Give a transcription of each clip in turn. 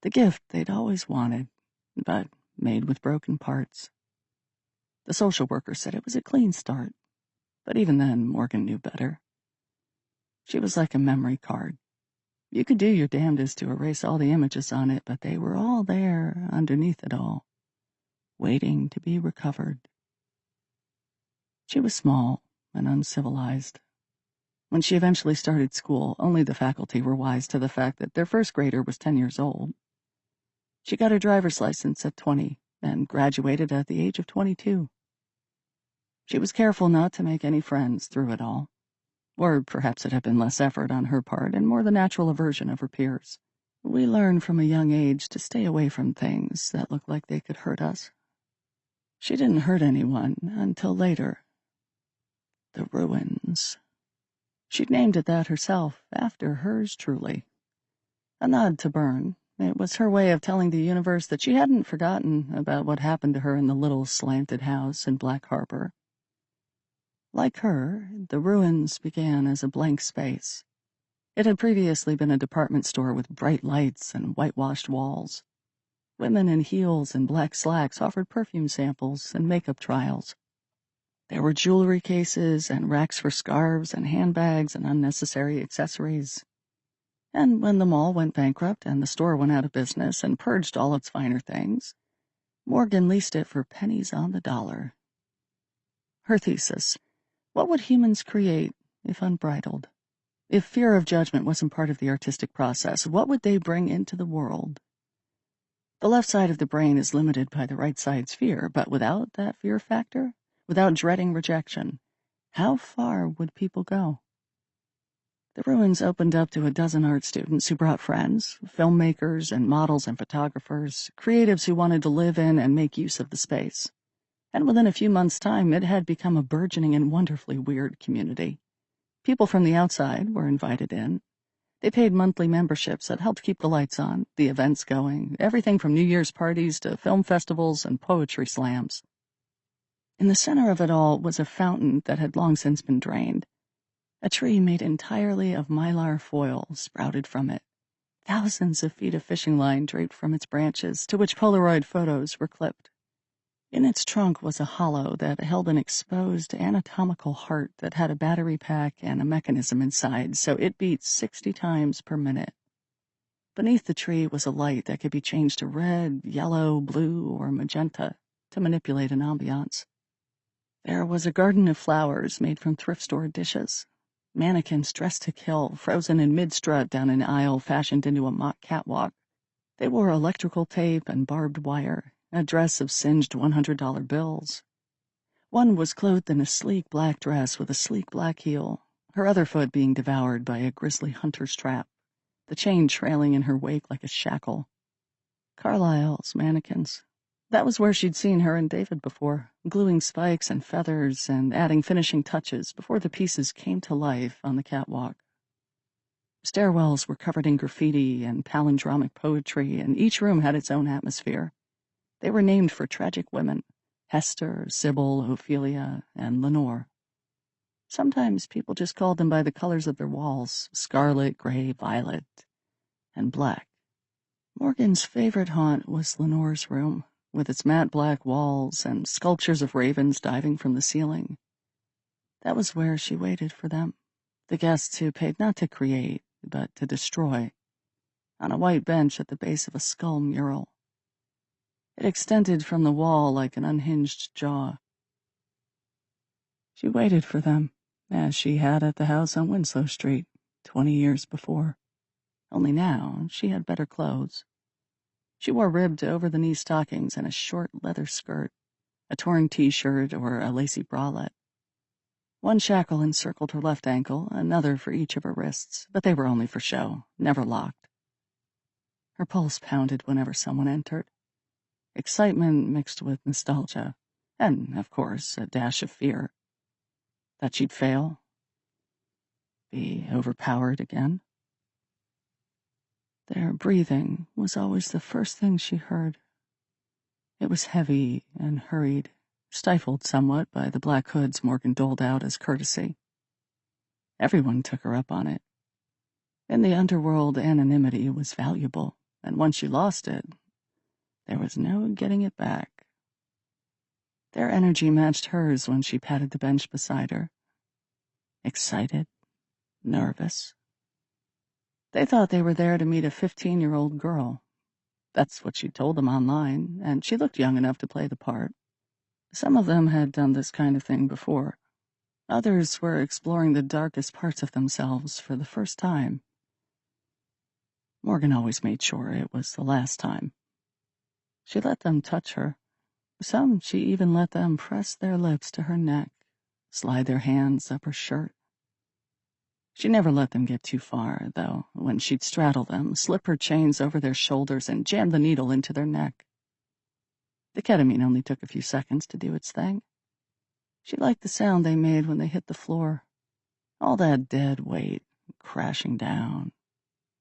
The gift they'd always wanted, but made with broken parts. The social worker said it was a clean start, but even then, Morgan knew better. She was like a memory card. You could do your damnedest to erase all the images on it, but they were all there underneath it all, waiting to be recovered. She was small and uncivilized. When she eventually started school, only the faculty were wise to the fact that their first grader was 10 years old. She got her driver's license at 20 and graduated at the age of 22. She was careful not to make any friends through it all. Or perhaps it had been less effort on her part and more the natural aversion of her peers. We learn from a young age to stay away from things that look like they could hurt us. She didn't hurt anyone until later. The ruins. She'd named it that herself, after hers truly. A nod to Byrne. It was her way of telling the universe that she hadn't forgotten about what happened to her in the little slanted house in Black Harbor. Like her, the ruins began as a blank space. It had previously been a department store with bright lights and whitewashed walls. Women in heels and black slacks offered perfume samples and makeup trials. There were jewelry cases and racks for scarves and handbags and unnecessary accessories. And when the mall went bankrupt and the store went out of business and purged all its finer things, Morgan leased it for pennies on the dollar. Her thesis: what would humans create if unbridled? If fear of judgment wasn't part of the artistic process, what would they bring into the world? The left side of the brain is limited by the right side's fear, but without that fear factor, without dreading rejection, how far would people go? The ruins opened up to a dozen art students who brought friends, filmmakers and models and photographers, creatives who wanted to live in and make use of the space. And within a few months' time, it had become a burgeoning and wonderfully weird community. People from the outside were invited in. They paid monthly memberships that helped keep the lights on, the events going, everything from New Year's parties to film festivals and poetry slams. In the center of it all was a fountain that had long since been drained. A tree made entirely of mylar foil sprouted from it. Thousands of feet of fishing line draped from its branches, to which Polaroid photos were clipped. In its trunk was a hollow that held an exposed anatomical heart that had a battery pack and a mechanism inside, so it beat 60 times per minute. Beneath the tree was a light that could be changed to red, yellow, blue, or magenta to manipulate an ambiance. There was a garden of flowers made from thrift store dishes. Mannequins dressed to kill, frozen in mid-strut down an aisle fashioned into a mock catwalk. They wore electrical tape and barbed wire, a dress of singed $100 bills. One was clothed in a sleek black dress with a sleek black heel, her other foot being devoured by a grisly hunter's trap, the chain trailing in her wake like a shackle. Carlisle's mannequins. That was where she'd seen her and David before, gluing spikes and feathers and adding finishing touches before the pieces came to life on the catwalk. Stairwells were covered in graffiti and palindromic poetry, and each room had its own atmosphere. They were named for tragic women: Hester, Sybil, Ophelia, and Lenore. Sometimes people just called them by the colors of their walls: scarlet, gray, violet, and black. Morgan's favorite haunt was Lenore's room, with its matte black walls and sculptures of ravens diving from the ceiling. That was where she waited for them, the guests who paid not to create, but to destroy, on a white bench at the base of a skull mural. It extended from the wall like an unhinged jaw. She waited for them, as she had at the house on Winslow Street 20 years before. Only now she had better clothes. She wore ribbed over-the-knee stockings and a short leather skirt, a torn T-shirt or a lacy bralette. One shackle encircled her left ankle, another for each of her wrists, but they were only for show, never locked. Her pulse pounded whenever someone entered. Excitement mixed with nostalgia, and, of course, a dash of fear. That she'd fail? Be overpowered again? Their breathing was always the first thing she heard. It was heavy and hurried, stifled somewhat by the black hoods Morgan doled out as courtesy. Everyone took her up on it. In the underworld, anonymity was valuable, and once she lost it, there was no getting it back. Their energy matched hers when she patted the bench beside her. Excited, nervous. They thought they were there to meet a 15-year-old girl. That's what she told them online, and she looked young enough to play the part. Some of them had done this kind of thing before. Others were exploring the darkest parts of themselves for the first time. Morgan always made sure it was the last time. She let them touch her. Some she even let them press their lips to her neck, slide their hands up her shirt. She never let them get too far, though, when she'd straddle them, slip her chains over their shoulders, and jam the needle into their neck. The ketamine only took a few seconds to do its thing. She liked the sound they made when they hit the floor. All that dead weight crashing down.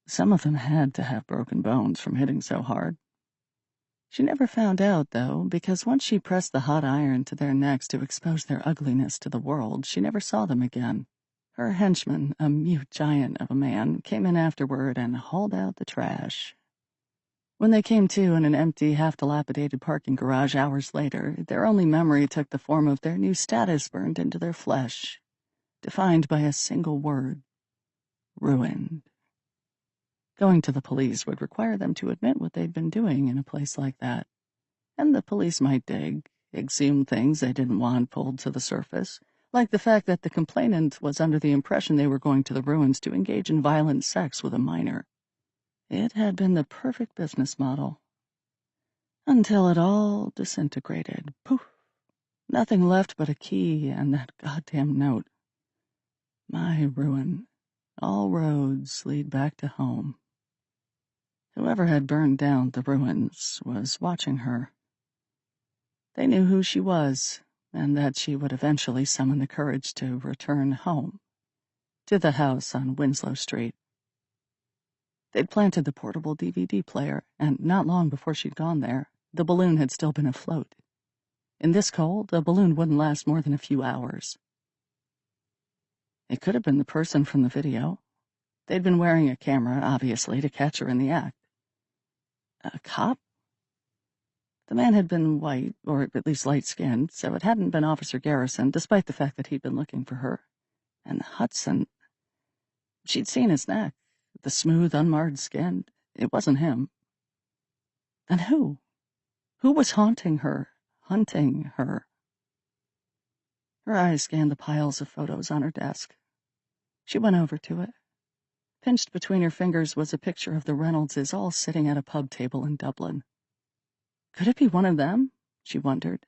Some of them had to have broken bones from hitting so hard. She never found out, though, because once she pressed the hot iron to their necks to expose their ugliness to the world, she never saw them again. Her henchman, a mute giant of a man, came in afterward and hauled out the trash. When they came to in an empty, half-dilapidated parking garage hours later, their only memory took the form of their new status burned into their flesh, defined by a single word: ruined. Going to the police would require them to admit what they'd been doing in a place like that, and the police might dig, exhume things they didn't want pulled to the surface, like the fact that the complainant was under the impression they were going to the ruins to engage in violent sex with a minor. It had been the perfect business model. Until it all disintegrated. Poof! Nothing left but a key and that goddamn note. My ruin. All roads lead back to home. Whoever had burned down the ruins was watching her. They knew who she was, and that she would eventually summon the courage to return home, to the house on Winslow Street. They'd planted the portable DVD player, and not long before she'd gone there, the balloon had still been afloat. In this cold, a balloon wouldn't last more than a few hours. It could have been the person from the video. They'd been wearing a camera, obviously, to catch her in the act. A cop? The man had been white, or at least light-skinned, so it hadn't been Officer Garrison, despite the fact that he'd been looking for her. And Hudson... She'd seen his neck, the smooth, unmarred skin. It wasn't him. Then who? Who was haunting her, hunting her? Her eyes scanned the piles of photos on her desk. She went over to it. Pinched between her fingers was a picture of the Reynoldses all sitting at a pub table in Dublin. Could it be one of them? She wondered.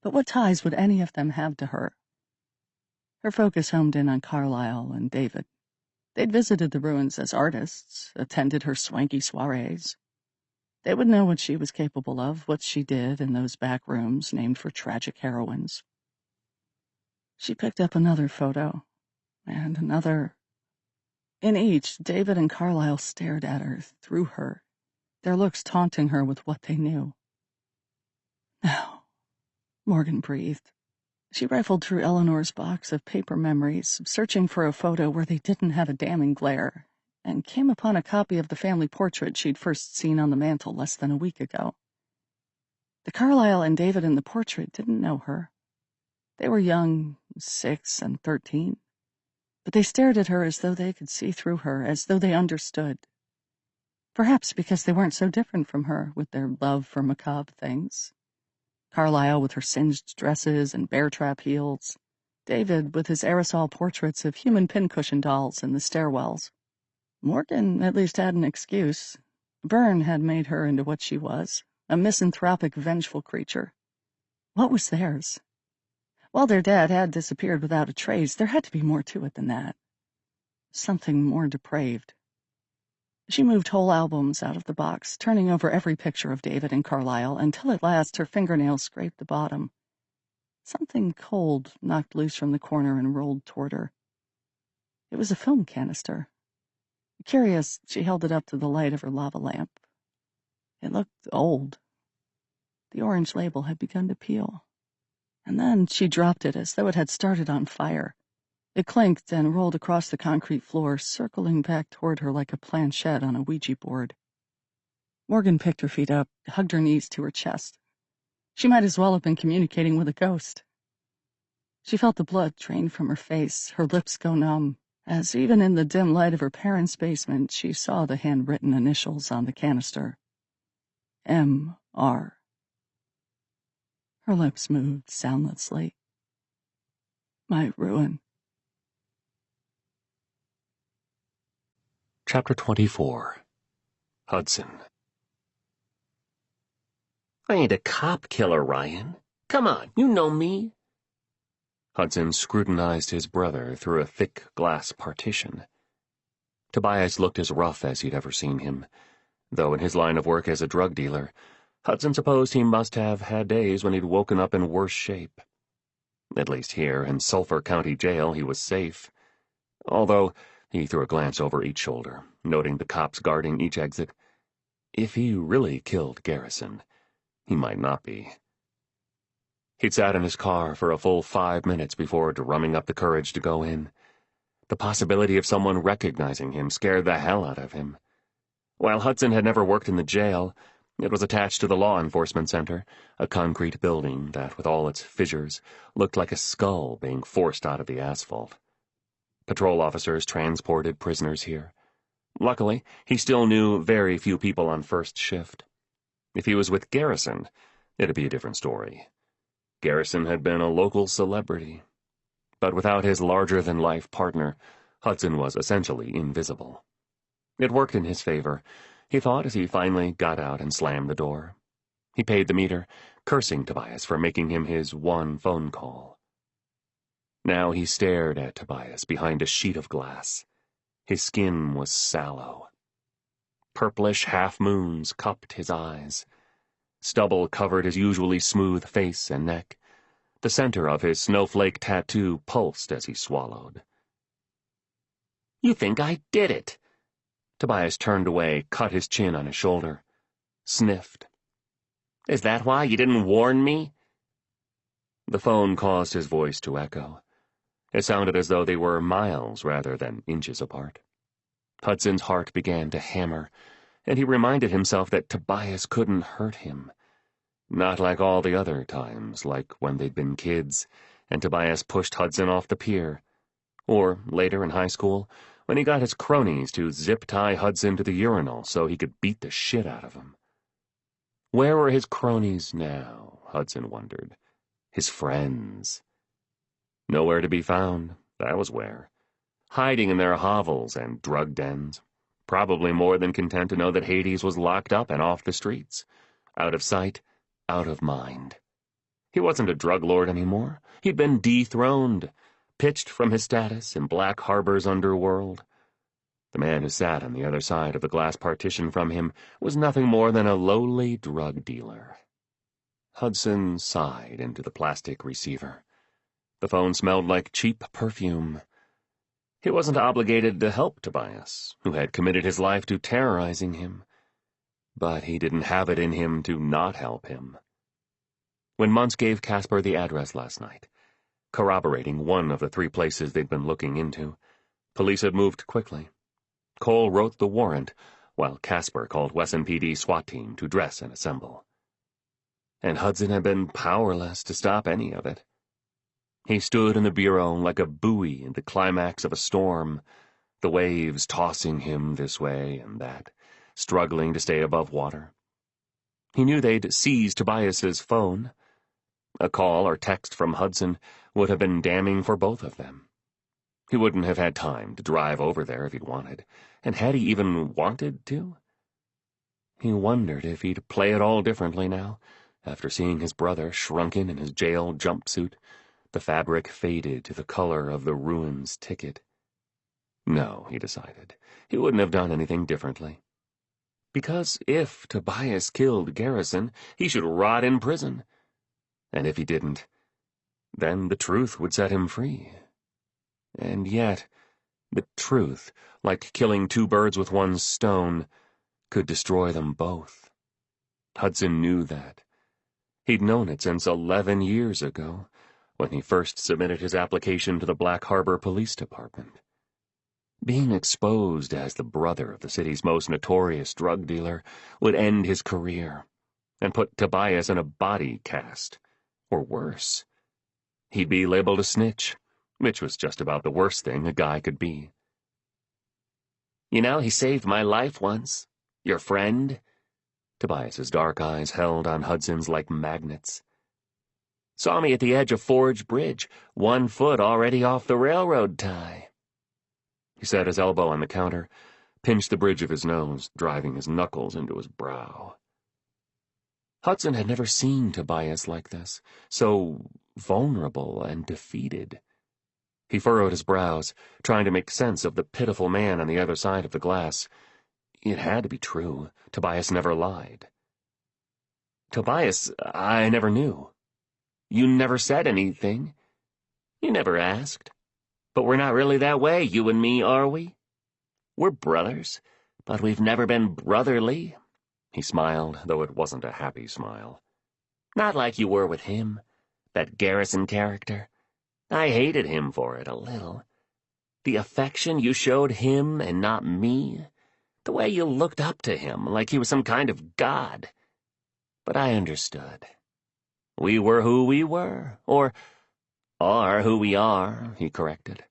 But what ties would any of them have to her? Her focus homed in on Carlyle and David. They'd visited the ruins as artists, attended her swanky soirees. They would know what she was capable of, what she did in those back rooms named for tragic heroines. She picked up another photo, and another. In each, David and Carlyle stared at her, through her, their looks taunting her with what they knew. No, Morgan breathed. She rifled through Eleanor's box of paper memories, searching for a photo where they didn't have a damning glare, and came upon a copy of the family portrait she'd first seen on the mantel less than a week ago. The Carlyle and David in the portrait didn't know her. They were young, 6 and 13, but they stared at her as though they could see through her, as though they understood. Perhaps because they weren't so different from her, with their love for macabre things. Carlyle with her singed dresses and bear trap heels. David with his aerosol portraits of human pincushion dolls in the stairwells. Morgan at least had an excuse. Byrne had made her into what she was, a misanthropic, vengeful creature. What was theirs? While their dad had disappeared without a trace, there had to be more to it than that. Something more depraved. She moved whole albums out of the box, turning over every picture of David and Carlyle, until at last her fingernails scraped the bottom. Something cold knocked loose from the corner and rolled toward her. It was a film canister. Curious, she held it up to the light of her lava lamp. It looked old. The orange label had begun to peel. And then she dropped it as though it had started on fire. It clinked and rolled across the concrete floor, circling back toward her like a planchette on a Ouija board. Morgan picked her feet up, hugged her knees to her chest. She might as well have been communicating with a ghost. She felt the blood drain from her face, her lips go numb, as even in the dim light of her parents' basement, she saw the handwritten initials on the canister. M.R. Her lips moved soundlessly. My ruin. Chapter 24. Hudson. I ain't a cop killer, Ryan. Come on, you know me. Hudson scrutinized his brother through a thick glass partition. Tobias looked as rough as he'd ever seen him, though in his line of work as a drug dealer, Hudson supposed he must have had days when he'd woken up in worse shape. At least here, in Sulphur County Jail, he was safe. Although, he threw a glance over each shoulder, noting the cops guarding each exit. If he really killed Garrison, he might not be. He'd sat in his car for a full 5 minutes before drumming up the courage to go in. The possibility of someone recognizing him scared the hell out of him. While Hudson had never worked in the jail, it was attached to the Law Enforcement Center, a concrete building that, with all its fissures, looked like a skull being forced out of the asphalt. Patrol officers transported prisoners here. Luckily, he still knew very few people on first shift. If he was with Garrison, it'd be a different story. Garrison had been a local celebrity. But without his larger-than-life partner, Hudson was essentially invisible. It worked in his favor, he thought as he finally got out and slammed the door. He paid the meter, cursing Tobias for making him his one phone call. Now he stared at Tobias behind a sheet of glass. His skin was sallow. Purplish half-moons cupped his eyes. Stubble covered his usually smooth face and neck. The center of his snowflake tattoo pulsed as he swallowed. "You think I did it?" Tobias turned away, cut his chin on his shoulder, sniffed. "Is that why you didn't warn me?" The phone caused his voice to echo. It sounded as though they were miles rather than inches apart. Hudson's heart began to hammer, and he reminded himself that Tobias couldn't hurt him. Not like all the other times, like when they'd been kids, and Tobias pushed Hudson off the pier. Or, later in high school, when he got his cronies to zip-tie Hudson to the urinal so he could beat the shit out of him. Where were his cronies now, Hudson wondered. His friends. Nowhere to be found, that was where. Hiding in their hovels and drug dens. Probably more than content to know that Hades was locked up and off the streets. Out of sight, out of mind. He wasn't a drug lord anymore. He'd been dethroned, pitched from his status in Black Harbor's underworld. The man who sat on the other side of the glass partition from him was nothing more than a lowly drug dealer. Hudson sighed into the plastic receiver. The phone smelled like cheap perfume. He wasn't obligated to help Tobias, who had committed his life to terrorizing him. But he didn't have it in him to not help him. When Muntz gave Casper the address last night, corroborating one of the 3 places they'd been looking into, police had moved quickly. Cole wrote the warrant, while Casper called Wesson PD SWAT team to dress and assemble. And Hudson had been powerless to stop any of it. He stood in the bureau like a buoy in the climax of a storm, the waves tossing him this way and that, struggling to stay above water. He knew they'd seized Tobias's phone. A call or text from Hudson would have been damning for both of them. He wouldn't have had time to drive over there if he'd wanted, and had he even wanted to? He wondered if he'd play it all differently now, after seeing his brother shrunken in his jail jumpsuit, the fabric faded to the color of the ruins ticket. No, he decided, he wouldn't have done anything differently. Because if Tobias killed Garrison, he should rot in prison. And if he didn't, then the truth would set him free. And yet, the truth, like killing 2 birds with 1 stone, could destroy them both. Hudson knew that. He'd known it since 11 years ago, when he first submitted his application to the Black Harbor Police Department. Being exposed as the brother of the city's most notorious drug dealer would end his career and put Tobias in a body cast, or worse. He'd be labeled a snitch, which was just about the worst thing a guy could be. "You know, he saved my life once. Your friend." Tobias's dark eyes held on Hudson's like magnets. "Saw me at the edge of Forge Bridge, 1 foot already off the railroad tie." He set his elbow on the counter, pinched the bridge of his nose, driving his knuckles into his brow. Hudson had never seen Tobias like this, so vulnerable and defeated. He furrowed his brows, trying to make sense of the pitiful man on the other side of the glass. It had to be true. Tobias never lied. "Tobias, I never knew. You never said anything. You never asked. But we're not really that way, you and me, are we? We're brothers, but we've never been brotherly." He smiled, though it wasn't a happy smile. "Not like you were with him, that Garrison character. I hated him for it a little. The affection you showed him and not me, the way you looked up to him like he was some kind of god. But I understood. We were who we were, or are who we are," he corrected.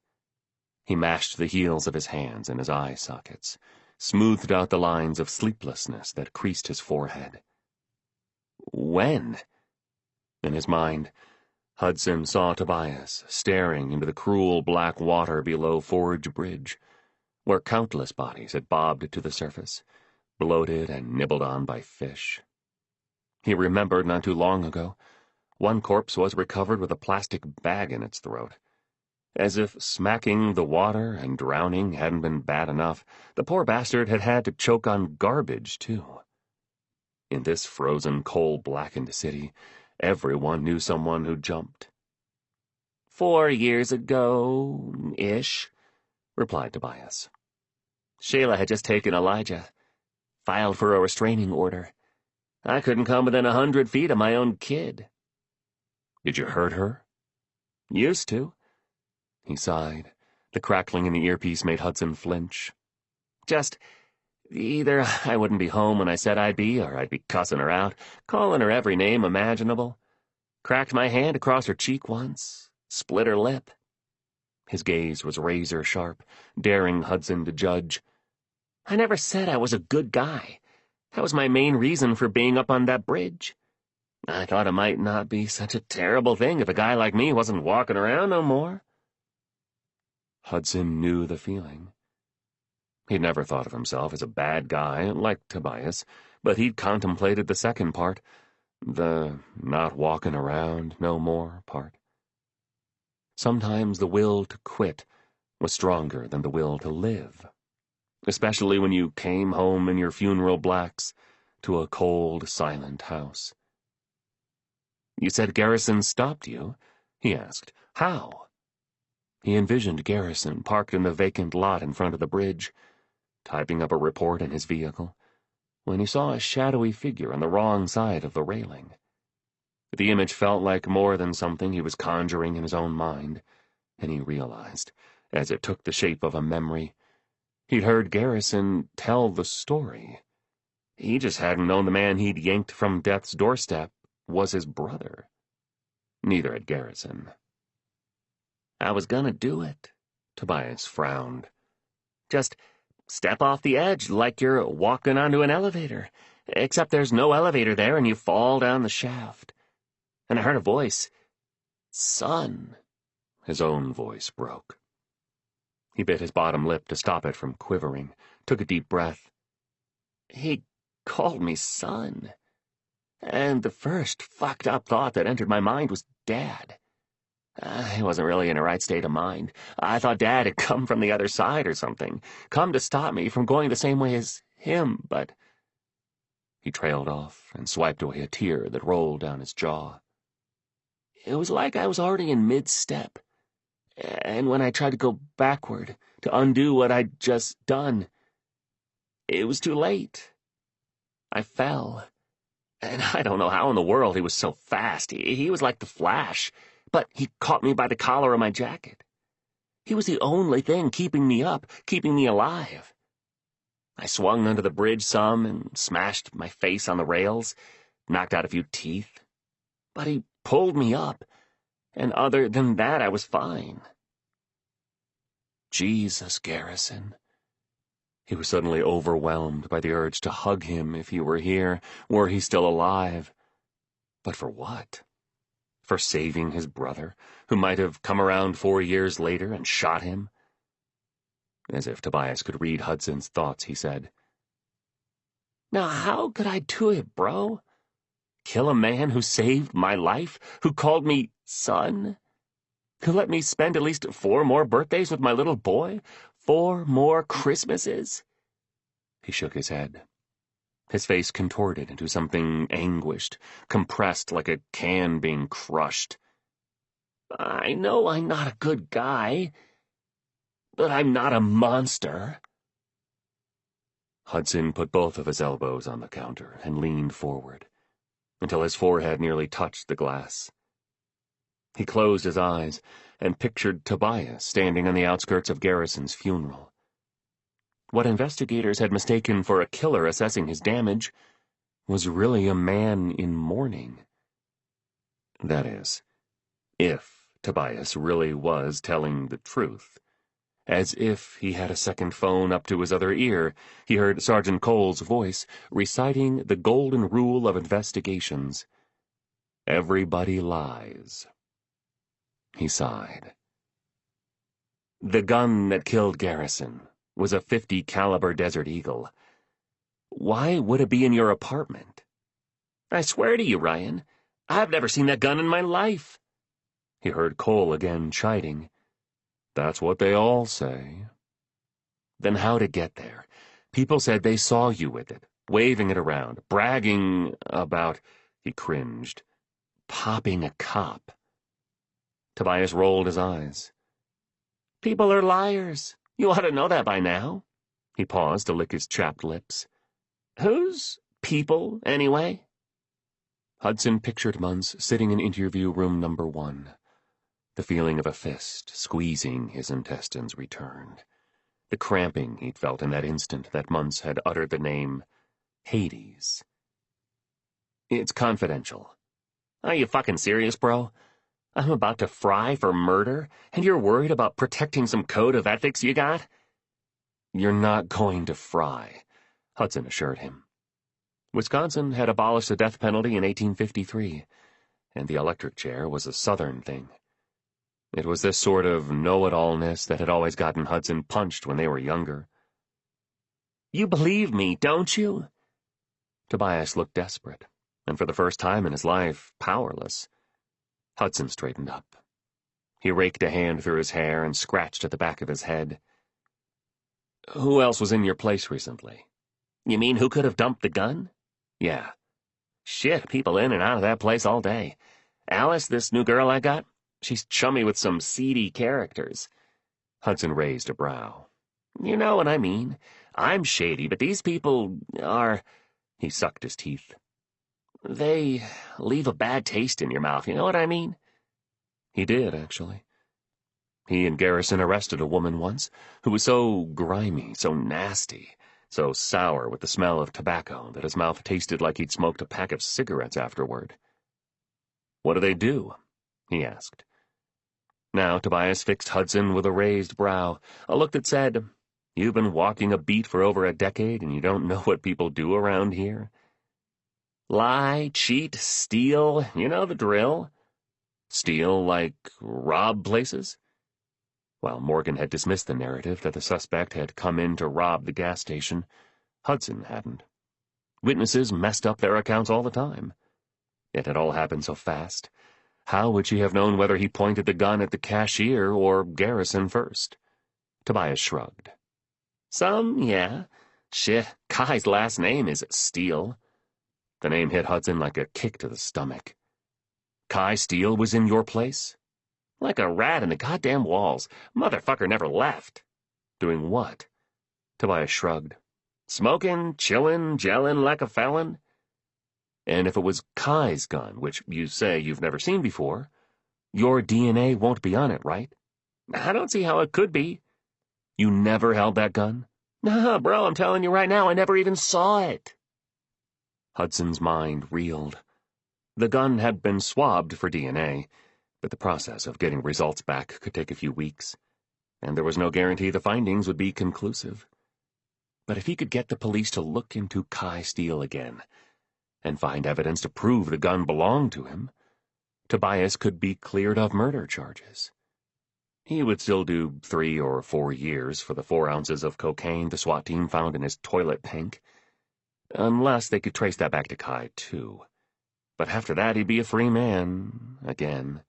He mashed the heels of his hands in his eye sockets, smoothed out the lines of sleeplessness that creased his forehead. "When?" In his mind, Hudson saw Tobias staring into the cruel black water below Forge Bridge, where countless bodies had bobbed to the surface, bloated and nibbled on by fish. He remembered not too long ago, one corpse was recovered with a plastic bag in its throat. As if smacking the water and drowning hadn't been bad enough, the poor bastard had had to choke on garbage, too. In this frozen, coal-blackened city, everyone knew someone who jumped. 4 years ago-ish, replied Tobias. Sheila had just taken Elijah, filed for a restraining order. I couldn't come within 100 feet of my own kid. Did you hurt her? Used to. He sighed. The crackling in the earpiece made Hudson flinch. Just, either I wouldn't be home when I said I'd be, or I'd be cussing her out, calling her every name imaginable. Cracked my hand across her cheek once, split her lip. His gaze was razor-sharp, daring Hudson to judge. I never said I was a good guy. That was my main reason for being up on that bridge. I thought it might not be such a terrible thing if a guy like me wasn't walking around no more. Hudson knew the feeling. He'd never thought of himself as a bad guy, like Tobias, but he'd contemplated the second part, the not walking around no more part. Sometimes the will to quit was stronger than the will to live, especially when you came home in your funeral blacks to a cold, silent house. You said Garrison stopped you? He asked. How? He envisioned Garrison parked in the vacant lot in front of the bridge, typing up a report in his vehicle, when he saw a shadowy figure on the wrong side of the railing. The image felt like more than something he was conjuring in his own mind, and he realized, as it took the shape of a memory, he'd heard Garrison tell the story. He just hadn't known the man he'd yanked from death's doorstep was his brother. Neither had Garrison. I was gonna do it, Tobias frowned. Just step off the edge like you're walking onto an elevator, except there's no elevator there and you fall down the shaft. And I heard a voice. Son. His own voice broke. He bit his bottom lip to stop it from quivering, took a deep breath. He called me son. And the first fucked up thought that entered my mind was Dad. I wasn't really in a right state of mind. I thought Dad had come from the other side or something, come to stop me from going the same way as him, but... He trailed off and swiped away a tear that rolled down his jaw. It was like I was already in mid-step, and when I tried to go backward, to undo what I'd just done, it was too late. I fell, and I don't know how in the world he was so fast. He was like the Flash, but he caught me by the collar of my jacket. He was the only thing keeping me up, keeping me alive. I swung under the bridge some and smashed my face on the rails, knocked out a few teeth. But he pulled me up, and other than that I was fine. Jesus, Garrison. He was suddenly overwhelmed by the urge to hug him if he were here, were he still alive. But for what? For saving his brother, who might have come around 4 years later and shot him? As if Tobias could read Hudson's thoughts, he said, "Now how could I do it, bro? Kill a man who saved my life, who called me son? Who let me spend at least 4 more birthdays with my little boy? 4 more Christmases?" He shook his head. His face contorted into something anguished, compressed like a can being crushed. "I know I'm not a good guy, but I'm not a monster." Hudson put both of his elbows on the counter and leaned forward, until his forehead nearly touched the glass. He closed his eyes and pictured Tobias standing on the outskirts of Garrison's funeral. What investigators had mistaken for a killer assessing his damage was really a man in mourning. That is, if Tobias really was telling the truth. As if he had a second phone up to his other ear, he heard Sergeant Cole's voice reciting the golden rule of investigations. Everybody lies. He sighed. The gun that killed Garrison was a .50 caliber Desert Eagle. Why would it be in your apartment? I swear to you, Ryan, I've never seen that gun in my life. He heard Cole again chiding. That's what they all say. Then how'd it get there? People said they saw you with it, waving it around, bragging about, he cringed, popping a cop. Tobias rolled his eyes. People are liars. You ought to know that by now. He paused to lick his chapped lips. Who's people, anyway? Hudson pictured Muntz sitting in interview room number 1. The feeling of a fist squeezing his intestines returned. The cramping he'd felt in that instant that Muntz had uttered the name Hades. It's confidential. Are you fucking serious, bro? I'm about to fry for murder, and you're worried about protecting some code of ethics you got? You're not going to fry, Hudson assured him. Wisconsin had abolished the death penalty in 1853, and the electric chair was a Southern thing. It was this sort of know-it-allness that had always gotten Hudson punched when they were younger. You believe me, don't you? Tobias looked desperate, and for the first time in his life, powerless. Hudson straightened up. He raked a hand through his hair and scratched at the back of his head. Who else was in your place recently? You mean who could have dumped the gun? Yeah. Shit, people in and out of that place all day. Alice, this new girl I got, she's chummy with some seedy characters. Hudson raised a brow. You know what I mean. I'm shady, but these people are... He sucked his teeth. They leave a bad taste in your mouth, you know what I mean? He did, actually. He and Garrison arrested a woman once who was so grimy, so nasty, so sour with the smell of tobacco that his mouth tasted like he'd smoked a pack of cigarettes afterward. What do they do? He asked. Now Tobias fixed Hudson with a raised brow, a look that said, You've been walking a beat for over a decade and you don't know what people do around here? Lie, cheat, steal, you know the drill. Steal, like rob places? While Morgan had dismissed the narrative that the suspect had come in to rob the gas station, Hudson hadn't. Witnesses messed up their accounts all the time. It had all happened so fast. How would she have known whether he pointed the gun at the cashier or Garrison first? Tobias shrugged. Some, yeah. Shit, Kai's last name is Steele. The name hit Hudson like a kick to the stomach. Kai Steele was in your place? Like a rat in the goddamn walls. Motherfucker never left. Doing what? Tobias shrugged. Smoking, chillin', gelling like a felon? And if it was Kai's gun, which you say you've never seen before, your DNA won't be on it, right? I don't see how it could be. You never held that gun? Nah, bro, I'm telling you right now, I never even saw it. Hudson's mind reeled. The gun had been swabbed for DNA, but the process of getting results back could take a few weeks, and there was no guarantee the findings would be conclusive. But if he could get the police to look into Kai Steele again, and find evidence to prove the gun belonged to him, Tobias could be cleared of murder charges. He would still do 3 or 4 years for the 4 ounces of cocaine the SWAT team found in his toilet tank, unless they could trace that back to Kai, too. But after that, he'd be a free man, again.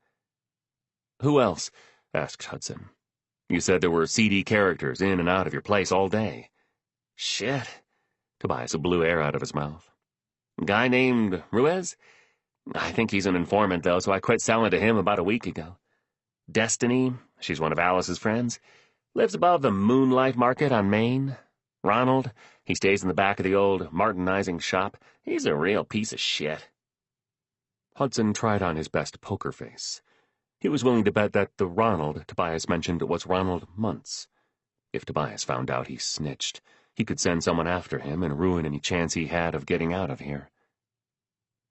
Who else? Asked Hudson. You said there were seedy characters in and out of your place all day. Shit. Tobias blew air out of his mouth. Guy named Ruiz? I think he's an informant, though, so I quit selling to him about a week ago. Destiny, she's one of Alice's friends, lives above the Moonlight Market on Main. Ronald, he stays in the back of the old Martinizing shop. He's a real piece of shit. Hudson tried on his best poker face. He was willing to bet that the Ronald Tobias mentioned was Ronald Muntz. If Tobias found out he snitched, he could send someone after him and ruin any chance he had of getting out of here.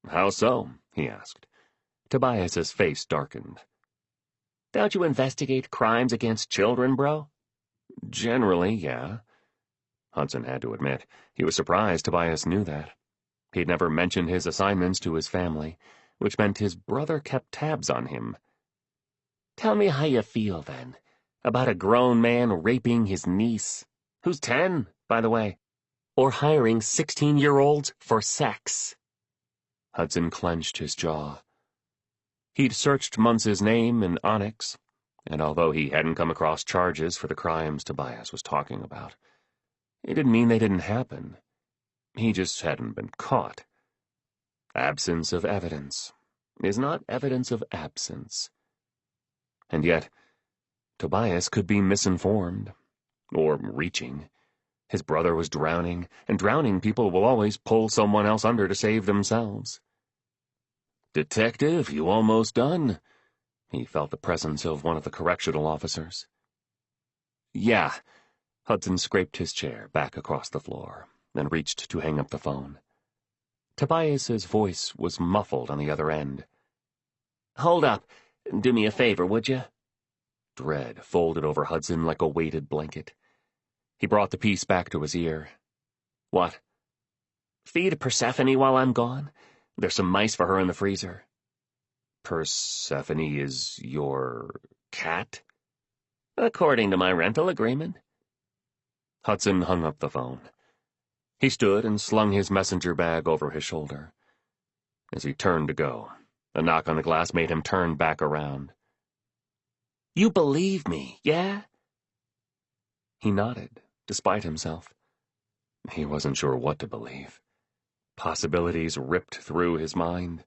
How so? He asked. Tobias's face darkened. Don't you investigate crimes against children, bro? Generally, yeah. Hudson had to admit, he was surprised Tobias knew that. He'd never mentioned his assignments to his family, which meant his brother kept tabs on him. Tell me how you feel, then, about a grown man raping his niece, who's 10, by the way, or hiring 16-year-olds for sex. Hudson clenched his jaw. He'd searched Muntz's name in Onyx, and although he hadn't come across charges for the crimes Tobias was talking about, it didn't mean they didn't happen. He just hadn't been caught. Absence of evidence is not evidence of absence. And yet, Tobias could be misinformed, or reaching. His brother was drowning, and drowning people will always pull someone else under to save themselves. Detective, you almost done? He felt the presence of one of the correctional officers. Yeah. Hudson scraped his chair back across the floor, and reached to hang up the phone. Tobias's voice was muffled on the other end. Hold up. Do me a favor, would you? Dread folded over Hudson like a weighted blanket. He brought the piece back to his ear. What? Feed Persephone while I'm gone? There's some mice for her in the freezer. Persephone is your cat? According to my rental agreement. Hudson hung up the phone. He stood and slung his messenger bag over his shoulder. As he turned to go, a knock on the glass made him turn back around. You believe me, yeah? He nodded, despite himself. He wasn't sure what to believe. Possibilities ripped through his mind.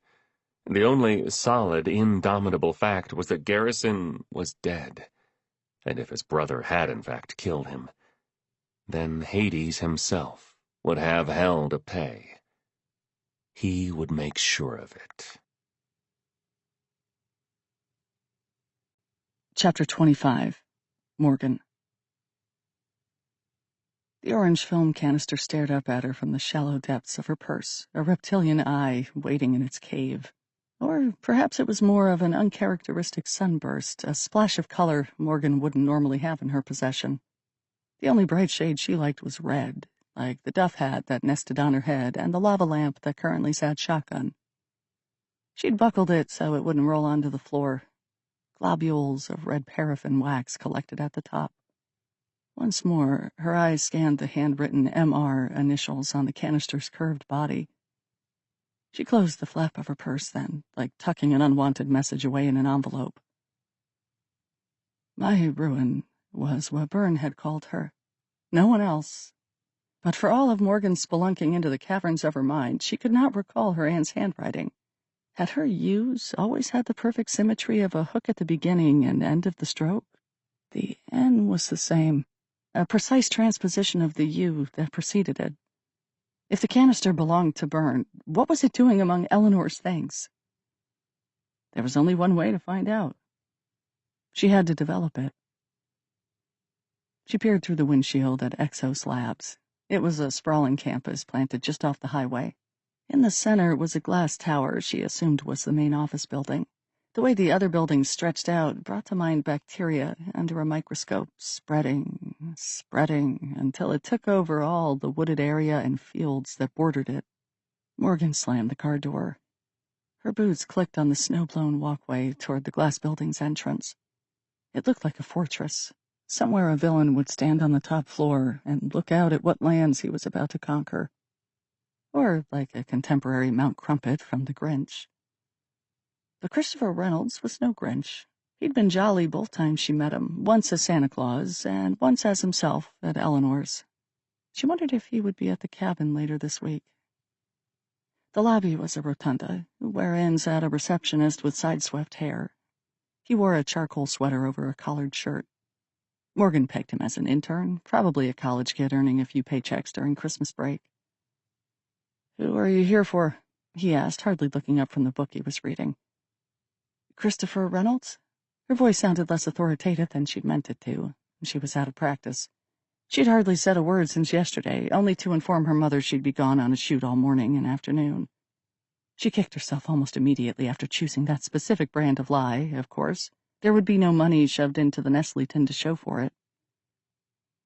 The only solid, indomitable fact was that Garrison was dead, and if his brother had in fact killed him, then Hades himself would have hell to pay. He would make sure of it. Chapter 25. Morgan. The orange film canister stared up at her from the shallow depths of her purse, a reptilian eye waiting in its cave. Or perhaps it was more of an uncharacteristic sunburst, a splash of color Morgan wouldn't normally have in her possession. The only bright shade she liked was red, like the duff hat that nested on her head and the lava lamp that currently sat shotgun. She'd buckled it so it wouldn't roll onto the floor. Globules of red paraffin wax collected at the top. Once more, her eyes scanned the handwritten MR initials on the canister's curved body. She closed the flap of her purse then, like tucking an unwanted message away in an envelope. My ruin was what Byrne had called her. No one else. But for all of Morgan's spelunking into the caverns of her mind, she could not recall her aunt's handwriting. Had her U's always had the perfect symmetry of a hook at the beginning and end of the stroke? The N was the same, a precise transposition of the U that preceded it. If the canister belonged to Byrne, what was it doing among Eleanor's things? There was only one way to find out. She had to develop it. She peered through the windshield at Exos Labs. It was a sprawling campus planted just off the highway. In the center was a glass tower she assumed was the main office building. The way the other buildings stretched out brought to mind bacteria under a microscope, spreading, until it took over all the wooded area and fields that bordered it. Morgan slammed the car door. Her boots clicked on the snow-blown walkway toward the glass building's entrance. It looked like a fortress. Somewhere a villain would stand on the top floor and look out at what lands he was about to conquer. Or like a contemporary Mount Crumpet from The Grinch. But Christopher Reynolds was no Grinch. He'd been jolly both times she met him, once as Santa Claus and once as himself at Eleanor's. She wondered if he would be at the cabin later this week. The lobby was a rotunda, wherein sat a receptionist with side-swept hair. He wore a charcoal sweater over a collared shirt. Morgan pegged him as an intern, probably a college kid earning a few paychecks during Christmas break. "Who are you here for?" he asked, hardly looking up from the book he was reading. "Christopher Reynolds?" Her voice sounded less authoritative than she'd meant it to. She was out of practice. She'd hardly said a word since yesterday, only to inform her mother she'd be gone on a shoot all morning and afternoon. She kicked herself almost immediately after choosing that specific brand of lie, of course. There would be no money shoved into the Nestle tin to show for it.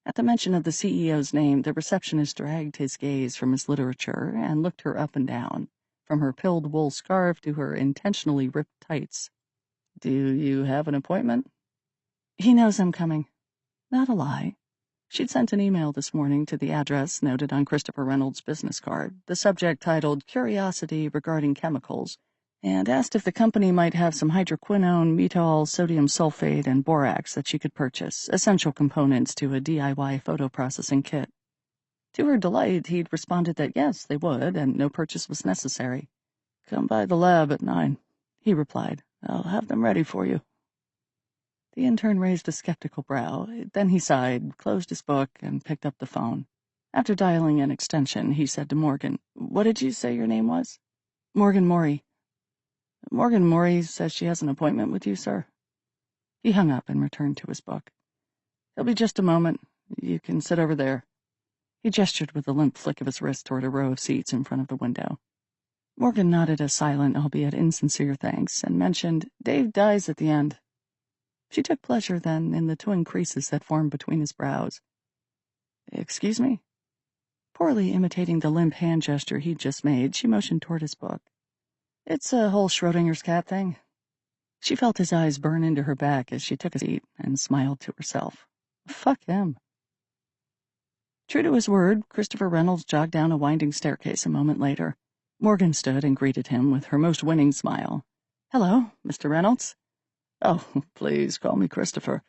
At the mention of the CEO's name, the receptionist dragged his gaze from his literature and looked her up and down, from her pilled wool scarf to her intentionally ripped tights. "Do you have an appointment?" "He knows I'm coming." Not a lie. She'd sent an email this morning to the address noted on Christopher Reynolds' business card, the subject titled Curiosity Regarding Chemicals, and asked if the company might have some hydroquinone, metol, sodium sulfate, and borax that she could purchase, essential components to a DIY photo processing kit. To her delight, he'd responded that yes, they would, and no purchase was necessary. "Come by the lab at 9, he replied. "I'll have them ready for you." The intern raised a skeptical brow. Then he sighed, closed his book, and picked up the phone. After dialing an extension, he said to Morgan, "What did you say your name was?" "Morgan Mori." "Morgan Mori says she has an appointment with you, sir." He hung up and returned to his book. "He'll be just a moment. You can sit over there." He gestured with a limp flick of his wrist toward a row of seats in front of the window. Morgan nodded a silent, albeit insincere thanks, and mentioned, "Dave dies at the end." She took pleasure, then, in the twin creases that formed between his brows. "Excuse me?" Poorly imitating the limp hand gesture he'd just made, she motioned toward his book. "It's a whole Schrodinger's cat thing." She felt his eyes burn into her back as she took a seat and smiled to herself. Fuck him. True to his word, Christopher Reynolds jogged down a winding staircase a moment later. Morgan stood and greeted him with her most winning smile. "Hello, Mr. Reynolds." "Oh, please call me Christopher.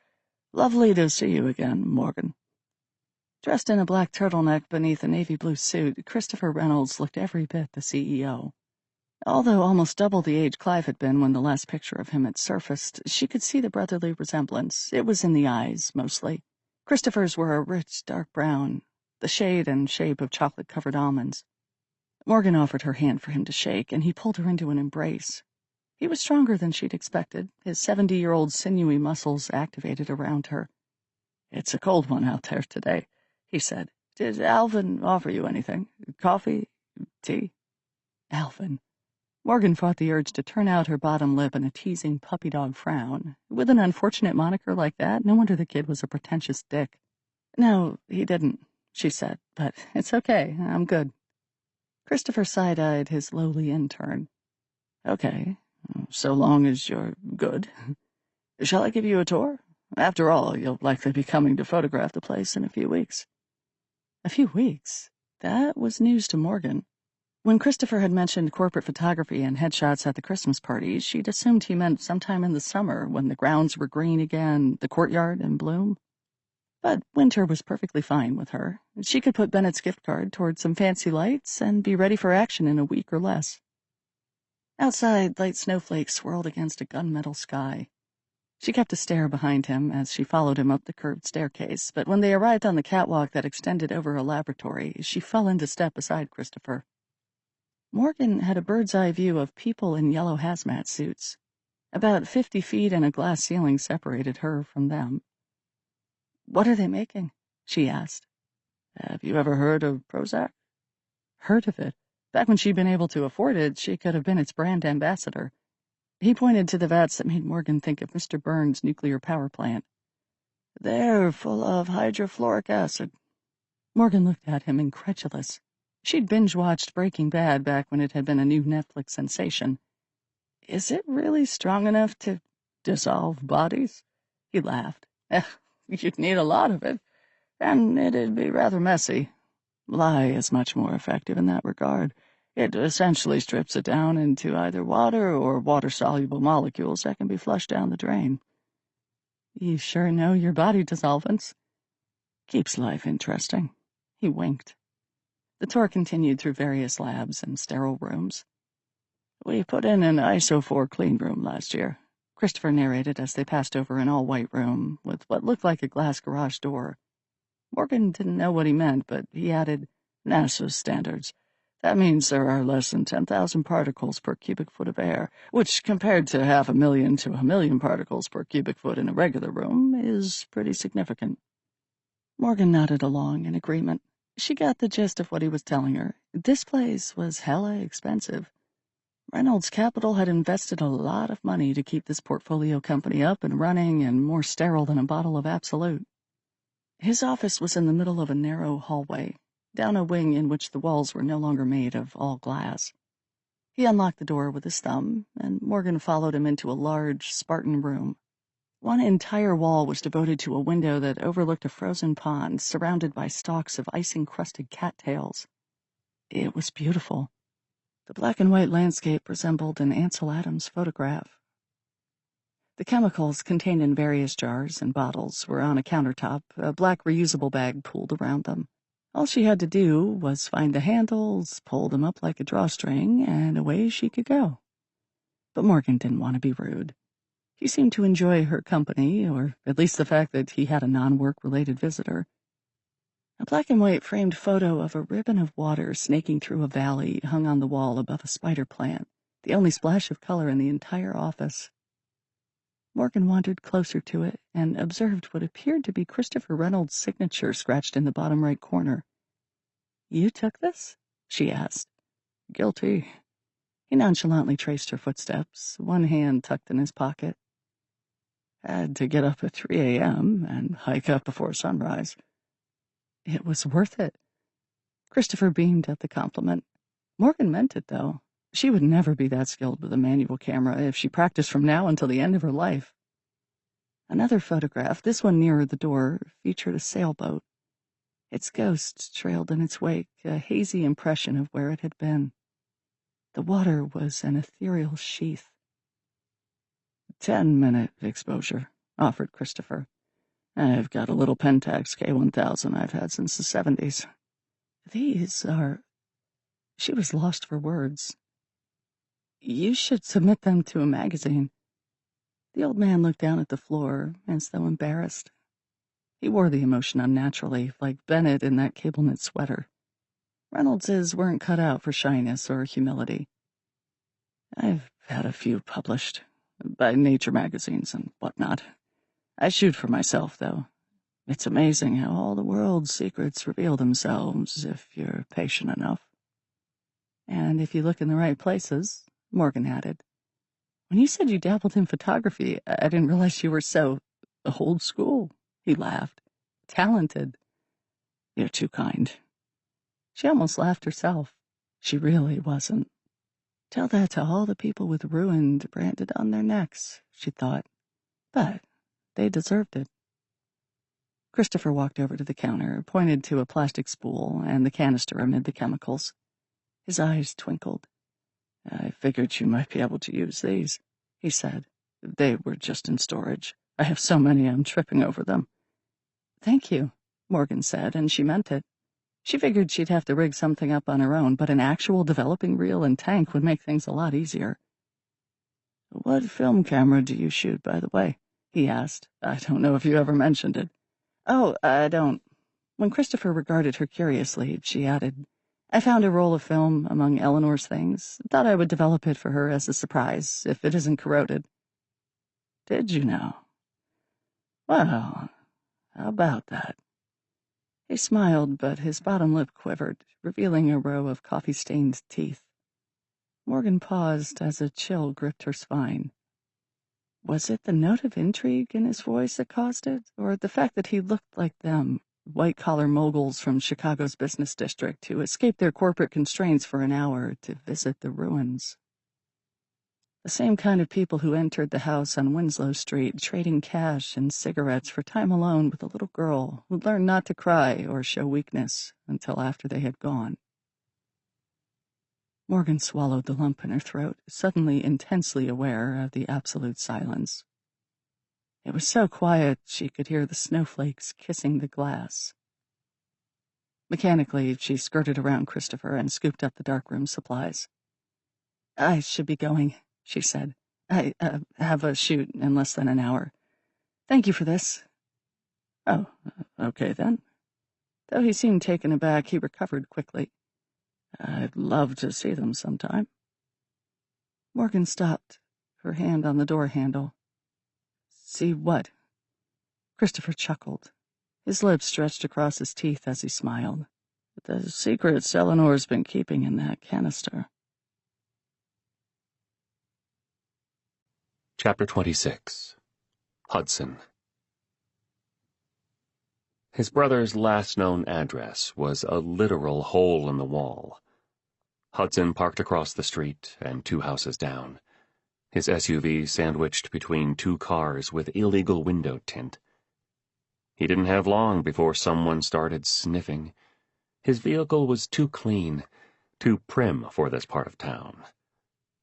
Lovely to see you again, Morgan." Dressed in a black turtleneck beneath a navy blue suit, Christopher Reynolds looked every bit the CEO. Although almost double the age Clive had been when the last picture of him had surfaced, she could see the brotherly resemblance. It was in the eyes, mostly. Christopher's were a rich, dark brown, the shade and shape of chocolate-covered almonds. Morgan offered her hand for him to shake, and he pulled her into an embrace. He was stronger than she'd expected, his 70-year-old sinewy muscles activated around her. "It's a cold one out there today," he said. "Did Alvin offer you anything? Coffee? Tea?" Alvin. Morgan fought the urge to turn out her bottom lip in a teasing puppy-dog frown. With an unfortunate moniker like that, no wonder the kid was a pretentious dick. "No, he didn't," she said, "but it's okay. I'm good." Christopher side-eyed his lowly intern. "Okay. So long as you're good. Shall I give you a tour? After all, you'll likely be coming to photograph the place in a few weeks." A few weeks? That was news to Morgan. When Christopher had mentioned corporate photography and headshots at the Christmas party, she'd assumed he meant sometime in the summer when the grounds were green again, the courtyard in bloom. But winter was perfectly fine with her. She could put Bennett's gift card toward some fancy lights and be ready for action in a week or less. Outside, light snowflakes swirled against a gunmetal sky. She kept a stare behind him as she followed him up the curved staircase, but when they arrived on the catwalk that extended over a laboratory, she fell into step beside Christopher. Morgan had a bird's-eye view of people in yellow hazmat suits. About 50 feet and a glass ceiling separated her from them. What are they making? She asked. Have you ever heard of Prozac? Heard of it? Back when she'd been able to afford it, she could have been its brand ambassador. He pointed to the vats that made Morgan think of Mr. Burns' nuclear power plant. They're full of hydrofluoric acid. Morgan looked at him, incredulous. She'd binge-watched Breaking Bad back when it had been a new Netflix sensation. Is it really strong enough to dissolve bodies? He laughed. You'd need a lot of it, and it'd be rather messy. Lye is much more effective in that regard. It essentially strips it down into either water or water-soluble molecules that can be flushed down the drain. You sure know your body dissolvents. Keeps life interesting. He winked. The tour continued through various labs and sterile rooms. We put in an ISO-4 clean room last year, Christopher narrated as they passed over an all-white room with what looked like a glass garage door. Morgan didn't know what he meant, but he added, NASA's standards. That means there are less than 10,000 particles per cubic foot of air, which, compared to 500,000 to 1,000,000 particles per cubic foot in a regular room, is pretty significant. Morgan nodded along in agreement. She got the gist of what he was telling her. This place was hella expensive. Reynolds Capital had invested a lot of money to keep this portfolio company up and running and more sterile than a bottle of Absolute. His office was in the middle of a narrow hallway, down a wing in which the walls were no longer made of all glass. He unlocked the door with his thumb, and Morgan followed him into a large, Spartan room. One entire wall was devoted to a window that overlooked a frozen pond surrounded by stalks of ice-encrusted cattails. It was beautiful. The black-and-white landscape resembled an Ansel Adams photograph. The chemicals contained in various jars and bottles were on a countertop, a black reusable bag pooled around them. All she had to do was find the handles, pull them up like a drawstring, and away she could go. But Morgan didn't want to be rude. He seemed to enjoy her company, or at least the fact that he had a non-work-related visitor. A black-and-white framed photo of a ribbon of water snaking through a valley hung on the wall above a spider plant, the only splash of color in the entire office. Morgan wandered closer to it and observed what appeared to be Christopher Reynolds' signature scratched in the bottom right corner. You took this? She asked. Guilty. He nonchalantly traced her footsteps, one hand tucked in his pocket. Had to get up at 3 a.m. and hike up before sunrise. It was worth it. Christopher beamed at the compliment. Morgan meant it, though. She would never be that skilled with a manual camera if she practiced from now until the end of her life. Another photograph, this one nearer the door, featured a sailboat. Its ghost trailed in its wake, a hazy impression of where it had been. The water was an ethereal sheath. 10-minute exposure, offered Christopher. I've got a little Pentax K1000 I've had since the 70s. These are... She was lost for words. You should submit them to a magazine. The old man looked down at the floor, as though embarrassed. He wore the emotion unnaturally, like Bennett in that cable-knit sweater. Reynoldses weren't cut out for shyness or humility. I've had a few published, by nature magazines and whatnot. I shoot for myself, though. It's amazing how all the world's secrets reveal themselves if you're patient enough. And if you look in the right places, Morgan added. When you said you dabbled in photography, I didn't realize you were so old school. He laughed. Talented. You're too kind. She almost laughed herself. She really wasn't. Tell that to all the people with ruined branded on their necks, she thought. But they deserved it. Christopher walked over to the counter, pointed to a plastic spool and the canister amid the chemicals. His eyes twinkled. I figured you might be able to use these, he said. They were just in storage. I have so many I'm tripping over them. Thank you, Morgan said, and she meant it. She figured she'd have to rig something up on her own, but an actual developing reel and tank would make things a lot easier. What film camera do you shoot, by the way? He asked. I don't know if you ever mentioned it. Oh, I don't. When Christopher regarded her curiously, she added, I found a roll of film among Eleanor's things. Thought I would develop it for her as a surprise, if it isn't corroded. Did you know? Well, How about that? He smiled, but his bottom lip quivered, revealing a row of coffee-stained teeth. Morgan paused as a chill gripped her spine. Was it the note of intrigue in his voice that caused it, or the fact that he looked like them, white-collar moguls from Chicago's business district who escaped their corporate constraints for an hour to visit the ruins? The same kind of people who entered the house on Winslow Street, trading cash and cigarettes for time alone with a little girl who'd learned not to cry or show weakness until after they had gone. Morgan swallowed the lump in her throat, suddenly intensely aware of the absolute silence. It was so quiet she could hear the snowflakes kissing the glass. Mechanically, she skirted around Christopher and scooped up the darkroom supplies. I should be going, she said. I have a shoot in less than an hour. Thank you for this. Oh, okay then. Though he seemed taken aback, he recovered quickly. I'd love to see them sometime. Morgan stopped, her hand on the door handle. See what? Christopher chuckled. His lips stretched across his teeth as he smiled. The secrets Eleanor's been keeping in that canister. Chapter 26. Hudson. His brother's last known address was a literal hole in the wall. Hudson parked across the street and 2 houses down, his SUV sandwiched between 2 cars with illegal window tint. He didn't have long before someone started sniffing. His vehicle was too clean, too prim for this part of town.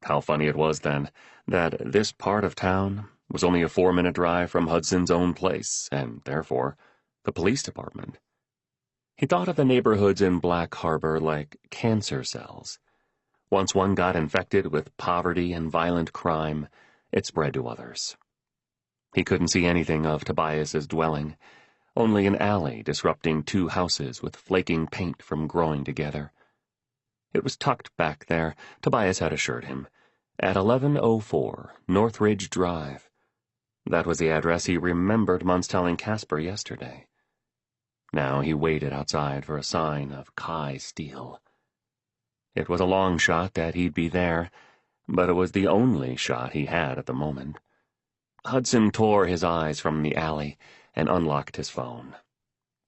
How funny it was, then, that this part of town was only a 4-minute drive from Hudson's own place, and, therefore, the police department. He thought of the neighborhoods in Black Harbor like cancer cells. Once one got infected with poverty and violent crime, it spread to others. He couldn't see anything of Tobias's dwelling, only an alley disrupting 2 houses with flaking paint from growing together. It was tucked back there, Tobias had assured him, at 1104 Northridge Drive. That was the address he remembered Muntz telling Casper yesterday. Now he waited outside for a sign of Kai Steele. It was a long shot that he'd be there, but it was the only shot he had at the moment. Hudson tore his eyes from the alley and unlocked his phone.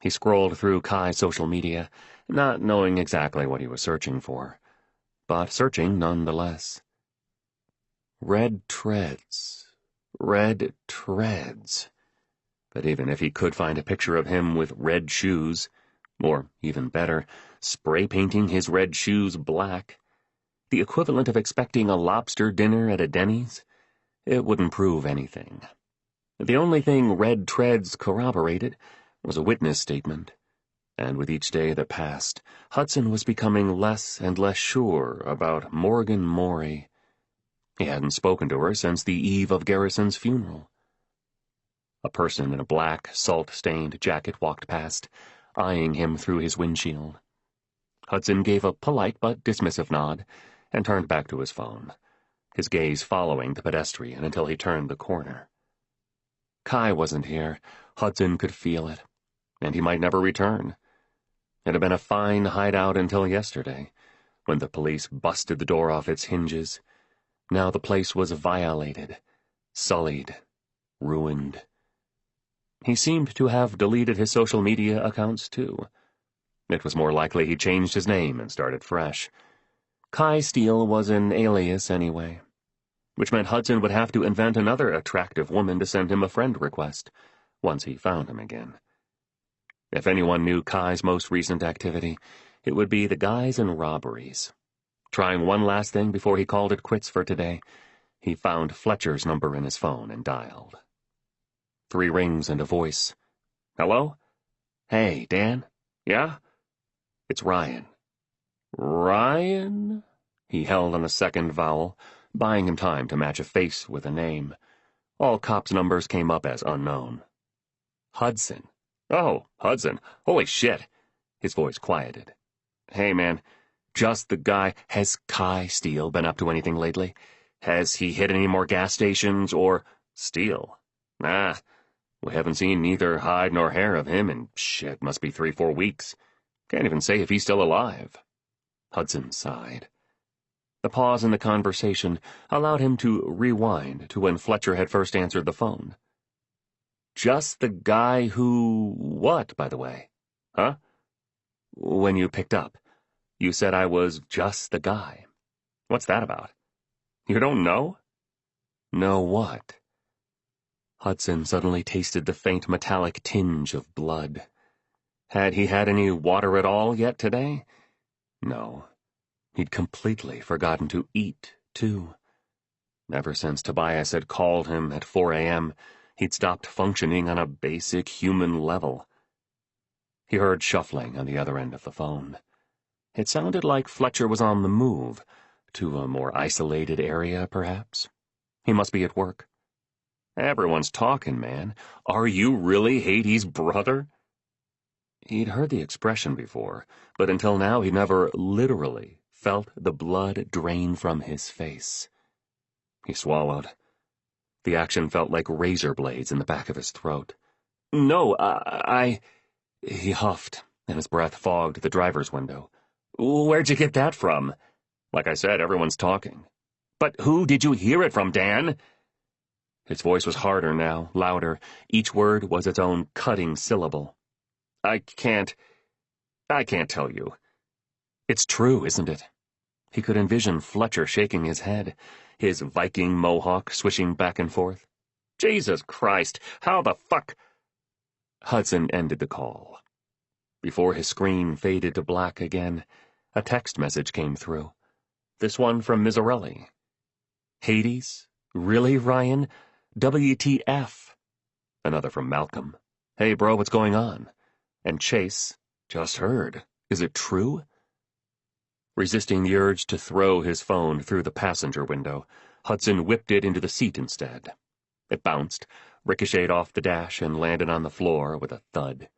He scrolled through Kai's social media, not knowing exactly what he was searching for, but searching nonetheless. Red treads. Red treads. But even if he could find a picture of him with red shoes, or, even better, spray-painting his red shoes black, the equivalent of expecting a lobster dinner at a Denny's, it wouldn't prove anything. The only thing red treads corroborated was a witness statement, and with each day that passed, Hudson was becoming less and less sure about Morgan Mori. He hadn't spoken to her since the eve of Garrison's funeral. A person in a black, salt-stained jacket walked past, eyeing him through his windshield. Hudson gave a polite but dismissive nod and turned back to his phone, his gaze following the pedestrian until he turned the corner. Kai wasn't here. Hudson could feel it, and he might never return. It had been a fine hideout until yesterday, when the police busted the door off its hinges. Now the place was violated, sullied, ruined. He seemed to have deleted his social media accounts, too. It was more likely he changed his name and started fresh. Kai Steele was an alias anyway, which meant Hudson would have to invent another attractive woman to send him a friend request, once he found him again. If anyone knew Kai's most recent activity, it would be the guys and robberies. Trying one last thing before he called it quits for today, he found Fletcher's number in his phone and dialed. 3 rings and a voice. Hello? Hey, Dan? Yeah? It's Ryan. Ryan? He held on the second vowel, buying him time to match a face with a name. All cops' numbers came up as unknown. Hudson. Oh, Hudson. Holy shit. His voice quieted. Hey, man. Just the guy. Has Kai Steele been up to anything lately? Has he hit any more gas stations or... Steele? We haven't seen neither hide nor hair of him in, shit, must be 3-4 weeks. Can't even say if he's still alive." Hudson sighed. The pause in the conversation allowed him to rewind to when Fletcher had first answered the phone. "Just the guy who... what, by the way? Huh? When you picked up, you said I was just the guy. What's that about? You don't know?" "Know what?" Hudson suddenly tasted the faint metallic tinge of blood. Had he had any water at all yet today? No. He'd completely forgotten to eat, too. Ever since Tobias had called him at 4 a.m., he'd stopped functioning on a basic human level. He heard shuffling on the other end of the phone. It sounded like Fletcher was on the move, to a more isolated area, perhaps. He must be at work. "Everyone's talking, man. Are you really Hades' brother?" He'd heard the expression before, but until now he'd never literally felt the blood drain from his face. He swallowed. The action felt like razor blades in the back of his throat. "No, I... He huffed, and his breath fogged the driver's window. "Where'd you get that from?" "Like I said, everyone's talking." "But who did you hear it from, Dan?" His voice was harder now, louder. Each word was its own cutting syllable. I can't tell you." "It's true, isn't it?" He could envision Fletcher shaking his head, his Viking mohawk swishing back and forth. "Jesus Christ, how the fuck—" Hudson ended the call. Before his screen faded to black again, a text message came through. This one from Miserelli. "Hades? Really, Ryan? WTF?" Another from Malcolm. "Hey, bro, what's going on?" And Chase, "Just heard. Is it true?" Resisting the urge to throw his phone through the passenger window, Hudson whipped it into the seat instead. It bounced, ricocheted off the dash, and landed on the floor with a thud.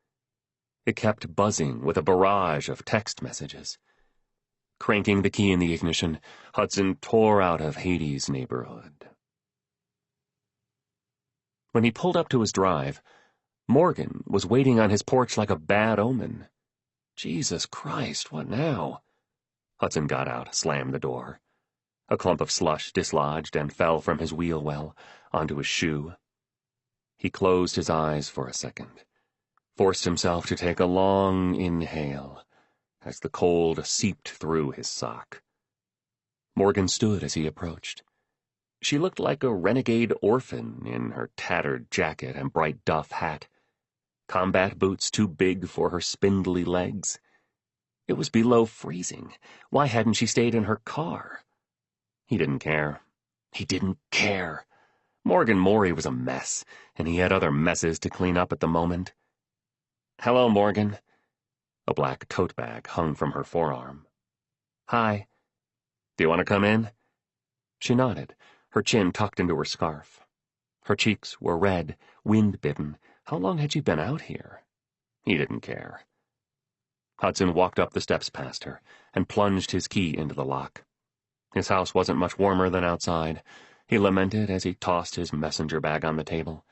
It kept buzzing with a barrage of text messages. Cranking the key in the ignition, Hudson tore out of Hades' neighborhood. When he pulled up to his drive, Morgan was waiting on his porch like a bad omen. Jesus Christ, what now? Hudson got out, slammed the door. A clump of slush dislodged and fell from his wheel well onto his shoe. He closed his eyes for a second, forced himself to take a long inhale as the cold seeped through his sock. Morgan stood as he approached. She looked like a renegade orphan in her tattered jacket and bright duff hat, combat boots too big for her spindly legs. It was below freezing. Why hadn't she stayed in her car? He didn't care. He didn't care. Morgan Mori was a mess, and he had other messes to clean up at the moment. "Hello, Morgan." A black tote bag hung from her forearm. "Hi. Do you want to come in?" She nodded, her chin tucked into her scarf. Her cheeks were red, wind-bitten. How long had she been out here? He didn't care. Hudson walked up the steps past her and plunged his key into the lock. His house wasn't much warmer than outside, he lamented as he tossed his messenger bag on the table.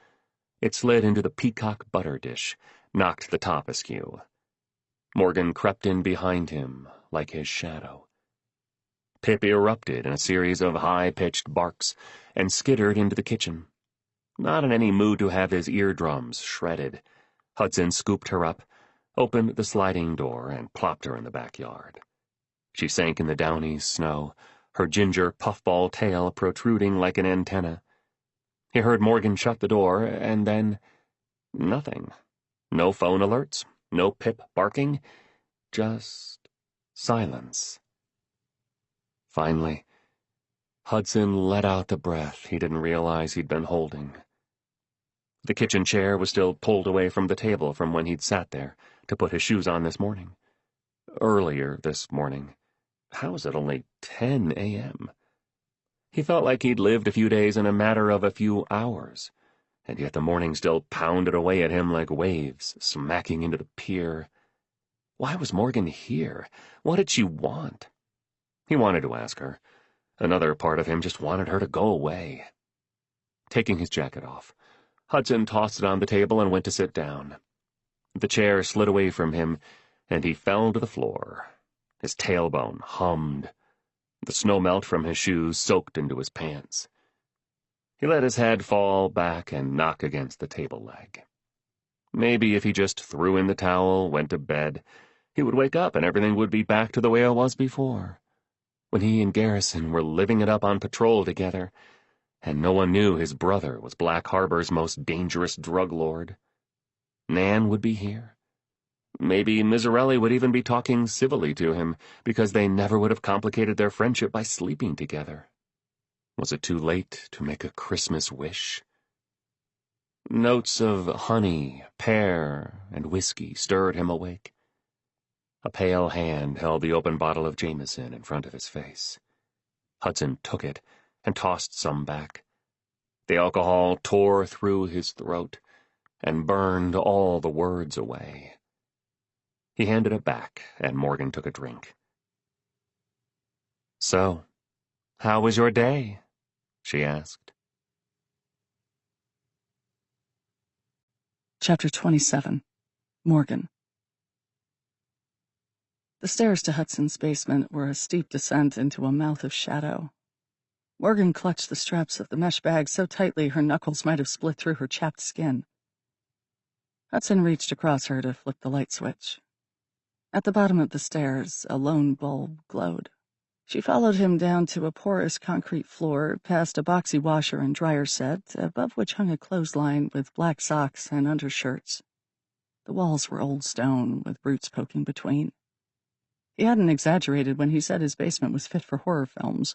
It slid into the peacock butter dish, knocked the top askew. Morgan crept in behind him like his shadow. Pip erupted in a series of high-pitched barks and skittered into the kitchen. Not in any mood to have his eardrums shredded, Hudson scooped her up, opened the sliding door, and plopped her in the backyard. She sank in the downy snow, her ginger puffball tail protruding like an antenna. He heard Morgan shut the door, and then nothing. No phone alerts, no Pip barking, just silence. Finally, Hudson let out the breath he didn't realize he'd been holding. The kitchen chair was still pulled away from the table from when he'd sat there to put his shoes on this morning. Earlier this morning. How was it only 10 a.m.? He felt like he'd lived a few days in a matter of a few hours, and yet the morning still pounded away at him like waves, smacking into the pier. Why was Morgan here? What did she want? He wanted to ask her. Another part of him just wanted her to go away. Taking his jacket off, Hudson tossed it on the table and went to sit down. The chair slid away from him, and he fell to the floor. His tailbone hummed. The snow melt from his shoes soaked into his pants. He let his head fall back and knock against the table leg. Maybe if he just threw in the towel, went to bed, he would wake up and everything would be back to the way it was before, when he and Garrison were living it up on patrol together, and no one knew his brother was Black Harbor's most dangerous drug lord. Nan would be here. Maybe Miserelli would even be talking civilly to him, because they never would have complicated their friendship by sleeping together. Was it too late to make a Christmas wish? Notes of honey, pear, and whiskey stirred him awake. A pale hand held the open bottle of Jameson in front of his face. Hudson took it and tossed some back. The alcohol tore through his throat and burned all the words away. He handed it back, and Morgan took a drink. "So, how was your day?" she asked. Chapter 27. Morgan. The stairs to Hudson's basement were a steep descent into a mouth of shadow. Morgan clutched the straps of the mesh bag so tightly her knuckles might have split through her chapped skin. Hudson reached across her to flick the light switch. At the bottom of the stairs, a lone bulb glowed. She followed him down to a porous concrete floor, past a boxy washer and dryer set, above which hung a clothesline with black socks and undershirts. The walls were old stone, with roots poking between. He hadn't exaggerated when he said his basement was fit for horror films.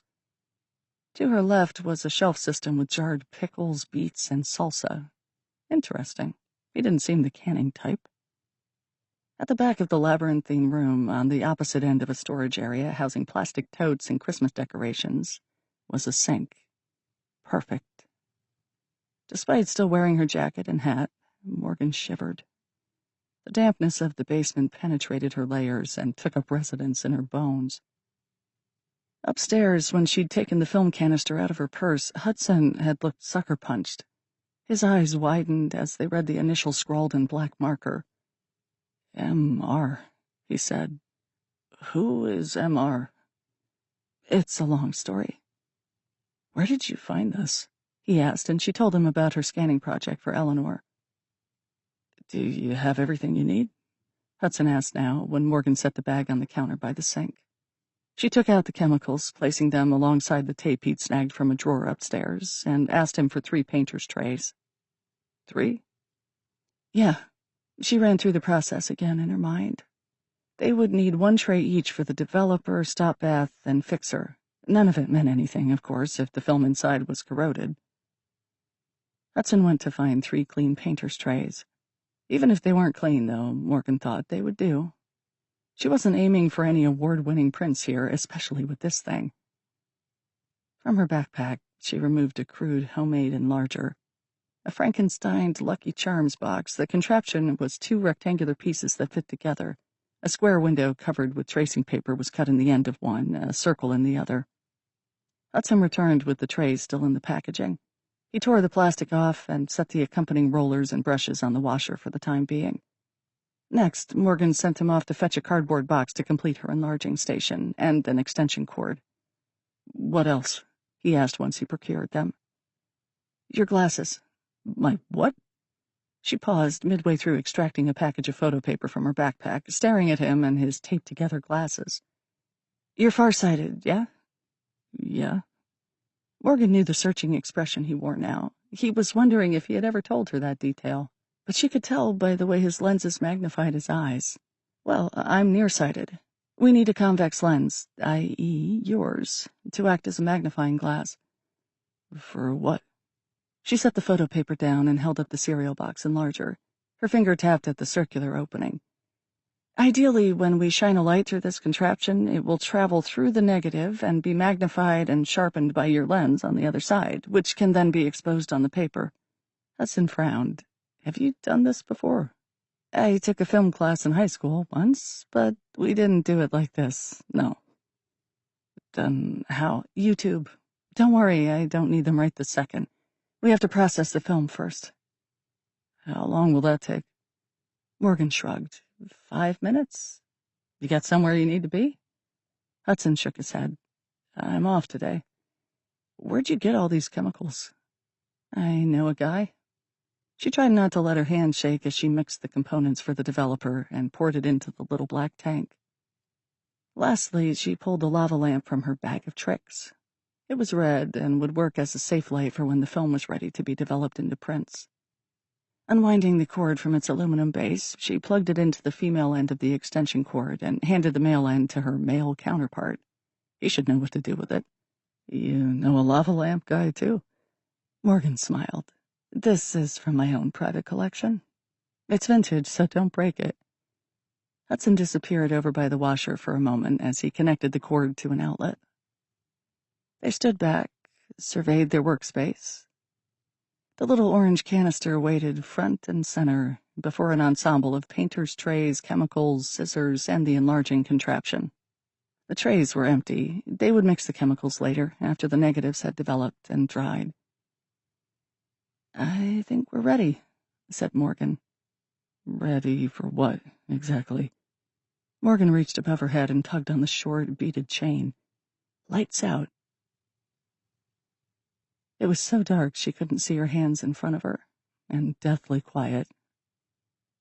To her left was a shelf system with jarred pickles, beets, and salsa. Interesting. He didn't seem the canning type. At the back of the labyrinthine room, on the opposite end of a storage area housing plastic totes and Christmas decorations, was a sink. Perfect. Despite still wearing her jacket and hat, Morgan shivered. The dampness of the basement penetrated her layers and took up residence in her bones. Upstairs, when she'd taken the film canister out of her purse, Hudson had looked sucker-punched. His eyes widened as they read the initial scrawled in black marker. "M.R.," he said. "Who is M.R.? "It's a long story." "Where did you find this?" he asked, and she told him about her scanning project for Eleanor. "Do you have everything you need?" Hudson asked now, when Morgan set the bag on the counter by the sink. She took out the chemicals, placing them alongside the tape he'd snagged from a drawer upstairs, and asked him for 3 painter's trays. 3? Yeah. She ran through the process again in her mind. They would need 1 tray each for the developer, stop bath, and fixer. None of it meant anything, of course, if the film inside was corroded. Hudson went to find 3 clean painter's trays. Even if they weren't clean, though, Morgan thought they would do. She wasn't aiming for any award-winning prints here, especially with this thing. From her backpack, she removed a crude homemade enlarger. A Frankenstein's Lucky Charms box. The contraption was 2 rectangular pieces that fit together. A square window covered with tracing paper was cut in the end of one, a circle in the other. Hudson returned with the trays still in the packaging. He tore the plastic off and set the accompanying rollers and brushes on the washer for the time being. Next, Morgan sent him off to fetch a cardboard box to complete her enlarging station, and an extension cord. "What else?" he asked once he procured them. "Your glasses." "My what?" She paused midway through extracting a package of photo paper from her backpack, staring at him and his taped-together glasses. "You're farsighted, yeah?" "Yeah." Morgan knew the searching expression he wore now. He was wondering if he had ever told her that detail, but she could tell by the way his lenses magnified his eyes. "Well, I'm nearsighted. We need a convex lens, i.e. yours, to act as a magnifying glass." "For what?" She set the photo paper down and held up the cereal box enlarger. Her finger tapped at the circular opening. "Ideally, when we shine a light through this contraption, it will travel through the negative and be magnified and sharpened by your lens on the other side, which can then be exposed on the paper." Hudson frowned. "Have you done this before?" "I took a film class in high school once, but we didn't do it like this, no." "Then how?" "YouTube. Don't worry, I don't need them right this second. We have to process the film first." How long will that take? Morgan shrugged. 5 minutes? You got somewhere you need to be? Hudson shook his head. I'm off today. Where'd you get all these chemicals? I know a guy. She tried not to let her hand shake as she mixed the components for the developer and poured it into the little black tank. Lastly, she pulled the lava lamp from her bag of tricks. It was red and would work as a safe light for when the film was ready to be developed into prints. Unwinding the cord from its aluminum base, she plugged it into the female end of the extension cord and handed the male end to her male counterpart. He should know what to do with it. You know a lava lamp guy, too? Morgan smiled. This is from my own private collection. It's vintage, so don't break it. Hudson disappeared over by the washer for a moment as he connected the cord to an outlet. They stood back, surveyed their workspace. The little orange canister waited front and center before an ensemble of painter's trays, chemicals, scissors, and the enlarging contraption. The trays were empty. They would mix the chemicals later, after the negatives had developed and dried. I think we're ready, said Morgan. Ready for what, exactly? Morgan reached above her head and tugged on the short, beaded chain. Lights out. It was so dark she couldn't see her hands in front of her, and deathly quiet.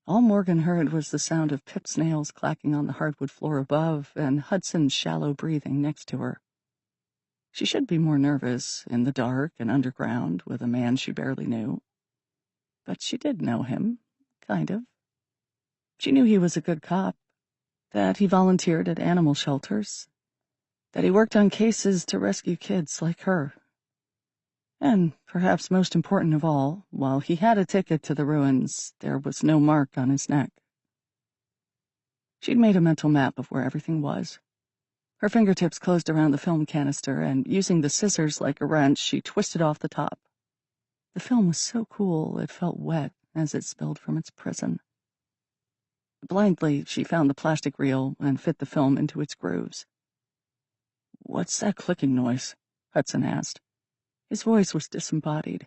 All Morgan heard was the sound of Pip's nails clacking on the hardwood floor above and Hudson's shallow breathing next to her. She should be more nervous, in the dark and underground, with a man she barely knew. But she did know him, kind of. She knew he was a good cop, that he volunteered at animal shelters, that he worked on cases to rescue kids like her. And, perhaps most important of all, while he had a ticket to the ruins, there was no mark on his neck. She'd made a mental map of where everything was. Her fingertips closed around the film canister, and using the scissors like a wrench, she twisted off the top. The film was so cool it felt wet as it spilled from its prison. Blindly, she found the plastic reel and fit the film into its grooves. What's that clicking noise? Hudson asked. His voice was disembodied.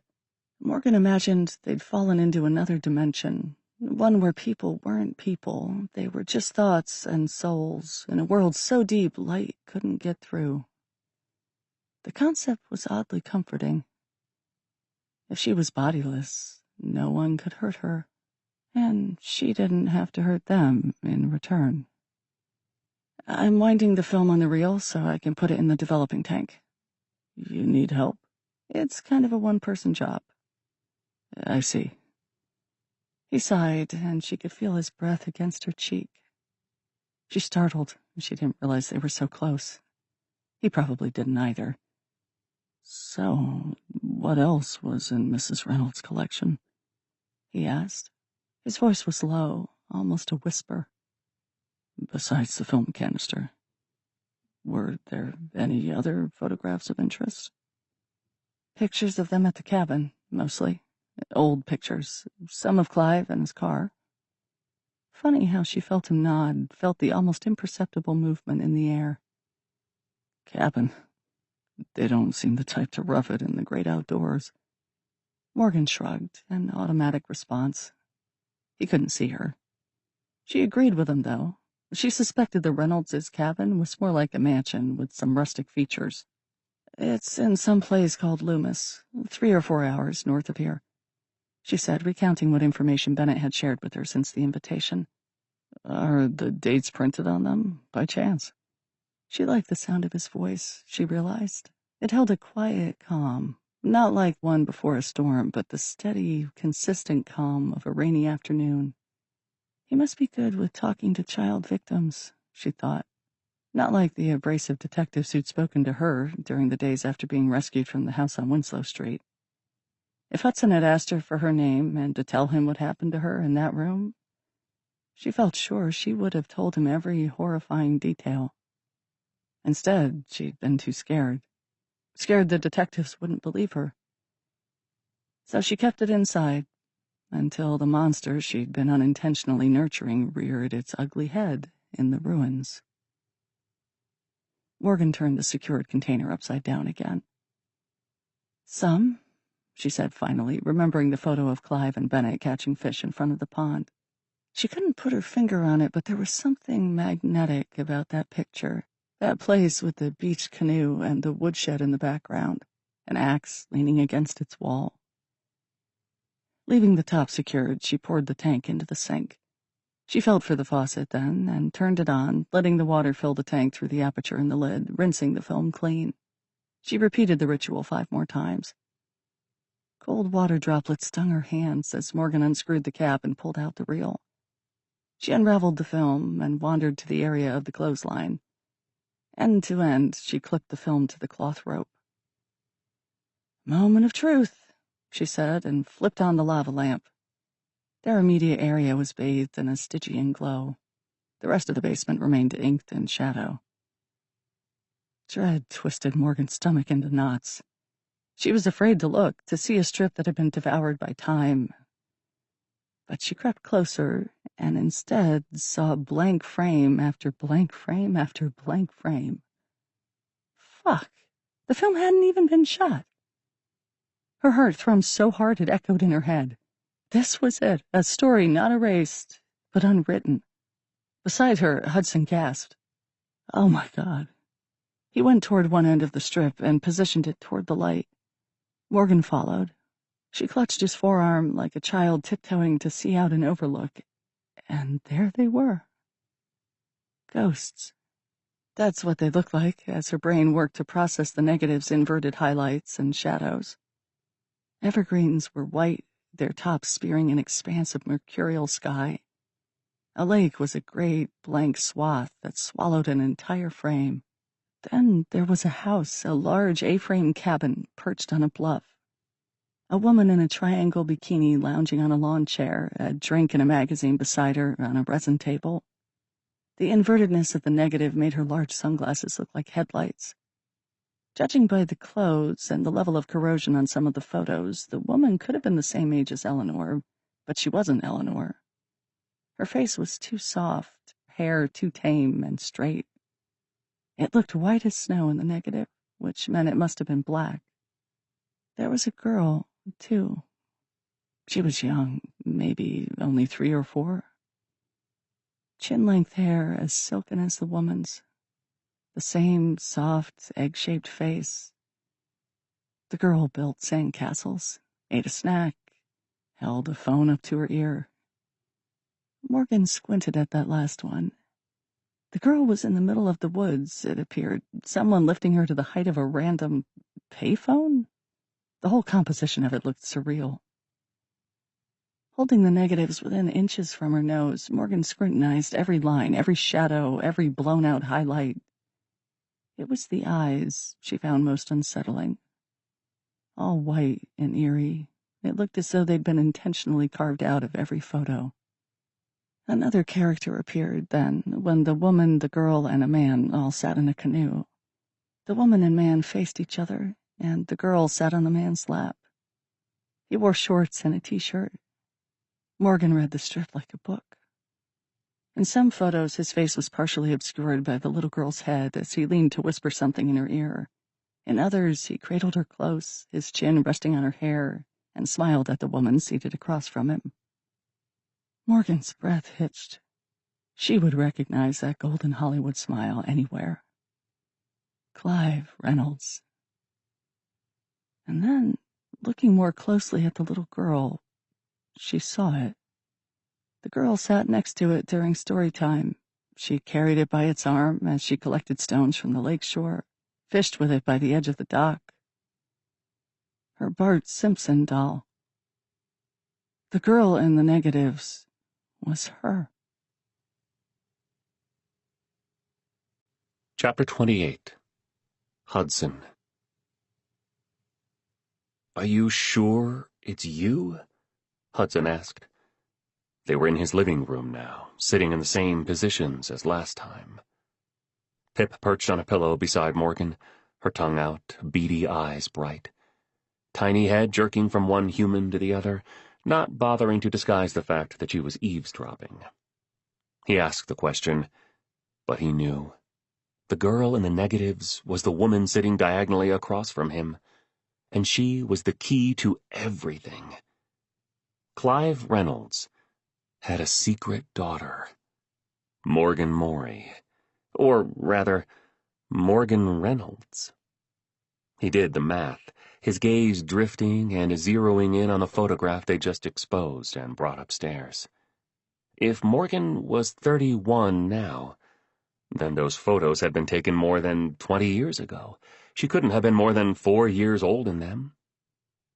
Morgan imagined they'd fallen into another dimension, one where people weren't people. They were just thoughts and souls in a world so deep light couldn't get through. The concept was oddly comforting. If she was bodiless, no one could hurt her, and she didn't have to hurt them in return. I'm winding the film on the reel so I can put it in the developing tank. You need help? It's kind of a one-person job. I see. He sighed, and she could feel his breath against her cheek. She startled. She didn't realize they were so close. He probably didn't either. So, what else was in Mrs. Reynolds' collection? He asked. His voice was low, almost a whisper. Besides the film canister, were there any other photographs of interest? Pictures of them at the cabin, mostly. Old pictures, some of Clive and his car. Funny how she felt him nod, felt the almost imperceptible movement in the air. Cabin. They don't seem the type to rough it in the great outdoors. Morgan shrugged, an automatic response. He couldn't see her. She agreed with him, though. She suspected the Reynolds' cabin was more like a mansion with some rustic features. It's in some place called Loomis, 3 or 4 hours north of here, she said, recounting what information Bennett had shared with her since the invitation. Are the dates printed on them, by chance? She liked the sound of his voice, she realized. It held a quiet calm, not like one before a storm, but the steady, consistent calm of a rainy afternoon. He must be good with talking to child victims, she thought. Not like the abrasive detectives who'd spoken to her during the days after being rescued from the house on Winslow Street. If Hudson had asked her for her name and to tell him what happened to her in that room, she felt sure she would have told him every horrifying detail. Instead, she'd been too scared. Scared the detectives wouldn't believe her. So she kept it inside until the monster she'd been unintentionally nurturing reared its ugly head in the ruins. Morgan turned the secured container upside down again. Some, she said finally, remembering the photo of Clive and Bennett catching fish in front of the pond. She couldn't put her finger on it, but there was something magnetic about that picture, that place with the beached canoe and the woodshed in the background, an axe leaning against its wall. Leaving the top secured, she poured the tank into the sink. She felt for the faucet then and turned it on, letting the water fill the tank through the aperture in the lid, rinsing the film clean. She repeated the ritual 5 more times. Cold water droplets stung her hands as Morgan unscrewed the cap and pulled out the reel. She unraveled the film and wandered to the area of the clothesline. End to end, she clipped the film to the cloth rope. "Moment of truth," she said, and flipped on the lava lamp. Their immediate area was bathed in a Stygian glow. The rest of the basement remained inked in shadow. Dread twisted Morgan's stomach into knots. She was afraid to look, to see a strip that had been devoured by time. But she crept closer, and instead saw blank frame after blank frame after blank frame. Fuck! The film hadn't even been shot. Her heart thrummed so hard it echoed in her head. This was it, a story not erased, but unwritten. Beside her, Hudson gasped. Oh my God. He went toward one end of the strip and positioned it toward the light. Morgan followed. She clutched his forearm like a child tiptoeing to see out an overlook, and there they were. Ghosts. That's what they looked like as her brain worked to process the negative's inverted highlights and shadows. Evergreens were white, their tops spearing an expanse of mercurial sky. A lake was a great blank swath that swallowed an entire frame. Then there was a house, a large A-frame cabin perched on a bluff. A woman in a triangle bikini lounging on a lawn chair, a drink and a magazine beside her on a resin table. The invertedness of the negative made her large sunglasses look like headlights. Judging by the clothes and the level of corrosion on some of the photos, the woman could have been the same age as Eleanor, but she wasn't Eleanor. Her face was too soft, hair too tame and straight. It looked white as snow in the negative, which meant it must have been black. There was a girl, too. She was young, maybe only 3 or 4. Chin-length hair as silken as the woman's. The same soft, egg-shaped face. The girl built sandcastles, ate a snack, held a phone up to her ear. Morgan squinted at that last one. The girl was in the middle of the woods, it appeared, someone lifting her to the height of a random payphone? The whole composition of it looked surreal. Holding the negatives within inches from her nose, Morgan scrutinized every line, every shadow, every blown-out highlight. It was the eyes she found most unsettling. All white and eerie, it looked as though they'd been intentionally carved out of every photo. Another character appeared then, when the woman, the girl, and a man all sat in a canoe. The woman and man faced each other, and the girl sat on the man's lap. He wore shorts and a t-shirt. Morgan read the strip like a book. In some photos, his face was partially obscured by the little girl's head as he leaned to whisper something in her ear. In others, he cradled her close, his chin resting on her hair, and smiled at the woman seated across from him. Morgan's breath hitched. She would recognize that golden Hollywood smile anywhere. Clive Reynolds. And then, looking more closely at the little girl, she saw it. The girl sat next to it during story time. She carried it by its arm as she collected stones from the lake shore, fished with it by the edge of the dock. Her Bart Simpson doll. The girl in the negatives was her. Chapter 28. Hudson. Are you sure it's you? Hudson asked. They were in his living room now, sitting in the same positions as last time. Pip perched on a pillow beside Morgan, her tongue out, beady eyes bright. Tiny head jerking from one human to the other, not bothering to disguise the fact that she was eavesdropping. He asked the question, but he knew. The girl in the negatives was the woman sitting diagonally across from him, and she was the key to everything. Clive Reynolds had a secret daughter, Morgan Mori, or rather, Morgan Reynolds. He did the math, his gaze drifting and zeroing in on the photograph they just exposed and brought upstairs. If Morgan was 31 now, then those photos had been taken more than 20 years ago. She couldn't have been more than 4 years old in them.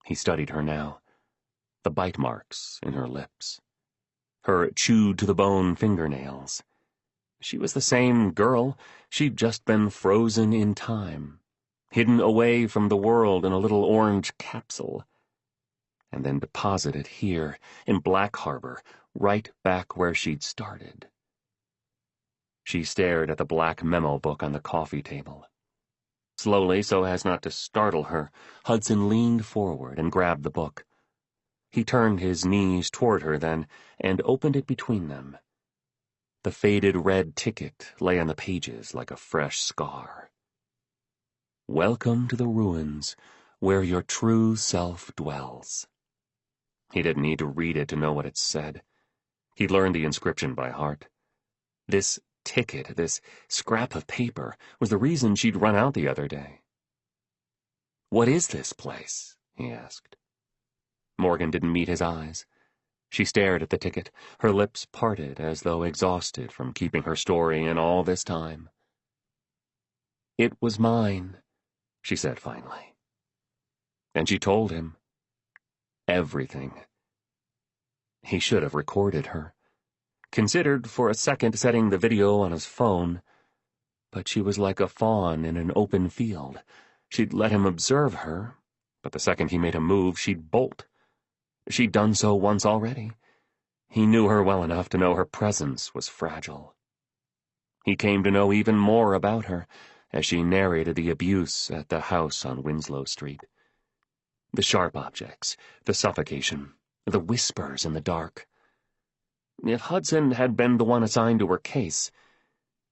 He studied her now, the bite marks in her lips, her chewed-to-the-bone fingernails. She was the same girl. She'd just been frozen in time, hidden away from the world in a little orange capsule, and then deposited here, in Black Harbor, right back where she'd started. She stared at the black memo book on the coffee table. Slowly, so as not to startle her, Hudson leaned forward and grabbed the book. He turned his knees toward her then, and opened it between them. The faded red ticket lay on the pages like a fresh scar. "Welcome to the ruins, where your true self dwells." He didn't need to read it to know what it said. He'd learned the inscription by heart. This ticket, this scrap of paper, was the reason she'd run out the other day. "What is this place?" he asked. Morgan didn't meet his eyes. She stared at the ticket, her lips parted as though exhausted from keeping her story in all this time. "It was mine," she said finally. And she told him everything. He should have recorded her, considered for a second setting the video on his phone, but she was like a fawn in an open field. She'd let him observe her, but the second he made a move, she'd bolt. She'd done so once already. He knew her well enough to know her presence was fragile. He came to know even more about her as she narrated the abuse at the house on Winslow Street. The sharp objects, the suffocation, the whispers in the dark. If Hudson had been the one assigned to her case,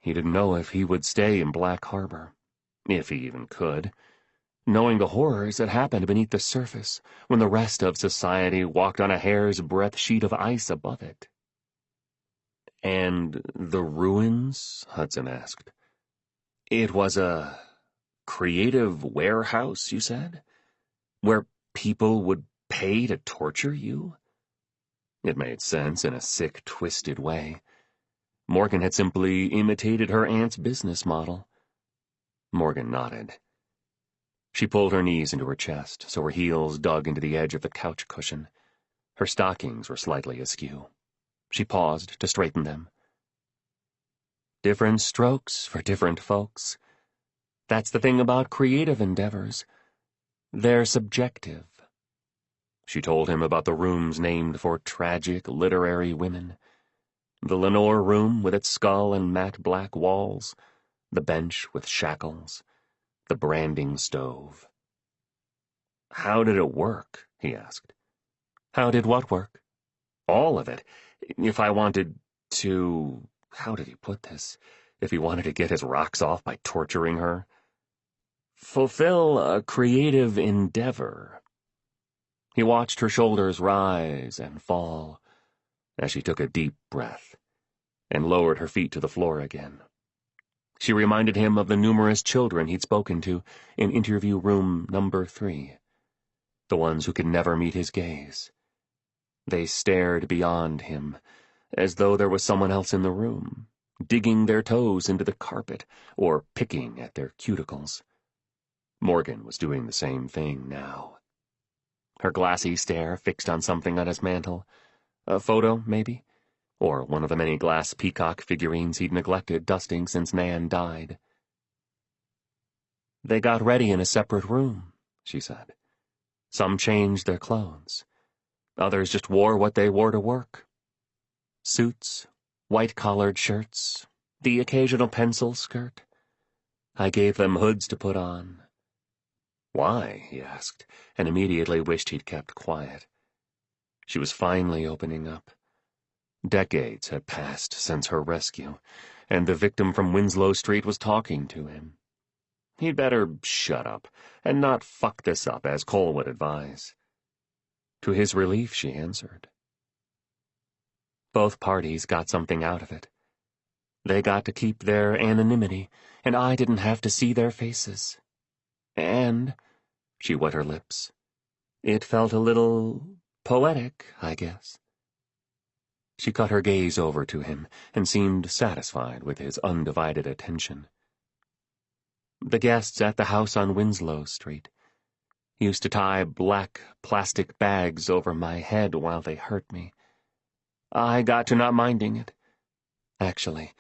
he didn't know if he would stay in Black Harbor, if he even could, knowing the horrors that happened beneath the surface when the rest of society walked on a hair's-breadth sheet of ice above it. "And the ruins?" Hudson asked. "It was a creative warehouse, you said? Where people would pay to torture you?" It made sense in a sick, twisted way. Morgan had simply imitated her aunt's business model. Morgan nodded. She pulled her knees into her chest, so her heels dug into the edge of the couch cushion. Her stockings were slightly askew. She paused to straighten them. "Different strokes for different folks. That's the thing about creative endeavors. They're subjective." She told him about the rooms named for tragic literary women. The Lenore room with its skull and matte black walls, the bench with shackles, the branding stove. "How did it work?" he asked. "How did what work?" "All of it. If I wanted to— how did he put this? If he wanted to get his rocks off by torturing her. Fulfill a creative endeavor." He watched her shoulders rise and fall as she took a deep breath and lowered her feet to the floor again. She reminded him of the numerous children he'd spoken to in interview room number 3, the ones who could never meet his gaze. They stared beyond him, as though there was someone else in the room, digging their toes into the carpet or picking at their cuticles. Morgan was doing the same thing now. Her glassy stare fixed on something on his mantel. A photo, maybe? Or one of the many glass peacock figurines he'd neglected dusting since Nan died. "They got ready in a separate room," she said. "Some changed their clothes. Others just wore what they wore to work. Suits, white-collared shirts, the occasional pencil skirt. I gave them hoods to put on." "Why?" he asked, and immediately wished he'd kept quiet. She was finally opening up. Decades had passed since her rescue, and the victim from Winslow Street was talking to him. He'd better shut up, and not fuck this up, as Cole would advise. To his relief, she answered. Both parties got something out of it. They got to keep their anonymity, and I didn't have to see their faces. And, she wet her lips, it felt a little poetic, I guess. She cut her gaze over to him and seemed satisfied with his undivided attention. The guests at the house on Winslow Street used to tie black plastic bags over my head while they hurt me. I got to not minding it. Actually,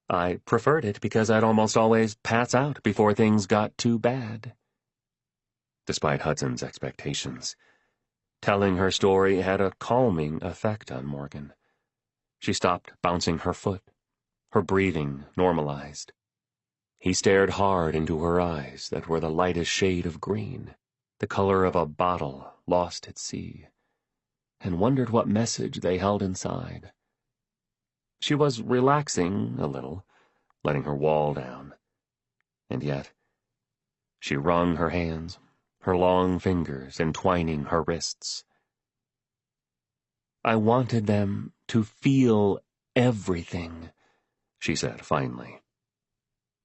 I preferred it because I'd almost always pass out before things got too bad. Despite Hudson's expectations, telling her story had a calming effect on Morgan. She stopped bouncing her foot. Her breathing normalized. He stared hard into her eyes that were the lightest shade of green, the color of a bottle lost at sea, and wondered what message they held inside. She was relaxing a little, letting her wall down. And yet, she wrung her hands, her long fingers entwining her wrists. I wanted them to feel everything, she said finally.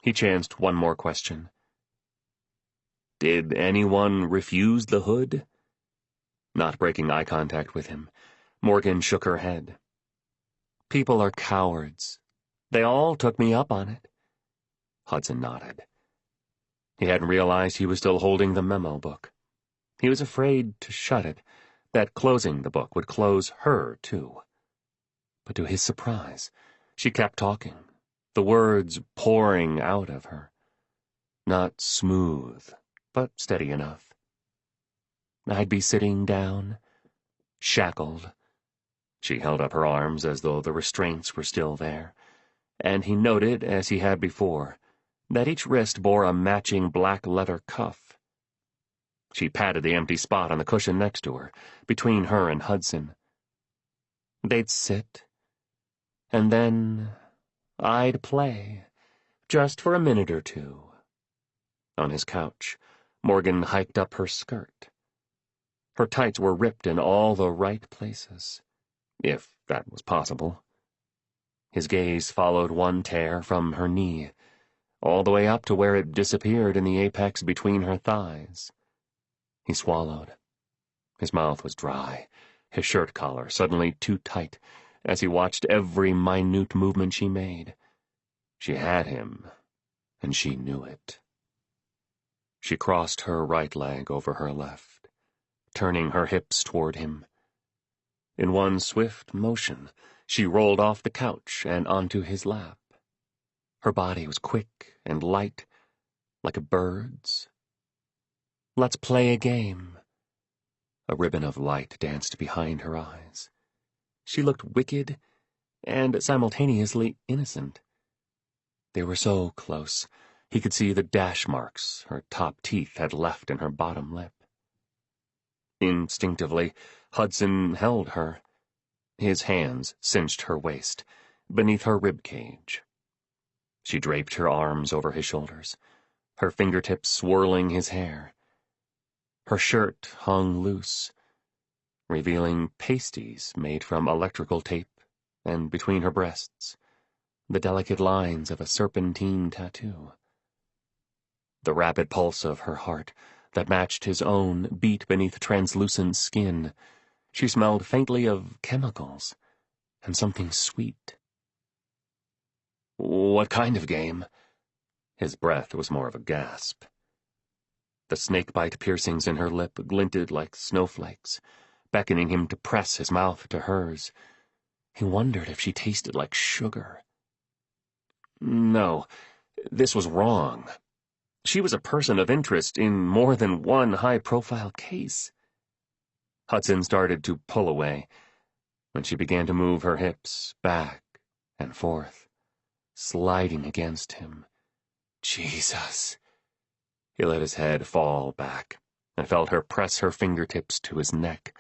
He chanced one more question. Did anyone refuse the hood? Not breaking eye contact with him, Morgan shook her head. People are cowards. They all took me up on it. Hudson nodded. He hadn't realized he was still holding the memo book. He was afraid to shut it, that closing the book would close her, too. But to his surprise, she kept talking, the words pouring out of her. Not smooth, but steady enough. I'd be sitting down, shackled. She held up her arms as though the restraints were still there, and he noted, as he had before, that each wrist bore a matching black leather cuff. She patted the empty spot on the cushion next to her, between her and Hudson. They'd sit, and then I'd play, just for a minute or two. On his couch, Morgan hiked up her skirt. Her tights were ripped in all the right places, if that was possible. His gaze followed one tear from her knee, all the way up to where it disappeared in the apex between her thighs. He swallowed. His mouth was dry, his shirt collar suddenly too tight, as he watched every minute movement she made. She had him, and she knew it. She crossed her right leg over her left, turning her hips toward him. In one swift motion, she rolled off the couch and onto his lap. Her body was quick and light, like a bird's. Let's play a game. A ribbon of light danced behind her eyes. She looked wicked and simultaneously innocent. They were so close, he could see the dash marks her top teeth had left in her bottom lip. Instinctively, Hudson held her. His hands cinched her waist, beneath her rib cage. She draped her arms over his shoulders, her fingertips swirling his hair. Her shirt hung loose, revealing pasties made from electrical tape, and between her breasts, the delicate lines of a serpentine tattoo. The rapid pulse of her heart, that matched his own, beat beneath translucent skin. She smelled faintly of chemicals, and something sweet. What kind of game? His breath was more of a gasp. The snakebite piercings in her lip glinted like snowflakes, beckoning him to press his mouth to hers. He wondered if she tasted like sugar. No, this was wrong. She was a person of interest in more than one high-profile case. Hudson started to pull away, when she began to move her hips back and forth, sliding against him. Jesus. He let his head fall back and felt her press her fingertips to his neck,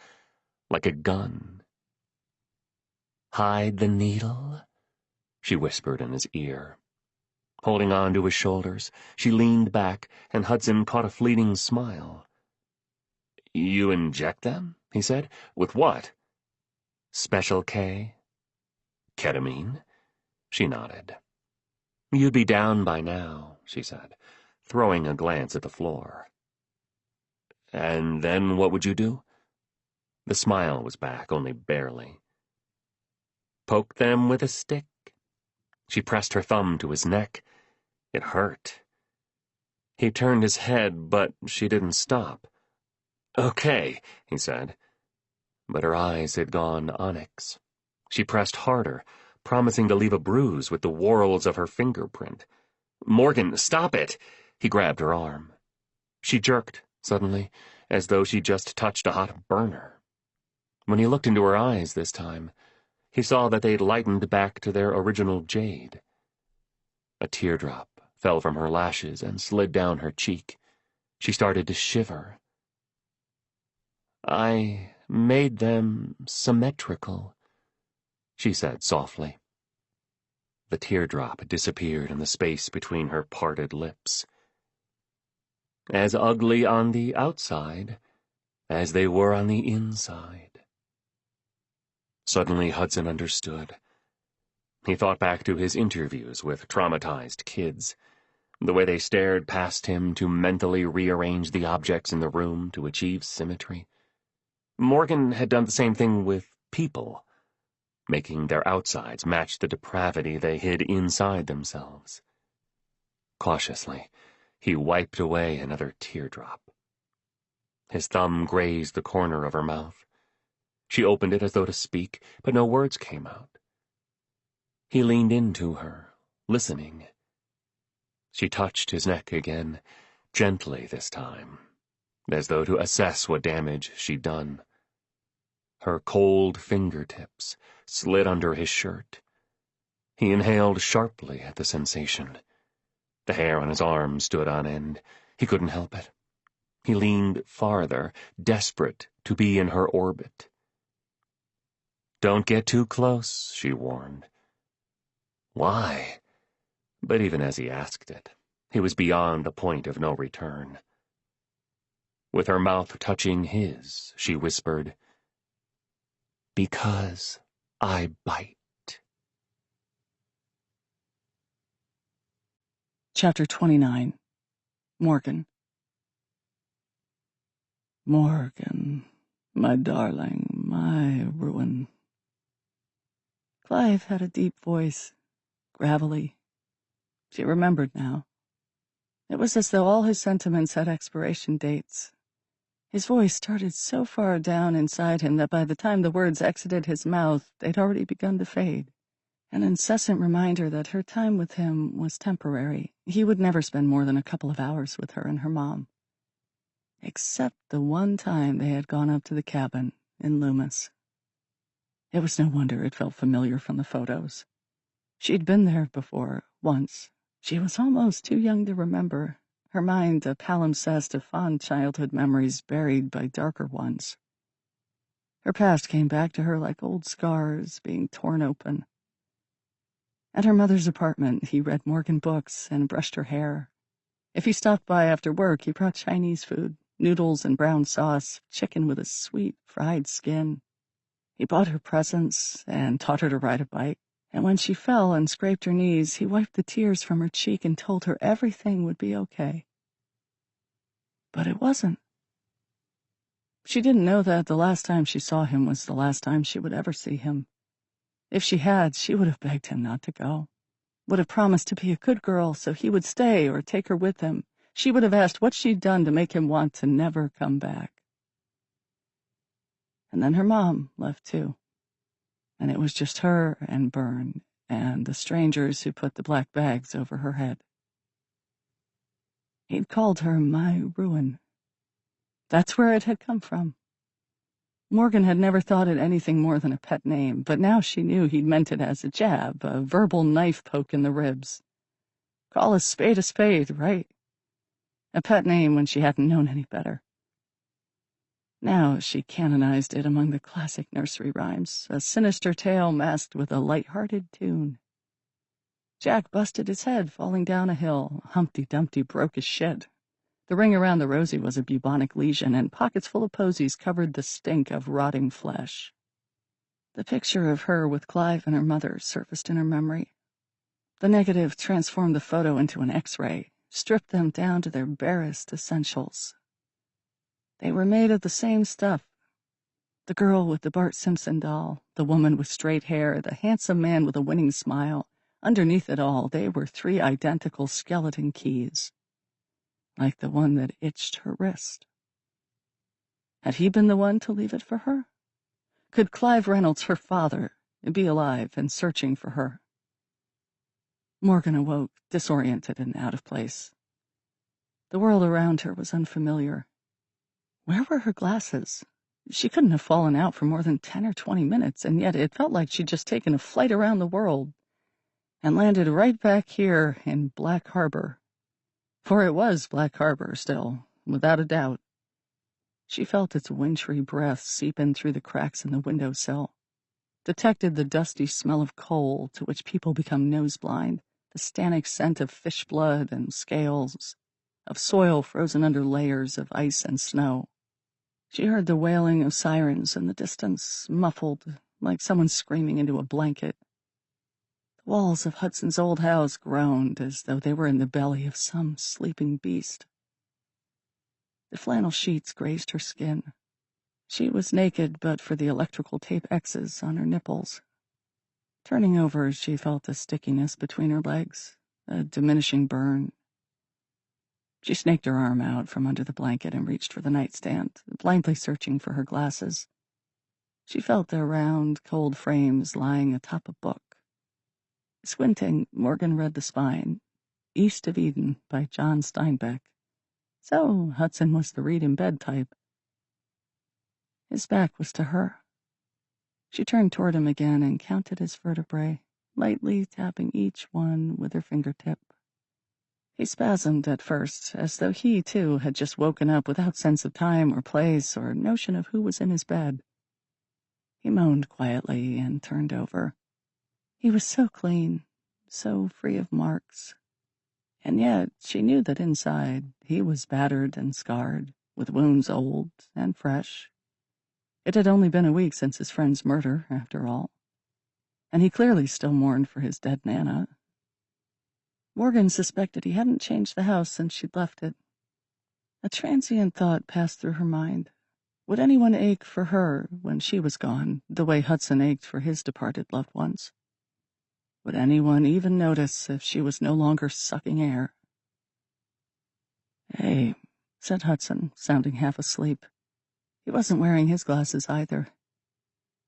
like a gun. Hide the needle, she whispered in his ear. Holding on to his shoulders, she leaned back, and Hudson caught a fleeting smile. "You inject them?" he said. "With what?" "Special K." "Ketamine?" She nodded. "You'd be down by now," she said, throwing a glance at the floor. "And then what would you do?" The smile was back, only barely. "Poke them with a stick." She pressed her thumb to his neck. It hurt. He turned his head, but she didn't stop. "Okay," he said. But her eyes had gone onyx. She pressed harder, promising to leave a bruise with the whorls of her fingerprint. "Morgan, stop it!" He grabbed her arm. She jerked, suddenly, as though she just touched a hot burner. When he looked into her eyes this time, he saw that they'd lightened back to their original jade. A teardrop fell from her lashes and slid down her cheek. She started to shiver. "I made them symmetrical," she said softly. The teardrop disappeared in the space between her parted lips. "As ugly on the outside as they were on the inside." Suddenly Hudson understood. He thought back to his interviews with traumatized kids, the way they stared past him to mentally rearrange the objects in the room to achieve symmetry. Morgan had done the same thing with people, making their outsides match the depravity they hid inside themselves. Cautiously, he wiped away another teardrop. His thumb grazed the corner of her mouth. She opened it as though to speak, but no words came out. He leaned into her, listening. She touched his neck again, gently this time, as though to assess what damage she'd done. Her cold fingertips slid under his shirt. He inhaled sharply at the sensation. The hair on his arm stood on end. He couldn't help it. He leaned farther, desperate to be in her orbit. "Don't get too close," she warned. Why? But even as he asked it, he was beyond the point of no return. With her mouth touching his, she whispered, "Because I bite." Chapter 29. Morgan. Morgan, my darling, my ruin. Clive had a deep voice, gravelly. She remembered now. It was as though all his sentiments had expiration dates. His voice started so far down inside him that by the time the words exited his mouth, they'd already begun to fade. An incessant reminder that her time with him was temporary. He would never spend more than a couple of hours with her and her mom. Except the one time they had gone up to the cabin in Loomis. It was no wonder it felt familiar from the photos. She'd been there before, once. She was almost too young to remember, her mind a palimpsest of fond childhood memories buried by darker ones. Her past came back to her like old scars being torn open. At her mother's apartment, he read Morgan books and brushed her hair. If he stopped by after work, he brought Chinese food, noodles and brown sauce, chicken with a sweet, fried skin. He bought her presents and taught her to ride a bike. And when she fell and scraped her knees, he wiped the tears from her cheek and told her everything would be okay. But it wasn't. She didn't know that the last time she saw him was the last time she would ever see him. If she had, she would have begged him not to go. Would have promised to be a good girl so he would stay or take her with him. She would have asked what she'd done to make him want to never come back. And then her mom left too. And it was just her and Byrne and the strangers who put the black bags over her head. He'd called her my ruin. That's where it had come from. Morgan had never thought it anything more than a pet name, but now she knew he'd meant it as a jab, a verbal knife poke in the ribs. Call a spade, right? A pet name when she hadn't known any better. Now she canonized it among the classic nursery rhymes, a sinister tale masked with a light-hearted tune. Jack busted his head falling down a hill. Humpty Dumpty broke his shit. The ring around the rosy was a bubonic lesion, and pockets full of posies covered the stink of rotting flesh. The picture of her with Clive and her mother surfaced in her memory. The negative transformed the photo into an X-ray, stripped them down to their barest essentials. They were made of the same stuff. The girl with the Bart Simpson doll, the woman with straight hair, the handsome man with a winning smile. Underneath it all, they were 3 identical skeleton keys, like the one that itched her wrist. Had he been the one to leave it for her? Could Clive Reynolds, her father, be alive and searching for her? Morgan awoke, disoriented and out of place. The world around her was unfamiliar. Where were her glasses? She couldn't have fallen out for more than 10 or 20 minutes, and yet it felt like she'd just taken a flight around the world and landed right back here in Black Harbor. For it was Black Harbor still, without a doubt. She felt its wintry breath seep in through the cracks in the windowsill, detected the dusty smell of coal to which people become nose-blind, the stannic scent of fish blood and scales, of soil frozen under layers of ice and snow. She heard the wailing of sirens in the distance, muffled, like someone screaming into a blanket. The walls of Hudson's old house groaned as though they were in the belly of some sleeping beast. The flannel sheets grazed her skin. She was naked but for the electrical tape X's on her nipples. Turning over, she felt a stickiness between her legs, a diminishing burn. She snaked her arm out from under the blanket and reached for the nightstand, blindly searching for her glasses. She felt their round, cold frames lying atop a book. Squinting, Morgan read the spine, East of Eden by John Steinbeck. So Hudson was the read-in-bed type. His back was to her. She turned toward him again and counted his vertebrae, lightly tapping each one with her fingertip. He spasmed at first, as though he, too, had just woken up without sense of time or place or notion of who was in his bed. He moaned quietly and turned over. He was so clean, so free of marks. And yet she knew that inside he was battered and scarred, with wounds old and fresh. It had only been a week since his friend's murder, after all. And he clearly still mourned for his dead Nana. Morgan suspected he hadn't changed the house since she'd left it. A transient thought passed through her mind. Would anyone ache for her when she was gone, the way Hudson ached for his departed loved ones? Would anyone even notice if she was no longer sucking air? "Hey," said Hudson, sounding half asleep. He wasn't wearing his glasses either.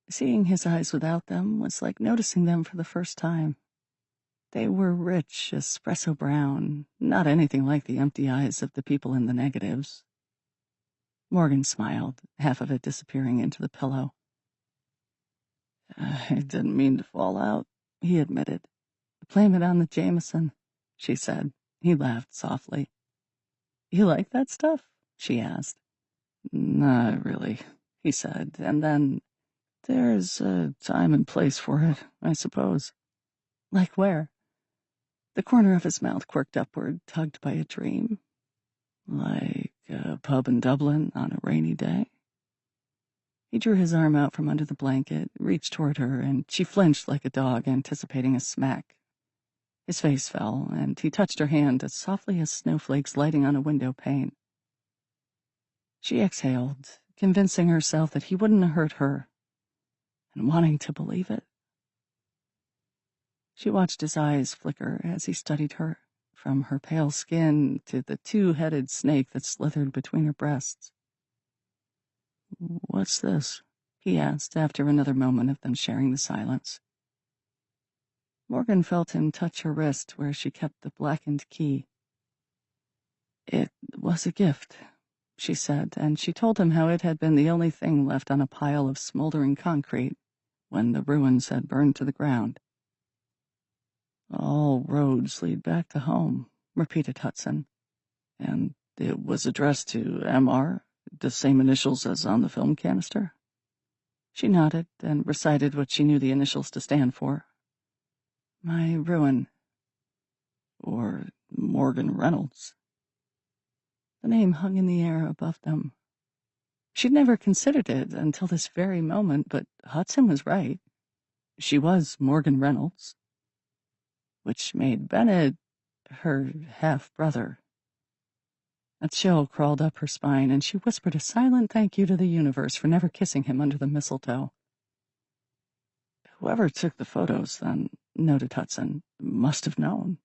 Seeing his eyes without them was like noticing them for the first time. They were rich, espresso brown, not anything like the empty eyes of the people in the negatives. Morgan smiled, half of it disappearing into the pillow. "I didn't mean to fall out," he admitted. "Blame it on the Jameson," she said. He laughed softly. "You like that stuff?" she asked. "Not really," he said, and then, "There's a time and place for it, I suppose." "Like where?" The corner of his mouth quirked upward, tugged by a dream. "Like a pub in Dublin on a rainy day." He drew his arm out from under the blanket, reached toward her, and she flinched like a dog, anticipating a smack. His face fell, and he touched her hand as softly as snowflakes lighting on a window pane. She exhaled, convincing herself that he wouldn't hurt her, and wanting to believe it. She watched his eyes flicker as he studied her, from her pale skin to the 2-headed snake that slithered between her breasts. "What's this?" he asked after another moment of them sharing the silence. Morgan felt him touch her wrist where she kept the blackened key. "It was a gift," she said, and she told him how it had been the only thing left on a pile of smoldering concrete when the ruins had burned to the ground. "All roads lead back to home," repeated Hudson. "And it was addressed to M.R., the same initials as on the film canister?" She nodded and recited what she knew the initials to stand for. "My ruin," or Morgan Reynolds. The name hung in the air above them. She'd never considered it until this very moment, but Hudson was right. She was Morgan Reynolds, which made Bennett her half-brother. A chill crawled up her spine, and she whispered a silent thank you to the universe for never kissing him under the mistletoe. Whoever took the photos, then, noted Hudson, must have known.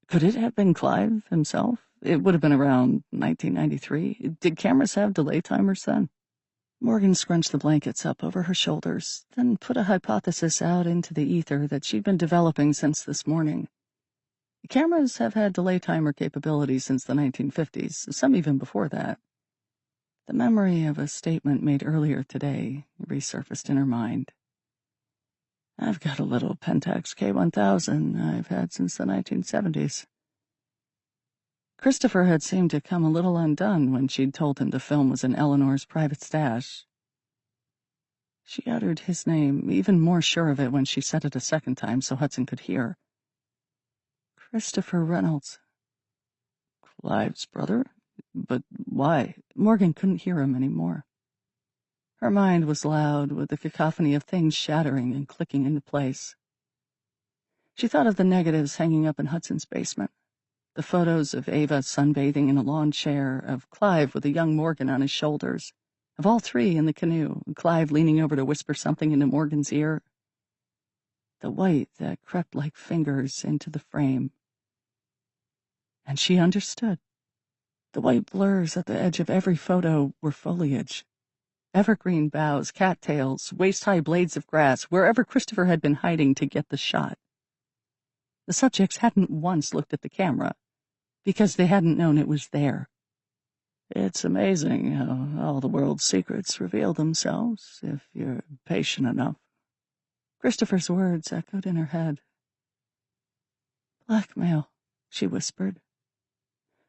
Could it have been Clive himself? It would have been around 1993. Did cameras have delay timers then? Morgan scrunched the blankets up over her shoulders, then put a hypothesis out into the ether that she'd been developing since this morning. Cameras have had delay timer capabilities since the 1950s, some even before that. The memory of a statement made earlier today resurfaced in her mind. I've got a little Pentax K1000 I've had since the 1970s. Christopher had seemed to come a little undone when she'd told him the film was in Eleanor's private stash. She uttered his name, even more sure of it when she said it a second time so Hudson could hear. Christopher Reynolds. Clive's brother? But why? Morgan couldn't hear him anymore. Her mind was loud with the cacophony of things shattering and clicking into place. She thought of the negatives hanging up in Hudson's basement. The photos of Ava sunbathing in a lawn chair, of Clive with a young Morgan on his shoulders, of all three in the canoe, Clive leaning over to whisper something into Morgan's ear. The white that crept like fingers into the frame. And she understood. The white blurs at the edge of every photo were foliage. Evergreen boughs, cattails, waist-high blades of grass, wherever Christopher had been hiding to get the shot. The subjects hadn't once looked at the camera, because they hadn't known it was there. It's amazing how all the world's secrets reveal themselves if you're patient enough. Christopher's words echoed in her head. Blackmail, she whispered.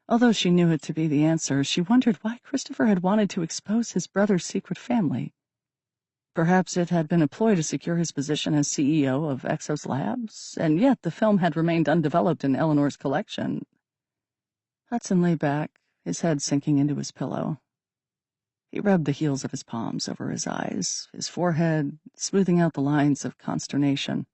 Although she knew it to be the answer, she wondered why Christopher had wanted to expose his brother's secret family. Perhaps it had been a ploy to secure his position as CEO of Exos Labs, and yet the film had remained undeveloped in Eleanor's collection. Hudson lay back, his head sinking into his pillow. He rubbed the heels of his palms over his eyes, his forehead smoothing out the lines of consternation.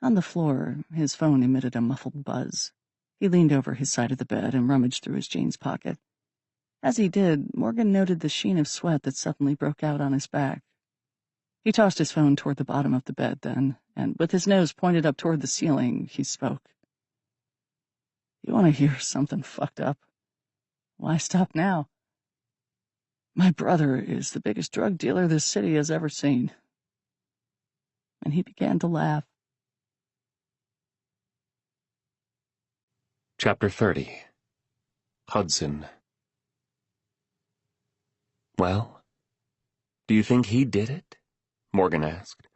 On the floor, his phone emitted a muffled buzz. He leaned over his side of the bed and rummaged through his jeans pocket. As he did, Morgan noted the sheen of sweat that suddenly broke out on his back. He tossed his phone toward the bottom of the bed then, and with his nose pointed up toward the ceiling, he spoke. You want to hear something fucked up? Why stop now? My brother is the biggest drug dealer this city has ever seen. And he began to laugh. Chapter 30. Hudson. Well, do you think he did it? Morgan asked.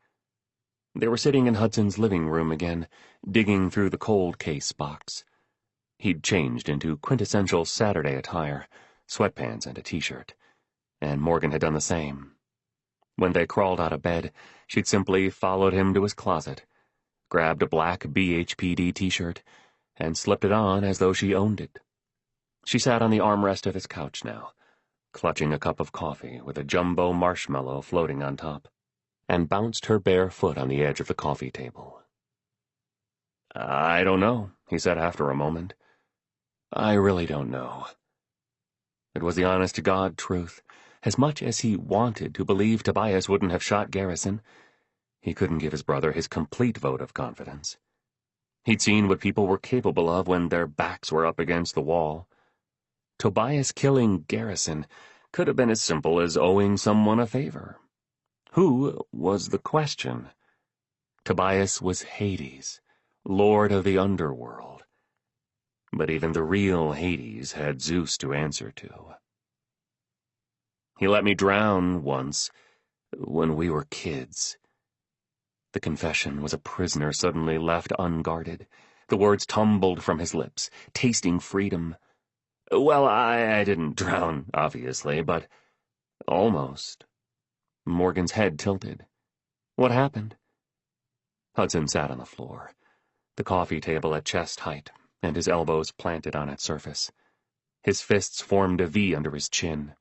They were sitting in Hudson's living room again, digging through the cold case box. He'd changed into quintessential Saturday attire, sweatpants and a t-shirt, and Morgan had done the same. When they crawled out of bed, she'd simply followed him to his closet, grabbed a black BHPD t-shirt, and slipped it on as though she owned it. She sat on the armrest of his couch now, clutching a cup of coffee with a jumbo marshmallow floating on top, and bounced her bare foot on the edge of the coffee table. I don't know, he said after a moment. I really don't know. It was the honest-to-God truth. As much as he wanted to believe Tobias wouldn't have shot Garrison, he couldn't give his brother his complete vote of confidence. He'd seen what people were capable of when their backs were up against the wall. Tobias killing Garrison could have been as simple as owing someone a favor. Who was the question? Tobias was Hades, lord of the underworld. But even the real Hades had Zeus to answer to. He let me drown once, when we were kids. The confession was a prisoner suddenly left unguarded. The words tumbled from his lips, tasting freedom. Well, I didn't drown, obviously, but almost. Morgan's head tilted. What happened? Hudson sat on the floor. the coffee table at chest height, and his elbows planted on its surface. His fists formed a V under his chin.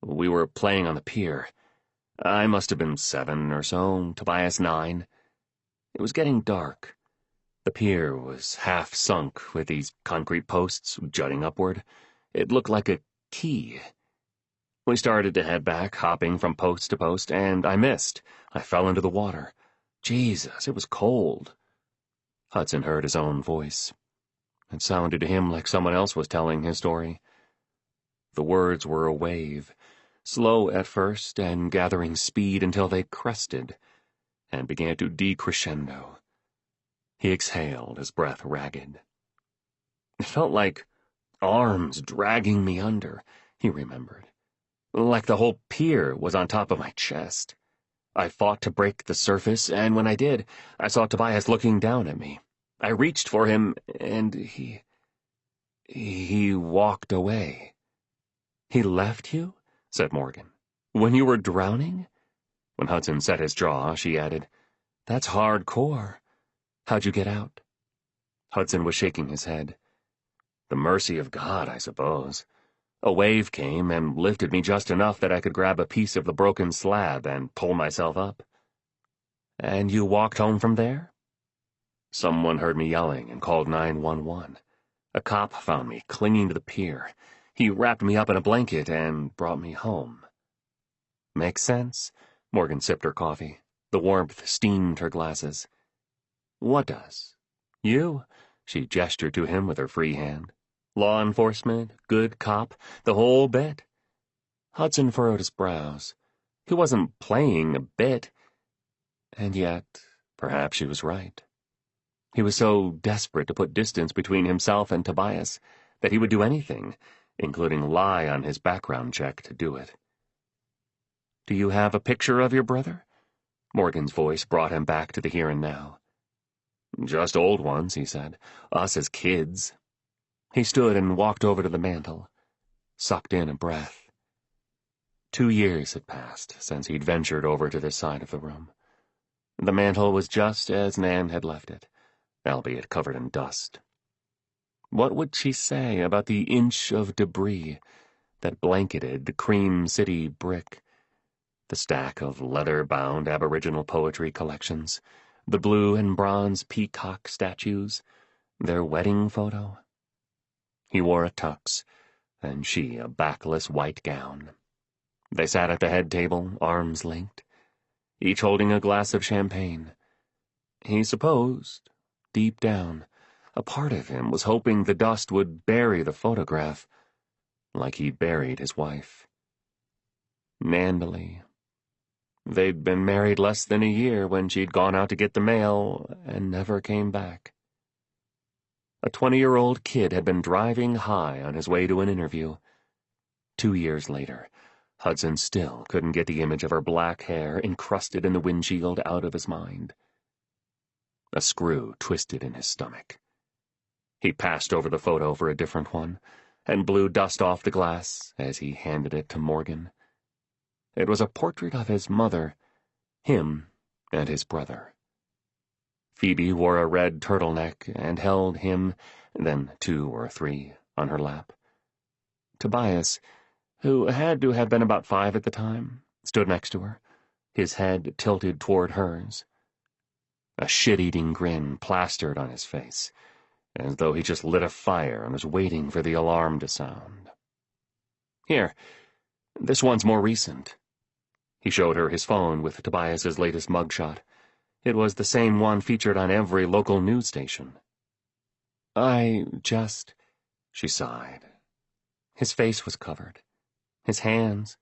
We were playing on the pier. I must have been 7 or so, Tobias 9. It was getting dark. The pier was half sunk with these concrete posts jutting upward. It looked like a quay. We started to head back, hopping from post to post, and I missed. I fell into the water. Jesus, it was cold. Hudson heard his own voice. It sounded to him like someone else was telling his story. The words were a wave, slow at first and gathering speed until they crested and began to decrescendo. He exhaled, his breath ragged. It felt like arms dragging me under, he remembered. Like the whole pier was on top of my chest. I fought to break the surface, and when I did, I saw Tobias looking down at me. I reached for him, and he walked away. He left you? Said Morgan. When you were drowning? When Hudson set his jaw, she added, That's hardcore. How'd you get out? Hudson was shaking his head. The mercy of God, I suppose. A wave came and lifted me just enough that I could grab a piece of the broken slab and pull myself up. And you walked home from there? Someone heard me yelling and called 911. A cop found me clinging to the pier. He wrapped me up in a blanket and brought me home. Makes sense? Morgan sipped her coffee. The warmth steamed her glasses. What does? You? She gestured to him with her free hand. Law enforcement, good cop, the whole bit? Hudson furrowed his brows. He wasn't playing a bit. And yet, perhaps she was right. He was so desperate to put distance between himself and Tobias that he would do anything, including lie on his background check to do it. Do you have a picture of your brother? Morgan's voice brought him back to the here and now. Just old ones, he said. Us as kids. He stood and walked over to the mantel, sucked in a breath. 2 years had passed since he'd ventured over to this side of the room. The mantel was just as Nan had left it, albeit covered in dust. What would she say about the inch of debris that blanketed the Cream City brick, the stack of leather-bound Aboriginal poetry collections, the blue and bronze peacock statues, their wedding photo? He wore a tux, and she a backless white gown. They sat at the head table, arms linked, each holding a glass of champagne. He supposed, deep down, a part of him was hoping the dust would bury the photograph, like he'd buried his wife. Nandily. They'd been married less than a year when she'd gone out to get the mail and never came back. A 20-year-old kid had been driving high on his way to an interview. 2 years later, Hudson still couldn't get the image of her black hair encrusted in the windshield out of his mind. A screw twisted in his stomach. He passed over the photo for a different one, and blew dust off the glass as he handed it to Morgan. It was a portrait of his mother, him and his brother. Phoebe wore a red turtleneck and held him, then 2 or 3, on her lap. Tobias, who had to have been about 5 at the time, stood next to her, his head tilted toward hers. A shit-eating grin plastered on his face, as though he just lit a fire and was waiting for the alarm to sound. Here, this one's more recent. He showed her his phone with Tobias's latest mugshot. It was the same one featured on every local news station. She sighed. His face was covered. His hands.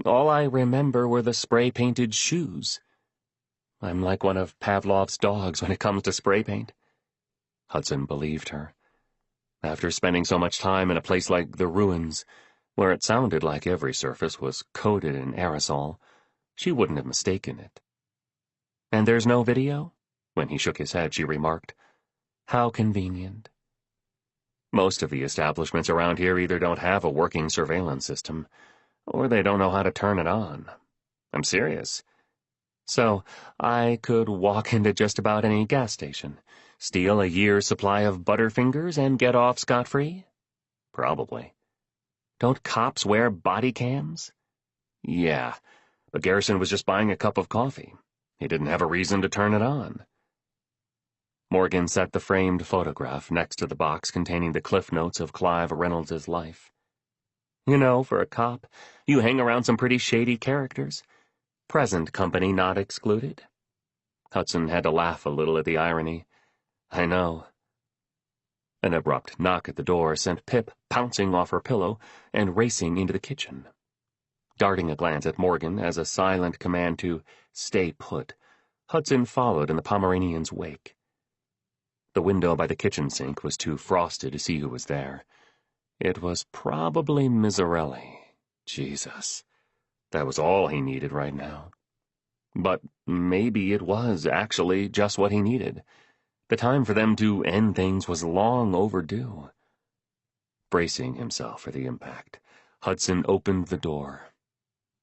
All I remember were the spray-painted shoes. I'm like one of Pavlov's dogs when it comes to spray paint. Hudson believed her. After spending so much time in a place like the ruins, where it sounded like every surface was coated in aerosol, she wouldn't have mistaken it. And there's no video? When he shook his head, she remarked. How convenient. Most of the establishments around here either don't have a working surveillance system, or they don't know how to turn it on. I'm serious. So I could walk into just about any gas station, steal a year's supply of Butterfingers, and get off scot-free? Probably. Don't cops wear body cams? Yeah, but Garrison was just buying a cup of coffee. He didn't have a reason to turn it on. Morgan set the framed photograph next to the box containing the cliff notes of Clive Reynolds' life. You know, for a cop, you hang around some pretty shady characters. Present company not excluded. Hudson had to laugh a little at the irony. I know. An abrupt knock at the door sent Pip pouncing off her pillow and racing into the kitchen. Darting a glance at Morgan as a silent command to stay put, Hudson followed in the Pomeranian's wake. The window by the kitchen sink was too frosted to see who was there. It was probably Miserelli. Jesus. That was all he needed right now. But maybe it was actually just what he needed. The time for them to end things was long overdue. Bracing himself for the impact, Hudson opened the door.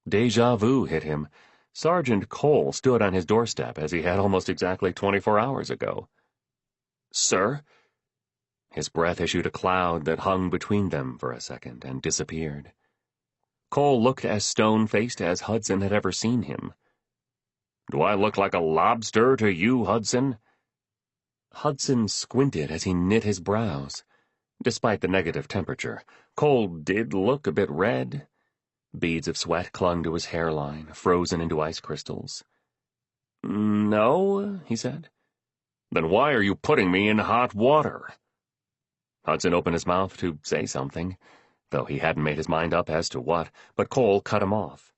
Deja vu hit him. Sergeant Cole stood on his doorstep as he had almost exactly 24 hours ago. "Sir?" His breath issued a cloud that hung between them for a second and disappeared. Cole looked as stone-faced as Hudson had ever seen him. "Do I look like a lobster to you, Hudson?" Hudson squinted as he knit his brows. Despite the negative temperature, Cole did look a bit red. Beads of sweat clung to his hairline, frozen into ice crystals. "No," he said. "Then why are you putting me in hot water?" Hudson opened his mouth to say something, though he hadn't made his mind up as to what, but Cole cut him off.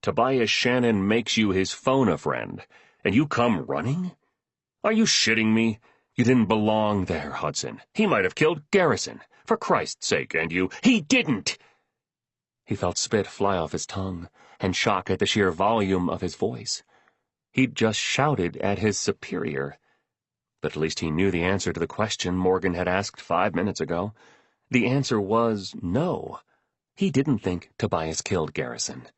"Tobias Shannon makes you his phone-a-friend, and you come running? Are you shitting me? You didn't belong there, Hudson. He might have killed Garrison. For Christ's sake, and you— He didn't!" He felt spit fly off his tongue, and shock at the sheer volume of his voice. He'd just shouted at his superior. But at least he knew the answer to the question Morgan had asked 5 minutes ago. The answer was no. He didn't think Tobias killed Garrison.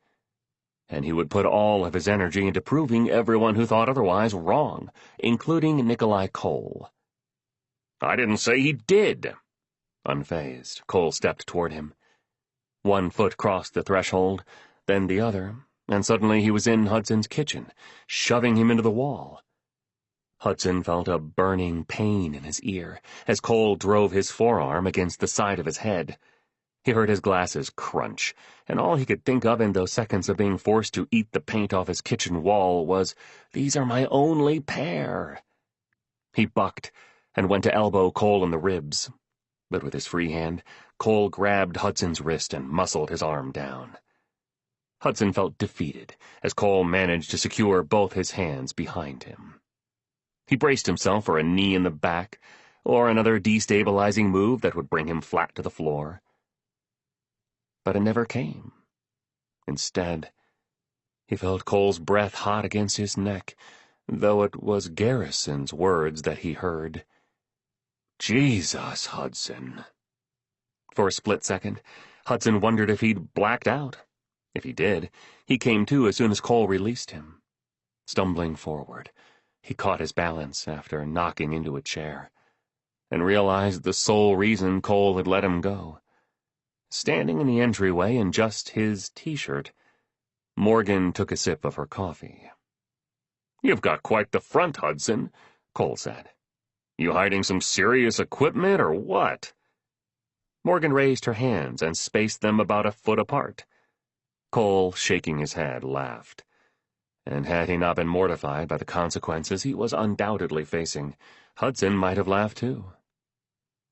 And he would put all of his energy into proving everyone who thought otherwise wrong, including Nikolai Cole. "I didn't say he did." Unfazed, Cole stepped toward him. One foot crossed the threshold, then the other, and suddenly he was in Hudson's kitchen, shoving him into the wall. Hudson felt a burning pain in his ear as Cole drove his forearm against the side of his head. He heard his glasses crunch, and all he could think of in those seconds of being forced to eat the paint off his kitchen wall was, "These are my only pair." He bucked and went to elbow Cole in the ribs. But with his free hand, Cole grabbed Hudson's wrist and muscled his arm down. Hudson felt defeated as Cole managed to secure both his hands behind him. He braced himself for a knee in the back, or another destabilizing move that would bring him flat to the floor. But it never came. Instead, he felt Cole's breath hot against his neck, though it was Garrison's words that he heard. "Jesus, Hudson." For a split second, Hudson wondered if he'd blacked out. If he did, he came to as soon as Cole released him. Stumbling forward, he caught his balance after knocking into a chair, and realized the sole reason Cole had let him go. Standing in the entryway in just his t-shirt, Morgan took a sip of her coffee. "You've got quite the front, Hudson," Cole said. "You hiding some serious equipment, or what?" Morgan raised her hands and spaced them about a foot apart. Cole, shaking his head, laughed. And had he not been mortified by the consequences he was undoubtedly facing, Hudson might have laughed too.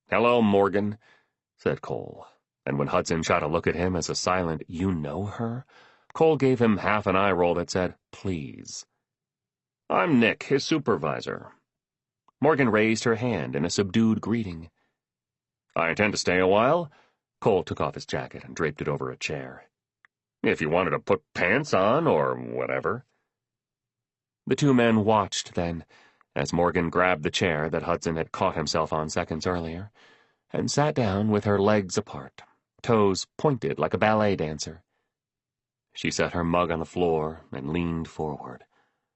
"Hello, Morgan," said Cole, and when Hudson shot a look at him as a silent, "You know her?" Cole gave him half an eye roll that said, "Please." "I'm Nick, his supervisor." Morgan raised her hand in a subdued greeting. "I intend to stay a while." Cole took off his jacket and draped it over a chair. "If you wanted to put pants on, or whatever." The two men watched then, as Morgan grabbed the chair that Hudson had caught himself on seconds earlier, and sat down with her legs apart, toes pointed like a ballet dancer. She set her mug on the floor and leaned forward,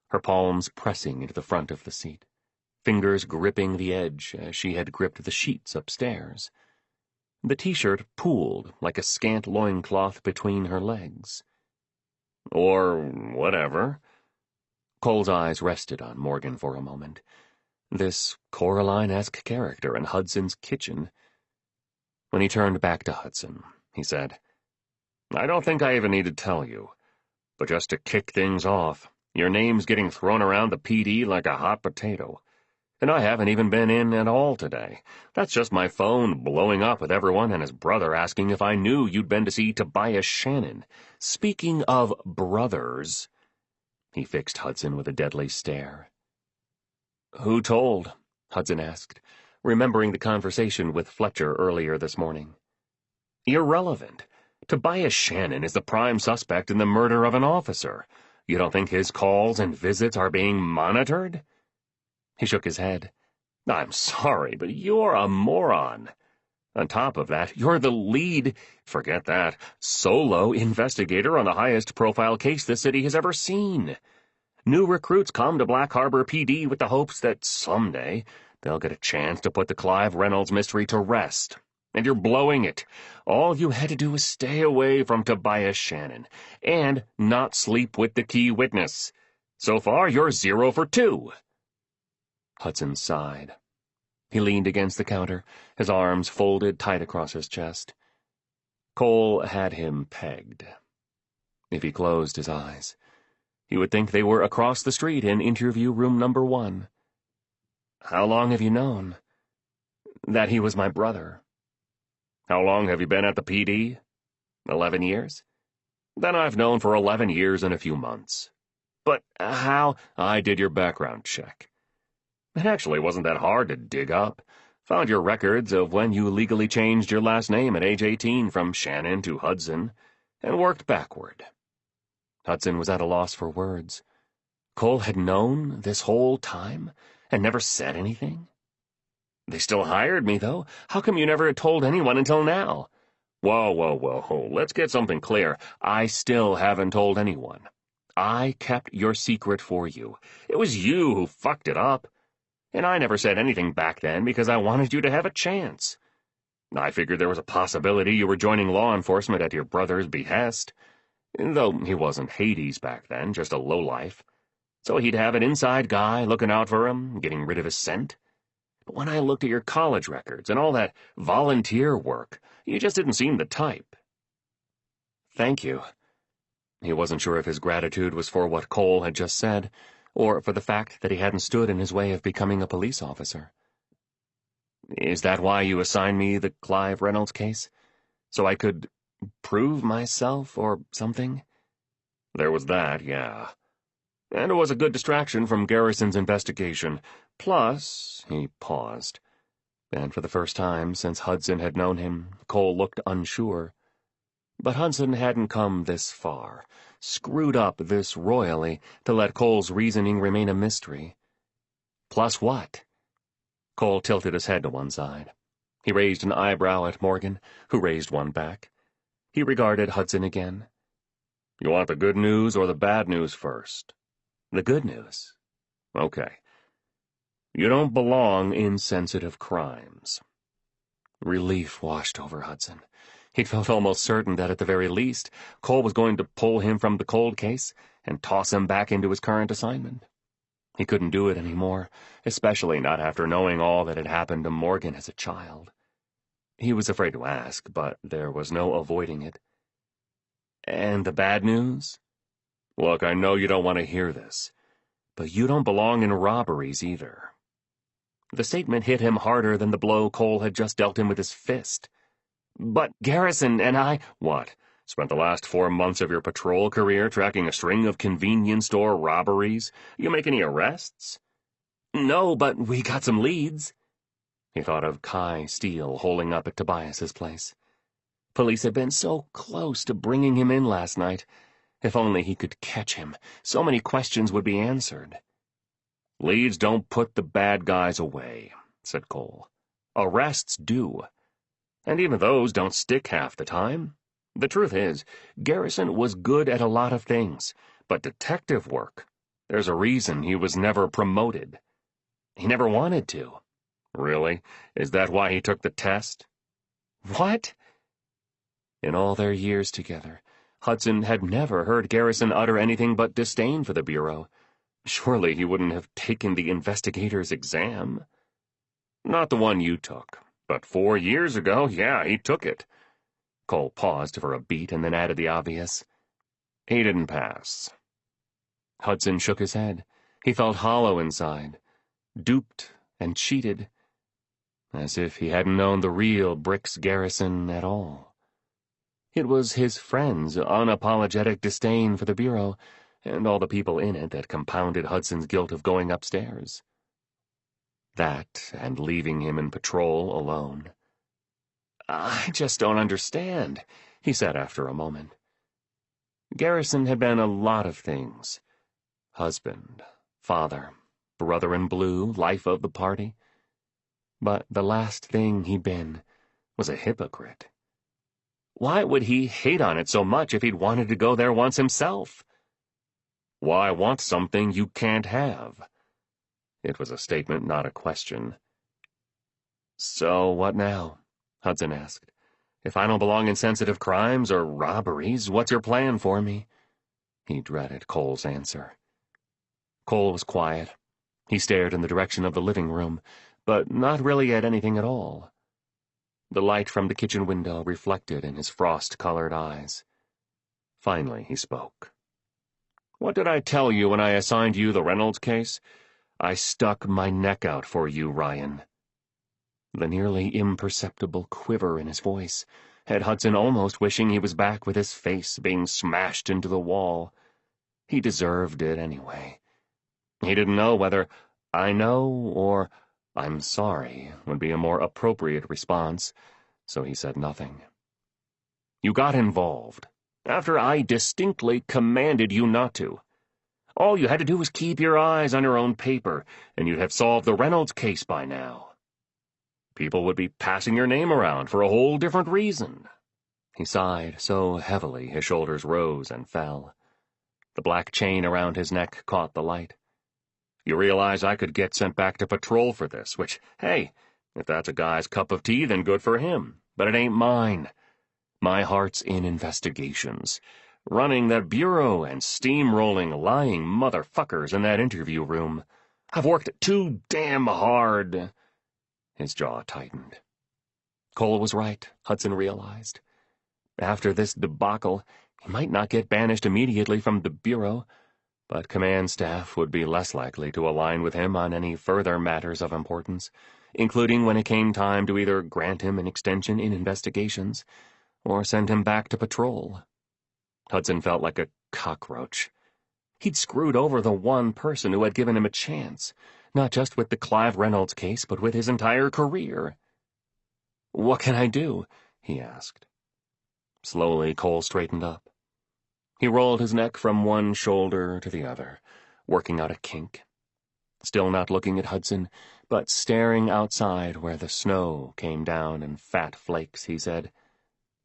her palms pressing into the front of the seat, fingers gripping the edge as she had gripped the sheets upstairs. The t-shirt pooled like a scant loincloth between her legs. Or whatever. Cole's eyes rested on Morgan for a moment. This Coraline-esque character in Hudson's kitchen. When he turned back to Hudson, he said, "I don't think I even need to tell you, but just to kick things off, your name's getting thrown around the PD like a hot potato. And I haven't even been in at all today. That's just my phone blowing up with everyone and his brother asking if I knew you'd been to see Tobias Shannon. Speaking of brothers," he fixed Hudson with a deadly stare. "Who told?" Hudson asked, remembering the conversation with Fletcher earlier this morning. "Irrelevant. Tobias Shannon is the prime suspect in the murder of an officer. You don't think his calls and visits are being monitored?" He shook his head. "I'm sorry, but you're a moron. On top of that, you're the lead, forget that, solo investigator on the highest-profile case the city has ever seen. New recruits come to Black Harbor PD with the hopes that someday they'll get a chance to put the Clive Reynolds mystery to rest. And you're blowing it. All you had to do was stay away from Tobias Shannon, and not sleep with the key witness. So far, you're 0 for 2. Hudson sighed. He leaned against the counter, his arms folded tight across his chest. Cole had him pegged. If he closed his eyes, he would think they were across the street in interview room number 1. "How long have you known?" "That he was my brother." "How long have you been at the PD?" 11 years. "Then I've known for 11 years and a few months." "But how—" "I did your background check. It actually wasn't that hard to dig up. Found your records of when you legally changed your last name at age 18 from Shannon to Hudson, and worked backward." Hudson was at a loss for words. Cole had known this whole time, and never said anything? "They still hired me, though. How come you never told anyone until now?" Whoa, let's get something clear. I still haven't told anyone. I kept your secret for you. It was you who fucked it up. And I never said anything back then because I wanted you to have a chance. I figured there was a possibility you were joining law enforcement at your brother's behest, though he wasn't Hades back then, just a lowlife. So he'd have an inside guy looking out for him, getting rid of his scent. But when I looked at your college records and all that volunteer work, you just didn't seem the type." "Thank you." He wasn't sure if his gratitude was for what Cole had just said, or for the fact that he hadn't stood in his way of becoming a police officer. "Is that why you assigned me the Clive Reynolds case? So I could prove myself or something?" "There was that, yeah. And it was a good distraction from Garrison's investigation. Plus," he paused, and for the first time since Hudson had known him, Cole looked unsure. But Hudson hadn't come this far, screwed up this royally, to let Cole's reasoning remain a mystery. "Plus what?" Cole tilted his head to one side. He raised an eyebrow at Morgan, who raised one back. He regarded Hudson again. "You want the good news or the bad news first?" "The good news." "Okay. You don't belong in sensitive crimes." Relief washed over Hudson. He'd felt almost certain that at the very least, Cole was going to pull him from the cold case and toss him back into his current assignment. He couldn't do it anymore, especially not after knowing all that had happened to Morgan as a child. He was afraid to ask, but there was no avoiding it. "And the bad news?" "Look, I know you don't want to hear this, but you don't belong in robberies either." The statement hit him harder than the blow Cole had just dealt him with his fist. "But Garrison and I—" "What? Spent the last 4 months of your patrol career tracking a string of convenience store robberies? You make any arrests?" "No, but we got some leads." He thought of Kai Steele holding up at Tobias's place. Police had been so close to bringing him in last night. If only he could catch him, so many questions would be answered. "Leads don't put the bad guys away," said Cole. "Arrests do. And even those don't stick half the time. The truth is, Garrison was good at a lot of things, but detective work, There's a reason he was never promoted. He never wanted to. Really? Is that why he took the test? What? In all their years together, Hudson had never heard Garrison utter anything but disdain for the Bureau. Surely he wouldn't have taken the investigator's exam. Not the one you took, but 4 years ago, yeah, he took it. Cole paused for a beat and then added the obvious. He didn't pass. Hudson shook his head. He felt hollow inside, duped and cheated, as if he hadn't known the real Bricks Garrison at all. It was his friend's unapologetic disdain for the Bureau and all the people in it that compounded Hudson's guilt of going upstairs. That, and leaving him in patrol alone. I just don't understand, he said after a moment. Garrison had been a lot of things. Husband, father, brother in blue, life of the party. But the last thing he'd been was a hypocrite. Why would he hate on it so much if he'd wanted to go there once himself? Why want something you can't have? It was a statement, not a question. So what now? Hudson asked. If I don't belong in sensitive crimes or robberies, what's your plan for me? He dreaded Cole's answer. Cole was quiet. He stared in the direction of the living room, but not really at anything at all. The light from the kitchen window reflected in his frost-colored eyes. Finally he spoke. What did I tell you when I assigned you the Reynolds case? I stuck my neck out for you, Ryan. The nearly imperceptible quiver in his voice had Hudson almost wishing he was back with his face being smashed into the wall. He deserved it anyway. He didn't know whether "I know" or "I'm sorry" would be a more appropriate response, so he said nothing. You got involved, after I distinctly commanded you not to. All you had to do was keep your eyes on your own paper, and you'd have solved the Reynolds case by now. People would be passing your name around for a whole different reason. He sighed so heavily his shoulders rose and fell. The black chain around his neck caught the light. You realize I could get sent back to patrol for this, which, hey, if that's a guy's cup of tea, then good for him. But it ain't mine. My heart's in investigations, running that bureau and steamrolling lying motherfuckers in that interview room. I've worked too damn hard. His jaw tightened. Cole was right, Hudson realized. After this debacle, he might not get banished immediately from the bureau, but command staff would be less likely to align with him on any further matters of importance, including when it came time to either grant him an extension in investigations or send him back to patrol. Hudson felt like a cockroach. He'd screwed over the one person who had given him a chance, not just with the Clive Reynolds case, but with his entire career. What can I do? He asked. Slowly, Cole straightened up. He rolled his neck from one shoulder to the other, working out a kink. Still not looking at Hudson, but staring outside where the snow came down in fat flakes, he said,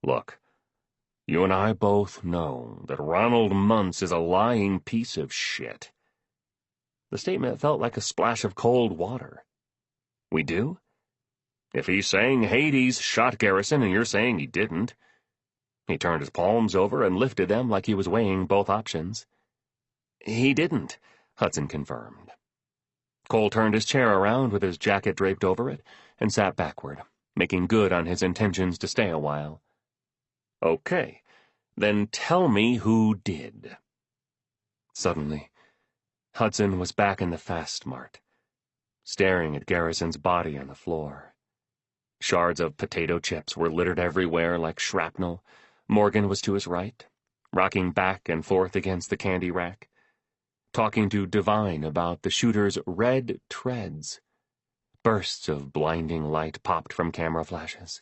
Look, you and I both know that Ronald Muntz is a lying piece of shit. The statement felt like a splash of cold water. We do? If he's saying Hades shot Garrison and you're saying he didn't. He turned his palms over and lifted them like he was weighing both options. He didn't, Hudson confirmed. Cole turned his chair around with his jacket draped over it and sat backward, making good on his intentions to stay a while. Okay, then tell me who did. Suddenly, Hudson was back in the Fast Mart, staring at Garrison's body on the floor. Shards of potato chips were littered everywhere like shrapnel. Morgan was to his right, rocking back and forth against the candy rack, talking to Devine about the shooter's red treads. Bursts of blinding light popped from camera flashes.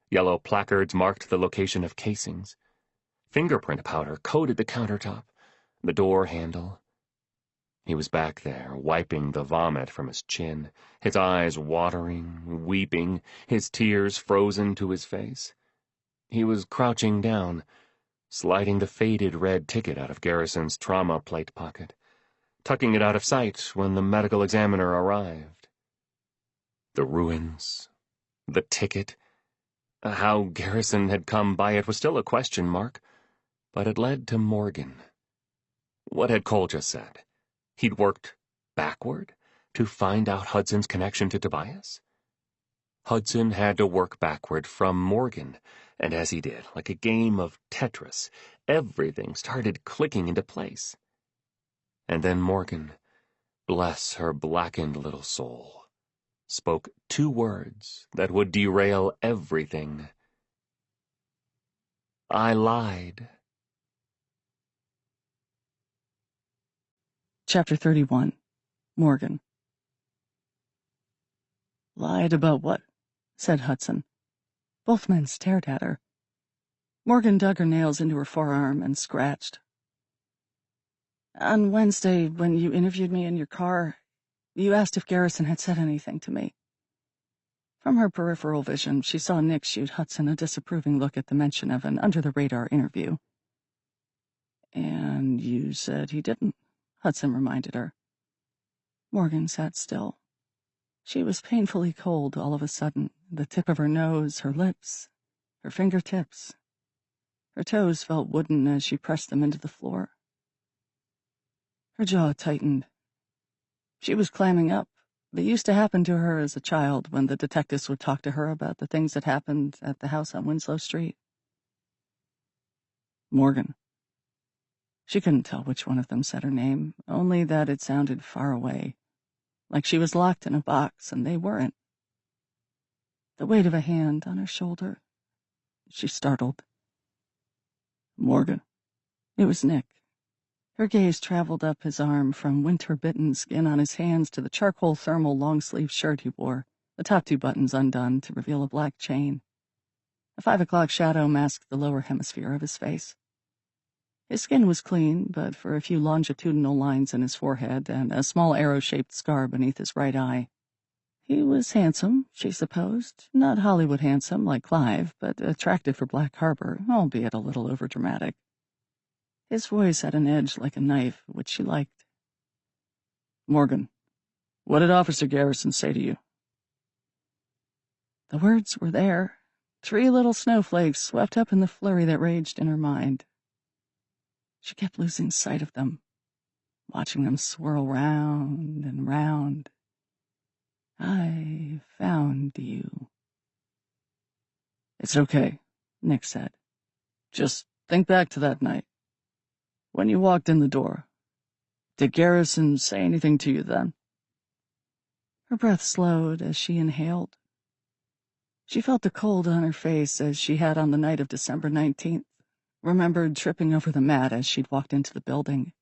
Yellow placards marked the location of casings. Fingerprint powder coated the countertop, the door handle. He was back there, wiping the vomit from his chin, his eyes watering, weeping, his tears frozen to his face. He was crouching down, sliding the faded red ticket out of Garrison's trauma plate pocket, tucking it out of sight when the medical examiner arrived. The ruins, the ticket, how Garrison had come by it was still a question mark, but it led to Morgan. What had Cole just said? He'd worked backward to find out Hudson's connection to Tobias? Hudson had to work backward from Morgan, and as he did, like a game of Tetris, everything started clicking into place. And then Morgan, bless her blackened little soul, spoke 2 words that would derail everything. I lied. Chapter 31. Morgan. Lied about what? Said Hudson. Both men stared at her. Morgan dug her nails into her forearm and scratched. On Wednesday, when you interviewed me in your car, you asked if Garrison had said anything to me. From her peripheral vision, she saw Nick shoot Hudson a disapproving look at the mention of an under-the-radar interview. And you said he didn't, Hudson reminded her. Morgan sat still. She was painfully cold all of a sudden, the tip of her nose, her lips, her fingertips. Her toes felt wooden as she pressed them into the floor. Her jaw tightened. She was clamming up. It used to happen to her as a child when the detectives would talk to her about the things that happened at the house on Winslow Street. Morgan. She couldn't tell which one of them said her name, only that it sounded far away, like she was locked in a box and they weren't. The weight of a hand on her shoulder. She startled. Morgan. It was Nick. Her gaze traveled up his arm from winter-bitten skin on his hands to the charcoal thermal long-sleeve shirt he wore, the top 2 buttons undone to reveal a black chain. A 5 o'clock shadow masked the lower hemisphere of his face. His skin was clean, but for a few longitudinal lines in his forehead and a small arrow-shaped scar beneath his right eye. He was handsome, she supposed. Not Hollywood handsome like Clive, but attractive for Black Harbor, albeit a little overdramatic. His voice had an edge like a knife, which she liked. Morgan, what did Officer Garrison say to you? The words were there, 3 little snowflakes swept up in the flurry that raged in her mind. She kept losing sight of them, watching them swirl round and round. I found you. It's okay, Nick said. Just think back to that night. When you walked in the door, did Garrison say anything to you then? Her breath slowed as she inhaled. She felt the cold on her face as she had on the night of December 19th, remembered tripping over the mat as she'd walked into the building.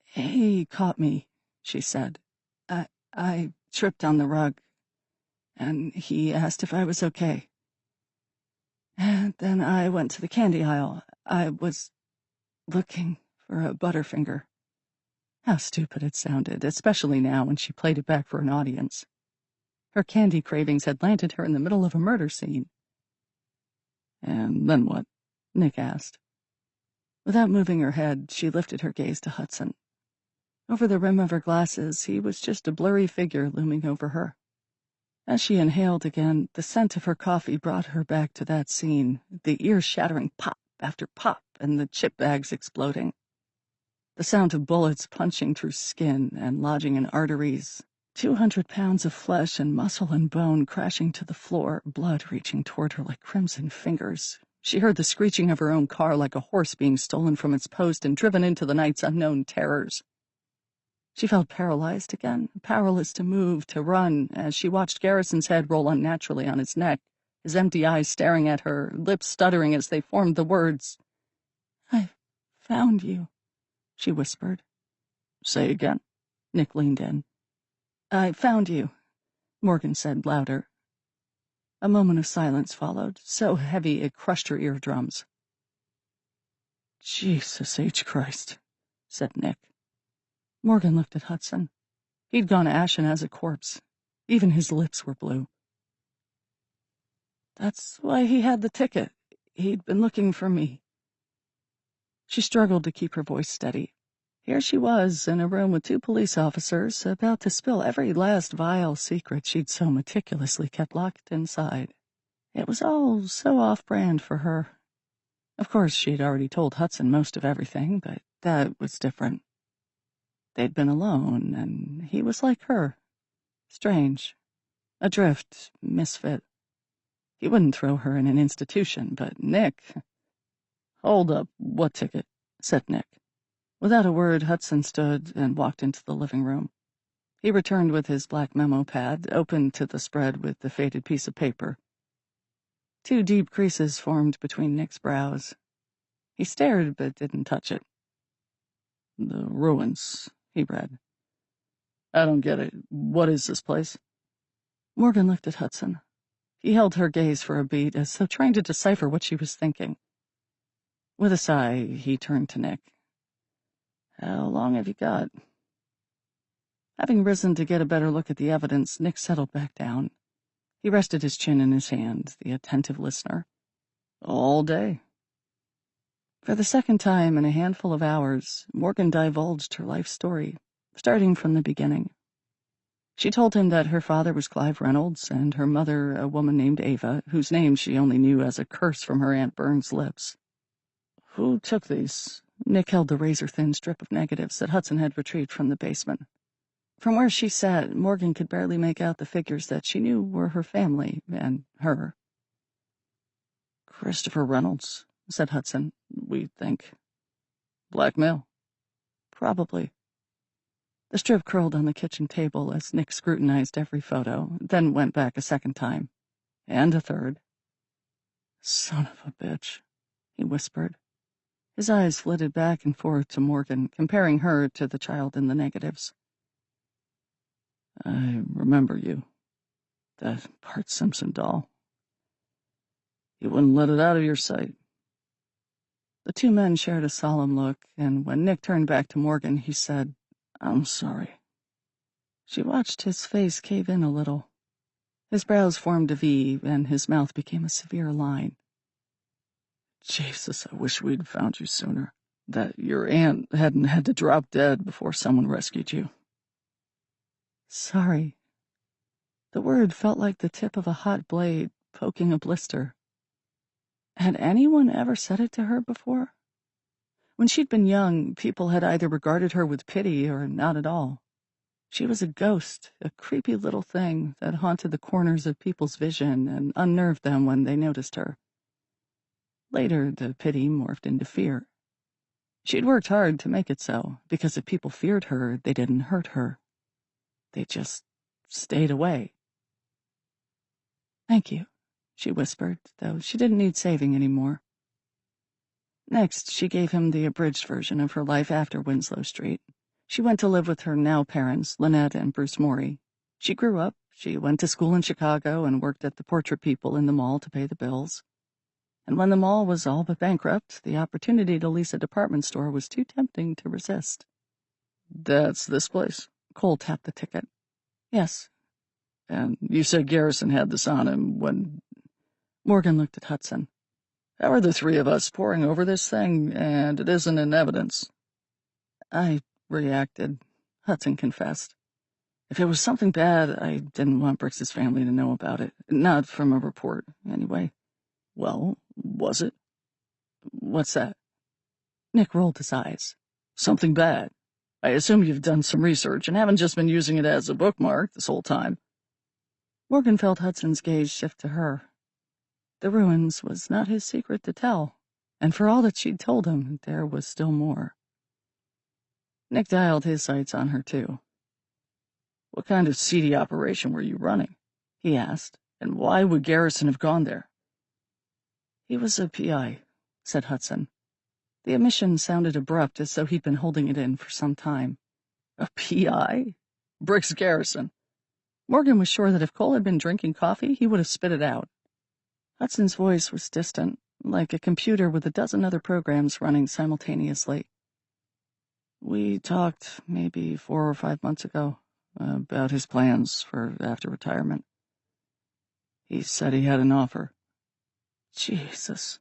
He caught me, she said. I tripped on the rug, and he asked if I was okay. And then I went to the candy aisle. I was looking for a Butterfinger. How stupid it sounded, especially now when she played it back for an audience. Her candy cravings had landed her in the middle of a murder scene. And then what? Nick asked. Without moving her head, she lifted her gaze to Hudson. Over the rim of her glasses, he was just a blurry figure looming over her. As she inhaled again, the scent of her coffee brought her back to that scene, the ear-shattering pop after pop and the chip bags exploding. The sound of bullets punching through skin and lodging in arteries, 200 pounds of flesh and muscle and bone crashing to the floor, blood reaching toward her like crimson fingers. She heard the screeching of her own car like a horse being stolen from its post and driven into the night's unknown terrors. She felt paralyzed again, powerless to move, to run, as she watched Garrison's head roll unnaturally on his neck, his empty eyes staring at her, lips stuttering as they formed the words. I found you, she whispered. Say again. Nick leaned in. I found you, Morgan said louder. A moment of silence followed, so heavy it crushed her eardrums. Jesus H. Christ, said Nick. Morgan looked at Hudson. He'd gone ashen as a corpse. Even his lips were blue. That's why he had the ticket. He'd been looking for me. She struggled to keep her voice steady. Here she was in a room with 2 police officers, about to spill every last vile secret she'd so meticulously kept locked inside. It was all so off-brand for her. Of course, she'd already told Hudson most of everything, but that was different. They'd been alone, and he was like her. Strange. Adrift, misfit. He wouldn't throw her in an institution, but Nick... "Hold up, what ticket?" said Nick. Without a word, Hudson stood and walked into the living room. He returned with his black memo pad, opened to the spread with the faded piece of paper. 2 deep creases formed between Nick's brows. He stared but didn't touch it. "The ruins," he read. "I don't get it. What is this place?" Morgan looked at Hudson. He held her gaze for a beat, as though trying to decipher what she was thinking. With a sigh, he turned to Nick. "How long have you got?" Having risen to get a better look at the evidence, Nick settled back down. He rested his chin in his hand, the attentive listener. "All day." For the second time in a handful of hours, Morgan divulged her life story, starting from the beginning. She told him that her father was Clive Reynolds and her mother a woman named Ava, whose name she only knew as a curse from her Aunt Burns' lips. "Who took these?" Nick held the razor-thin strip of negatives that Hudson had retrieved from the basement. From where she sat, Morgan could barely make out the figures that she knew were her family and her. "Christopher Reynolds," said Hudson. "We think. Blackmail?" "Probably." The strip curled on the kitchen table as Nick scrutinized every photo, then went back a second time. And a third. "Son of a bitch," he whispered. His eyes flitted back and forth to Morgan, comparing her to the child in the negatives. "I remember you. That Bart Simpson doll. You wouldn't let it out of your sight." The 2 men shared a solemn look, and when Nick turned back to Morgan, he said, "I'm sorry." She watched his face cave in a little. His brows formed a V, and his mouth became a severe line. "Jesus, I wish we'd found you sooner. That your aunt hadn't had to drop dead before someone rescued you." "Sorry." The word felt like the tip of a hot blade poking a blister. Had anyone ever said it to her before? When she'd been young, people had either regarded her with pity or not at all. She was a ghost, a creepy little thing that haunted the corners of people's vision and unnerved them when they noticed her. Later, the pity morphed into fear. She'd worked hard to make it so, because if people feared her, they didn't hurt her. They just stayed away. "Thank you," she whispered, though she didn't need saving anymore. Next, she gave him the abridged version of her life after Winslow Street. She went to live with her now parents, Lynette and Bruce Mori. She grew up, she went to school in Chicago and worked at the Portrait People in the mall to pay the bills. And when the mall was all but bankrupt, the opportunity to lease a department store was too tempting to resist. "That's this place?" Cole tapped the ticket. "Yes." "And you said Garrison had this on him when—" Morgan looked at Hudson. "How are the 3 of us poring over this thing, and it isn't in evidence?" "I reacted," Hudson confessed. "If it was something bad, I didn't want Brix's family to know about it. Not from a report, anyway." "Well, was it?" "What's that?" Nick rolled his eyes. "Something bad. I assume you've done some research and haven't just been using it as a bookmark this whole time." Morgan felt Hudson's gaze shift to her. The ruins was not his secret to tell, and for all that she'd told him, there was still more. Nick dialed his sights on her, too. "What kind of seedy operation were you running?" he asked, "and why would Garrison have gone there?" "He was a PI," said Hudson. The admission sounded abrupt, as though he'd been holding it in for some time. "A PI? Brix Garrison?" Morgan was sure that if Cole had been drinking coffee, he would have spit it out. Hudson's voice was distant, like a computer with a dozen other programs running simultaneously. "We talked maybe 4 or 5 months ago about his plans for after retirement. He said he had an offer." "Jesus."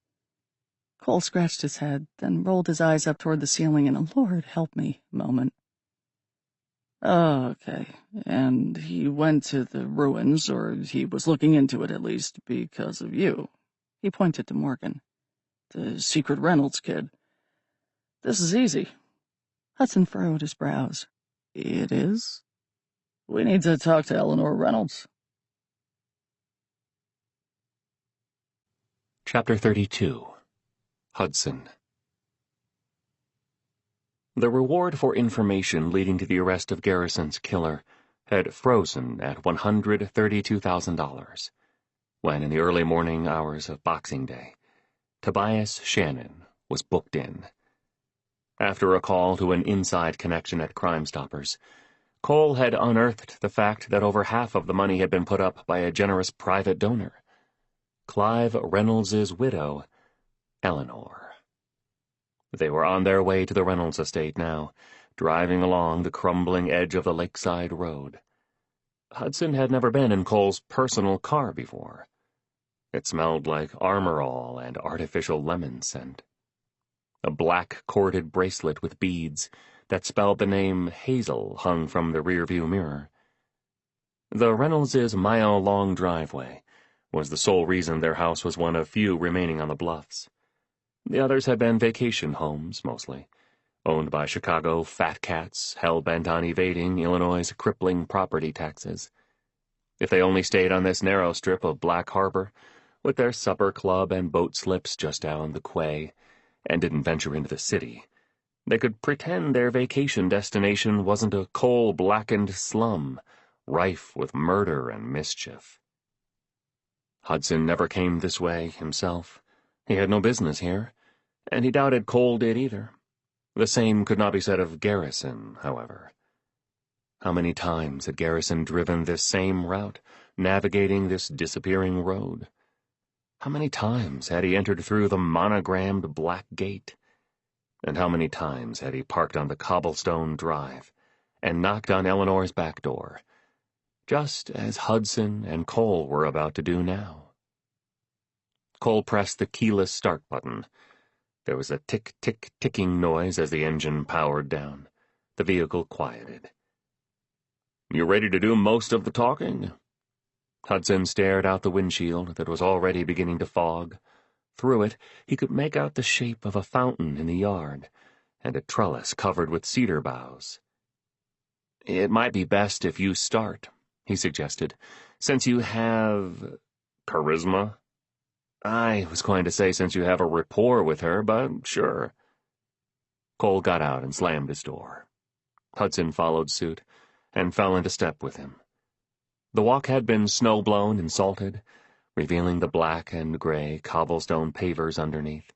Cole scratched his head, then rolled his eyes up toward the ceiling in a Lord help me moment. Okay, and he went to the ruins, or he was looking into it at least, because of you. He pointed to Morgan. The secret Reynolds kid. This is easy. Hudson furrowed his brows. It is? We need to talk to Eleanor Reynolds. Chapter 32. Hudson. The reward for information leading to the arrest of Garrison's killer had frozen at $132,000 when, in the early morning hours of Boxing Day, Tobias Shannon was booked in. After a call to an inside connection at Crime Stoppers, Cole had unearthed the fact that over half of the money had been put up by a generous private donor, Clive Reynolds' widow, Eleanor. They were on their way to the Reynolds estate now, driving along the crumbling edge of the lakeside road. Hudson had never been in Cole's personal car before. It smelled like Armor All and artificial lemon scent. A black corded bracelet with beads that spelled the name Hazel hung from the rearview mirror. The Reynolds' mile-long driveway was the sole reason their house was one of few remaining on the bluffs. The others had been vacation homes, mostly, owned by Chicago fat cats hell-bent on evading Illinois' crippling property taxes. If they only stayed on this narrow strip of Black Harbor, with their supper club and boat slips just down the quay, and didn't venture into the city, they could pretend their vacation destination wasn't a coal-blackened slum, rife with murder and mischief. Hudson never came this way himself. He had no business here, and he doubted Cole did either. The same could not be said of Garrison, however. How many times had Garrison driven this same route, navigating this disappearing road? How many times had he entered through the monogrammed black gate? And how many times had he parked on the cobblestone drive and knocked on Eleanor's back door, just as Hudson and Cole were about to do now? Cole pressed the keyless start button. There was a tick-tick-ticking noise as the engine powered down. The vehicle quieted. "You ready to do most of the talking?" Hudson stared out the windshield that was already beginning to fog. Through it, he could make out the shape of a fountain in the yard, and a trellis covered with cedar boughs. "It might be best if you start," he suggested, "since you have charisma." "I was going to say since you have a rapport with her, but sure." Cole got out and slammed his door. Hudson followed suit and fell into step with him. The walk had been snow-blown and salted, revealing the black and gray cobblestone pavers underneath,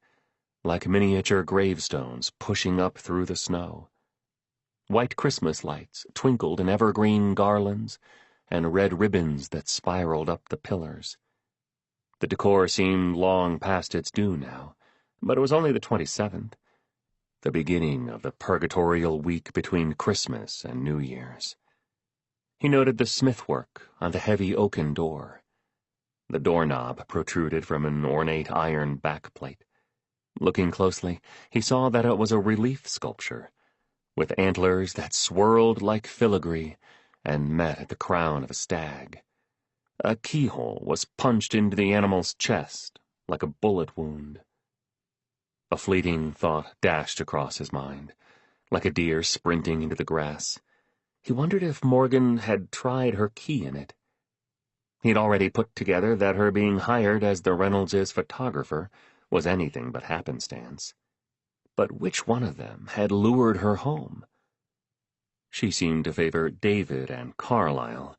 like miniature gravestones pushing up through the snow. White Christmas lights twinkled in evergreen garlands, and red ribbons that spiraled up the pillars. The decor seemed long past its due now, but it was only the 27th, the beginning of the purgatorial week between Christmas and New Year's. He noted the smithwork on the heavy oaken door. The doorknob protruded from an ornate iron backplate. Looking closely, he saw that it was a relief sculpture, with antlers that swirled like filigree and met at the crown of a stag. A keyhole was punched into the animal's chest, like a bullet wound. A fleeting thought dashed across his mind, like a deer sprinting into the grass. He wondered if Morgan had tried her key in it. He'd already put together that her being hired as the Reynolds' photographer was anything but happenstance. But which one of them had lured her home? She seemed to favor David and Carlyle.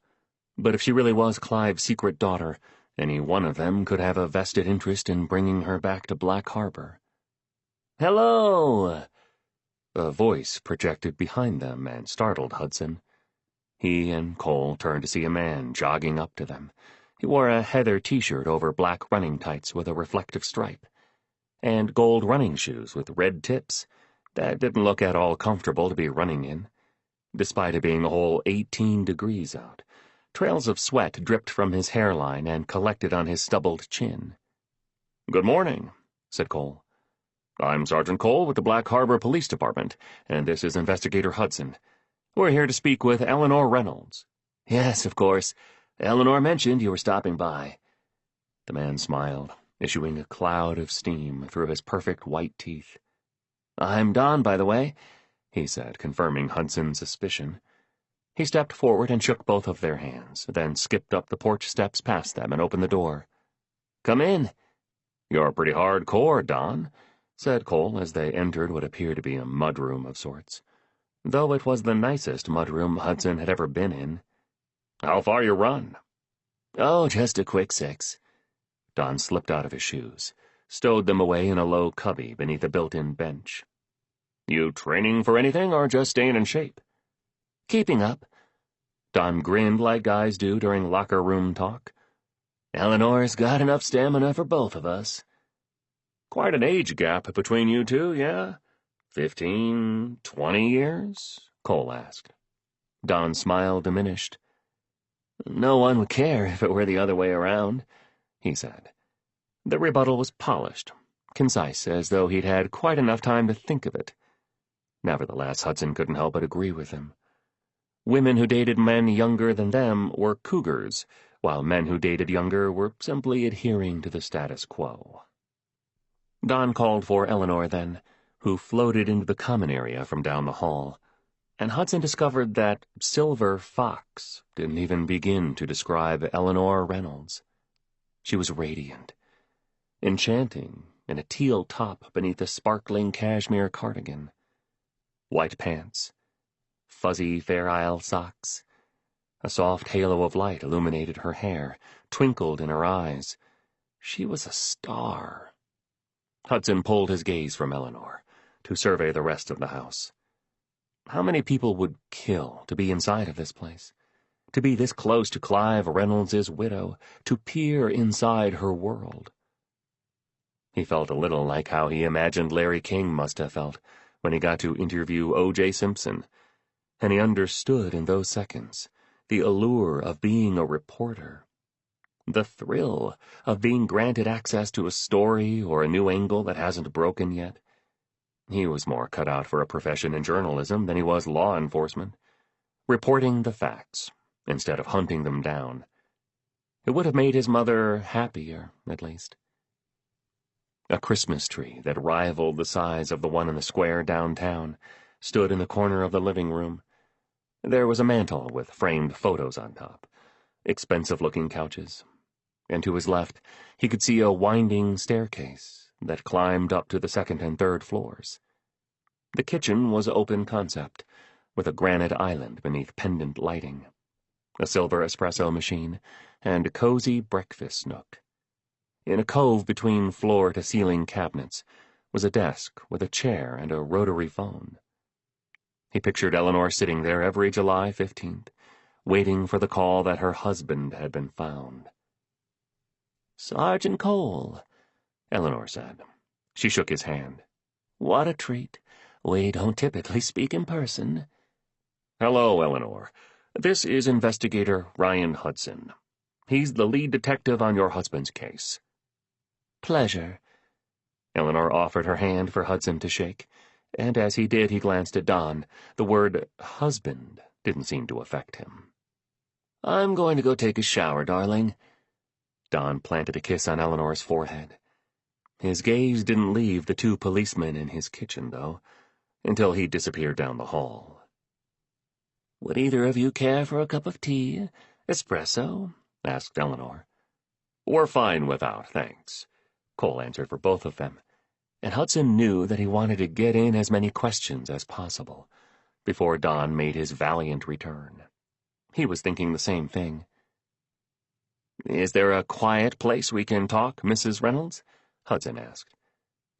But if she really was Clive's secret daughter, any one of them could have a vested interest in bringing her back to Black Harbor. "Hello!" A voice projected behind them and startled Hudson. He and Cole turned to see a man jogging up to them. He wore a heather t-shirt over black running tights with a reflective stripe, and gold running shoes with red tips that didn't look at all comfortable to be running in, despite it being a whole 18 degrees out. Trails of sweat dripped from his hairline and collected on his stubbled chin. "Good morning," said Cole. I'm Sergeant Cole with the Black Harbor Police Department, and this is Investigator Hudson. We're here to speak with Eleanor Reynolds." "Yes, of course. Eleanor mentioned you were stopping by." The man smiled, issuing a cloud of steam through his perfect white teeth. "I'm Don, by the way," he said, confirming Hudson's suspicion. He stepped forward and shook both of their hands, then skipped up the porch steps past them and opened the door. "Come in." "You're pretty hardcore, Don," said Cole as they entered what appeared to be a mudroom of sorts, though it was the nicest mudroom Hudson had ever been in. "How far you run?" "Oh, just a quick 6." Don slipped out of his shoes, stowed them away in a low cubby beneath a built-in bench. "You training for anything or just staying in shape?" "Keeping up." Don grinned like guys do during locker room talk. "Eleanor's got enough stamina for both of us." "Quite an age gap between you two, yeah? 15, 20 years?" Cole asked. Don's smile diminished. "No one would care if it were the other way around," he said. The rebuttal was polished, concise, as though he'd had quite enough time to think of it. Nevertheless, Hudson couldn't help but agree with him. Women who dated men younger than them were cougars, while men who dated younger were simply adhering to the status quo. Don called for Eleanor then, who floated into the common area from down the hall, and Hudson discovered that Silver Fox didn't even begin to describe Eleanor Reynolds. She was radiant, enchanting in a teal top beneath a sparkling cashmere cardigan. White pants, fuzzy Fair Isle socks. A soft halo of light illuminated her hair, twinkled in her eyes. She was a star. Hudson pulled his gaze from Eleanor to survey the rest of the house. How many people would kill to be inside of this place? To be this close to Clive Reynolds' widow, to peer inside her world? He felt a little like how he imagined Larry King must have felt when he got to interview O.J. Simpson, and he understood in those seconds the allure of being a reporter, the thrill of being granted access to a story or a new angle that hasn't broken yet. He was more cut out for a profession in journalism than he was law enforcement, reporting the facts instead of hunting them down. It would have made his mother happier, at least. A Christmas tree that rivaled the size of the one in the square downtown stood in the corner of the living room. There was a mantel with framed photos on top, expensive-looking couches, and to his left he could see a winding staircase that climbed up to the second and third floors. The kitchen was open concept, with a granite island beneath pendant lighting, a silver espresso machine, and a cozy breakfast nook. In a cove between floor-to-ceiling cabinets was a desk with a chair and a rotary phone. He pictured Eleanor sitting there every July 15th, waiting for the call that her husband had been found. "Sergeant Cole," Eleanor said. She shook his hand. "What a treat. We don't typically speak in person." "Hello, Eleanor. This is Investigator Ryan Hudson. He's the lead detective on your husband's case." "Pleasure." Eleanor offered her hand for Hudson to shake, and as he did he glanced at Don. The word husband didn't seem to affect him. "I'm going to go take a shower, darling." Don planted a kiss on Eleanor's forehead. His gaze didn't leave the two policemen in his kitchen, though, until he disappeared down the hall. "Would either of you care for a cup of tea? Espresso?" asked Eleanor. "We're fine without, thanks," Cole answered for both of them, and Hudson knew that he wanted to get in as many questions as possible before Don made his valiant return. He was thinking the same thing. "Is there a quiet place we can talk, Mrs. Reynolds?" Hudson asked.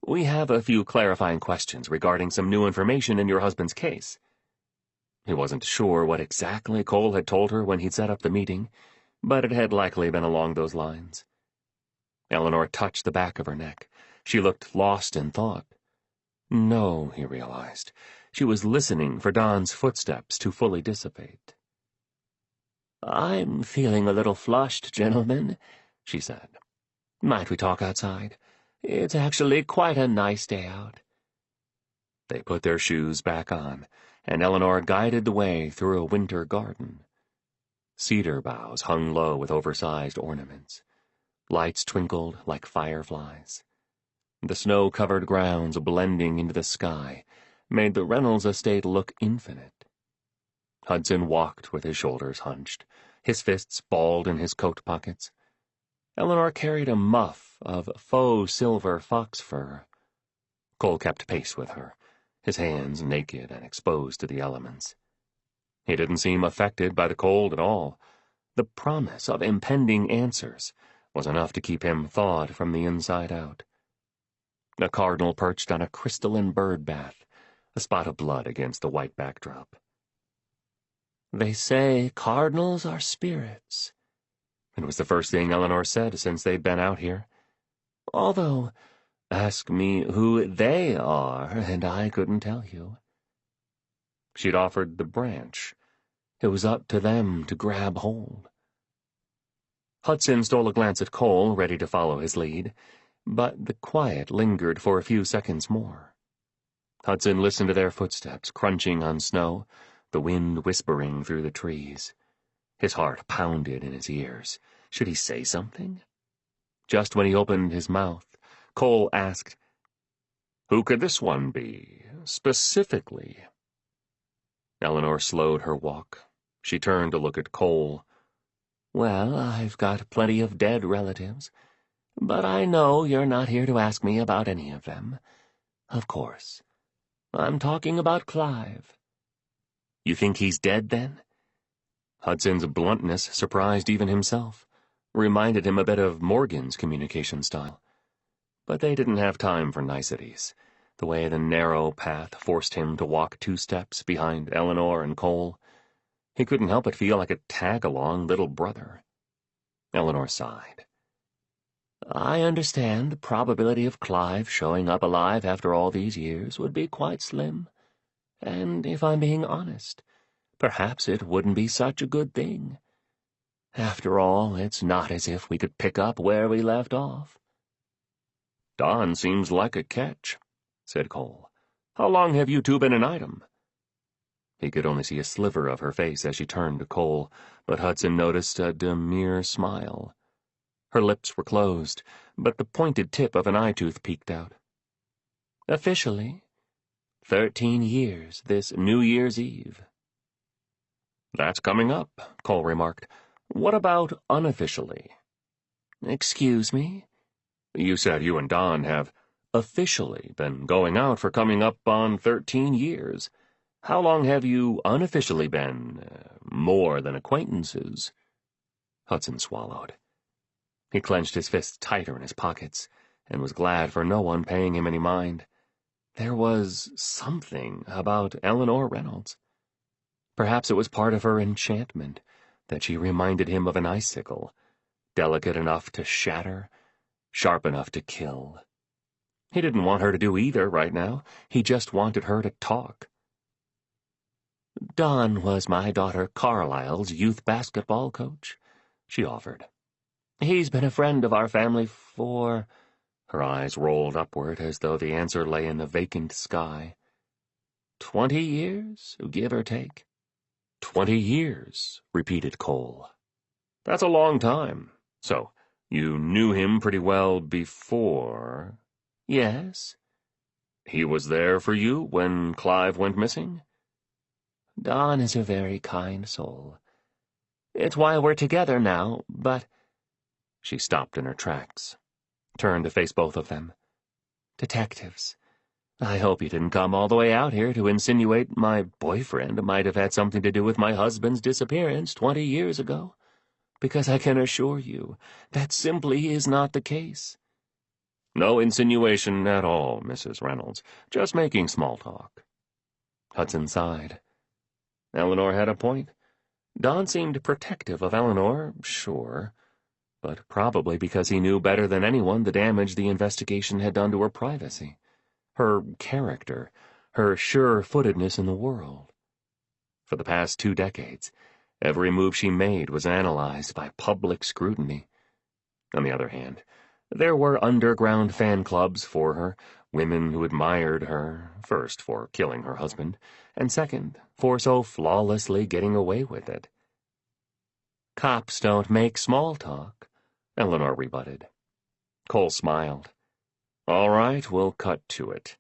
"We have a few clarifying questions regarding some new information in your husband's case." He wasn't sure what exactly Cole had told her when he'd set up the meeting, but it had likely been along those lines. Eleanor touched the back of her neck. She looked lost in thought. No, he realized. She was listening for Don's footsteps to fully dissipate. "I'm feeling a little flushed, gentlemen," she said. "Might we talk outside? It's actually quite a nice day out." They put their shoes back on, and Eleanor guided the way through a winter garden. Cedar boughs hung low with oversized ornaments. Lights twinkled like fireflies. The snow-covered grounds blending into the sky made the Reynolds estate look infinite. Hudson walked with his shoulders hunched, his fists balled in his coat pockets. Eleanor carried a muff of faux silver fox fur. Cole kept pace with her, his hands naked and exposed to the elements. He didn't seem affected by the cold at all. The promise of impending answers was enough to keep him thawed from the inside out. A cardinal perched on a crystalline bird bath, a spot of blood against the white backdrop. "They say cardinals are spirits." It was the first thing Eleanor said since they'd been out here. "Although, ask me who they are, and I couldn't tell you." She'd offered the branch. It was up to them to grab hold. Hudson stole a glance at Cole, ready to follow his lead, but the quiet lingered for a few seconds more. Hudson listened to their footsteps crunching on snow, the wind whispering through the trees. His heart pounded in his ears. Should he say something? Just when he opened his mouth, Cole asked, "Who could this one be, specifically?" Eleanor slowed her walk. She turned to look at Cole. "Well, I've got plenty of dead relatives, but I know you're not here to ask me about any of them. Of course. I'm talking about Clive." "You think he's dead, then?" Hudson's bluntness surprised even himself, reminded him a bit of Morgan's communication style. But they didn't have time for niceties, the way the narrow path forced him to walk 2 steps behind Eleanor and Cole. He couldn't help but feel like a tag-along little brother. Eleanor sighed. "I understand the probability of Clive showing up alive after all these years would be quite slim. And if I'm being honest, perhaps it wouldn't be such a good thing. After all, it's not as if we could pick up where we left off." "Dawn seems like a catch," said Cole. "How long have you two been an item?" He could only see a sliver of her face as she turned to Cole, but Hudson noticed a demure smile. Her lips were closed, but the pointed tip of an eye-tooth peeked out. "Officially, 13 years this New Year's Eve." "That's coming up," Cole remarked. "What about unofficially?" "Excuse me?" "You said you and Don have officially been going out for coming up on 13 years. How long have you unofficially been, more than acquaintances?" Hudson swallowed. He clenched his fists tighter in his pockets, and was glad for no one paying him any mind. There was something about Eleanor Reynolds. Perhaps it was part of her enchantment that she reminded him of an icicle, delicate enough to shatter, sharp enough to kill. He didn't want her to do either right now. He just wanted her to talk. "Don was my daughter Carlisle's youth basketball coach," she offered. "He's been a friend of our family for—" Her eyes rolled upward as though the answer lay in the vacant sky. 20 years, give or take." 20 years, repeated Cole. "That's a long time. So, you knew him pretty well before—" "Yes." "He was there for you when Clive went missing?" "Don is a very kind soul. It's why we're together now, but—" She stopped in her tracks, turned to face both of them. "Detectives, I hope you didn't come all the way out here to insinuate my boyfriend might have had something to do with my husband's disappearance 20 years ago, because I can assure you that simply is not the case." "No insinuation at all, Mrs. Reynolds. Just making small talk." Hudson sighed. Eleanor had a point. Don seemed protective of Eleanor, sure, but probably because he knew better than anyone the damage the investigation had done to her privacy, her character, her sure-footedness in the world. For the past 2 decades, every move she made was analyzed by public scrutiny. On the other hand, There were underground fan clubs for her, women who admired her, first for killing her husband, and second for so flawlessly getting away with it. "Cops don't make small talk," Eleanor rebutted. Cole smiled. "All right, we'll cut to it.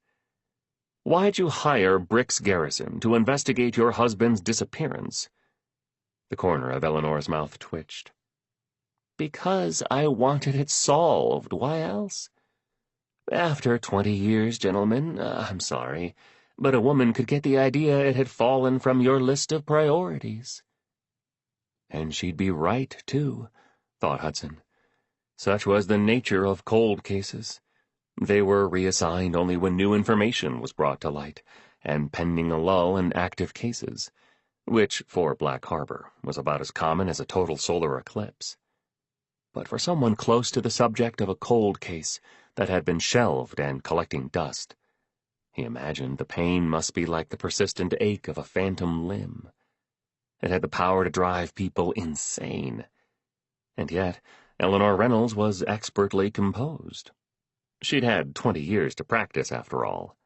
Why'd you hire Brix Garrison to investigate your husband's disappearance?" The corner of Eleanor's mouth twitched. "Because I wanted it solved. Why else? After 20 years, gentlemen, I'm sorry, but a woman could get the idea it had fallen from your list of priorities." And she'd be right, too, thought Hudson. Such was the nature of cold cases. They were reassigned only when new information was brought to light, and pending a lull in active cases, which, for Black Harbor, was about as common as a total solar eclipse. But for someone close to the subject of a cold case that had been shelved and collecting dust, he imagined the pain must be like the persistent ache of a phantom limb. It had the power to drive people insane. And yet, Eleanor Reynolds was expertly composed. She'd had 20 years to practice, after all.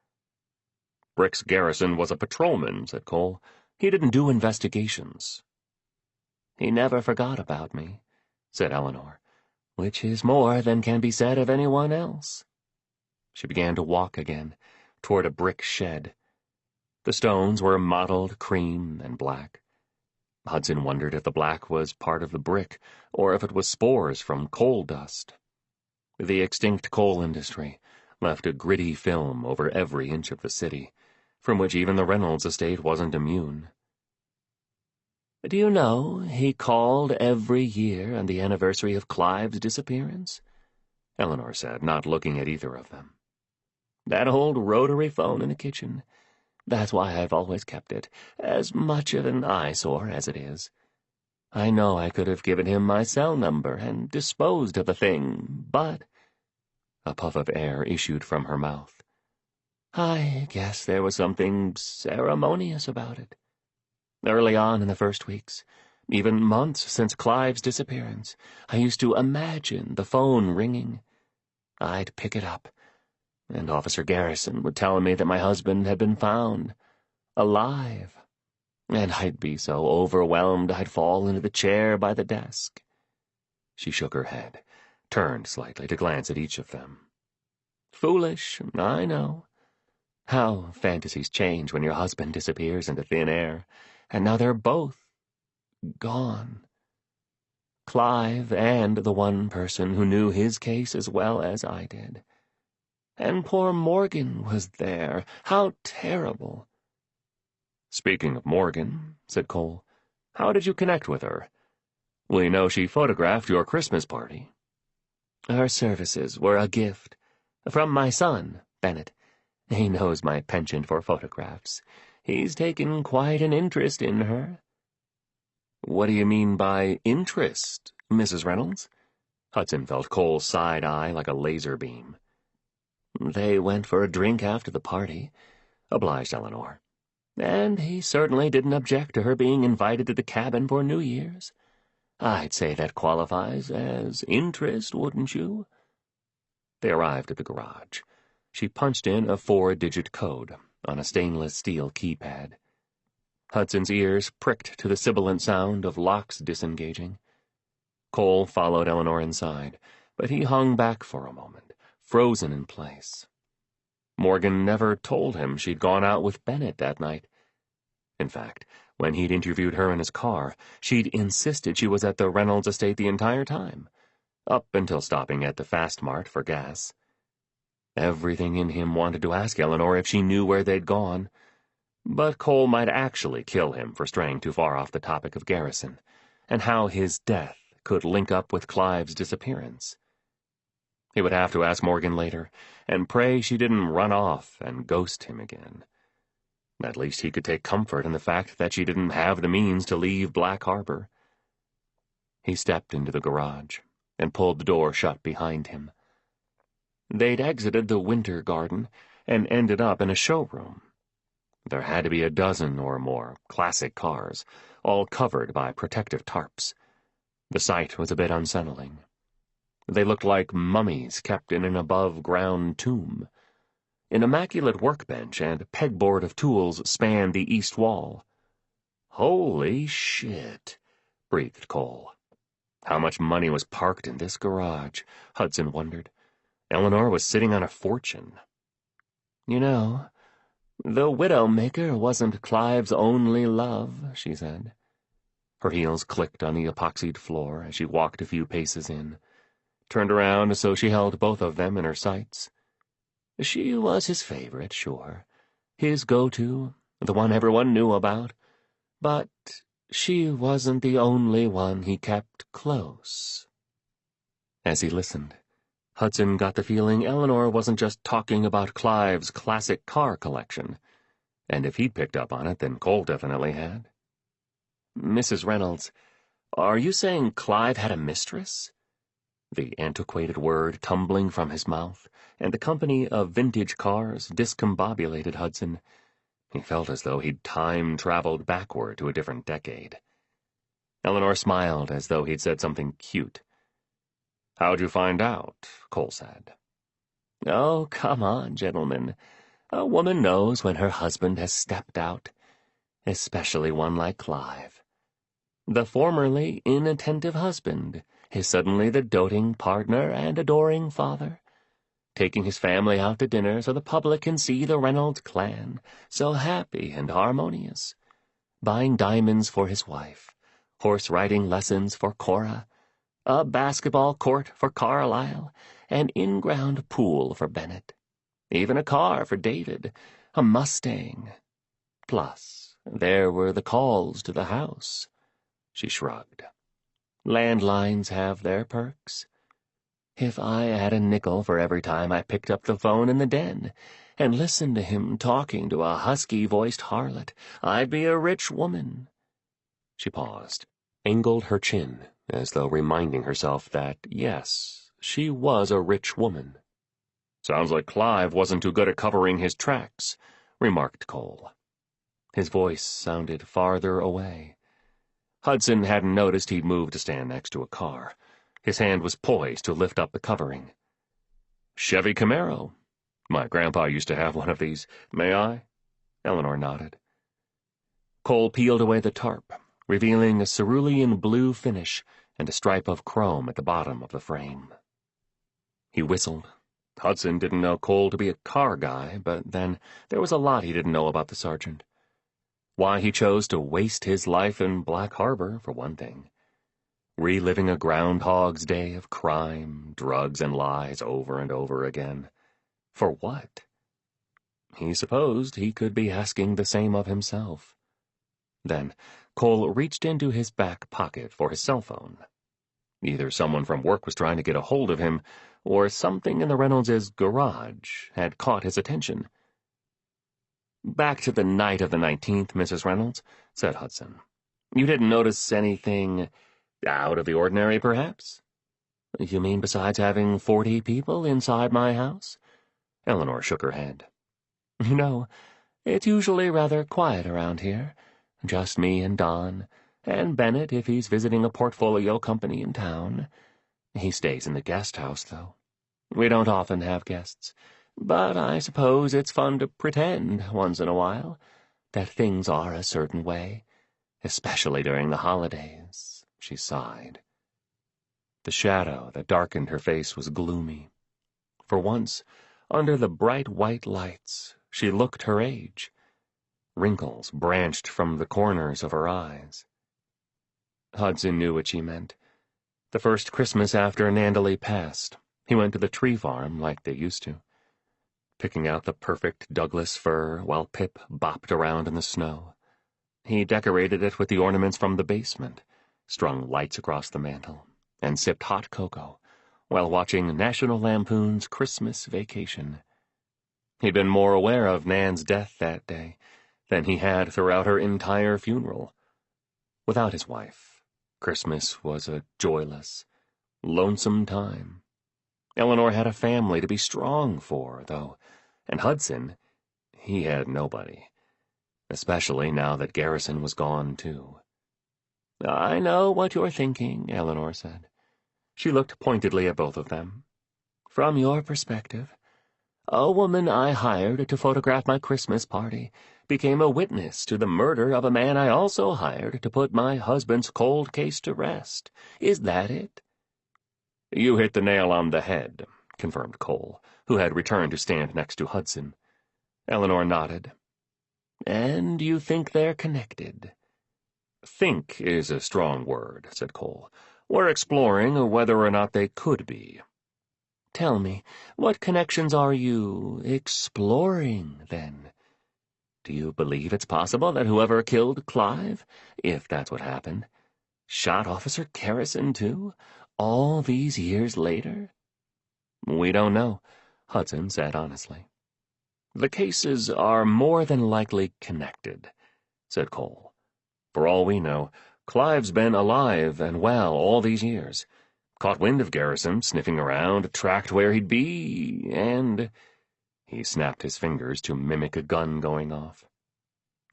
"Brix Garrison was a patrolman," said Cole. "He didn't do investigations." "He never forgot about me," said Eleanor, "which is more than can be said of anyone else." She began to walk again, toward a brick shed. The stones were mottled cream and black. Hudson wondered if the black was part of the brick, or if it was spores from coal dust. The extinct coal industry left a gritty film over every inch of the city, from which even the Reynolds estate wasn't immune. "Do you know, he called every year on the anniversary of Clive's disappearance?" Eleanor said, not looking at either of them. "That old rotary phone in the kitchen. That's why I've always kept it, as much of an eyesore as it is. I know I could have given him my cell number and disposed of the thing, but—" A puff of air issued from her mouth. "I guess there was something ceremonious about it. Early on in the first weeks, even months since Clive's disappearance, I used to imagine the phone ringing. I'd pick it up, and Officer Garrison would tell me that my husband had been found, alive, and I'd be so overwhelmed I'd fall into the chair by the desk." She shook her head, turned slightly to glance at each of them. "Foolish, I know. How fantasies change when your husband disappears into thin air, and now they're both gone. Clive and the one person who knew his case as well as I did. And poor Morgan was there. How terrible." "Speaking of Morgan," said Cole, "how did you connect with her? We know she photographed your Christmas party." "Her services were a gift. From my son, Bennett. He knows my penchant for photographs. He's taken quite an interest in her." "What do you mean by interest, Mrs. Reynolds?" Hudson felt Cole's side eye like a laser beam. "They went for a drink after the party," obliged Eleanor. "And he certainly didn't object to her being invited to the cabin for New Year's. I'd say that qualifies as interest, wouldn't you?" They arrived at the garage. She punched in a 4-digit code on a stainless steel keypad. Hudson's ears pricked to the sibilant sound of locks disengaging. Cole followed Eleanor inside, but he hung back for a moment, frozen in place. Morgan never told him she'd gone out with Bennett that night. In fact, when he'd interviewed her in his car, she'd insisted she was at the Reynolds estate the entire time, up until stopping at the Fast Mart for gas. Everything in him wanted to ask Eleanor if she knew where they'd gone, but Cole might actually kill him for straying too far off the topic of Garrison, and how his death could link up with Clive's disappearance. He would have to ask Morgan later, and pray she didn't run off and ghost him again. At least he could take comfort in the fact that she didn't have the means to leave Black Harbor. He stepped into the garage and pulled the door shut behind him. They'd exited the winter garden and ended up in a showroom. There had to be a dozen or more classic cars, all covered by protective tarps. The sight was a bit unsettling. They looked like mummies kept in an above-ground tomb. An immaculate workbench and pegboard of tools spanned the east wall. "Holy shit," breathed Cole. How much money was parked in this garage, Hudson wondered. Eleanor was sitting on a fortune. "You know, the Widowmaker wasn't Clive's only love," she said. Her heels clicked on the epoxied floor as she walked a few paces in, turned around so she held both of them in her sights. She was his favorite, sure, his go-to, the one everyone knew about, but she wasn't the only one he kept close. As he listened, Hudson got the feeling Eleanor wasn't just talking about Clive's classic car collection, and if he'd picked up on it, then Cole definitely had. "Mrs. Reynolds, are you saying Clive had a mistress?" The antiquated word tumbling from his mouth, and the company of vintage cars discombobulated Hudson. He felt as though he'd time-traveled backward to a different decade. Eleanor smiled as though he'd said something cute. "How'd you find out?" Cole said. "Oh, come on, gentlemen. A woman knows when her husband has stepped out, especially one like Clive. The formerly inattentive husband is suddenly the doting partner and adoring father, taking his family out to dinner so the public can see the Reynolds clan, so happy and harmonious, buying diamonds for his wife, horse-riding lessons for Cora, a basketball court for Carlisle, an in-ground pool for Bennett, even a car for David, a Mustang. Plus, there were the calls to the house." She shrugged. "Landlines have their perks. If I had a nickel for every time I picked up the phone in the den and listened to him talking to a husky-voiced harlot, I'd be a rich woman." She paused, angled her chin, as though reminding herself that, yes, she was a rich woman. "Sounds like Clive wasn't too good at covering his tracks," remarked Cole. His voice sounded farther away. Hudson hadn't noticed he'd moved to stand next to a car. His hand was poised to lift up the covering. "Chevy Camaro. My grandpa used to have one of these. May I?" Eleanor nodded. Cole peeled away the tarp, revealing a cerulean blue finish and a stripe of chrome at the bottom of the frame. He whistled. Hudson didn't know Cole to be a car guy, but then there was a lot he didn't know about the sergeant. Why he chose to waste his life in Black Harbor, for one thing. Reliving a Groundhog's Day of crime, drugs, and lies over and over again. For what? He supposed he could be asking the same of himself. Then Cole reached into his back pocket for his cell phone. Either someone from work was trying to get a hold of him, or something in the Reynolds' garage had caught his attention. "Back to the night of the 19th, Mrs. Reynolds," said Hudson. "You didn't notice anything out of the ordinary, perhaps?" "You mean besides having 40 people inside my house?" Eleanor shook her head. "You know, it's usually rather quiet around here. Just me and Don, and Bennett if he's visiting a portfolio company in town. He stays in the guest house, though. We don't often have guests, but I suppose it's fun to pretend, once in a while, that things are a certain way, especially during the holidays." She sighed. The shadow that darkened her face was gloomy. For once, under the bright white lights, she looked her age. Wrinkles branched from the corners of her eyes. Hudson knew what she meant. The first Christmas after Nandali passed, he went to the tree farm like they used to, picking out the perfect Douglas fir while Pip bopped around in the snow. He decorated it with the ornaments from the basement, strung lights across the mantel, and sipped hot cocoa while watching National Lampoon's Christmas Vacation. He'd been more aware of Nan's death that day than he had throughout her entire funeral. Without his wife, Christmas was a joyless, lonesome time. Eleanor had a family to be strong for, though, and Hudson, he had nobody, especially now that Garrison was gone, too. "I know what you're thinking," Eleanor said. She looked pointedly at both of them. "From your perspective, a woman I hired to photograph my Christmas party became a witness to the murder of a man I also hired to put my husband's cold case to rest. Is that it?" "You hit the nail on the head," confirmed Cole, who had returned to stand next to Hudson. Eleanor nodded. "And you think they're connected?" "Think is a strong word," said Cole. "We're exploring whether or not they could be." "Tell me, what connections are you exploring, then? Do you believe it's possible that whoever killed Clive, if that's what happened, shot Officer Garrison, too, all these years later?" "We don't know," Hudson said honestly. "The cases are more than likely connected," said Cole. "For all we know, Clive's been alive and well all these years, caught wind of Garrison sniffing around, tracked where he'd be, and—" He snapped his fingers to mimic a gun going off.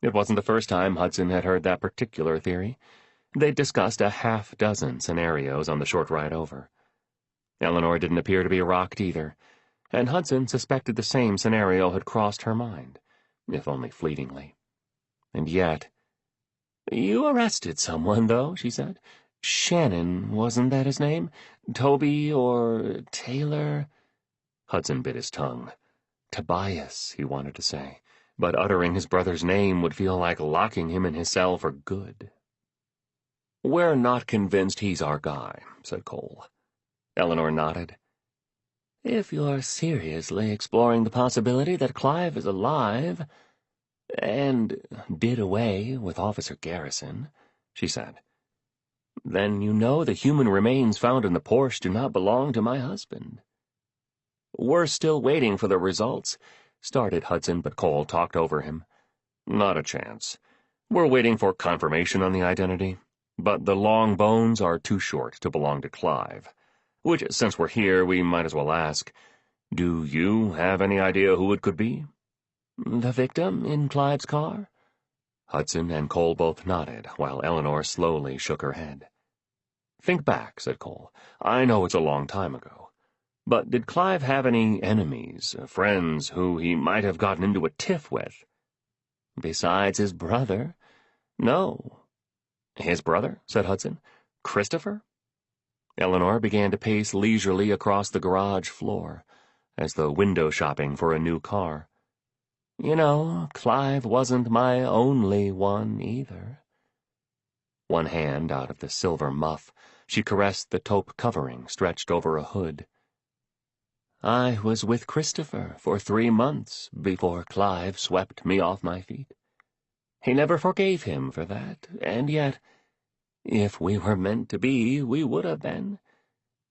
It wasn't the first time Hudson had heard that particular theory. They'd discussed a half-dozen scenarios on the short ride over. Eleanor didn't appear to be rocked either, and Hudson suspected the same scenario had crossed her mind, if only fleetingly. And yet— "You arrested someone, though," she said. "Shannon, wasn't that his name? Toby or Taylor?" Hudson bit his tongue. Tobias, he wanted to say, but uttering his brother's name would feel like locking him in his cell for good. "We're not convinced he's our guy," said Cole. Eleanor nodded. "If you're seriously exploring the possibility that Clive is alive and did away with Officer Garrison," she said, "then you know the human remains found in the Porsche do not belong to my husband." "We're still waiting for the results," started Hudson, but Cole talked over him. "Not a chance. We're waiting for confirmation on the identity, but the long bones are too short to belong to Clive. Which, since we're here, we might as well ask, do you have any idea who it could be?" "The victim in Clive's car?" Hudson and Cole both nodded, while Eleanor slowly shook her head. "Think back," said Cole. "I know it's a long time ago. But did Clive have any enemies, friends who he might have gotten into a tiff with?" "Besides his brother? No." "His brother?" said Hudson. "Christopher?" Eleanor began to pace leisurely across the garage floor, as though window shopping for a new car. "You know, Clive wasn't my only one, either." One hand out of the silver muff, she caressed the taupe covering stretched over a hood. "I was with Christopher for 3 months before Clive swept me off my feet. He never forgave him for that, and yet, if we were meant to be, we would have been.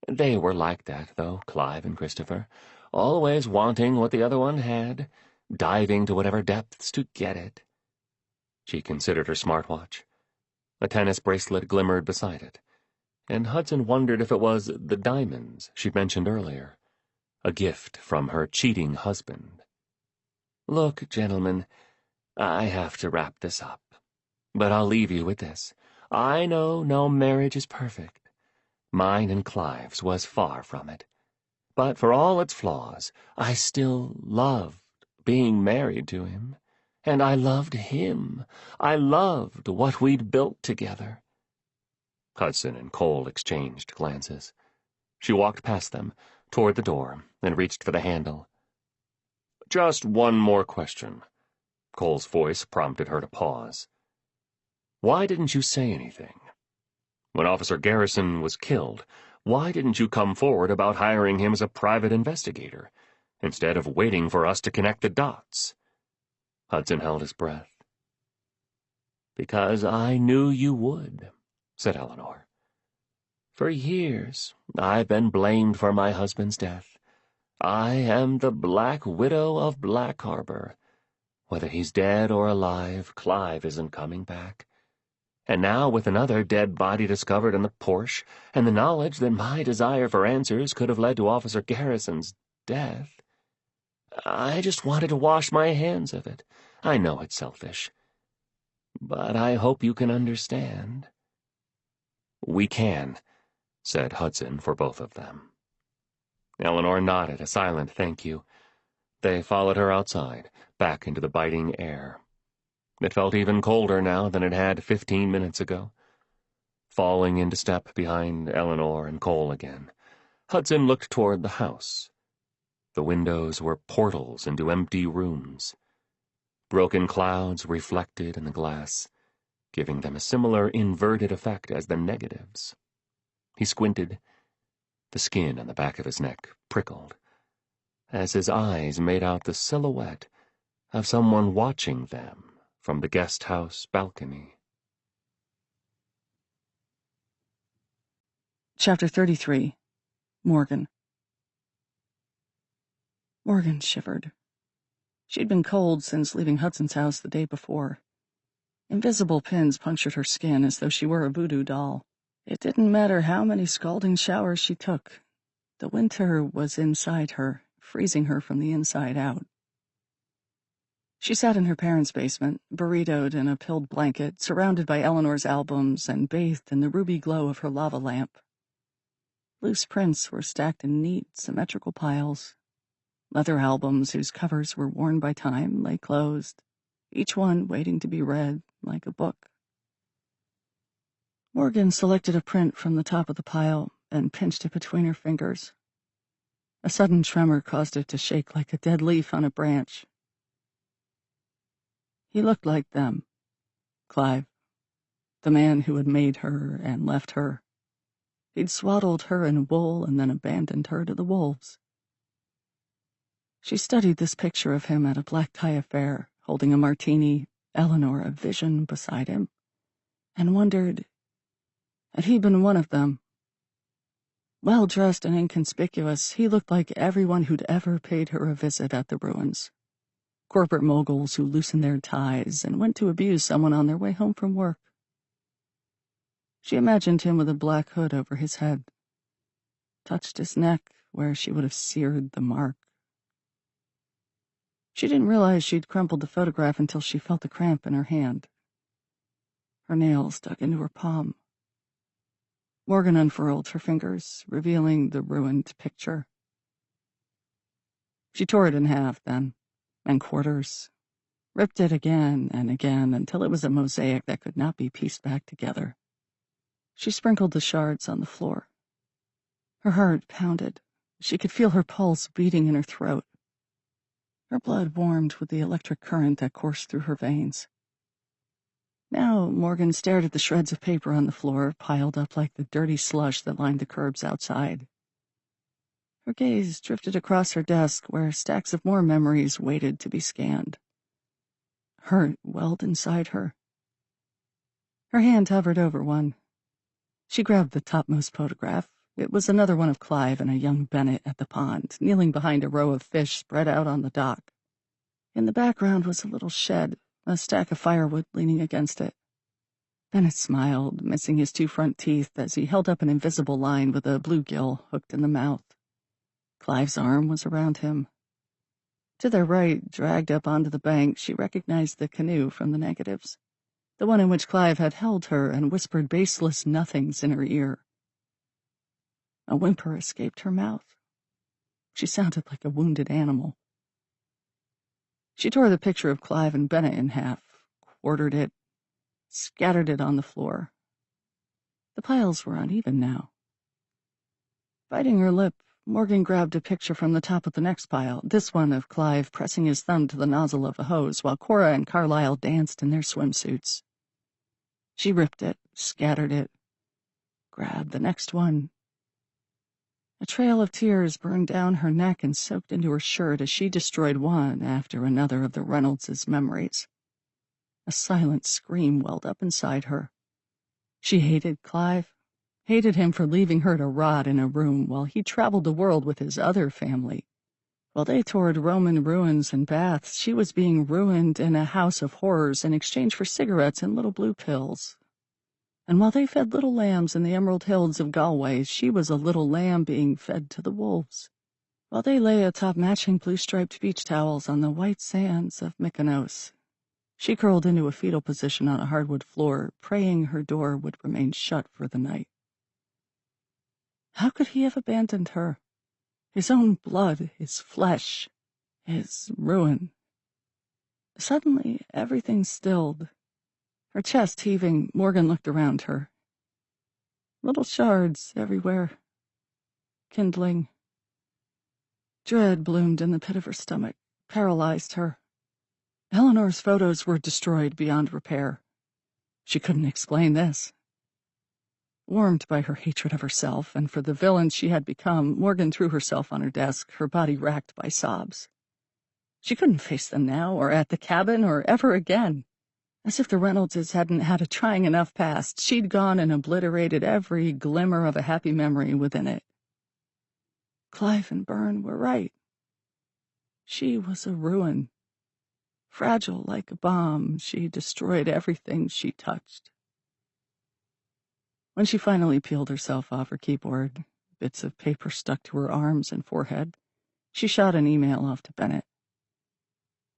They were like that, though, Clive and Christopher, always wanting what the other one had, diving to whatever depths to get it." She considered her smartwatch. A tennis bracelet glimmered beside it, and Hudson wondered if it was the diamonds she'd mentioned earlier, a gift from her cheating husband. "Look, gentlemen, I have to wrap this up, but I'll leave you with this. I know no marriage is perfect. Mine and Clive's was far from it. But for all its flaws, I still loved being married to him. And I loved him. I loved what we'd built together." Hudson and Cole exchanged glances. She walked past them, toward the door, and reached for the handle. "Just one more question." Cole's voice prompted her to pause. "Why didn't you say anything? When Officer Garrison was killed, why didn't you come forward about hiring him as a private investigator, instead of waiting for us to connect the dots?" Hudson held his breath. "Because I knew you would," said Eleanor. "For years I've been blamed for my husband's death. I am the Black Widow of Black Harbor. Whether he's dead or alive, Clive isn't coming back. And now, with another dead body discovered in the Porsche, and the knowledge that my desire for answers could have led to Officer Garrison's death, I just wanted to wash my hands of it. I know it's selfish. But I hope you can understand." "We can," said Hudson for both of them. Eleanor nodded a silent thank you. They followed her outside, back into the biting air. It felt even colder now than it had 15 minutes ago. Falling into step behind Eleanor and Cole again, Hudson looked toward the house. The windows were portals into empty rooms. Broken clouds reflected in the glass, giving them a similar inverted effect as the negatives. He squinted. The skin on the back of his neck prickled, as his eyes made out the silhouette of someone watching them from the guest house balcony. Chapter 33. Morgan. Morgan shivered. She'd been cold since leaving Hudson's house the day before. Invisible pins punctured her skin as though she were a voodoo doll. It didn't matter how many scalding showers she took. The winter was inside her, freezing her from the inside out. She sat in her parents' basement, burritoed in a pilled blanket, surrounded by Eleanor's albums and bathed in the ruby glow of her lava lamp. Loose prints were stacked in neat, symmetrical piles. Leather albums whose covers were worn by time lay closed, each one waiting to be read like a book. Morgan selected a print from the top of the pile and pinched it between her fingers. A sudden tremor caused it to shake like a dead leaf on a branch. He looked like them, Clive, the man who had made her and left her. He'd swaddled her in wool and then abandoned her to the wolves. She studied this picture of him at a black tie affair, holding a martini, Eleanor a vision beside him, and wondered, had he been one of them? Well-dressed and inconspicuous, he looked like everyone who'd ever paid her a visit at the ruins. Corporate moguls who loosened their ties and went to abuse someone on their way home from work. She imagined him with a black hood over his head, touched his neck where she would have seared the mark. She didn't realize she'd crumpled the photograph until she felt the cramp in her hand. Her nails dug into her palm. Morgan unfurled her fingers, revealing the ruined picture. She tore it in half then, and quarters, ripped it again and again until it was a mosaic that could not be pieced back together. She sprinkled the shards on the floor. Her heart pounded. She could feel her pulse beating in her throat. Her blood warmed with the electric current that coursed through her veins. Now Morgan stared at the shreds of paper on the floor, piled up like the dirty slush that lined the curbs outside. Her gaze drifted across her desk, where stacks of more memories waited to be scanned. Hurt welled inside her. Her hand hovered over one. She grabbed the topmost photograph. It was another one of Clive and a young Bennett at the pond, kneeling behind a row of fish spread out on the dock. In the background was a little shed, a stack of firewood leaning against it. Bennett smiled, missing his two front teeth as he held up an invisible line with a bluegill hooked in the mouth. Clive's arm was around him. To their right, dragged up onto the bank, she recognized the canoe from the negatives, the one in which Clive had held her and whispered baseless nothings in her ear. A whimper escaped her mouth. She sounded like a wounded animal. She tore the picture of Clive and Bennett in half, quartered it, scattered it on the floor. The piles were uneven now. Biting her lip, Morgan grabbed a picture from the top of the next pile, this one of Clive pressing his thumb to the nozzle of a hose while Cora and Carlyle danced in their swimsuits. She ripped it, scattered it, grabbed the next one. A trail of tears burned down her neck and soaked into her shirt as she destroyed one after another of the Reynolds' memories. A silent scream welled up inside her. She hated Clive, hated him for leaving her to rot in a room while he traveled the world with his other family. While they toured Roman ruins and baths, she was being ruined in a house of horrors in exchange for cigarettes and little blue pills. And while they fed little lambs in the emerald hills of Galway, she was a little lamb being fed to the wolves. While they lay atop matching blue-striped beach towels on the white sands of Mykonos, she curled into a fetal position on a hardwood floor, praying her door would remain shut for the night. How could he have abandoned her? His own blood, his flesh, his ruin. Suddenly, everything stilled. Her chest heaving, Morgan looked around her. Little shards everywhere. Kindling. Dread bloomed in the pit of her stomach, paralyzed her. Eleanor's photos were destroyed beyond repair. She couldn't explain this. Warmed by her hatred of herself and for the villain she had become, Morgan threw herself on her desk, her body racked by sobs. She couldn't face them now, or at the cabin, or ever again. As if the Reynoldses hadn't had a trying enough past, she'd gone and obliterated every glimmer of a happy memory within it. Clive and Byrne were right. She was a ruin. Fragile like a bomb, she destroyed everything she touched. When she finally peeled herself off her keyboard, bits of paper stuck to her arms and forehead, she shot an email off to Bennett.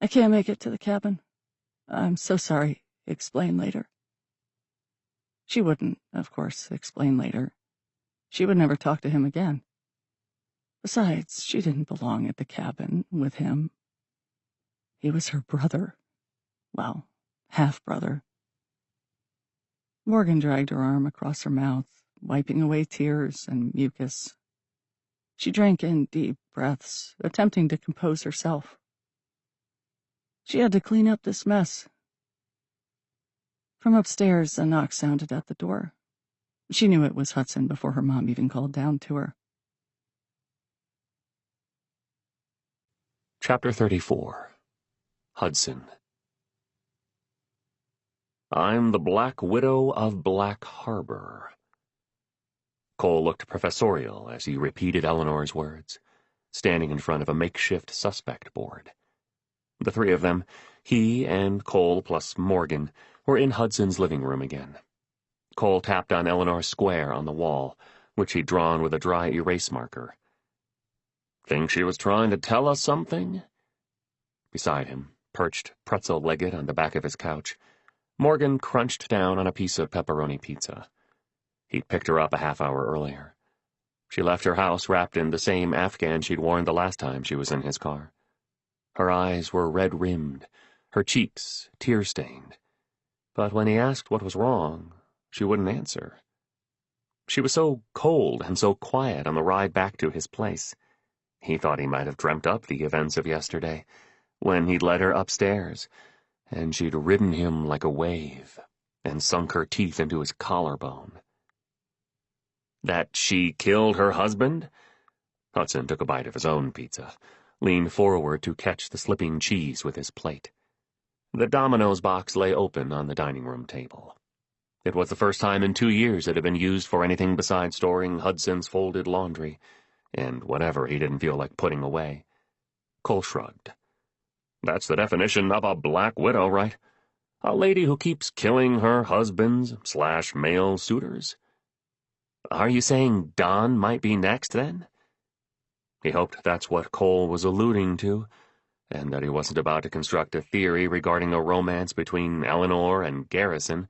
I can't make it to the cabin. I'm so sorry. Explain later. She wouldn't, of course, explain later. She would never talk to him again. Besides, she didn't belong at the cabin with him. He was her brother. Well, half-brother. Morgan dragged her arm across her mouth, wiping away tears and mucus. She drank in deep breaths, attempting to compose herself. She had to clean up this mess. From upstairs, a knock sounded at the door. She knew it was Hudson before her mom even called down to her. Chapter 34. Hudson. I'm the Black Widow of Black Harbor. Cole looked professorial as he repeated Eleanor's words, standing in front of a makeshift suspect board. The three of them, he and Cole plus Morgan, were in Hudson's living room again. Cole tapped on Eleanor's square on the wall, which he'd drawn with a dry erase marker. Think she was trying to tell us something? Beside him, perched pretzel-legged on the back of his couch, Morgan crunched down on a piece of pepperoni pizza. He'd picked her up a half-hour earlier. She left her house wrapped in the same Afghan she'd worn the last time she was in his car. Her eyes were red-rimmed, her cheeks tear-stained. But when he asked what was wrong, she wouldn't answer. She was so cold and so quiet on the ride back to his place. He thought he might have dreamt up the events of yesterday, when he'd led her upstairs, and she'd ridden him like a wave, and sunk her teeth into his collarbone. That she killed her husband? Hudson took a bite of his own pizza, leaned forward to catch the slipping cheese with his plate. The Domino's box lay open on the dining room table. It was the first time in 2 years it had been used for anything besides storing Hudson's folded laundry, and whatever he didn't feel like putting away. Cole shrugged. That's the definition of a black widow, right? A lady who keeps killing her husbands/male suitors. Are you saying Don might be next, then? He hoped that's what Cole was alluding to, and that he wasn't about to construct a theory regarding a romance between Eleanor and Garrison,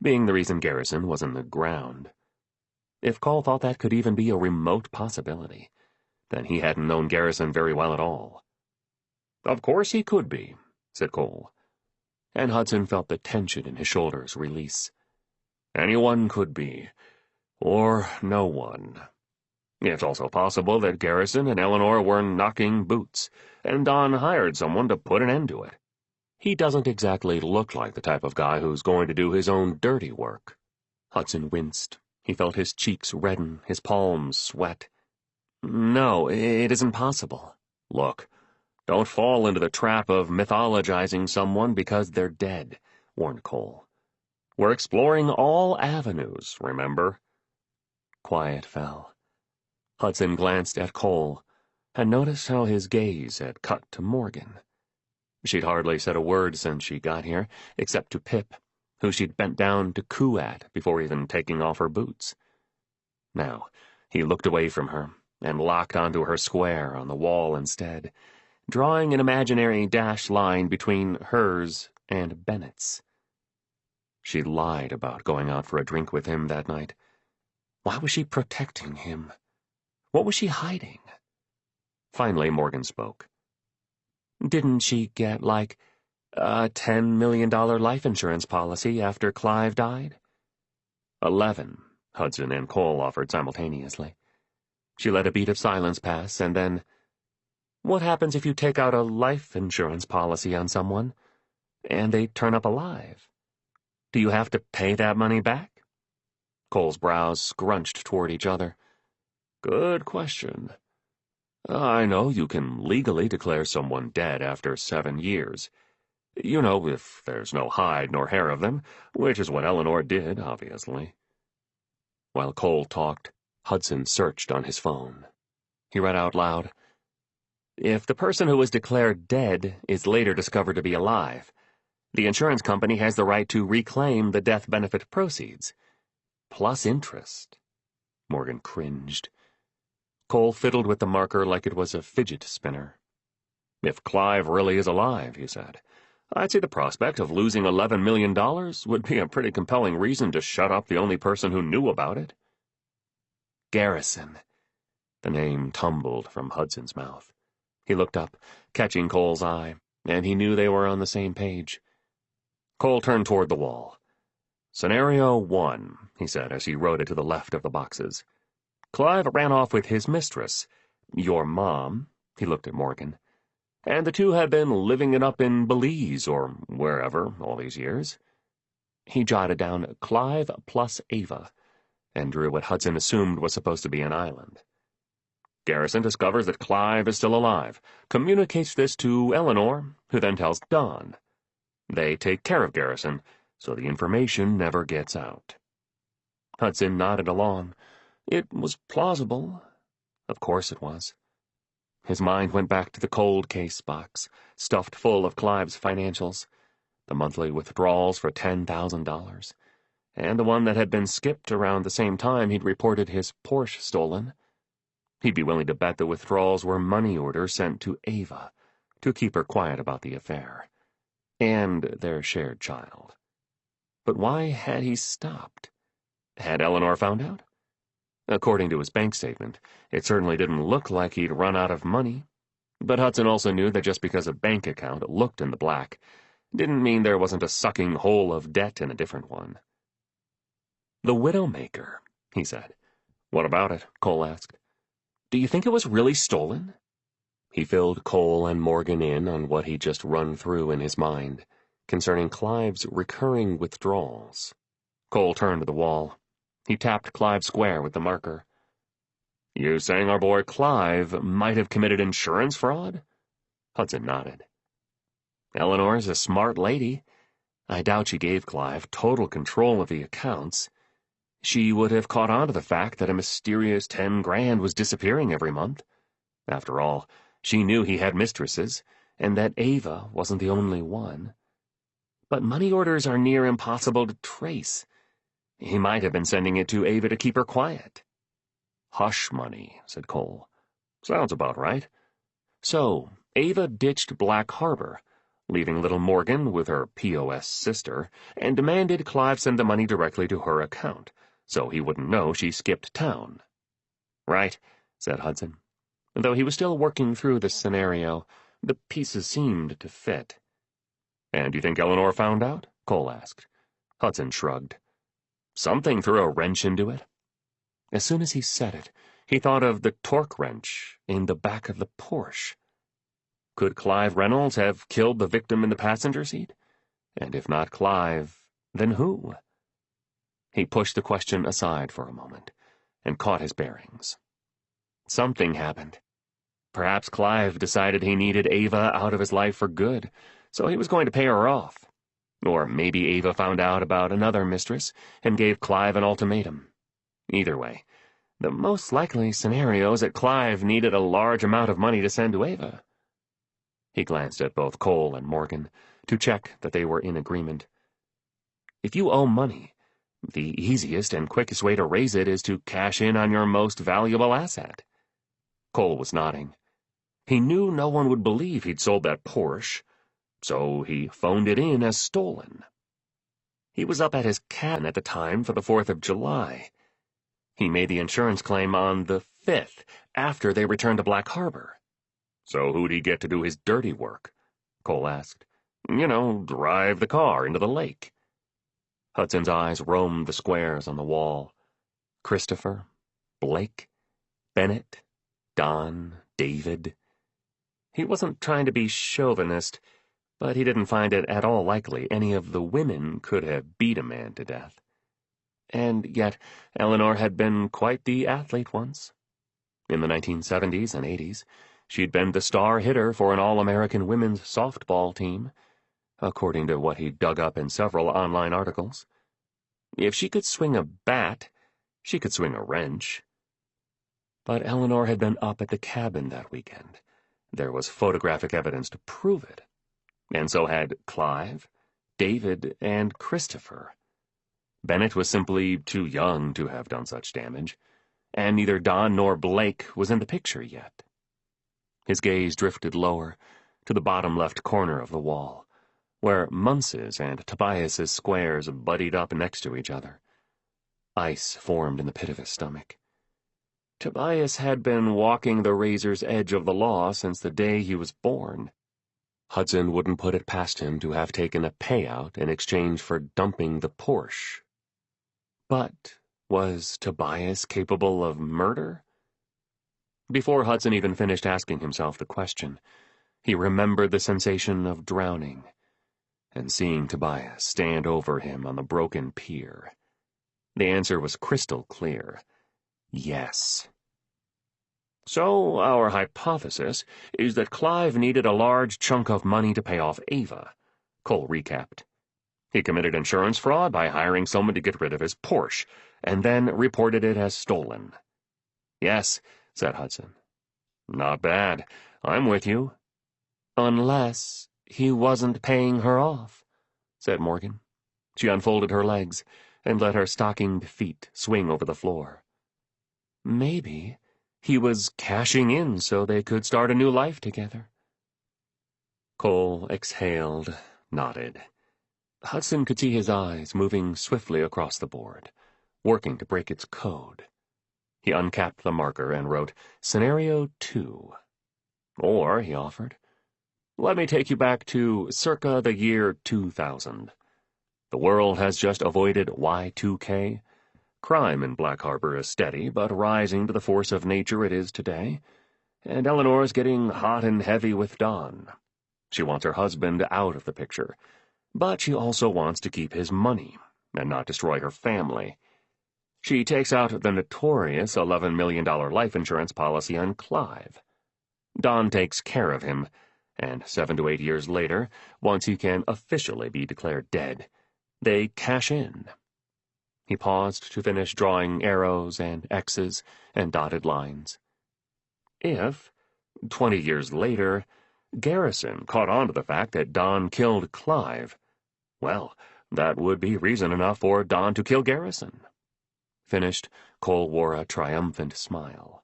being the reason Garrison was in the ground. If Cole thought that could even be a remote possibility, then he hadn't known Garrison very well at all. Of course he could be, said Cole, and Hudson felt the tension in his shoulders release. Anyone could be, or no one. It's also possible that Garrison and Eleanor were knocking boots, and Don hired someone to put an end to it. He doesn't exactly look like the type of guy who's going to do his own dirty work. Hudson winced. He felt his cheeks redden, his palms sweat. No, it isn't possible. Look, don't fall into the trap of mythologizing someone because they're dead, warned Cole. We're exploring all avenues, remember? Quiet fell. Hudson glanced at Cole and noticed how his gaze had cut to Morgan. She'd hardly said a word since she got here, except to Pip, who she'd bent down to coo at before even taking off her boots. Now, he looked away from her and locked onto her square on the wall instead, drawing an imaginary dashed line between hers and Bennett's. She'd lied about going out for a drink with him that night. Why was she protecting him? What was she hiding? Finally, Morgan spoke. Didn't she get, like, a $10 million life insurance policy after Clive died? 11, Hudson and Cole offered simultaneously. She let a beat of silence pass, and then, what happens if you take out a life insurance policy on someone, and they turn up alive? Do you have to pay that money back? Cole's brows scrunched toward each other. Good question. I know you can legally declare someone dead after 7 years. You know, if there's no hide nor hair of them, which is what Eleanor did, obviously. While Cole talked, Hudson searched on his phone. He read out loud, if the person who was declared dead is later discovered to be alive, the insurance company has the right to reclaim the death benefit proceeds. Plus interest. Morgan cringed. Cole fiddled with the marker like it was a fidget spinner. If Clive really is alive, he said, I'd say the prospect of losing $11 million would be a pretty compelling reason to shut up the only person who knew about it. Garrison. The name tumbled from Hudson's mouth. He looked up, catching Cole's eye, and he knew they were on the same page. Cole turned toward the wall. Scenario 1, he said as he wrote it to the left of the boxes. Clive ran off with his mistress, your mom, he looked at Morgan, and the two had been living it up in Belize or wherever all these years. He jotted down Clive plus Ava, and drew what Hudson assumed was supposed to be an island. Garrison discovers that Clive is still alive, communicates this to Eleanor, who then tells Don. They take care of Garrison, so the information never gets out. Hudson nodded along. It was plausible. Of course it was. His mind went back to the cold case box, stuffed full of Clive's financials, the monthly withdrawals for $10,000, and the one that had been skipped around the same time he'd reported his Porsche stolen. He'd be willing to bet the withdrawals were money orders sent to Ava to keep her quiet about the affair, and their shared child. But why had he stopped? Had Eleanor found out? According to his bank statement, it certainly didn't look like he'd run out of money. But Hudson also knew that just because a bank account looked in the black didn't mean there wasn't a sucking hole of debt in a different one. The Widowmaker, he said. What about it? Cole asked. Do you think it was really stolen? He filled Cole and Morgan in on what he'd just run through in his mind, concerning Clive's recurring withdrawals. Cole turned to the wall. He tapped Clive square with the marker. You saying our boy Clive might have committed insurance fraud? Hudson nodded. Eleanor's a smart lady. I doubt she gave Clive total control of the accounts. She would have caught on to the fact that a mysterious 10 grand was disappearing every month. After all, she knew he had mistresses, and that Ava wasn't the only one. But money orders are near impossible to trace. He might have been sending it to Ava to keep her quiet. Hush money, said Cole. Sounds about right. So, Ava ditched Black Harbor, leaving little Morgan with her POS sister, and demanded Clive send the money directly to her account, so he wouldn't know she skipped town. Right, said Hudson. Though he was still working through the scenario, the pieces seemed to fit. And you think Eleanor found out? Cole asked. Hudson shrugged. Something threw a wrench into it. As soon as he said it, he thought of the torque wrench in the back of the Porsche. Could Clive Reynolds have killed the victim in the passenger seat? And if not Clive, then who? He pushed the question aside for a moment and caught his bearings. Something happened. Perhaps Clive decided he needed Ava out of his life for good, so he was going to pay her off. Or maybe Ava found out about another mistress and gave Clive an ultimatum. Either way, the most likely scenario is that Clive needed a large amount of money to send to Ava. He glanced at both Cole and Morgan to check that they were in agreement. If you owe money, the easiest and quickest way to raise it is to cash in on your most valuable asset. Cole was nodding. He knew no one would believe he'd sold that Porsche, so he phoned it in as stolen. He was up at his cabin at the time for the 4th of July. He made the insurance claim on the 5th, after they returned to Black Harbor. So who'd he get to do his dirty work? Cole asked. You know, drive the car into the lake. Hudson's eyes roamed the squares on the wall. Christopher, Blake, Bennett, Don, David. He wasn't trying to be chauvinist, but he didn't find it at all likely any of the women could have beat a man to death. And yet Eleanor had been quite the athlete once. In the 1970s and 80s, she'd been the star hitter for an All-American women's softball team, according to what he dug up in several online articles. If she could swing a bat, she could swing a wrench. But Eleanor had been up at the cabin that weekend. There was photographic evidence to prove it. And so had Clive, David, and Christopher. Bennett was simply too young to have done such damage, and neither Don nor Blake was in the picture yet. His gaze drifted lower, to the bottom left corner of the wall, where Munce's and Tobias's squares buddied up next to each other. Ice formed in the pit of his stomach. Tobias had been walking the razor's edge of the law since the day he was born. Hudson wouldn't put it past him to have taken a payout in exchange for dumping the Porsche. But was Tobias capable of murder? Before Hudson even finished asking himself the question, he remembered the sensation of drowning and seeing Tobias stand over him on the broken pier. The answer was crystal clear. Yes. So our hypothesis is that Clive needed a large chunk of money to pay off Ava, Cole recapped. He committed insurance fraud by hiring someone to get rid of his Porsche, and then reported it as stolen. Yes, said Hudson. Not bad. I'm with you. Unless he wasn't paying her off, said Morgan. She unfolded her legs and let her stockinged feet swing over the floor. Maybe he was cashing in so they could start a new life together. Cole exhaled, nodded. Hudson could see his eyes moving swiftly across the board, working to break its code. He uncapped the marker and wrote, Scenario 2. Or, he offered, let me take you back to circa the year 2000. The world has just avoided Y2K. Crime in Black Harbor is steady, but rising to the force of nature it is today. And Eleanor's getting hot and heavy with Don. She wants her husband out of the picture, but she also wants to keep his money and not destroy her family. She takes out the notorious $11 million life insurance policy on Clive. Don takes care of him, and 7 to 8 years later, once he can officially be declared dead, they cash in. He paused to finish drawing arrows and X's and dotted lines. If, 20 years later, Garrison caught on to the fact that Don killed Clive, well, that would be reason enough for Don to kill Garrison. Finished, Cole wore a triumphant smile.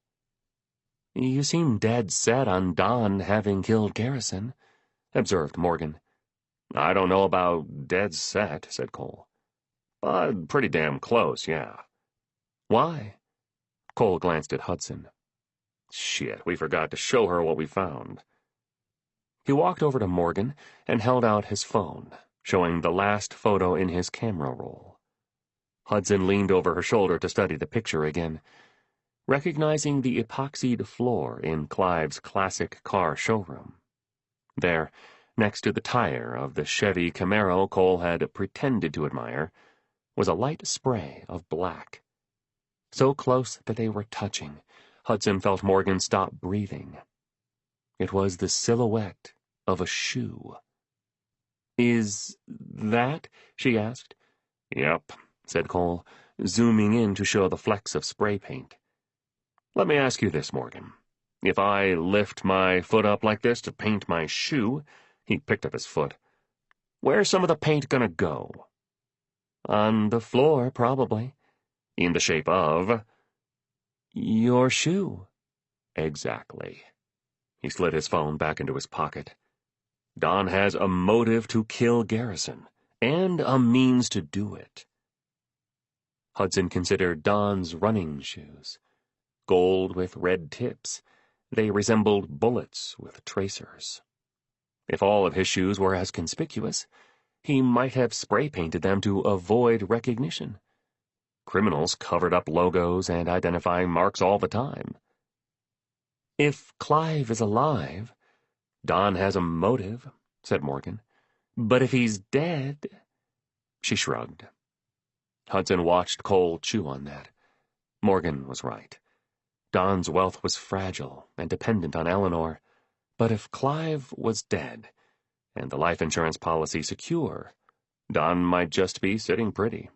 You seem dead set on Don having killed Garrison, observed Morgan. I don't know about dead set, said Cole. But pretty damn close, yeah. Why? Cole glanced at Hudson. Shit, we forgot to show her what we found. He walked over to Morgan and held out his phone, showing the last photo in his camera roll. Hudson leaned over her shoulder to study the picture again, recognizing the epoxied floor in Clive's classic car showroom. There, next to the tire of the Chevy Camaro Cole had pretended to admire, was a light spray of black. So close that they were touching, Hudson felt Morgan stop breathing. It was the silhouette of a shoe. Is that? She asked. Yep, said Cole, zooming in to show the flecks of spray paint. Let me ask you this, Morgan. If I lift my foot up like this to paint my shoe, he picked up his foot, where's some of the paint gonna go? On the floor, probably. In the shape of... your shoe. Exactly. He slid his phone back into his pocket. Don has a motive to kill Garrison, and a means to do it. Hudson considered Don's running shoes. gold with red tips. They resembled bullets with tracers. If all of his shoes were as conspicuous, he might have spray-painted them to avoid recognition. Criminals covered up logos and identifying marks all the time. If Clive is alive, Don has a motive, said Morgan. But if he's dead... She shrugged. Hudson watched Cole chew on that. Morgan was right. Don's wealth was fragile and dependent on Eleanor, but if Clive was dead, and the life insurance policy secure, Don might just be sitting pretty.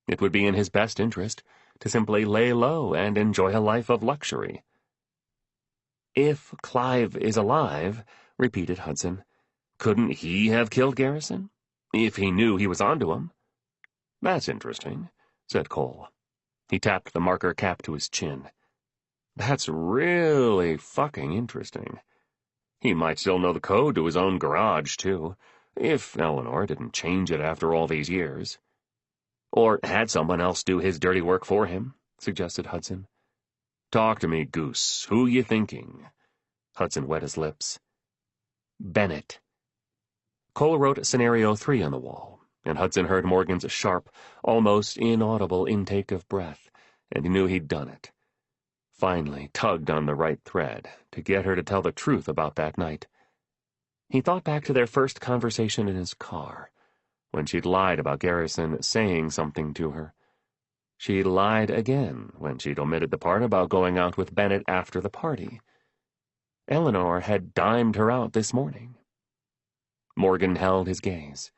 It would be in his best interest to simply lay low and enjoy a life of luxury. If Clive is alive, repeated Hudson, couldn't he have killed Garrison? If he knew he was onto him? That's interesting, said Cole. He tapped the marker cap to his chin. That's really fucking interesting. He might still know the code to his own garage, too, if Eleanor didn't change it after all these years. Or had someone else do his dirty work for him, suggested Hudson. Talk to me, Goose. Who you thinking? Hudson wet his lips. Bennett. Cole wrote Scenario 3 on the wall, and Hudson heard Morgan's sharp, almost inaudible intake of breath, and he knew he'd done it. Finally tugged on the right thread to get her to tell the truth about that night. He thought back to their first conversation in his car, when she'd lied about Garrison saying something to her. She lied again when she'd omitted the part about going out with Bennett after the party. Eleanor had dimed her out this morning. Morgan held his gaze.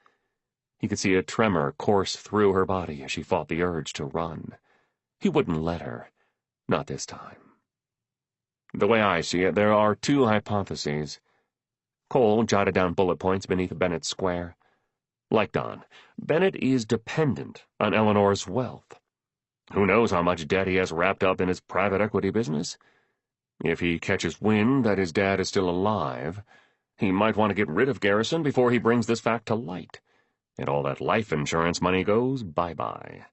He could see a tremor course through her body as she fought the urge to run. He wouldn't let her. Not this time. The way I see it, there are two hypotheses. Cole jotted down bullet points beneath Bennett's square. Like Don, Bennett is dependent on Eleanor's wealth. Who knows how much debt he has wrapped up in his private equity business? If he catches wind that his dad is still alive, he might want to get rid of Garrison before he brings this fact to light, and all that life insurance money goes bye-bye.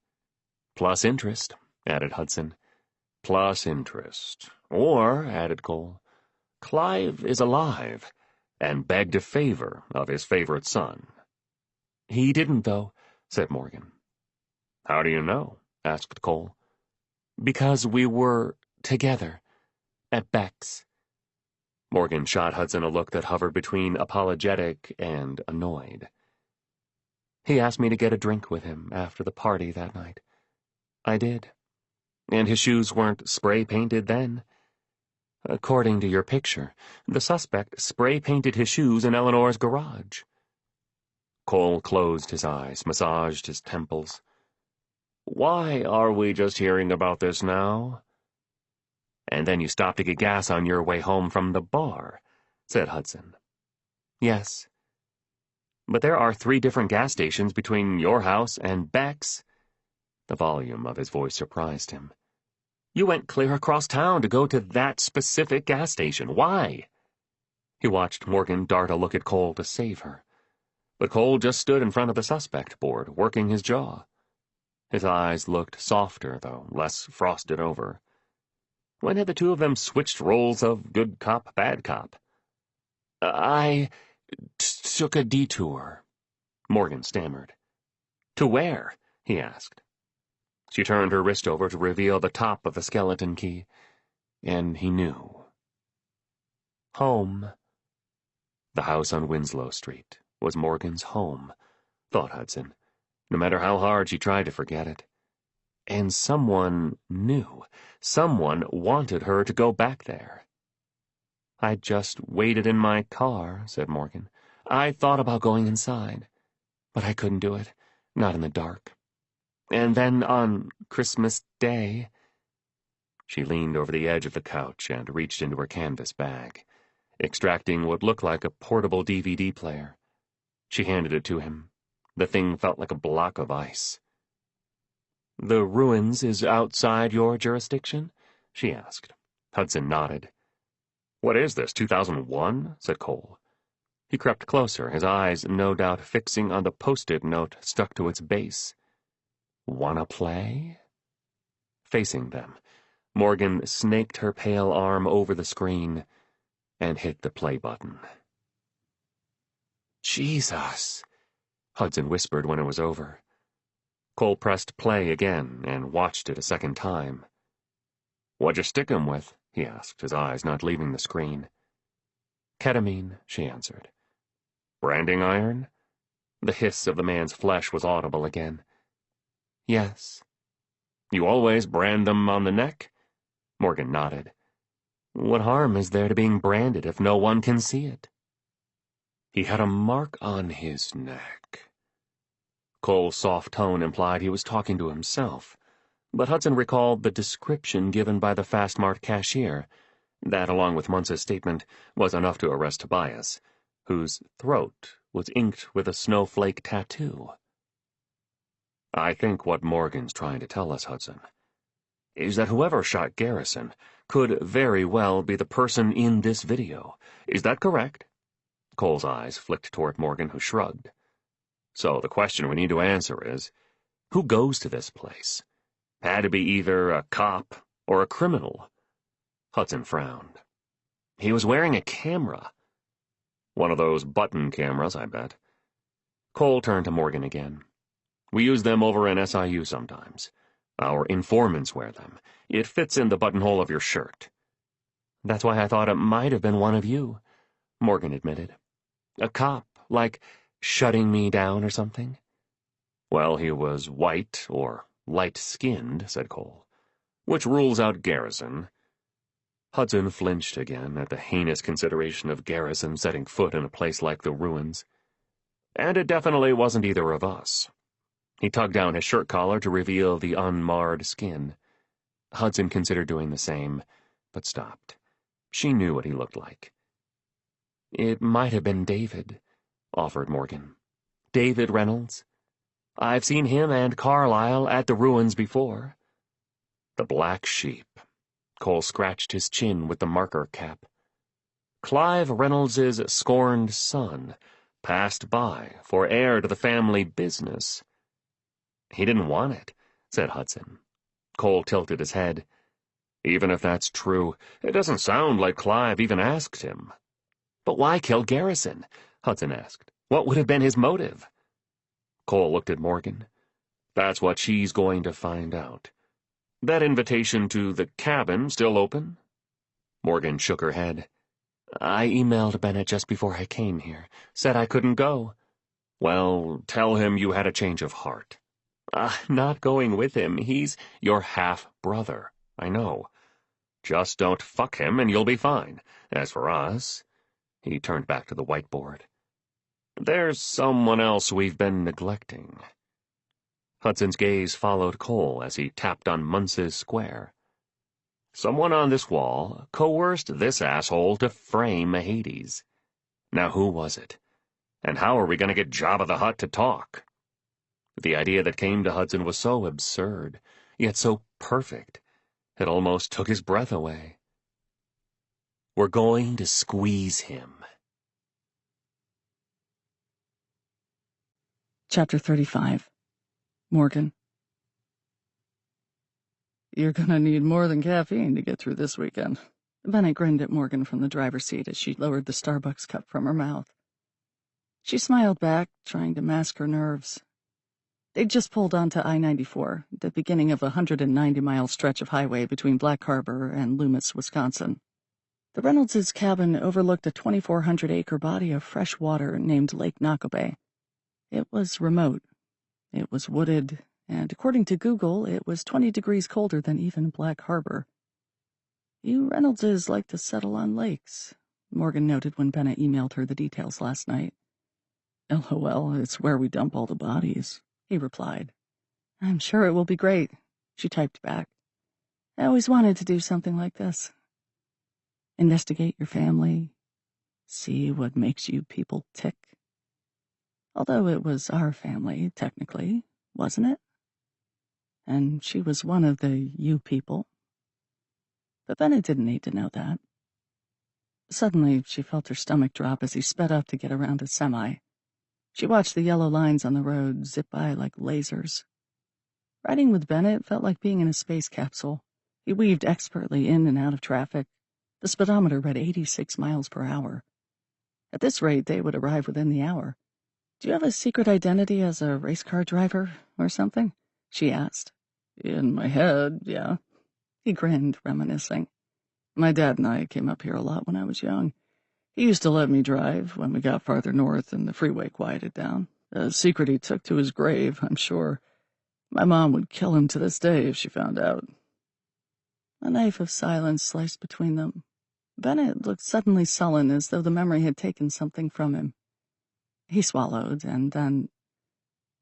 Plus interest, added Hudson. Plus interest. Or, added Cole, Clive is alive and begged a favor of his favorite son. He didn't, though, said Morgan. How do you know? Asked Cole. Because we were together at Beck's. Morgan shot Hudson a look that hovered between apologetic and annoyed. He asked me to get a drink with him after the party that night. I did. And his shoes weren't spray-painted then. According to your picture, the suspect spray-painted his shoes in Eleanor's garage. Cole closed his eyes, massaged his temples. Why are we just hearing about this now? And then you stopped to get gas on your way home from the bar, said Hudson. Yes. But there are 3 different gas stations between your house and Beck's. The volume of his voice surprised him. You went clear across town to go to that specific gas station. Why? He watched Morgan dart a look at Cole to save her. But Cole just stood in front of the suspect board, working his jaw. His eyes looked softer, though less frosted over. When had the two of them switched roles of good cop, bad cop? I took a detour, Morgan stammered. To where? He asked. She turned her wrist over to reveal the top of the skeleton key, and he knew. Home. The house on Winslow Street was Morgan's home, thought Hudson, no matter how hard she tried to forget it. And someone knew. Someone wanted her to go back there. I just waited in my car, said Morgan. I thought about going inside, but I couldn't do it, not in the dark. And then on Christmas Day... She leaned over the edge of the couch and reached into her canvas bag, extracting what looked like a portable DVD player. She handed it to him. The thing felt like a block of ice. The ruins is outside your jurisdiction? She asked. Hudson nodded. What is this, 2001? Said Cole. He crept closer, his eyes no doubt fixing on the post-it note stuck to its base. Wanna play? Facing them, Morgan snaked her pale arm over the screen and hit the play button. "Jesus," Hudson whispered when it was over. Cole pressed play again and watched it a second time. "What'd you stick him with?" he asked, his eyes not leaving the screen. "Ketamine," she answered. "Branding iron?" The hiss of the man's flesh was audible again. "Yes." "You always brand them on the neck?" Morgan nodded. "What harm is there to being branded if no one can see it?" "He had a mark on his neck." Cole's soft tone implied he was talking to himself, but Hudson recalled the description given by the Fast Mart cashier. That, along with Muntz's statement, was enough to arrest Tobias, whose throat was inked with a snowflake tattoo. "I think what Morgan's trying to tell us, Hudson, is that whoever shot Garrison could very well be the person in this video. Is that correct?" Cole's eyes flicked toward Morgan, who shrugged. "So the question we need to answer is, who goes to this place? Had to be either a cop or a criminal." Hudson frowned. "He was wearing a camera." "One of those button cameras, I bet." Cole turned to Morgan again. "We use them over in SIU sometimes. Our informants wear them. It fits in the buttonhole of your shirt." "That's why I thought it might have been one of you," Morgan admitted. "A cop, like shutting me down or something." "Well, he was white or light-skinned," said Cole, "which rules out Garrison." Hudson flinched again at the heinous consideration of Garrison setting foot in a place like the ruins. "And it definitely wasn't either of us." He tugged down his shirt collar to reveal the unmarred skin. Hudson considered doing the same, but stopped. She knew what he looked like. "It might have been David," offered Morgan. "David Reynolds. I've seen him and Carlyle at the ruins before." "The black sheep." Cole scratched his chin with the marker cap. "Clive Reynolds's scorned son passed by for heir to the family business." "He didn't want it," said Hudson. Cole tilted his head. "Even if that's true, it doesn't sound like Clive even asked him." "But why kill Garrison?" Hudson asked. "What would have been his motive?" Cole looked at Morgan. "That's what she's going to find out. That invitation to the cabin still open?" Morgan shook her head. "I emailed Bennett just before I came here. Said I couldn't go." "Well, tell him you had a change of heart." "Not going with him. He's your half-brother. I know. Just don't fuck him and you'll be fine. As for us..." He turned back to the whiteboard. "There's someone else we've been neglecting." Hudson's gaze followed Cole as he tapped on Muntz's square. "Someone on this wall coerced this asshole to frame Hades. Now who was it? And how are we going to get Jabba the Hutt to talk?" The idea that came to Hudson was so absurd, yet so perfect, it almost took his breath away. "We're going to squeeze him." Chapter 35. Morgan. "You're gonna need more than caffeine to get through this weekend." Bennett grinned at Morgan from the driver's seat as she lowered the Starbucks cup from her mouth. She smiled back, trying to mask her nerves. They'd just pulled onto I-94, the beginning of a 190-mile stretch of highway between Black Harbor and Loomis, Wisconsin. The Reynolds' cabin overlooked a 2,400-acre body of fresh water named Lake Nokobe. It was remote. It was wooded, and according to Google, it was 20 degrees colder than even Black Harbor. "You Reynoldses like to settle on lakes," Morgan noted when Bennett emailed her the details last night. "LOL, it's where we dump all the bodies," he replied. "I'm sure it will be great," she typed back. "I always wanted to do something like this. Investigate your family. See what makes you people tick. Although it was our family, technically, wasn't it? And she was one of the you people." But Bennett didn't need to know that. Suddenly, she felt her stomach drop as he sped up to get around a semi. She watched the yellow lines on the road zip by like lasers. Riding with Bennett felt like being in a space capsule, He weaved expertly in and out of traffic. The speedometer read 86 miles per hour. At this rate, they would arrive within the hour. "Do you have a secret identity as a race car driver or something?" she asked. "In my head, yeah." He grinned, reminiscing. "My dad and I came up here a lot when I was young. He used to let me drive when we got farther north and the freeway quieted down. A secret he took to his grave, I'm sure. My mom would kill him to this day if she found out." A knife of silence sliced between them. Bennett looked suddenly sullen, as though the memory had taken something from him. He swallowed, and then,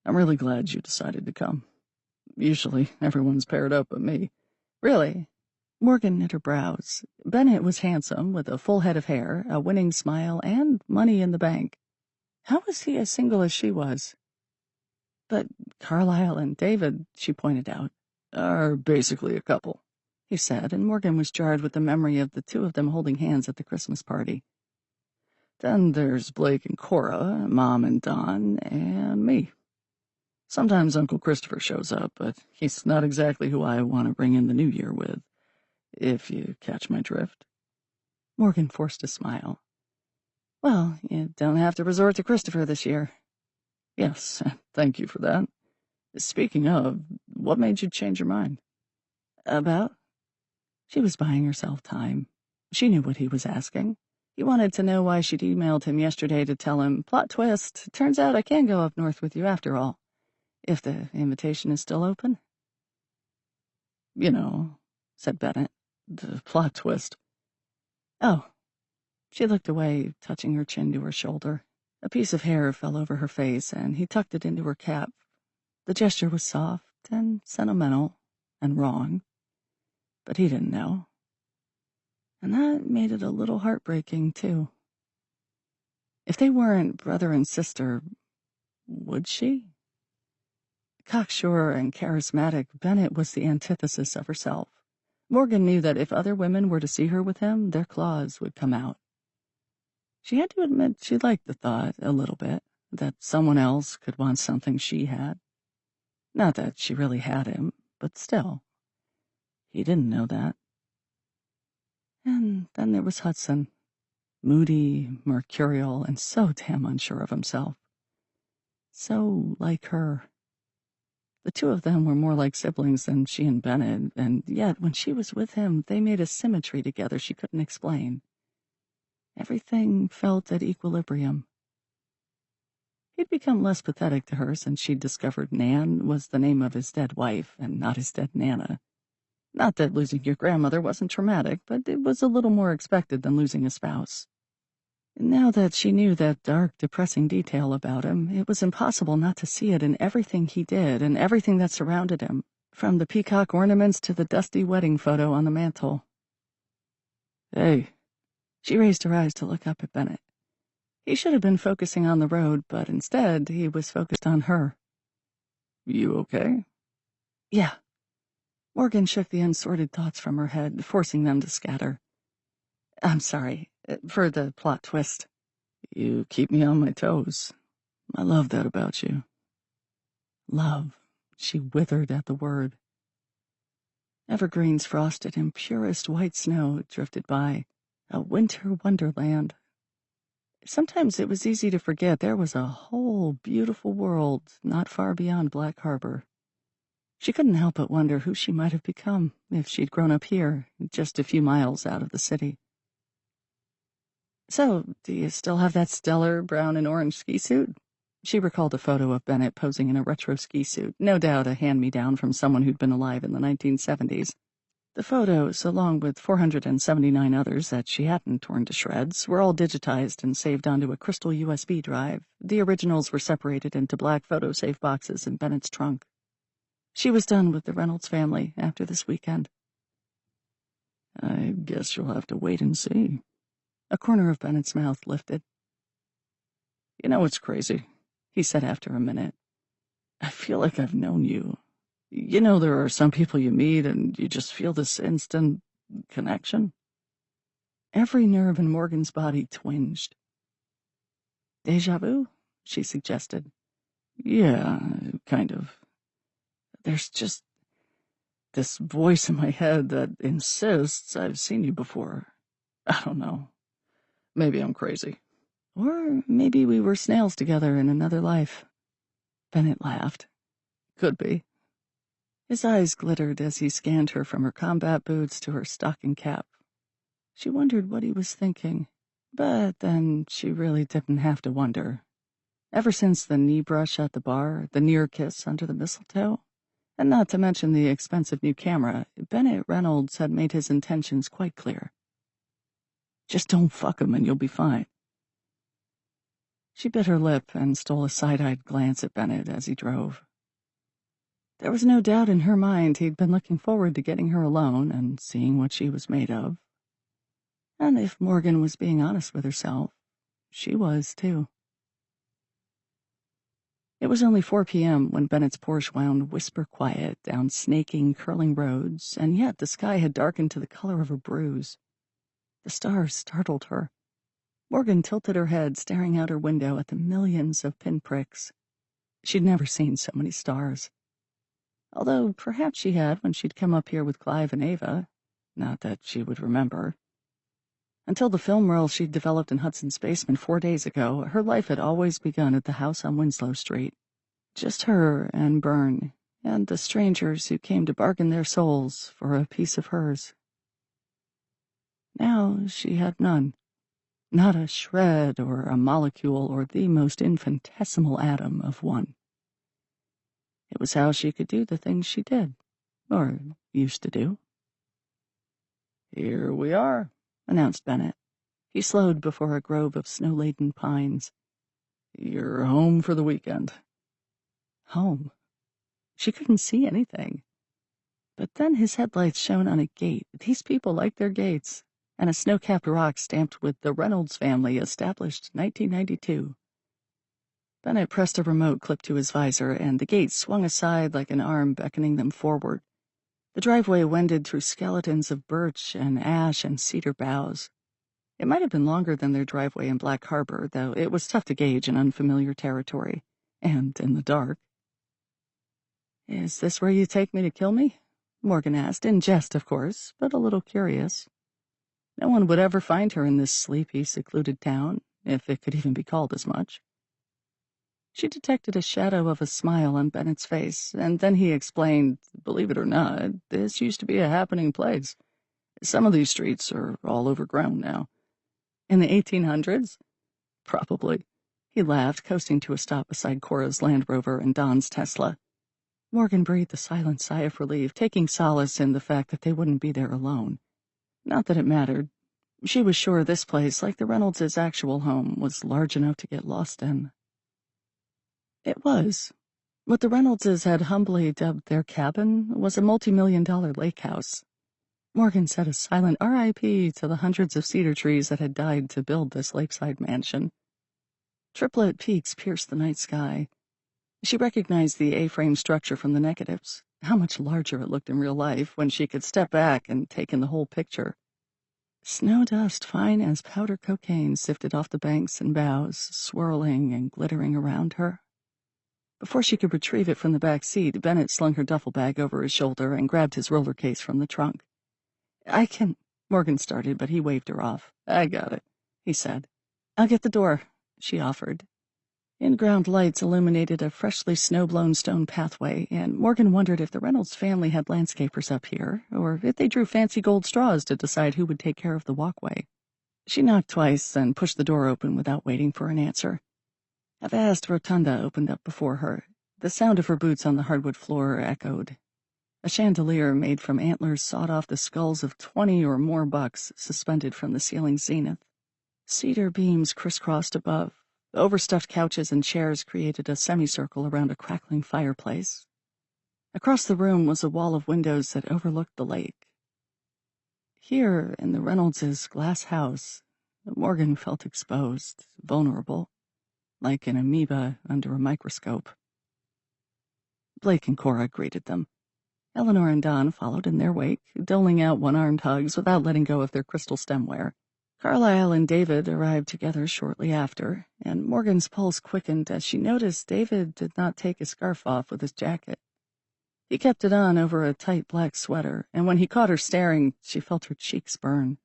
"I'm really glad you decided to come. Usually everyone's paired up but me." "Really?" Morgan knit her brows. Bennett was handsome, with a full head of hair, a winning smile, and money in the bank. How was he as single as she was? "But Carlyle and David," she pointed out, "are basically a couple," he said, and Morgan was jarred with the memory of the two of them holding hands at the Christmas party. "Then there's Blake and Cora, Mom and Don, and me. Sometimes Uncle Christopher shows up, but he's not exactly who I want to bring in the new year with, if you catch my drift." Morgan forced a smile. "Well, you don't have to resort to Christopher this year." "Yes, thank you for that. Speaking of, what made you change your mind?" "About?" She was buying herself time. She knew what he was asking. He wanted to know why she'd emailed him yesterday to tell him, "Plot twist, turns out I can go up north with you after all, if the invitation is still open." "You know," said Bennett, "the plot twist." "Oh." She looked away, touching her chin to her shoulder. A piece of hair fell over her face, and he tucked it into her cap. The gesture was soft and sentimental and wrong, but he didn't know. And that made it a little heartbreaking, too. If they weren't brother and sister, would she? Cocksure and charismatic, Bennett was the antithesis of herself. Morgan knew that if other women were to see her with him, their claws would come out. She had to admit she liked the thought a little bit, that someone else could want something she had. Not that she really had him, but still. He didn't know that. And then there was Hudson. Moody, mercurial, and so damn unsure of himself. So like her. The two of them were more like siblings than she and Bennett, and yet when she was with him, they made a symmetry together she couldn't explain. Everything felt at equilibrium. He'd become less pathetic to her since she'd discovered Nan was the name of his dead wife and not his dead Nana. Not that losing your grandmother wasn't traumatic, but it was a little more expected than losing a spouse. Now that she knew that dark, depressing detail about him, it was impossible not to see it in everything he did and everything that surrounded him, from the peacock ornaments to the dusty wedding photo on the mantel. "Hey." She raised her eyes to look up at Bennett. He should have been focusing on the road, but instead he was focused on her. "You okay?" "Yeah." Morgan shook the unsordid thoughts from her head, forcing them to scatter. "I'm sorry, for the plot twist." "You keep me on my toes. I love that about you." Love. She withered at the word. Evergreens frosted in purest white snow drifted by. A winter wonderland. Sometimes it was easy to forget there was a whole beautiful world not far beyond Black Harbor. She couldn't help but wonder who she might have become if she'd grown up here, just a few miles out of the city. "So, do you still have that stellar brown and orange ski suit?" She recalled a photo of Bennett posing in a retro ski suit, no doubt a hand-me-down from someone who'd been alive in the 1970s. The photos, along with 479 others that she hadn't torn to shreds, were all digitized and saved onto a crystal USB drive. The originals were separated into black photo-safe boxes in Bennett's trunk. She was done with the Reynolds family after this weekend. "I guess you'll have to wait and see." A corner of Bennett's mouth lifted. "You know what's crazy?" he said after a minute. "I feel like I've known you. You know, there are some people you meet and you just feel this instant connection." Every nerve in Morgan's body twinged. "Deja vu?" she suggested. "Yeah, kind of. There's just this voice in my head that insists I've seen you before. I don't know. Maybe I'm crazy. Or maybe we were snails together in another life. Bennett laughed. Could be. His eyes glittered as he scanned her from her combat boots to her stocking cap. She wondered what he was thinking, but then she really didn't have to wonder. Ever since the knee brush at the bar, the near kiss under the mistletoe, and not to mention the expensive new camera, Bennett Reynolds had made his intentions quite clear. Just don't fuck him and you'll be fine. She bit her lip and stole a side-eyed glance at Bennett as he drove. There was no doubt in her mind he'd been looking forward to getting her alone and seeing what she was made of. And if Morgan was being honest with herself, she was too. It was only 4 p.m. when Bennett's Porsche wound whisper quiet down snaking, curling roads, and yet the sky had darkened to the color of a bruise. The stars startled her. Morgan tilted her head, staring out her window at the millions of pinpricks. She'd never seen so many stars. Although perhaps she had when she'd come up here with Clive and Ava. Not that she would remember. Until the film role she'd developed in Hudson's basement 4 days ago, her life had always begun at the house on Winslow Street. Just her and Byrne, and the strangers who came to bargain their souls for a piece of hers. Now she had none. Not a shred or a molecule or the most infinitesimal atom of one. It was how she could do the things she did, or used to do. "Here we are," announced Bennett. He slowed before a grove of snow-laden pines. "You're home for the weekend." Home? She couldn't see anything. But then his headlights shone on a gate. These people liked their gates. And a snow-capped rock stamped with the Reynolds family, established 1992. Bennett pressed a remote clip to his visor, and the gate swung aside like an arm beckoning them forward. The driveway wended through skeletons of birch and ash and cedar boughs. It might have been longer than their driveway in Black Harbor, though it was tough to gauge in unfamiliar territory, and in the dark. "Is this where you take me to kill me?" Morgan asked, in jest, of course, but a little curious. No one would ever find her in this sleepy, secluded town, if it could even be called as much. She detected a shadow of a smile on Bennett's face, and then he explained, "Believe it or not, this used to be a happening place. Some of these streets are all overgrown now." "In the 1800s? Probably." He laughed, coasting to a stop beside Cora's Land Rover and Don's Tesla. Morgan breathed a silent sigh of relief, taking solace in the fact that they wouldn't be there alone. Not that it mattered. She was sure this place, like the Reynolds' actual home, was large enough to get lost in. It was. What the Reynoldses had humbly dubbed their cabin was a multi-million-dollar lake house. Morgan said a silent R.I.P. to the hundreds of cedar trees that had died to build this lakeside mansion. Triplet peaks pierced the night sky. She recognized the A-frame structure from the negatives. How much larger it looked in real life when she could step back and take in the whole picture. Snow dust fine as powder cocaine sifted off the banks and boughs, swirling and glittering around her. Before she could retrieve it from the back seat, Bennett slung her duffel bag over his shoulder and grabbed his roller case from the trunk. "I can—" Morgan started, but he waved her off. "I got it," he said. "I'll get the door," she offered. In-ground lights illuminated a freshly snow-blown stone pathway, and Morgan wondered if the Reynolds family had landscapers up here, or if they drew fancy gold straws to decide who would take care of the walkway. She knocked twice and pushed the door open without waiting for an answer. A vast rotunda opened up before her. The sound of her boots on the hardwood floor echoed. A chandelier made from antlers sawed off the skulls of 20 or more bucks suspended from the ceiling's zenith. Cedar beams crisscrossed above. The overstuffed couches and chairs created a semicircle around a crackling fireplace. Across the room was a wall of windows that overlooked the lake. Here, in the Reynolds' glass house, Morgan felt exposed, vulnerable, like an amoeba under a microscope. Blake and Cora greeted them. Eleanor and Don followed in their wake, doling out one-armed hugs without letting go of their crystal stemware. Carlyle and David arrived together shortly after, and Morgan's pulse quickened as she noticed David did not take his scarf off with his jacket. He kept it on over a tight black sweater, and when he caught her staring, she felt her cheeks burn.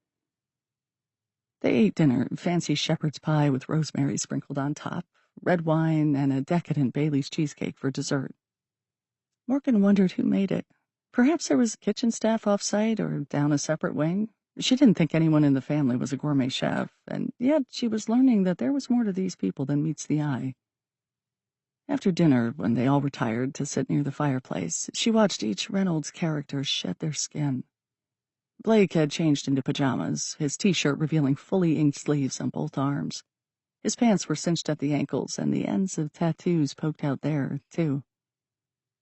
They ate dinner, fancy shepherd's pie with rosemary sprinkled on top, red wine, and a decadent Bailey's cheesecake for dessert. Morgan wondered who made it. Perhaps there was kitchen staff off-site or down a separate wing. She didn't think anyone in the family was a gourmet chef, and yet she was learning that there was more to these people than meets the eye. After dinner, when they all retired to sit near the fireplace, she watched each Reynolds character shed their skin. Blake had changed into pajamas, his T-shirt revealing fully inked sleeves on both arms. His pants were cinched at the ankles, and the ends of tattoos poked out there, too.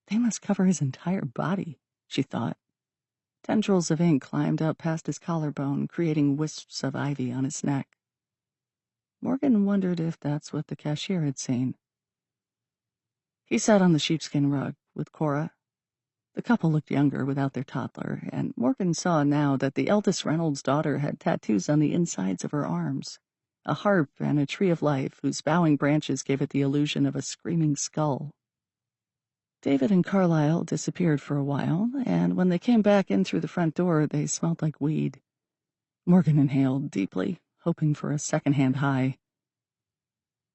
They must cover his entire body, she thought. Tendrils of ink climbed up past his collarbone, creating wisps of ivy on his neck. Morgan wondered if that's what the cashier had seen. He sat on the sheepskin rug with Cora. The couple looked younger without their toddler, and Morgan saw now that the eldest Reynolds' daughter had tattoos on the insides of her arms, a harp and a tree of life whose bowing branches gave it the illusion of a screaming skull. David and Carlisle disappeared for a while, and when they came back in through the front door, they smelled like weed. Morgan inhaled deeply, hoping for a second-hand high.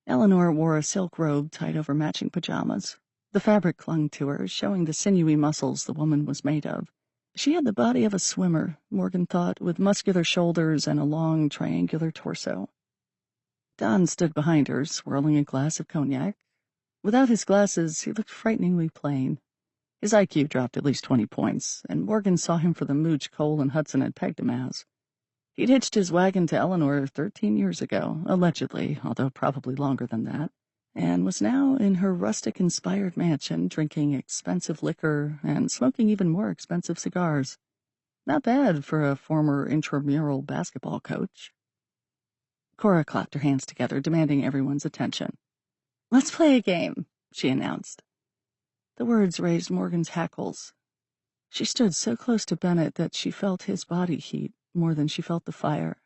Eleanor wore a silk robe tied over matching pajamas. The fabric clung to her, showing the sinewy muscles the woman was made of. She had the body of a swimmer, Morgan thought, with muscular shoulders and a long, triangular torso. Don stood behind her, swirling a glass of cognac. Without his glasses, he looked frighteningly plain. His IQ dropped at least 20 points, and Morgan saw him for the mooch Cole and Hudson had pegged him as. He'd hitched his wagon to Eleanor 13 years ago, allegedly, although probably longer than that, and was now in her rustic-inspired mansion drinking expensive liquor and smoking even more expensive cigars. Not bad for a former intramural basketball coach. Cora clapped her hands together, demanding everyone's attention. "Let's play a game," she announced. The words raised Morgan's hackles. She stood so close to Bennett that she felt his body heat more than she felt the fire.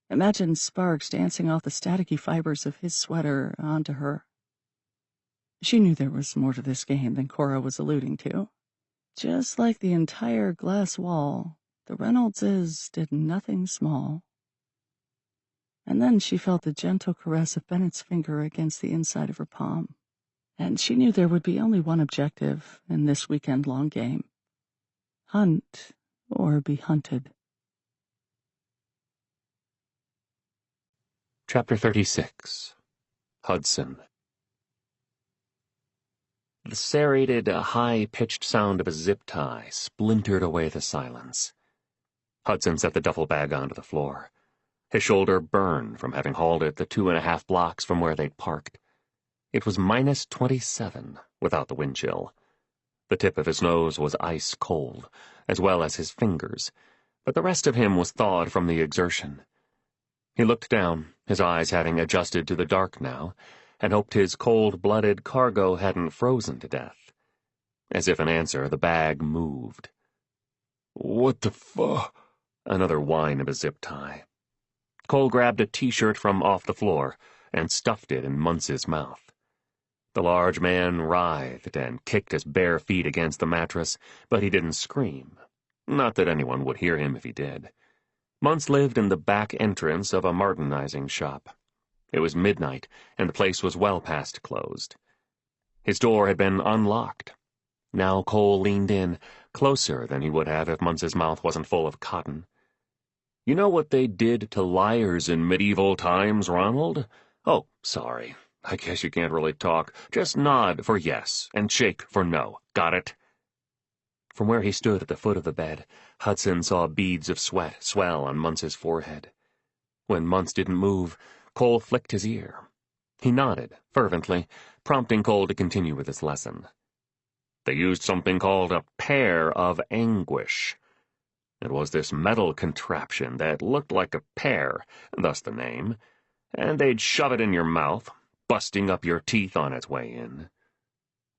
Imagine sparks dancing off the staticky fibers of his sweater onto her. She knew there was more to this game than Cora was alluding to. Just like the entire glass wall, the Reynoldses did nothing small. And then she felt the gentle caress of Bennett's finger against the inside of her palm. And she knew there would be only one objective in this weekend-long game. Hunt or be hunted. Chapter 36. Hudson. The serrated, high-pitched sound of a zip tie splintered away the silence. Hudson set the duffel bag onto the floor. His shoulder burned from having hauled it the 2.5 blocks from where they'd parked. It was -27 without the wind chill. The tip of his nose was ice cold, as well as his fingers, but the rest of him was thawed from the exertion. He looked down, his eyes having adjusted to the dark now, and hoped his cold-blooded cargo hadn't frozen to death. As if in answer, the bag moved. "What the fu—" Another whine of a zip tie. Cole grabbed a T-shirt from off the floor and stuffed it in Muntz's mouth. The large man writhed and kicked his bare feet against the mattress, but he didn't scream. Not that anyone would hear him if he did. Muntz lived in the back entrance of a Martinizing shop. It was midnight, and the place was well past closed. His door had been unlocked. Now Cole leaned in, closer than he would have if Muntz's mouth wasn't full of cotton. "You know what they did to liars in medieval times, Ronald? Oh, sorry. I guess you can't really talk. Just nod for yes, and shake for no. Got it?" From where he stood at the foot of the bed, Hudson saw beads of sweat swell on Muntz's forehead. When Muntz didn't move, Cole flicked his ear. He nodded, fervently, prompting Cole to continue with his lesson. They used something called a pear of anguish. It was this metal contraption that looked like a pear, thus the name, and they'd shove it in your mouth, busting up your teeth on its way in.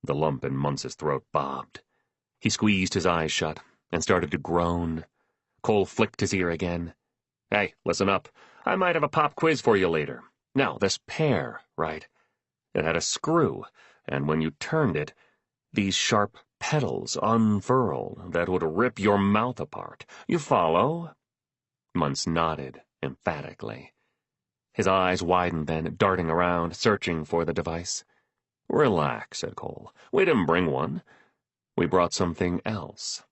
The lump in Muntz's throat bobbed. He squeezed his eyes shut and started to groan. Cole flicked his ear again. "Hey, listen up. I might have a pop quiz for you later. Now, this pear, right? It had a screw, and when you turned it, these sharp petals unfurled that would rip your mouth apart. You follow?" Muntz nodded emphatically. His eyes widened then, darting around, searching for the device. "Relax," said Cole. "We didn't bring one. We brought something else.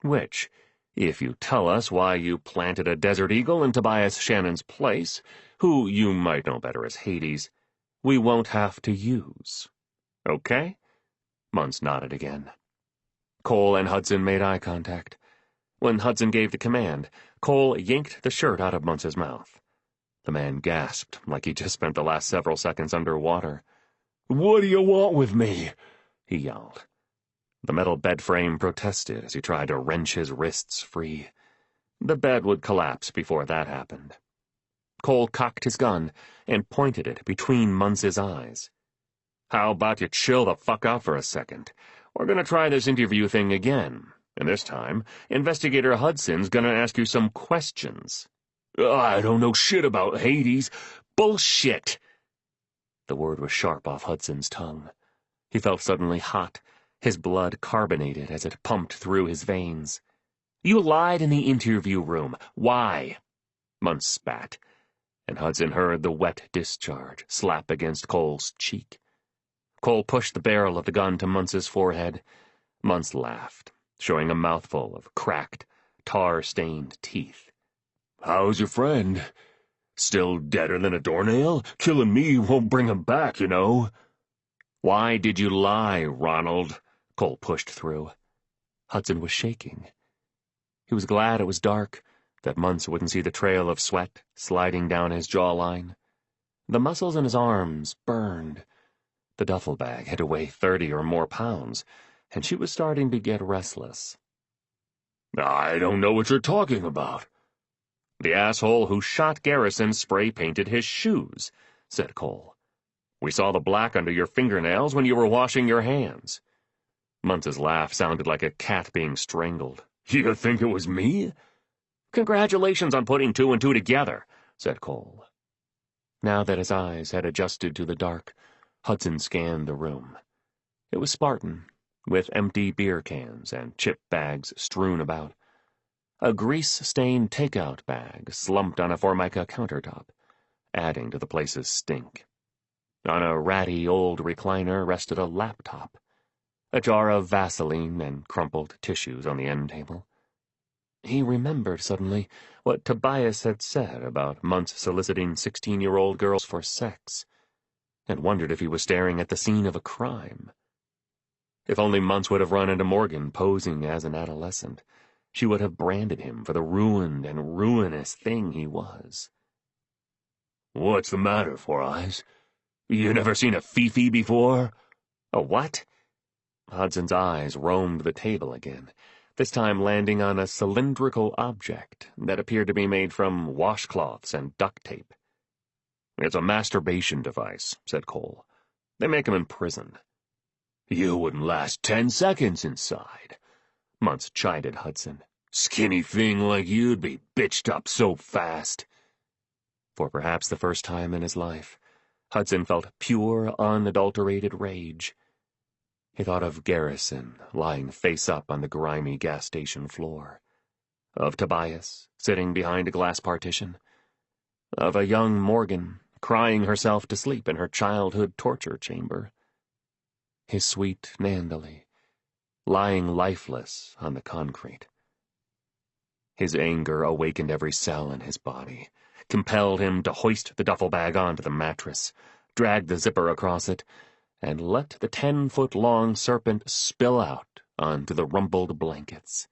Which, if you tell us why you planted a desert eagle in Tobias Shannon's place, who you might know better as Hades, we won't have to use. Okay?" Muntz nodded again. Cole and Hudson made eye contact. When Hudson gave the command, Cole yanked the shirt out of Muntz's mouth. The man gasped like he just spent the last several seconds underwater. "What do you want with me?" he yelled. The metal bed frame protested as he tried to wrench his wrists free. The bed would collapse before that happened. Cole cocked his gun and pointed it between Muntz's eyes. "How about you chill the fuck out for a second? We're gonna try this interview thing again, and this time, Investigator Hudson's gonna ask you some questions." "I don't know shit about Hades." "Bullshit!" The word was sharp off Hudson's tongue. He felt suddenly hot, his blood carbonated as it pumped through his veins. "You lied in the interview room. Why?" Muntz spat, and Hudson heard the wet discharge slap against Cole's cheek. Cole pushed the barrel of the gun to Muntz's forehead. Muntz laughed, showing a mouthful of cracked, tar-stained teeth. "How's your friend? Still deader than a doornail? Killing me won't bring him back, you know." "Why did you lie, Ronald?" Cole pushed through. Hudson was shaking. He was glad it was dark, that Muntz wouldn't see the trail of sweat sliding down his jawline. The muscles in his arms burned. The duffel bag had to weigh 30 or more pounds, and she was starting to get restless. "I don't know what you're talking about." "The asshole who shot Garrison spray-painted his shoes," said Cole. "We saw the black under your fingernails when you were washing your hands." Muntz's laugh sounded like a cat being strangled. "You think it was me?" "Congratulations on putting two and two together," said Cole. Now that his eyes had adjusted to the dark, Hudson scanned the room. It was Spartan, with empty beer cans and chip bags strewn about. A grease-stained takeout bag slumped on a Formica countertop, adding to the place's stink. On a ratty old recliner rested a laptop, a jar of Vaseline and crumpled tissues on the end table. He remembered suddenly what Tobias had said about Muntz soliciting 16-year-old girls for sex, and wondered if he was staring at the scene of a crime. If only Muntz would have run into Morgan posing as an adolescent, she would have branded him for the ruined and ruinous thing he was. "What's the matter, Four Eyes? You never seen a Fifi before?" "A what?" Hudson's eyes roamed the table again, this time landing on a cylindrical object that appeared to be made from washcloths and duct tape. "It's a masturbation device," said Cole. "They make 'em in prison." "You wouldn't last 10 seconds inside," Muntz chided Hudson. "Skinny thing like you'd be bitched up so fast." For perhaps the first time in his life, Hudson felt pure, unadulterated rage. He thought of Garrison lying face up on the grimy gas station floor, of Tobias sitting behind a glass partition, of a young Morgan crying herself to sleep in her childhood torture chamber, his sweet Nandali lying lifeless on the concrete. His anger awakened every cell in his body, compelled him to hoist the duffel bag onto the mattress, drag the zipper across it, and let the 10-foot-long serpent spill out onto the rumpled blankets.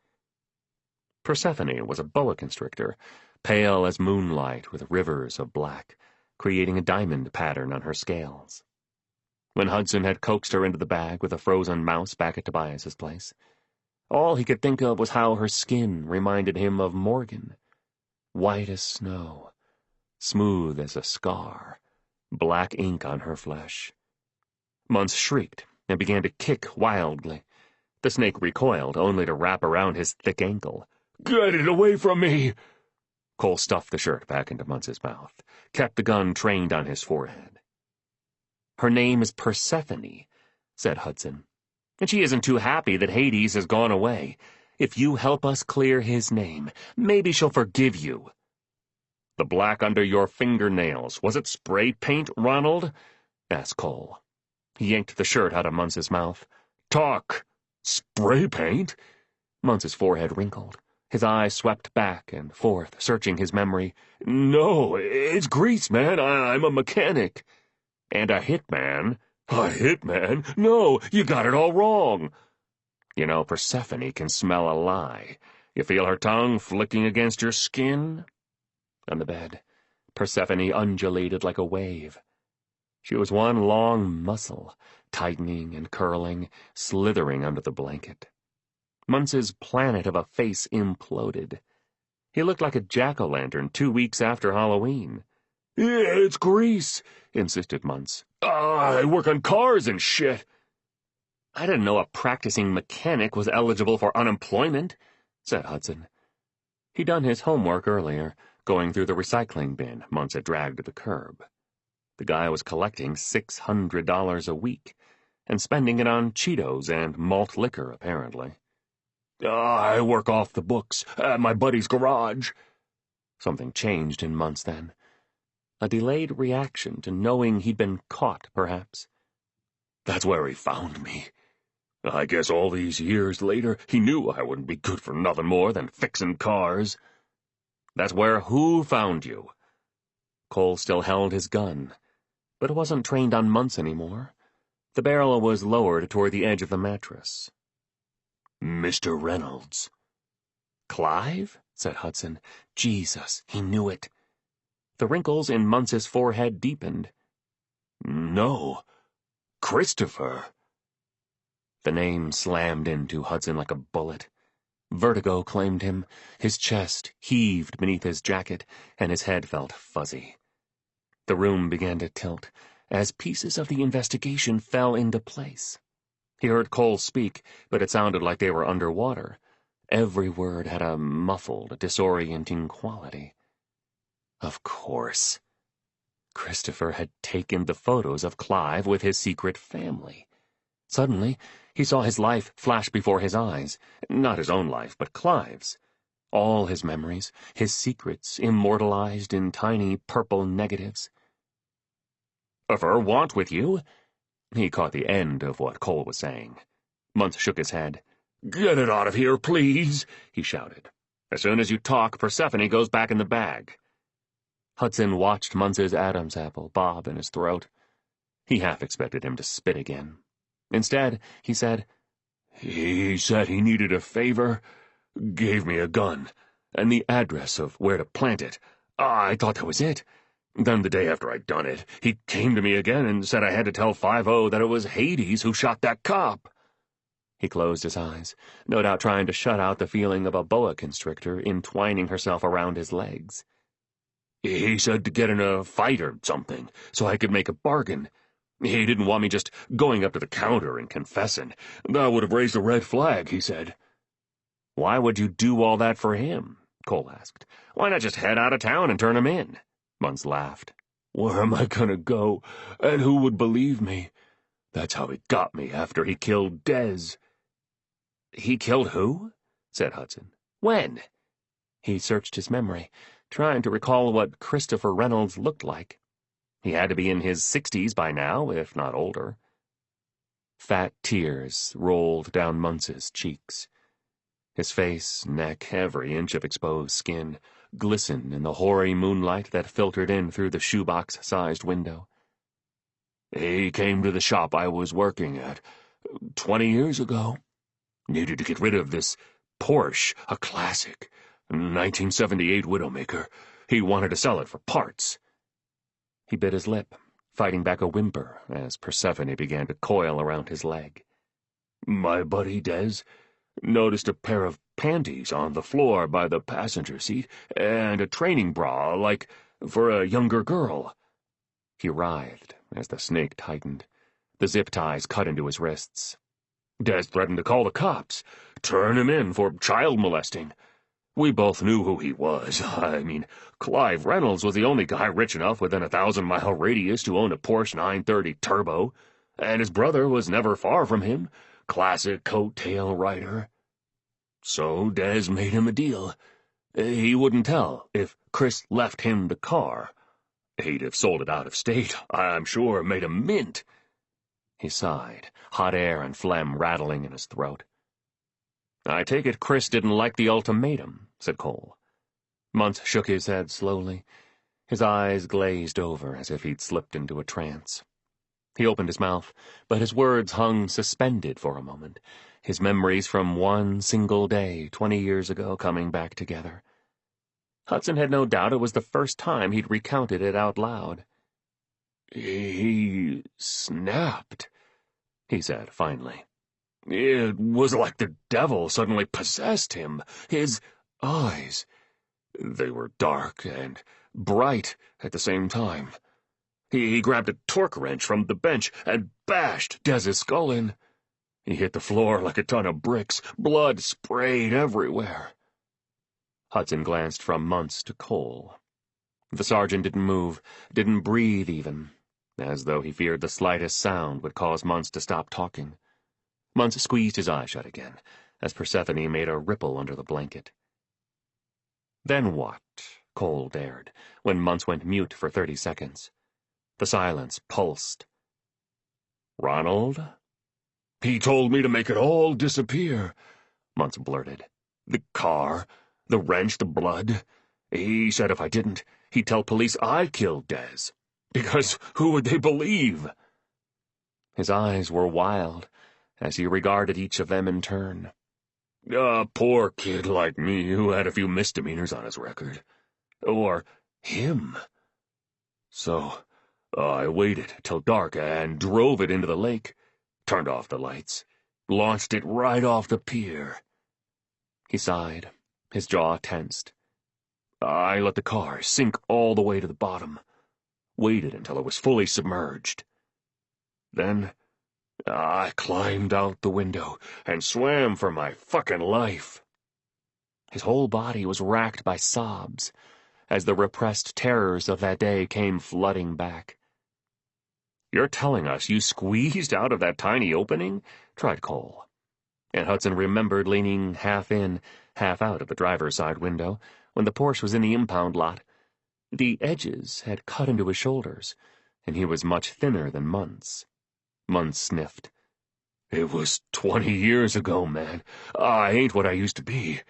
Persephone was a boa constrictor, pale as moonlight with rivers of black, creating a diamond pattern on her scales. When Hudson had coaxed her into the bag with a frozen mouse back at Tobias's place, all he could think of was how her skin reminded him of Morgan, white as snow, smooth as a scar, black ink on her flesh. Muntz shrieked and began to kick wildly. The snake recoiled, only to wrap around his thick ankle. "Get it away from me!" Cole stuffed the shirt back into Muntz's mouth, kept the gun trained on his forehead. "Her name is Persephone," said Hudson. And she isn't too happy that Hades has gone away. If you help us clear his name, maybe she'll forgive you." "The black under your fingernails, was it spray paint, Ronald?" asked Cole. He yanked the shirt out of Munce's mouth. "Talk! Spray paint?" Munce's forehead wrinkled. His eyes swept back and forth, searching his memory. "No, it's grease, man. I'm a mechanic." "And a hitman." "A hitman? No, you got it all wrong." "You know, Persephone can smell a lie. You feel her tongue flicking against your skin?" On the bed, Persephone undulated like a wave. She was one long muscle, tightening and curling, slithering under the blanket. Munce's planet of a face imploded. He looked like a jack-o'-lantern 2 weeks after Halloween. "Yeah, it's grease," insisted Munce. "I work on cars and shit." "I didn't know a practicing mechanic was eligible for unemployment," said Hudson. He'd done his homework earlier, going through the recycling bin Munce had dragged to the curb. The guy was collecting $600 a week, and spending it on Cheetos and malt liquor, apparently. "I work off the books at my buddy's garage." Something changed in Munce then. A delayed reaction to knowing he'd been caught, perhaps. "That's where he found me. I guess all these years later he knew I wouldn't be good for nothing more than fixing cars." "That's where who found you?" Cole still held his gun, but it wasn't trained on Munce anymore. The barrel was lowered toward the edge of the mattress. "Mr. Reynolds." "Clive?" said Hudson. Jesus, he knew it. The wrinkles in Munce's forehead deepened. "No, Christopher." The name slammed into Hudson like a bullet. Vertigo claimed him. His chest heaved beneath his jacket, and his head felt fuzzy. The room began to tilt, as pieces of the investigation fell into place. He heard Cole speak, but it sounded like they were underwater. Every word had a muffled, disorienting quality. Of course. Christopher had taken the photos of Clive with his secret family. Suddenly, he saw his life flash before his eyes. Not his own life, but Clive's. All his memories, his secrets, immortalized in tiny purple negatives. "Ever want with you?" He caught the end of what Cole was saying. Munce shook his head. "Get it out of here, please," he shouted. "As soon as you talk, Persephone goes back in the bag." Hudson watched Munce's Adam's apple bob in his throat. He half expected him to spit again. Instead, he said, "He said he needed a favor, gave me a gun, and the address of where to plant it. I thought that was it. Then the day after I'd done it, he came to me again and said I had to tell 5-0 that it was Hades who shot that cop." He closed his eyes, no doubt trying to shut out the feeling of a boa constrictor entwining herself around his legs. "He said to get in a fight or something, so I could make a bargain. He didn't want me just going up to the counter and confessing. That would have raised a red flag, he said." "Why would you do all that for him?" Cole asked. "Why not just head out of town and turn him in?" Munce laughed. "Where am I gonna go, and who would believe me? That's how he got me after he killed Dez." "He killed who?" said Hudson. "When?" He searched his memory, trying to recall what Christopher Reynolds looked like. He had to be in his 60s by now, if not older. Fat tears rolled down Munce's cheeks. His face, neck, every inch of exposed skin, glistened in the hoary moonlight that filtered in through the shoebox-sized window. "He came to the shop I was working at 20 years ago. Needed to get rid of this Porsche, a classic, 1978 Widowmaker. He wanted to sell it for parts." He bit his lip, fighting back a whimper as Persephone began to coil around his leg. "My buddy Dez noticed a pair of panties on the floor by the passenger seat and a training bra, like for a younger girl." He writhed as the snake tightened. The zip ties cut into his wrists. "Dez threatened to call the cops, turn him in for child molesting. We both knew who he was. I mean, Clive Reynolds was the only guy rich enough within a 1,000-mile radius to own a Porsche 930 Turbo, and his brother was never far from him, classic coattail rider. So Des made him a deal. He wouldn't tell if Chris left him the car. He'd have sold it out of state, I'm sure, made a mint. He sighed, hot air and phlegm rattling in his throat. I take it Chris didn't like the ultimatum, said Cole. Muntz shook his head slowly. His eyes glazed over as if he'd slipped into a trance. He opened his mouth, but his words hung suspended for a moment, his memories from one single day 20 years ago coming back together. Hudson had no doubt it was the first time he'd recounted it out loud. He snapped, he said finally. It was like the devil suddenly possessed him. His eyes, they were dark and bright at the same time. He grabbed a torque wrench from the bench and bashed Dez's skull in. He hit the floor like a ton of bricks. Blood sprayed everywhere. Hudson glanced from Muntz to Cole. The sergeant didn't move, didn't breathe even, as though he feared the slightest sound would cause Muntz to stop talking. Muntz squeezed his eyes shut again, as Persephone made a ripple under the blanket. Then what? Cole dared, when Muntz went mute for 30 seconds. The silence pulsed. Ronald? He told me to make it all disappear, Muntz blurted. The car, the wrench, the blood. He said if I didn't, he'd tell police I killed Des. Because who would they believe? His eyes were wild as he regarded each of them in turn. A poor kid like me who had a few misdemeanors on his record. Or him. So I waited till dark and drove it into the lake, turned off the lights, launched it right off the pier. He sighed, his jaw tensed. I let the car sink all the way to the bottom, waited until it was fully submerged. Then I climbed out the window and swam for my fucking life. His whole body was racked by sobs as the repressed terrors of that day came flooding back. You're telling us you squeezed out of that tiny opening? Tried Cole. And Hudson remembered leaning half in, half out of the driver's side window when the Porsche was in the impound lot. The edges had cut into his shoulders, and he was much thinner than Muntz. Muntz sniffed. It was 20 years ago, man. I ain't what I used to be.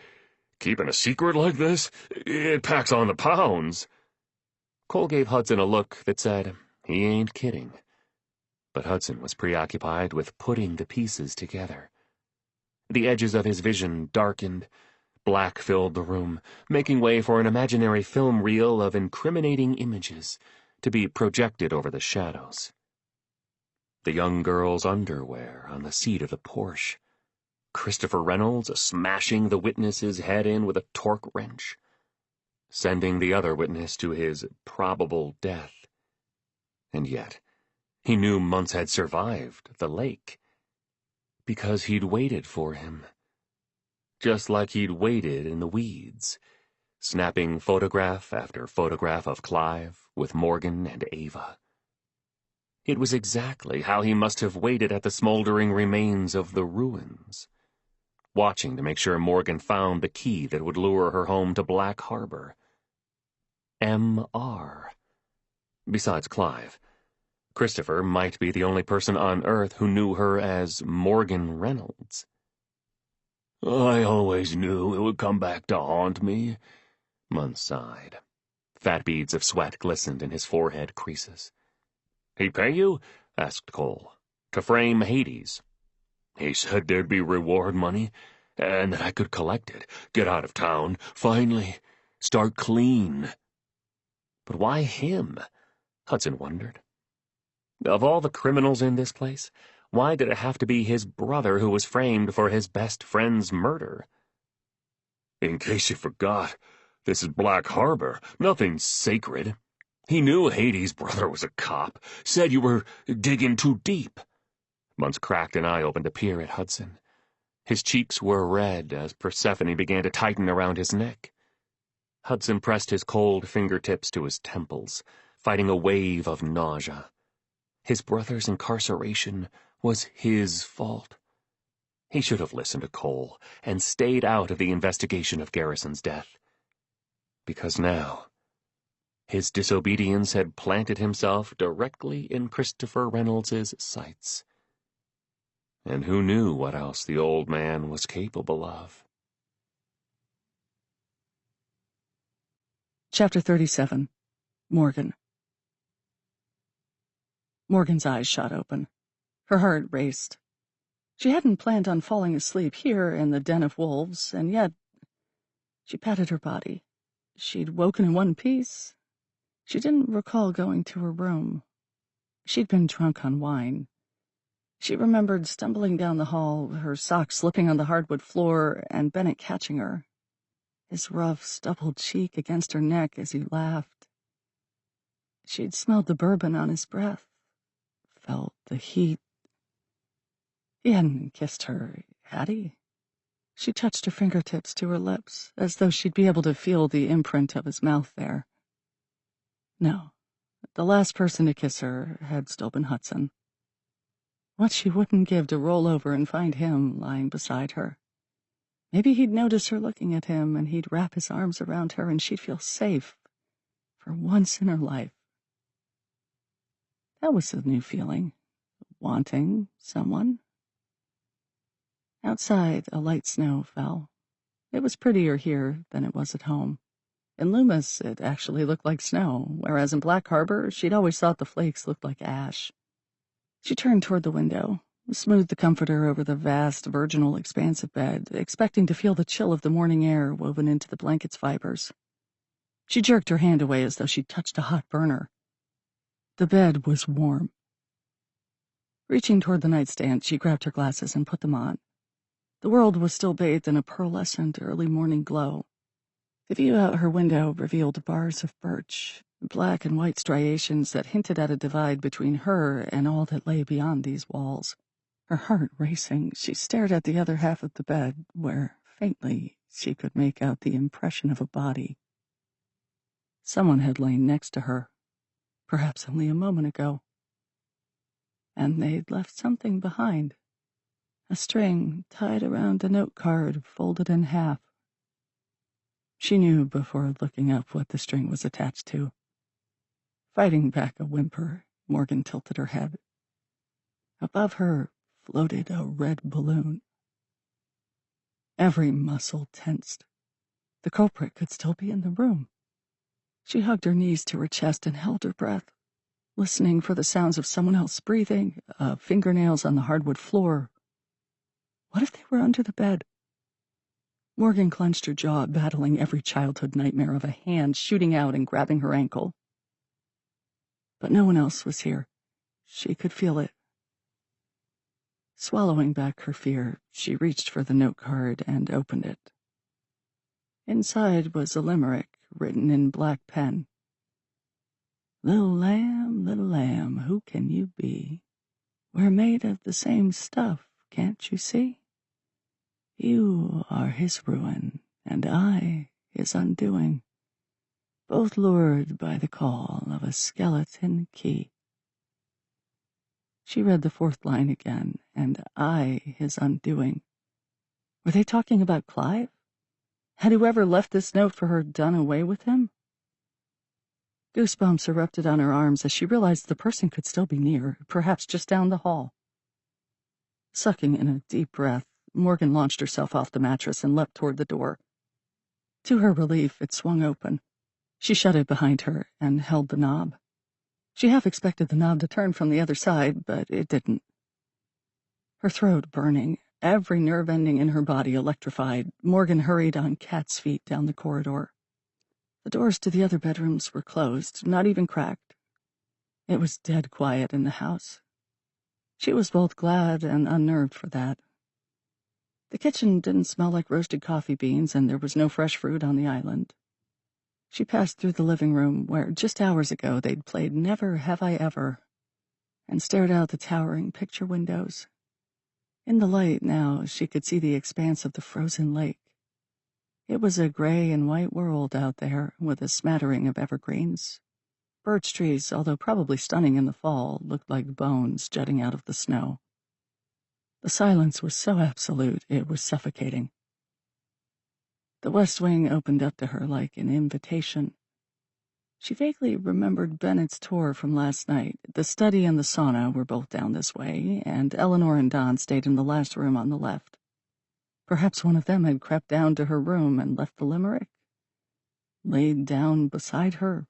Keeping a secret like this, it packs on the pounds. Cole gave Hudson a look that said, he ain't kidding. But Hudson was preoccupied with putting the pieces together. The edges of his vision darkened. Black filled the room, making way for an imaginary film reel of incriminating images to be projected over the shadows. The young girl's underwear on the seat of the Porsche. Christopher Reynolds smashing the witness's head in with a torque wrench. Sending the other witness to his probable death. And yet, he knew Muntz had survived the lake. Because he'd waited for him. Just like he'd waited in the weeds, snapping photograph after photograph of Clive with Morgan and Ava. It was exactly how he must have waited at the smoldering remains of the ruins, watching to make sure Morgan found the key that would lure her home to Black Harbor. M.R. Besides Clive, Christopher might be the only person on Earth who knew her as Morgan Reynolds. I always knew it would come back to haunt me, Muntz sighed. Fat beads of sweat glistened in his forehead creases. He pay you? Asked Cole. To frame Hades. He said there'd be reward money, and that I could collect it, get out of town, finally, start clean. But why him? Hudson wondered. Of all the criminals in this place, why did it have to be his brother who was framed for his best friend's murder? In case you forgot, this is Black Harbor, nothing sacred. He knew Hades' brother was a cop, said you were digging too deep. Muntz cracked an eye open to peer at Hudson. His cheeks were red as Persephone began to tighten around his neck. Hudson pressed his cold fingertips to his temples, fighting a wave of nausea. His brother's incarceration was his fault. He should have listened to Cole and stayed out of the investigation of Garrison's death. Because now, his disobedience had planted himself directly in Christopher Reynolds's sights. And who knew what else the old man was capable of? Chapter 37. Morgan. Morgan's eyes shot open. Her heart raced. She hadn't planned on falling asleep here in the den of wolves, and yet she patted her body. She'd woken in one piece. She didn't recall going to her room. She'd been drunk on wine. She remembered stumbling down the hall, her socks slipping on the hardwood floor, and Bennett catching her, his rough, stubbled cheek against her neck as he laughed. She'd smelled the bourbon on his breath, felt the heat. He hadn't kissed her, had he? She touched her fingertips to her lips, as though she'd be able to feel the imprint of his mouth there. No, the last person to kiss her had still been Hudson. What she wouldn't give to roll over and find him lying beside her. Maybe he'd notice her looking at him, and he'd wrap his arms around her, and she'd feel safe for once in her life. That was a new feeling, wanting someone. Outside, a light snow fell. It was prettier here than it was at home. In Loomis, it actually looked like snow, whereas in Black Harbor, she'd always thought the flakes looked like ash. She turned toward the window, smoothed the comforter over the vast, virginal expanse of bed, expecting to feel the chill of the morning air woven into the blanket's fibers. She jerked her hand away as though she'd touched a hot burner. The bed was warm. Reaching toward the nightstand, she grabbed her glasses and put them on. The world was still bathed in a pearlescent early morning glow. The view out her window revealed bars of birch, black and white striations that hinted at a divide between her and all that lay beyond these walls. Her heart racing, she stared at the other half of the bed, where, faintly, she could make out the impression of a body. Someone had lain next to her, perhaps only a moment ago. And they'd left something behind. A string tied around a note card folded in half. She knew before looking up what the string was attached to. Fighting back a whimper, Morgan tilted her head. Above her floated a red balloon. Every muscle tensed. The culprit could still be in the room. She hugged her knees to her chest and held her breath, listening for the sounds of someone else breathing, fingernails on the hardwood floor. What if they were under the bed? Morgan clenched her jaw, battling every childhood nightmare of a hand shooting out and grabbing her ankle. But no one else was here. She could feel it. Swallowing back her fear, she reached for the note card and opened it. Inside was a limerick written in black pen. Little lamb, who can you be? We're made of the same stuff, can't you see? You are his ruin, and I his undoing, both lured by the call of a skeleton key. She read the fourth line again, and I his undoing. Were they talking about Clive? Had whoever left this note for her done away with him? Goosebumps erupted on her arms as she realized the person could still be near, perhaps just down the hall. Sucking in a deep breath, Morgan launched herself off the mattress and leapt toward the door. To her relief, it swung open. She shut it behind her and held the knob. She half expected the knob to turn from the other side, but it didn't. Her throat burning, every nerve ending in her body electrified, Morgan hurried on cat's feet down the corridor. The doors to the other bedrooms were closed, not even cracked. It was dead quiet in the house. She was both glad and unnerved for that. The kitchen didn't smell like roasted coffee beans, and there was no fresh fruit on the island. She passed through the living room, where just hours ago they'd played Never Have I Ever, and stared out the towering picture windows. In the light now, she could see the expanse of the frozen lake. It was a gray and white world out there, with a smattering of evergreens. Birch trees, although probably stunning in the fall, looked like bones jutting out of the snow. The silence was so absolute it was suffocating. The West Wing opened up to her like an invitation. She vaguely remembered Bennett's tour from last night. The study and the sauna were both down this way, and Eleanor and Don stayed in the last room on the left. Perhaps one of them had crept down to her room and left the limerick, laid down beside her.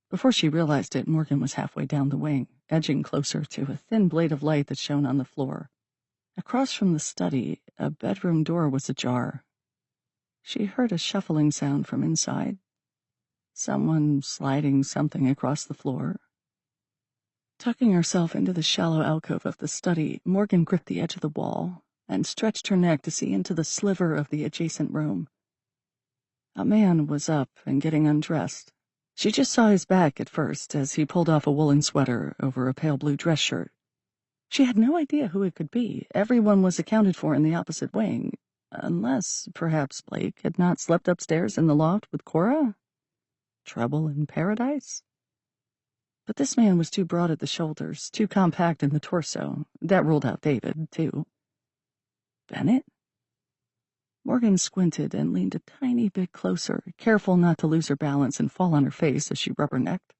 Before she realized it, Morgan was halfway down the wing, edging closer to a thin blade of light that shone on the floor. Across from the study, a bedroom door was ajar. She heard a shuffling sound from inside. Someone sliding something across the floor. Tucking herself into the shallow alcove of the study, Morgan gripped the edge of the wall and stretched her neck to see into the sliver of the adjacent room. A man was up and getting undressed. She just saw his back at first as he pulled off a woolen sweater over a pale blue dress shirt. She had no idea who it could be. Everyone was accounted for in the opposite wing, unless perhaps Blake had not slept upstairs in the loft with Cora. Trouble in paradise? But this man was too broad at the shoulders, too compact in the torso. That ruled out David, too. Bennett? Morgan squinted and leaned a tiny bit closer, careful not to lose her balance and fall on her face as she rubbernecked.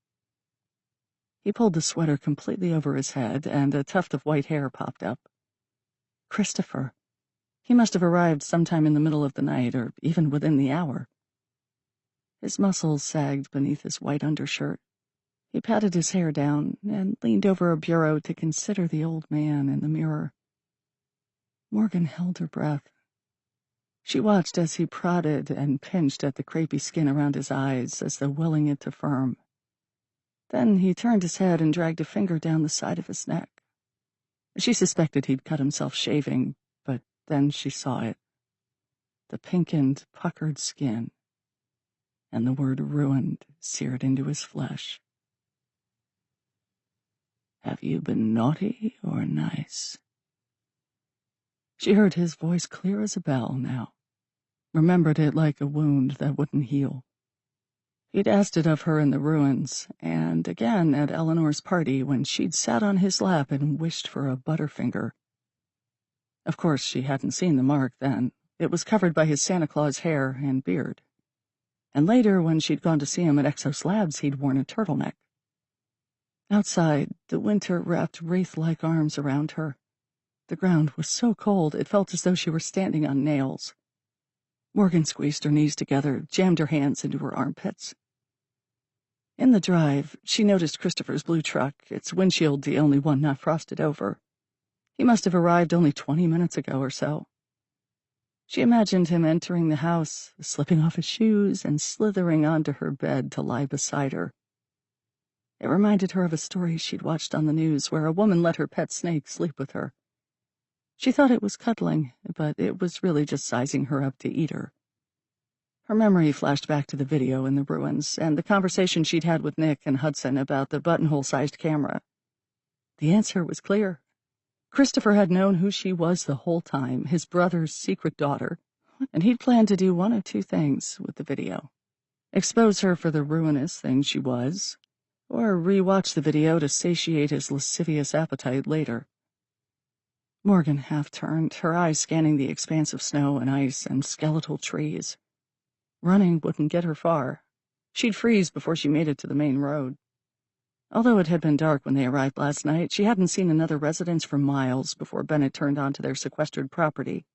He pulled the sweater completely over his head, and a tuft of white hair popped up. Christopher. He must have arrived sometime in the middle of the night, or even within the hour. His muscles sagged beneath his white undershirt. He patted his hair down and leaned over a bureau to consider the old man in the mirror. Morgan held her breath. She watched as he prodded and pinched at the crepey skin around his eyes as though willing it to firm. Then he turned his head and dragged a finger down the side of his neck. She suspected he'd cut himself shaving, but then she saw it. The pinkened, puckered skin, and the word ruined seared into his flesh. Have you been naughty or nice? She heard his voice clear as a bell now, remembered it like a wound that wouldn't heal. He'd asked it of her in the ruins, and again at Eleanor's party when she'd sat on his lap and wished for a Butterfinger. Of course, she hadn't seen the mark then. It was covered by his Santa Claus hair and beard. And later, when she'd gone to see him at Exos Labs, he'd worn a turtleneck. Outside, the winter wrapped wraith-like arms around her. The ground was so cold it felt as though she were standing on nails. Morgan squeezed her knees together, jammed her hands into her armpits. In the drive, she noticed Christopher's blue truck, its windshield the only one not frosted over. He must have arrived only 20 minutes ago or so. She imagined him entering the house, slipping off his shoes and slithering onto her bed to lie beside her. It reminded her of a story she'd watched on the news where a woman let her pet snake sleep with her. She thought it was cuddling, but it was really just sizing her up to eat her. Her memory flashed back to the video in the ruins and the conversation she'd had with Nick and Hudson about the buttonhole-sized camera. The answer was clear. Christopher had known who she was the whole time, his brother's secret daughter, and he'd planned to do one of two things with the video. Expose her for the ruinous thing she was, or re-watch the video to satiate his lascivious appetite later. Morgan half-turned, her eyes scanning the expanse of snow and ice and skeletal trees. Running wouldn't get her far. She'd freeze before she made it to the main road. Although it had been dark when they arrived last night, she hadn't seen another residence for miles before Bennett turned onto their sequestered property.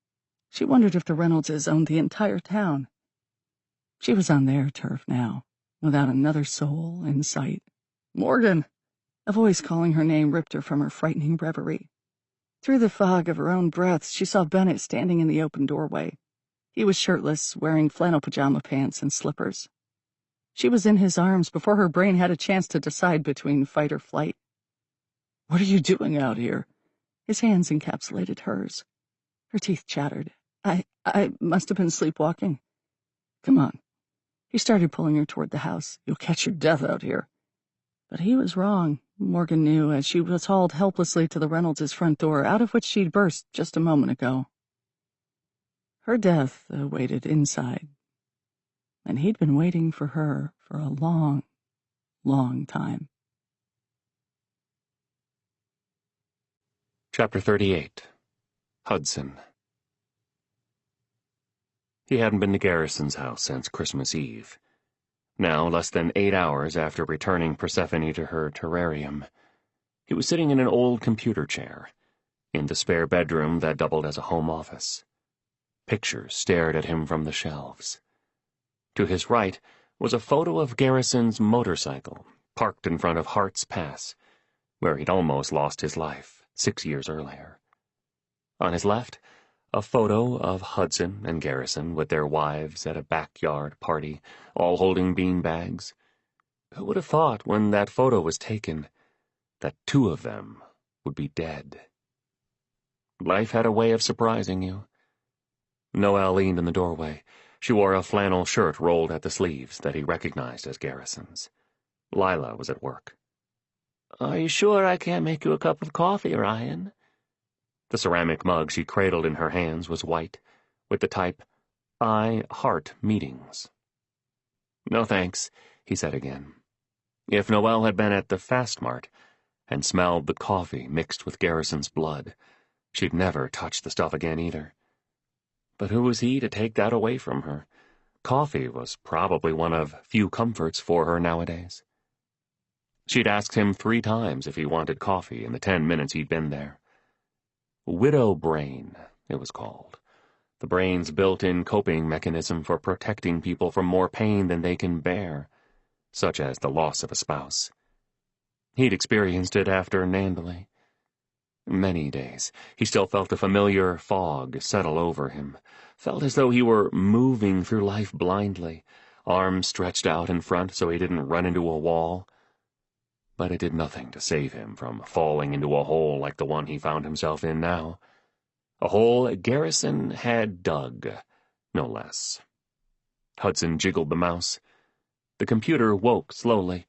She wondered if the Reynoldses owned the entire town. She was on their turf now, without another soul in sight. Morgan! A voice calling her name ripped her from her frightening reverie. Through the fog of her own breath, she saw Bennett standing in the open doorway. He was shirtless, wearing flannel pajama pants and slippers. She was in his arms before her brain had a chance to decide between fight or flight. What are you doing out here? His hands encapsulated hers. Her teeth chattered. I must have been sleepwalking. Come on. He started pulling her toward the house. You'll catch your death out here. But he was wrong, Morgan knew, as she was hauled helplessly to the Reynolds' front door, out of which she'd burst just a moment ago. Her death awaited inside, and he'd been waiting for her for a long, long time. Chapter 38. Hudson. He hadn't been to Garrison's house since Christmas Eve. Now, less than 8 hours after returning Persephone to her terrarium, he was sitting in an old computer chair, in the spare bedroom that doubled as a home office. Pictures stared at him from the shelves. To his right was a photo of Garrison's motorcycle, parked in front of Hart's Pass, where he'd almost lost his life 6 years earlier. On his left, a photo of Hudson and Garrison with their wives at a backyard party, all holding beanbags. Who would have thought when that photo was taken that 2 of them would be dead? Life had a way of surprising you. Noelle leaned in the doorway. She wore a flannel shirt rolled at the sleeves that he recognized as Garrison's. Lila was at work. "Are you sure I can't make you a cup of coffee, Ryan?" The ceramic mug she cradled in her hands was white, with the type, "I heart meetings." "No thanks," he said again. If Noelle had been at the Fast Mart and smelled the coffee mixed with Garrison's blood, she'd never touch the stuff again either. But who was he to take that away from her? Coffee was probably one of few comforts for her nowadays. She'd asked him 3 times if he wanted coffee in the 10 minutes he'd been there. Widow brain, it was called. The brain's built-in coping mechanism for protecting people from more pain than they can bear, such as the loss of a spouse. He'd experienced it after Nandley. Many days, he still felt a familiar fog settle over him, felt as though he were moving through life blindly, arms stretched out in front so he didn't run into a wall. But it did nothing to save him from falling into a hole like the one he found himself in now. A hole Garrison had dug, no less. Hudson jiggled the mouse. The computer woke slowly.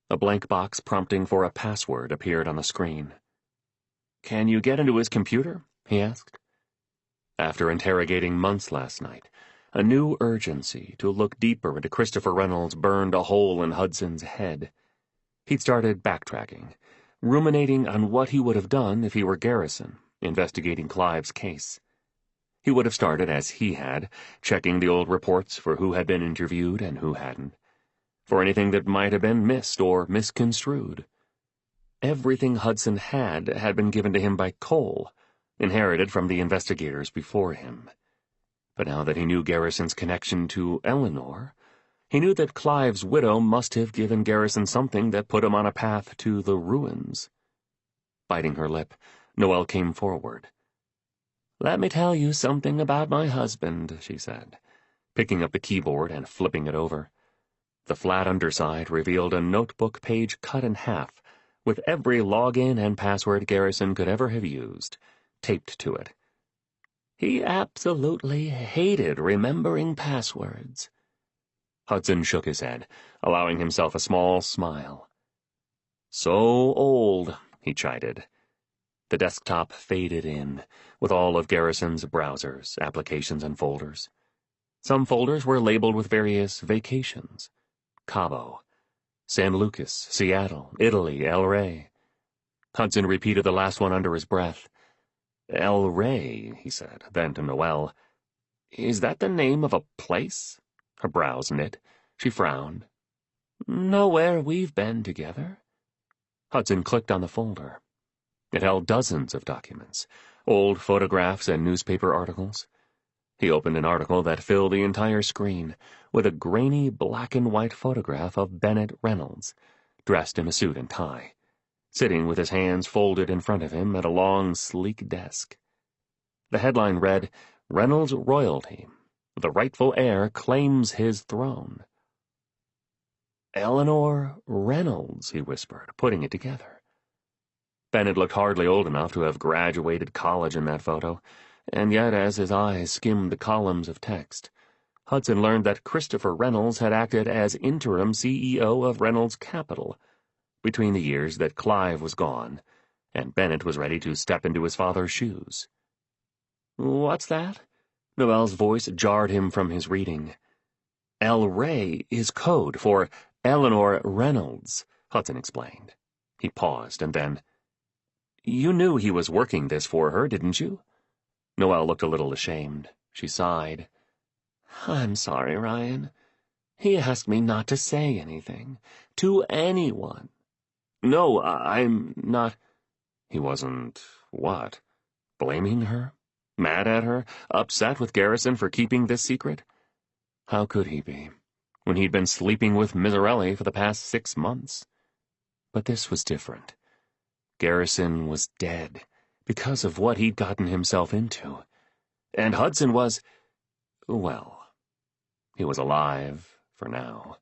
A blank box prompting for a password appeared on the screen. "Can you get into his computer?" he asked. After interrogating months last night, a new urgency to look deeper into Christopher Reynolds burned a hole in Hudson's head. He'd started backtracking, ruminating on what he would have done if he were Garrison, investigating Clive's case. He would have started as he had, checking the old reports for who had been interviewed and who hadn't, for anything that might have been missed or misconstrued. Everything Hudson had been given to him by Cole, inherited from the investigators before him. But now that he knew Garrison's connection to Eleanor, he knew that Clive's widow must have given Garrison something that put him on a path to the ruins. Biting her lip, Noelle came forward. "Let me tell you something about my husband," she said, picking up the keyboard and flipping it over. The flat underside revealed a notebook page cut in half, with every login and password Garrison could ever have used, taped to it. "He absolutely hated remembering passwords." Hudson shook his head, allowing himself a small smile. "So old," he chided. The desktop faded in, with all of Garrison's browsers, applications, and folders. Some folders were labeled with various vacations. Cabo, San Lucas, Seattle, Italy, El Rey. Hudson repeated the last one under his breath. "El Rey," he said, then to Noelle. "Is that the name of a place?" Her brows knit. She frowned. "Nowhere we've been together." Hudson clicked on the folder. It held dozens of documents, old photographs and newspaper articles. He opened an article that filled the entire screen, with a grainy black-and-white photograph of Bennett Reynolds, dressed in a suit and tie, sitting with his hands folded in front of him at a long, sleek desk. The headline read, "Reynolds Royalty. The rightful heir claims his throne." "Eleanor Reynolds," he whispered, putting it together. Bennett looked hardly old enough to have graduated college in that photo, and yet as his eyes skimmed the columns of text, Hudson learned that Christopher Reynolds had acted as interim CEO of Reynolds Capital between the years that Clive was gone and Bennett was ready to step into his father's shoes. "What's that?" Noelle's voice jarred him from his reading. "El Rey is code for Eleanor Reynolds," Hudson explained. He paused, and then, You knew he was working this for her, didn't you? Noelle looked a little ashamed. She sighed. I'm sorry, Ryan. He asked me not to say anything. To anyone. No, I'm not... He wasn't... what? Blaming her? Mad at her? Upset with Garrison for keeping this secret? How could he be, when he'd been sleeping with Miserelli for the past 6 months? But this was different. Garrison was dead, because of what he'd gotten himself into. And Hudson was... well, he was alive, for now.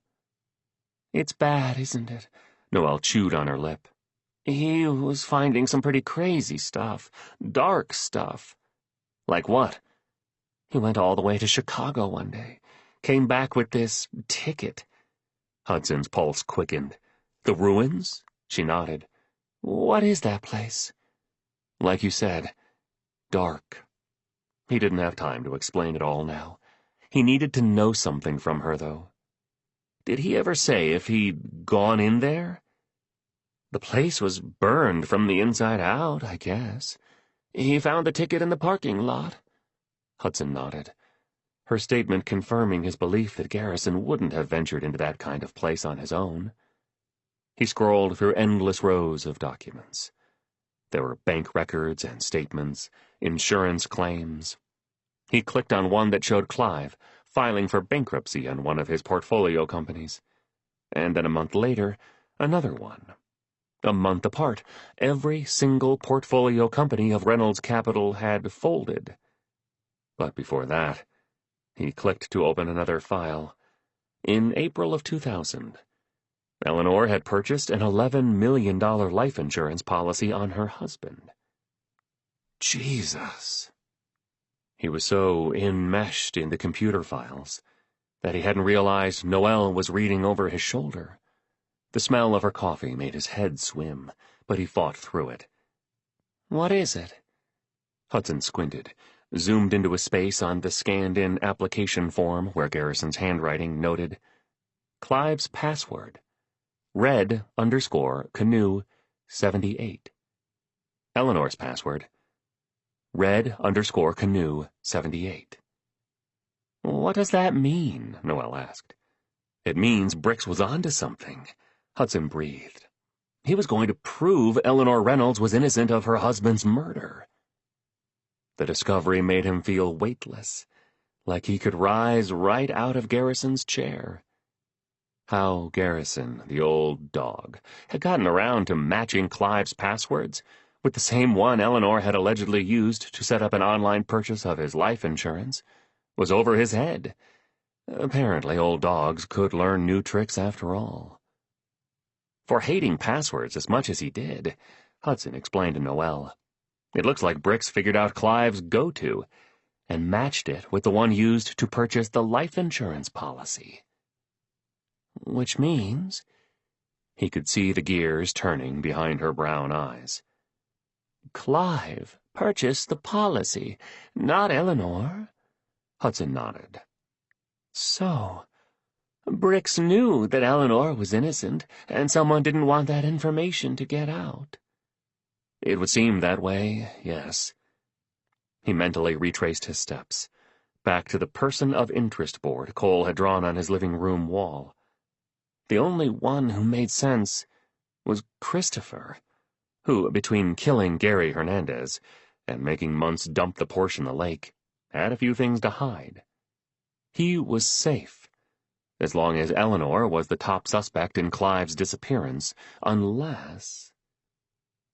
It's bad, isn't it? Noelle chewed on her lip. He was finding some pretty crazy stuff. Dark stuff. Like what? He went all the way to Chicago one day. Came back with this ticket. Hudson's pulse quickened. The ruins? She nodded. What is that place? Like you said, dark. He didn't have time to explain it all now. He needed to know something from her, though. Did he ever say if he'd gone in there? The place was burned from the inside out, I guess. He found the ticket in the parking lot. Hudson nodded, her statement confirming his belief that Garrison wouldn't have ventured into that kind of place on his own. He scrolled through endless rows of documents. There were bank records and statements, insurance claims. He clicked on one that showed Clive filing for bankruptcy on one of his portfolio companies. And then a month later, another one. A month apart, every single portfolio company of Reynolds Capital had folded. But before that, he clicked to open another file. In April of 2000, Eleanor had purchased an $11 million life insurance policy on her husband. Jesus! He was so enmeshed in the computer files that he hadn't realized Noelle was reading over his shoulder. The smell of her coffee made his head swim, but he fought through it. What is it? Hudson squinted, zoomed into a space on the scanned-in application form where Garrison's handwriting noted, Clive's password, red_canoe78. Eleanor's password, red_canoe78. What does that mean? Noelle asked. It means Brix was onto something. Hudson breathed. He was going to prove Eleanor Reynolds was innocent of her husband's murder. The discovery made him feel weightless, like he could rise right out of Garrison's chair. How Garrison, the old dog, had gotten around to matching Clive's passwords with the same one Eleanor had allegedly used to set up an online purchase of his life insurance was over his head. Apparently, old dogs could learn new tricks after all. For hating passwords as much as he did, Hudson explained to Noelle, it looks like Brix figured out Clive's go-to and matched it with the one used to purchase the life insurance policy. Which means... He could see the gears turning behind her brown eyes. Clive purchased the policy, not Eleanor. Hudson nodded. So, Brix knew that Eleanor was innocent, and someone didn't want that information to get out. It would seem that way, yes. He mentally retraced his steps, back to the person of interest board Cole had drawn on his living room wall. The only one who made sense was Christopher, who, between killing Gary Hernandez and making Muntz dump the Porsche in the lake, had a few things to hide. He was safe, as long as Eleanor was the top suspect in Clive's disappearance, unless...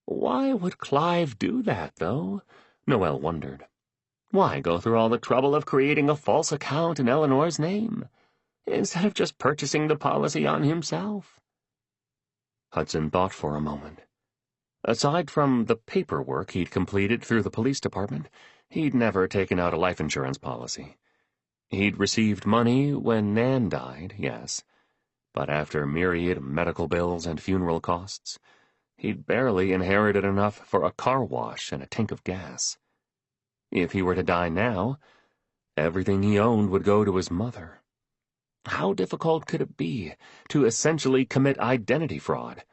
Why would Clive do that, though? Noelle wondered. Why go through all the trouble of creating a false account in Eleanor's name, instead of just purchasing the policy on himself? Hudson thought for a moment. Aside from the paperwork he'd completed through the police department, he'd never taken out a life insurance policy. He'd received money when Nan died, yes, but after myriad medical bills and funeral costs, he'd barely inherited enough for a car wash and a tank of gas. If he were to die now, everything he owned would go to his mother. How difficult could it be to essentially commit identity fraud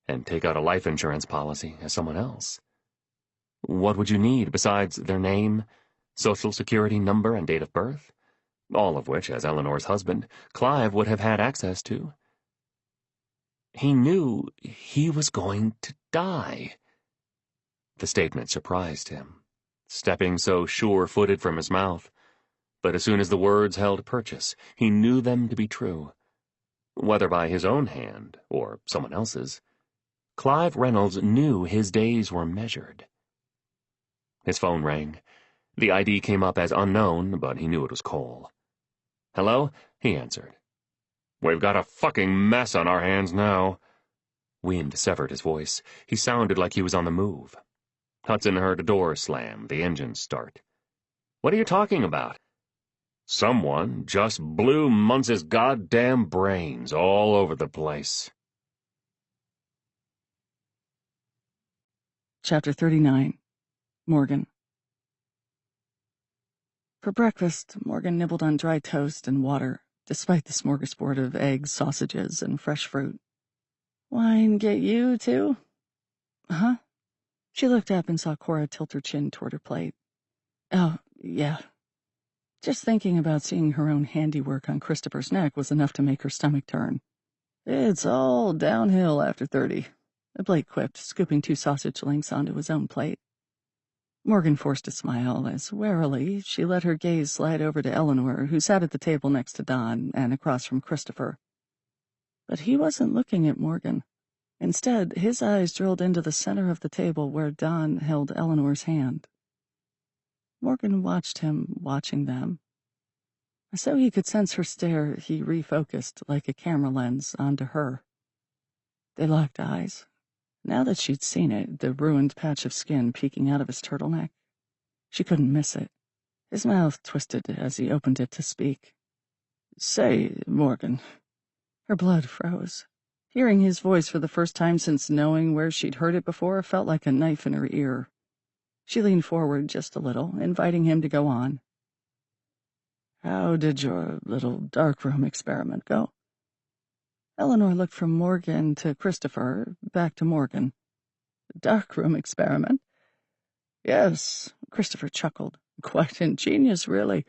and take out a life insurance policy as someone else? What would you need besides their name, social security number, and date of birth? All of which, as Eleanor's husband, Clive would have had access to. He knew he was going to die. The statement surprised him, stepping so sure-footed from his mouth. But as soon as the words held purchase, he knew them to be true. Whether by his own hand or someone else's, Clive Reynolds knew his days were measured. His phone rang. The ID came up as unknown, but he knew it was Cole. "Hello?" he answered. "We've got a fucking mess on our hands now." Wind severed his voice. He sounded like he was on the move. Hudson heard a door slam, the engine start. "What are you talking about?" "Someone just blew Munce's goddamn brains all over the place." Chapter 39. Morgan. For breakfast, Morgan nibbled on dry toast and water, despite the smorgasbord of eggs, sausages, and fresh fruit. "Wine get you, too?" "Huh?" She looked up and saw Cora tilt her chin toward her plate. "Oh, yeah." Just thinking about seeing her own handiwork on Christopher's neck was enough to make her stomach turn. "It's all downhill after 30, Blake quipped, scooping 2 sausage links onto his own plate. Morgan forced a smile as, warily, she let her gaze slide over to Eleanor, who sat at the table next to Don and across from Christopher. But he wasn't looking at Morgan. Instead, his eyes drilled into the center of the table where Don held Eleanor's hand. Morgan watched him watching them. As though he could sense her stare, he refocused, like a camera lens, onto her. They locked eyes. Now that she'd seen it, the ruined patch of skin peeking out of his turtleneck, she couldn't miss it. His mouth twisted as he opened it to speak. "Say, Morgan." Her blood froze. Hearing his voice for the first time since knowing where she'd heard it before felt like a knife in her ear. She leaned forward just a little, inviting him to go on. "How did your little darkroom experiment go?" Eleanor looked from Morgan to Christopher, back to Morgan. "Darkroom experiment?" "Yes," Christopher chuckled. "Quite ingenious, really.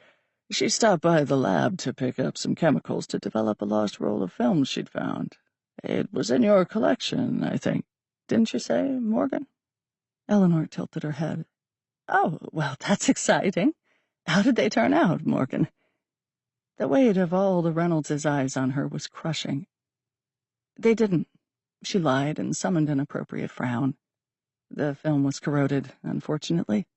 She stopped by the lab to pick up some chemicals to develop a lost roll of film she'd found. It was in your collection, I think. Didn't you say, Morgan?" Eleanor tilted her head. "Oh, well, that's exciting. How did they turn out, Morgan?" The weight of all the Reynolds' eyes on her was crushing. "They didn't." She lied and summoned an appropriate frown. "The film was corroded, unfortunately."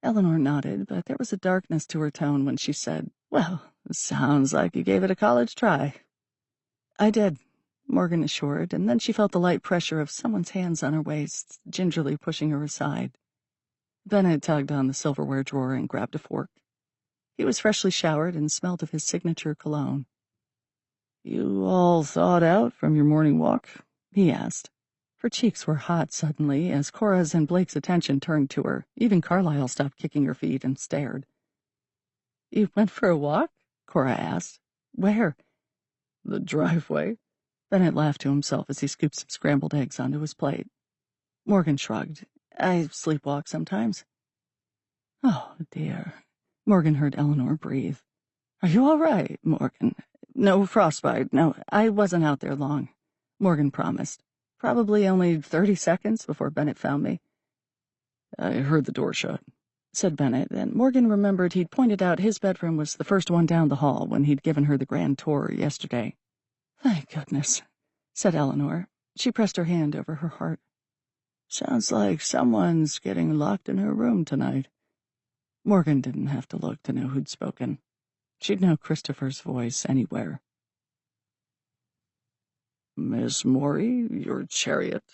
Eleanor nodded, but there was a darkness to her tone when she said, "Well, sounds like you gave it a college try." "I did," Morgan assured, and then she felt the light pressure of someone's hands on her waist, gingerly pushing her aside. Bennett tugged on the silverware drawer and grabbed a fork. He was freshly showered and smelled of his signature cologne. "You all thawed out from your morning walk?" he asked. Her cheeks were hot suddenly as Cora's and Blake's attention turned to her. Even Carlyle stopped kicking her feet and stared. "You went for a walk?" Cora asked. "Where?" "The driveway." Bennett laughed to himself as he scooped some scrambled eggs onto his plate. Morgan shrugged. "I sleepwalk sometimes." "Oh, dear." Morgan heard Eleanor breathe. "Are you all right, Morgan? No frostbite. No, I wasn't out there long," Morgan promised. "Probably only 30 seconds before Bennett found me." "I heard the door shut," said Bennett, and Morgan remembered he'd pointed out his bedroom was the first one down the hall when he'd given her the grand tour yesterday. "Thank goodness," said Eleanor. She pressed her hand over her heart. "Sounds like someone's getting locked in her room tonight." Morgan didn't have to look to know who'd spoken. She'd know Christopher's voice anywhere. "Miss Mori, your chariot."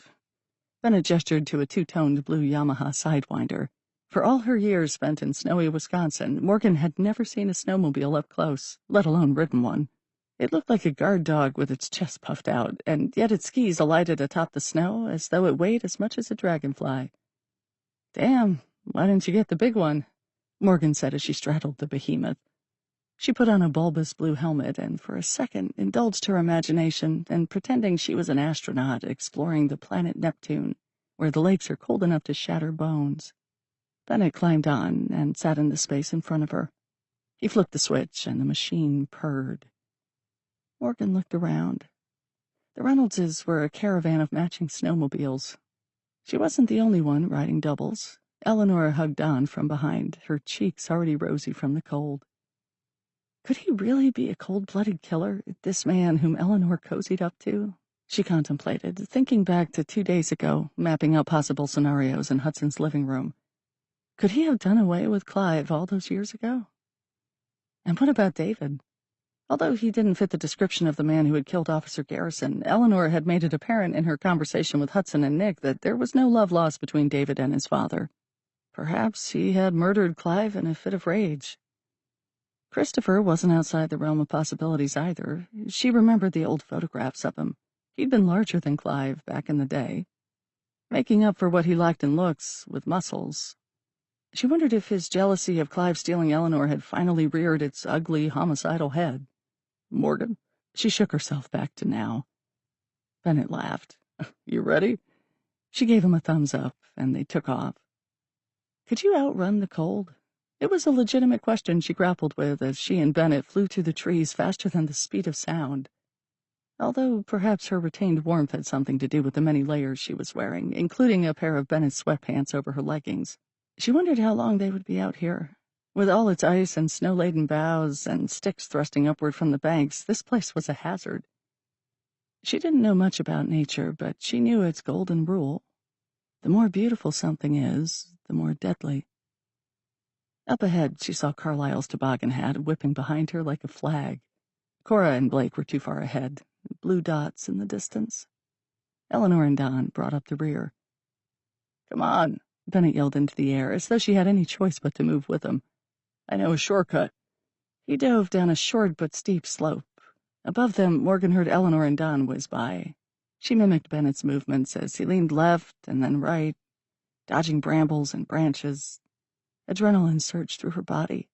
Bennett gestured to a 2-toned blue Yamaha Sidewinder. For all her years spent in snowy Wisconsin, Morgan had never seen a snowmobile up close, let alone ridden one. It looked like a guard dog with its chest puffed out, and yet its skis alighted atop the snow as though it weighed as much as a dragonfly. "Damn, why didn't you get the big one?" Morgan said as she straddled the behemoth. She put on a bulbous blue helmet and for a second indulged her imagination and pretending she was an astronaut exploring the planet Neptune. where the lakes are cold enough to shatter bones. Bennett climbed on and sat in the space in front of her. He flipped the switch, and the machine purred. Morgan looked around. The Reynoldses were a caravan of matching snowmobiles. She wasn't the only one riding doubles. Eleanor hugged on from behind, her cheeks already rosy from the cold. Could he really be a cold-blooded killer, this man whom Eleanor cozied up to? She contemplated, thinking back to 2 days ago, mapping out possible scenarios in Hudson's living room. Could he have done away with Clive all those years ago? And what about David? Although he didn't fit the description of the man who had killed Officer Garrison, Eleanor had made it apparent in her conversation with Hudson and Nick that there was no love lost between David and his father. Perhaps he had murdered Clive in a fit of rage. Christopher wasn't outside the realm of possibilities either. She remembered the old photographs of him. He'd been larger than Clive back in the day, making up for what he lacked in looks with muscles. She wondered if his jealousy of Clive stealing Eleanor had finally reared its ugly, homicidal head. Morgan. She shook herself back to now. Bennett laughed. You ready? She gave him a thumbs up, and they took off. Could you outrun the cold? It was a legitimate question she grappled with as she and Bennett flew through the trees faster than the speed of sound. Although perhaps her retained warmth had something to do with the many layers she was wearing, including a pair of Bennett's sweatpants over her leggings. She wondered how long they would be out here. With all its ice and snow-laden boughs and sticks thrusting upward from the banks, this place was a hazard. She didn't know much about nature, but she knew its golden rule. The more beautiful something is, the more deadly. Up ahead, she saw Carlyle's toboggan hat whipping behind her like a flag. Cora and Blake were too far ahead, blue dots in the distance. Eleanor and Don brought up the rear. Come on, Bennett yelled into the air, as though she had any choice but to move with him. I know a shortcut. He dove down a short but steep slope. Above them, Morgan heard Eleanor and Don whiz by. She mimicked Bennett's movements as he leaned left and then right, dodging brambles and branches. Adrenaline surged through her body.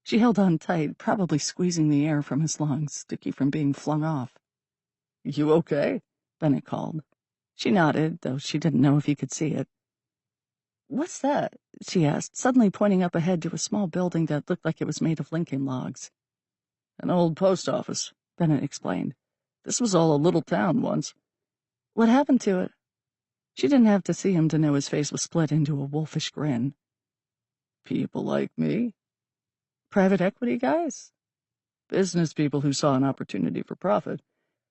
She held on tight, probably squeezing the air from his lungs to keep from being flung off. You okay? Bennett called. She nodded, though she didn't know if he could see it. What's that? She asked, suddenly pointing up ahead to a small building that looked like it was made of Lincoln logs. An old post office, Bennett explained. This was all a little town once. What happened to it? She didn't have to see him to know his face was split into a wolfish grin. People like me? Private equity guys? Business people who saw an opportunity for profit.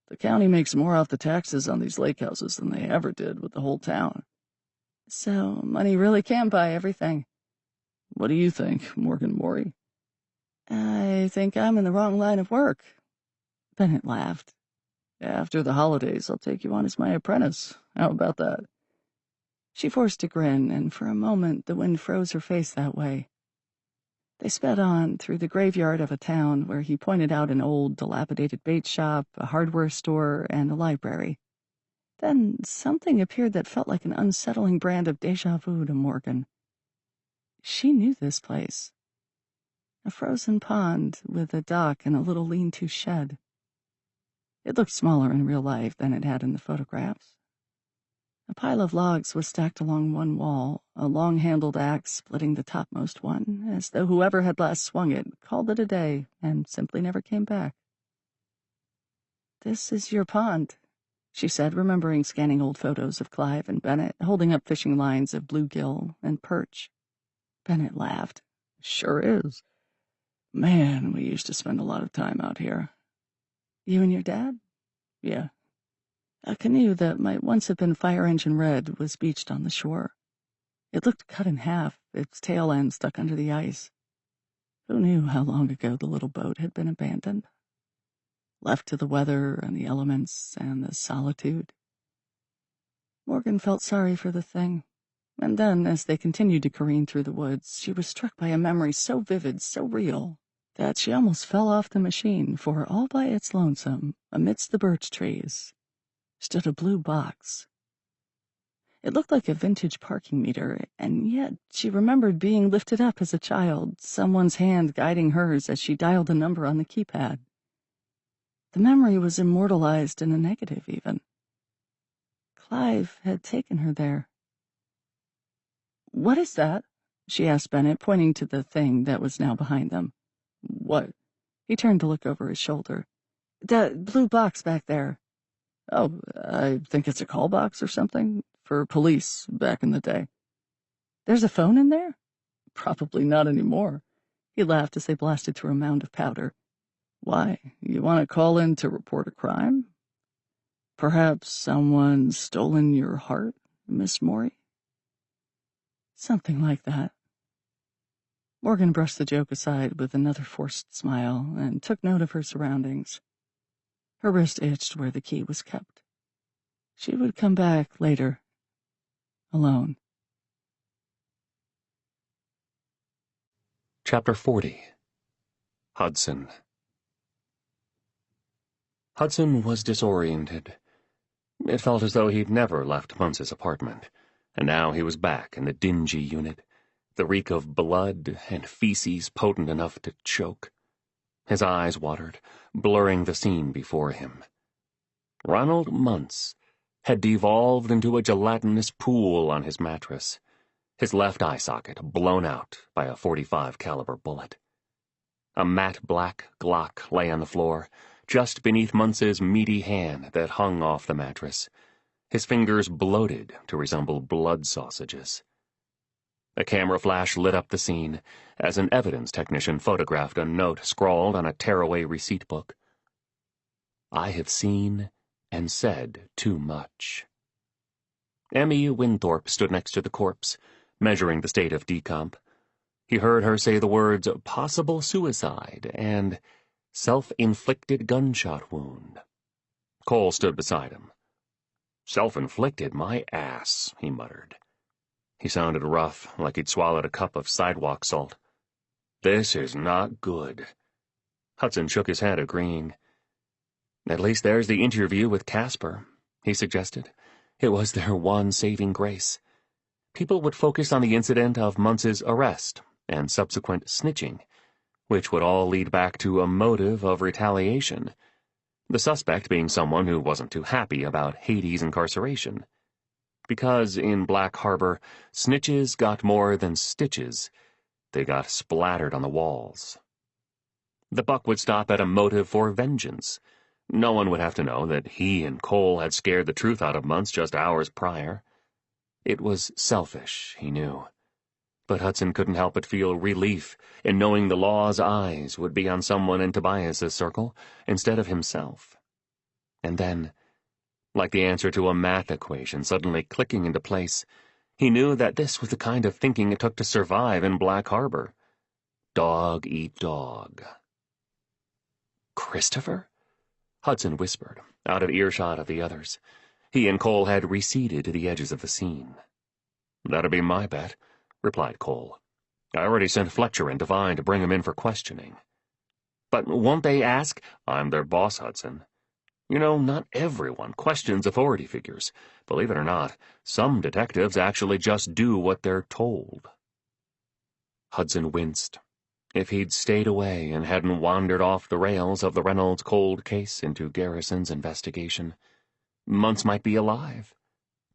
The county makes more off the taxes on these lake houses than they ever did with the whole town. So, money really can buy everything. What do you think, Morgan Mori? I think I'm in the wrong line of work. Bennett laughed. After the holidays, I'll take you on as my apprentice. How about that? She forced a grin, and for a moment the wind froze her face that way. They sped on through the graveyard of a town where he pointed out an old, dilapidated bait shop, a hardware store, and a library. Then something appeared that felt like an unsettling brand of déjà vu to Morgan. She knew this place. A frozen pond with a dock and a little lean-to shed. It looked smaller in real life than it had in the photographs. A pile of logs was stacked along one wall, a long-handled axe splitting the topmost one, as though whoever had last swung it called it a day and simply never came back. This is your pond, she said, remembering scanning old photos of Clive and Bennett, holding up fishing lines of bluegill and perch. Bennett laughed. Sure is. Man, we used to spend a lot of time out here. You and your dad? Yeah. A canoe that might once have been fire engine red was beached on the shore. It looked cut in half, its tail end stuck under the ice. Who knew how long ago the little boat had been abandoned? Left to the weather and the elements and the solitude. Morgan felt sorry for the thing. And then, as they continued to careen through the woods, she was struck by a memory so vivid, so real, that she almost fell off the machine, for all by its lonesome, amidst the birch trees, stood a blue box. It looked like a vintage parking meter, and yet she remembered being lifted up as a child, someone's hand guiding hers as she dialed a number on the keypad. The memory was immortalized in a negative, even. Clive had taken her there. What is that? She asked Bennett, pointing to the thing that was now behind them. What? He turned to look over his shoulder. That blue box back there. Oh, I think it's a call box or something, for police back in the day. There's a phone in there? Probably not anymore. He laughed as they blasted through a mound of powder. Why, you want to call in to report a crime? Perhaps someone's stolen your heart, Miss Mori? Something like that. Morgan brushed the joke aside with another forced smile and took note of her surroundings. Her wrist itched where the key was kept. She would come back later, alone. Chapter 40. Hudson. Hudson was disoriented. It felt as though he'd never left Munce's apartment, and now he was back in the dingy unit, the reek of blood and feces potent enough to choke. His eyes watered, blurring the scene before him. Ronald Muntz had devolved into a gelatinous pool on his mattress, his left eye socket blown out by a .45 caliber bullet. A matte black Glock lay on the floor, just beneath Muntz's meaty hand that hung off the mattress, his fingers bloated to resemble blood sausages. A camera flash lit up the scene as an evidence technician photographed a note scrawled on a tearaway receipt book. I have seen and said too much. Emmy Winthorpe stood next to the corpse, measuring the state of decomp. He heard her say the words possible suicide and self-inflicted gunshot wound. Cole stood beside him. Self-inflicted, my ass, he muttered. He sounded rough, like he'd swallowed a cup of sidewalk salt. This is not good. Hudson shook his head, agreeing. At least there's the interview with Casper, he suggested. It was their one saving grace. People would focus on the incident of Muntz's arrest and subsequent snitching, which would all lead back to a motive of retaliation, the suspect being someone who wasn't too happy about Hades' incarceration. Because in Black Harbor, snitches got more than stitches. They got splattered on the walls. The buck would stop at a motive for vengeance. No one would have to know that he and Cole had scared the truth out of Muntz just hours prior. It was selfish, he knew. But Hudson couldn't help but feel relief in knowing the law's eyes would be on someone in Tobias's circle instead of himself. And then, like the answer to a math equation suddenly clicking into place, he knew that this was the kind of thinking it took to survive in Black Harbor. Dog eat dog. Christopher? Hudson whispered, out of earshot of the others. He and Cole had receded to the edges of the scene. That'd be my bet, replied Cole. I already sent Fletcher and Devine to bring him in for questioning. But won't they ask? I'm their boss, Hudson. You know, not everyone questions authority figures. Believe it or not, some detectives actually just do what they're told. Hudson winced. If he'd stayed away and hadn't wandered off the rails of the Reynolds cold case into Garrison's investigation, Muntz might be alive.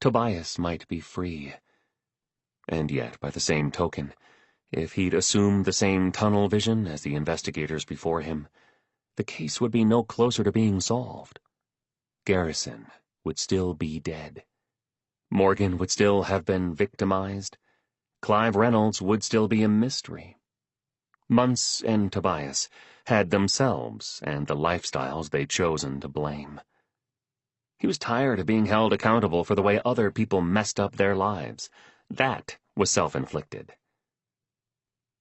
Tobias might be free. And yet, by the same token, if he'd assumed the same tunnel vision as the investigators before him, the case would be no closer to being solved. Garrison would still be dead. Morgan would still have been victimized. Clive Reynolds would still be a mystery. Muntz and Tobias had themselves and the lifestyles they'd chosen to blame. He was tired of being held accountable for the way other people messed up their lives. That was self-inflicted.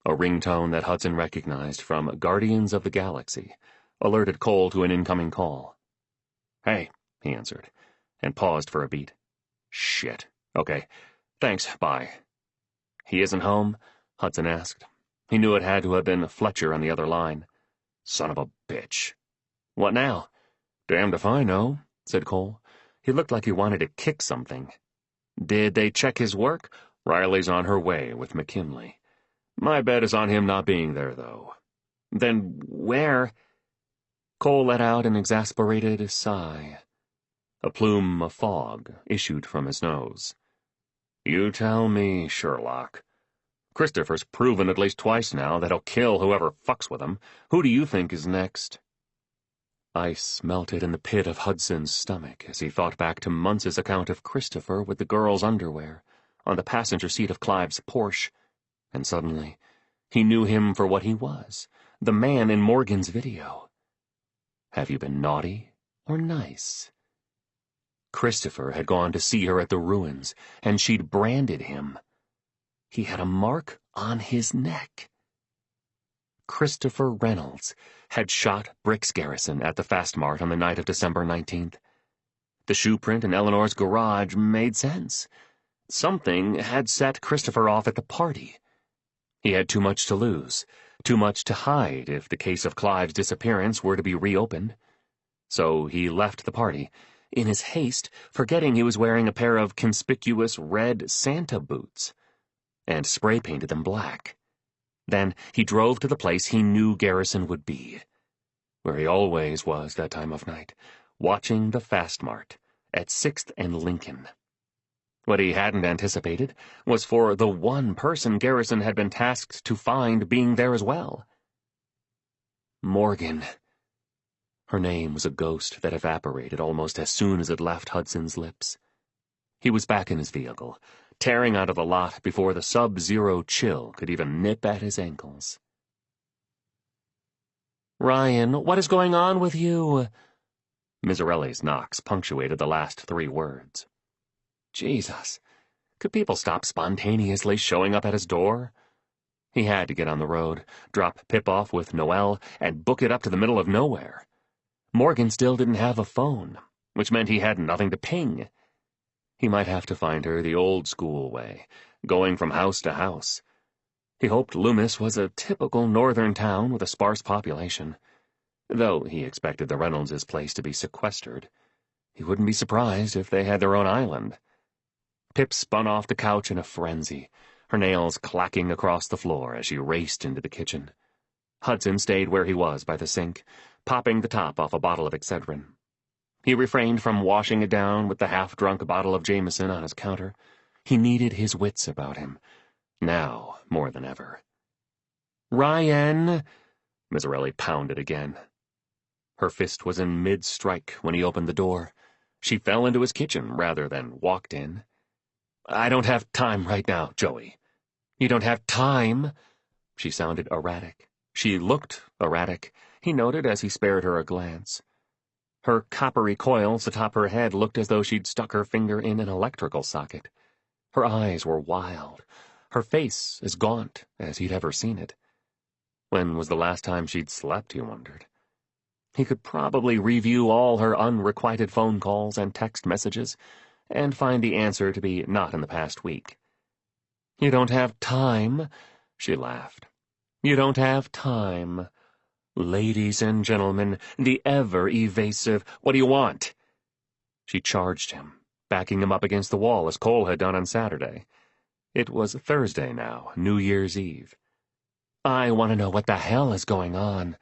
A ringtone that Hudson recognized from Guardians of the Galaxy alerted Cole to an incoming call. Hey, he answered, and paused for a beat. Shit. Okay. Thanks, bye. He isn't home? Hudson asked. He knew it had to have been Fletcher on the other line. Son of a bitch. What now? Damned if I know, said Cole. He looked like he wanted to kick something. Did they check his work? Riley's on her way with McKinley. My bet is on him not being there, though. Then where? Cole let out an exasperated sigh. A plume of fog issued from his nose. You tell me, Sherlock. Christopher's proven at least twice now that he'll kill whoever fucks with him. Who do you think is next? Ice melted in the pit of Hudson's stomach as he thought back to months' account of Christopher with the girl's underwear on the passenger seat of Clive's Porsche, and suddenly he knew him for what he was, the man in Morgan's video. Have you been naughty or nice? Christopher had gone to see her at the ruins, and she'd branded him. He had a mark on his neck. Christopher Reynolds had shot Bricks Garrison at the Fast Mart on the night of December 19th. The shoe print in Eleanor's garage made sense. Something had set Christopher off at the party. He had too much to lose, too much to hide if the case of Clive's disappearance were to be reopened. So he left the party, in his haste forgetting he was wearing a pair of conspicuous red Santa boots, and spray-painted them black. Then he drove to the place he knew Garrison would be, where he always was that time of night, watching the Fast Mart at 6th and Lincoln. What he hadn't anticipated was for the one person Garrison had been tasked to find being there as well. Morgan. Her name was a ghost that evaporated almost as soon as it left Hudson's lips. He was back in his vehicle, tearing out of the lot before the sub-zero chill could even nip at his ankles. "Ryan, what is going on with you?" Miserelli's knocks punctuated the last 3 words. Jesus, could people stop spontaneously showing up at his door? He had to get on the road, drop Pip off with Noelle, and book it up to the middle of nowhere. Morgan still didn't have a phone, which meant he had nothing to ping. He might have to find her the old-school way, going from house to house. He hoped Loomis was a typical northern town with a sparse population, though he expected the Reynolds' place to be sequestered. He wouldn't be surprised if they had their own island. Pip spun off the couch in a frenzy, her nails clacking across the floor as she raced into the kitchen. Hudson stayed where he was by the sink, popping the top off a bottle of Excedrin. He refrained from washing it down with the half-drunk bottle of Jameson on his counter. He needed his wits about him, now more than ever. "Ryan!" Miserelli pounded again. Her fist was in mid-strike when he opened the door. She fell into his kitchen rather than walked in. "I don't have time right now, Joey." "You don't have time?" She sounded erratic. She looked erratic, he noted as he spared her a glance. Her coppery coils atop her head looked as though she'd stuck her finger in an electrical socket. Her eyes were wild, her face as gaunt as he'd ever seen it. When was the last time she'd slept, he wondered. He could probably review all her unrequited phone calls and text messages and find the answer to be not in the past week. "You don't have time?" She laughed. "You don't have time. Ladies and gentlemen, the ever-evasive, what do you want?" She charged him, backing him up against the wall as Cole had done on Saturday. It was Thursday now, New Year's Eve. "I want to know what the hell is going on.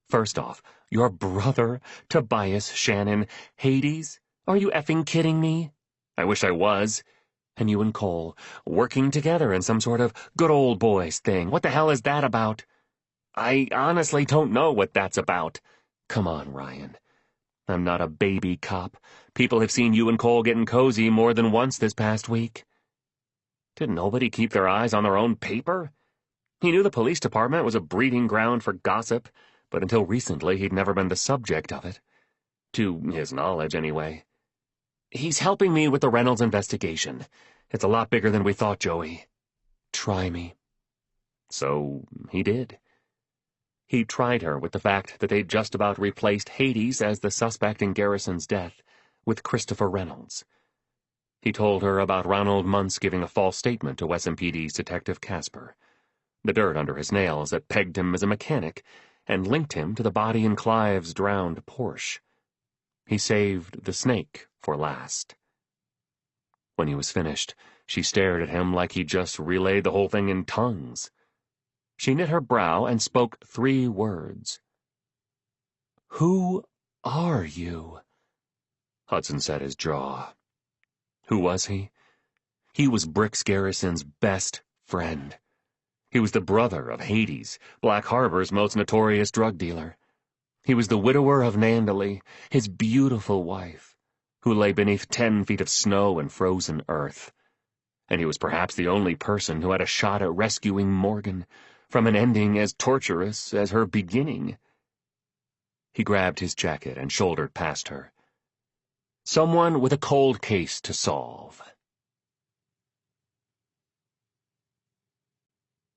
First off, your brother, Tobias Shannon, Hades? Are you effing kidding me?" "I wish I was." "And you and Cole, working together in some sort of good old boys thing. What the hell is that about?" "I honestly don't know what that's about." "Come on, Ryan. I'm not a baby cop. People have seen you and Cole getting cozy more than once this past week." Did nobody keep their eyes on their own paper? He knew the police department was a breeding ground for gossip, but until recently he'd never been the subject of it. To his knowledge, anyway. "He's helping me with the Reynolds investigation. It's a lot bigger than we thought, Joey. Try me." So he did. He tried her with the fact that they'd just about replaced Hades as the suspect in Garrison's death with Christopher Reynolds. He told her about Ronald Muntz giving a false statement to SMPD's Detective Casper, the dirt under his nails that pegged him as a mechanic and linked him to the body in Clive's drowned Porsche. He saved the snake for last. When he was finished, she stared at him like he'd just relayed the whole thing in tongues. She knit her brow and spoke 3 words. "Who are you?" Hudson set his jaw. Who was he? He was Brix Garrison's best friend. He was the brother of Hades, Black Harbor's most notorious drug dealer. He was the widower of Nandali, his beautiful wife, who lay beneath 10 feet of snow and frozen earth. And he was perhaps the only person who had a shot at rescuing Morgan from an ending as torturous as her beginning. He grabbed his jacket and shouldered past her. Someone with a cold case to solve.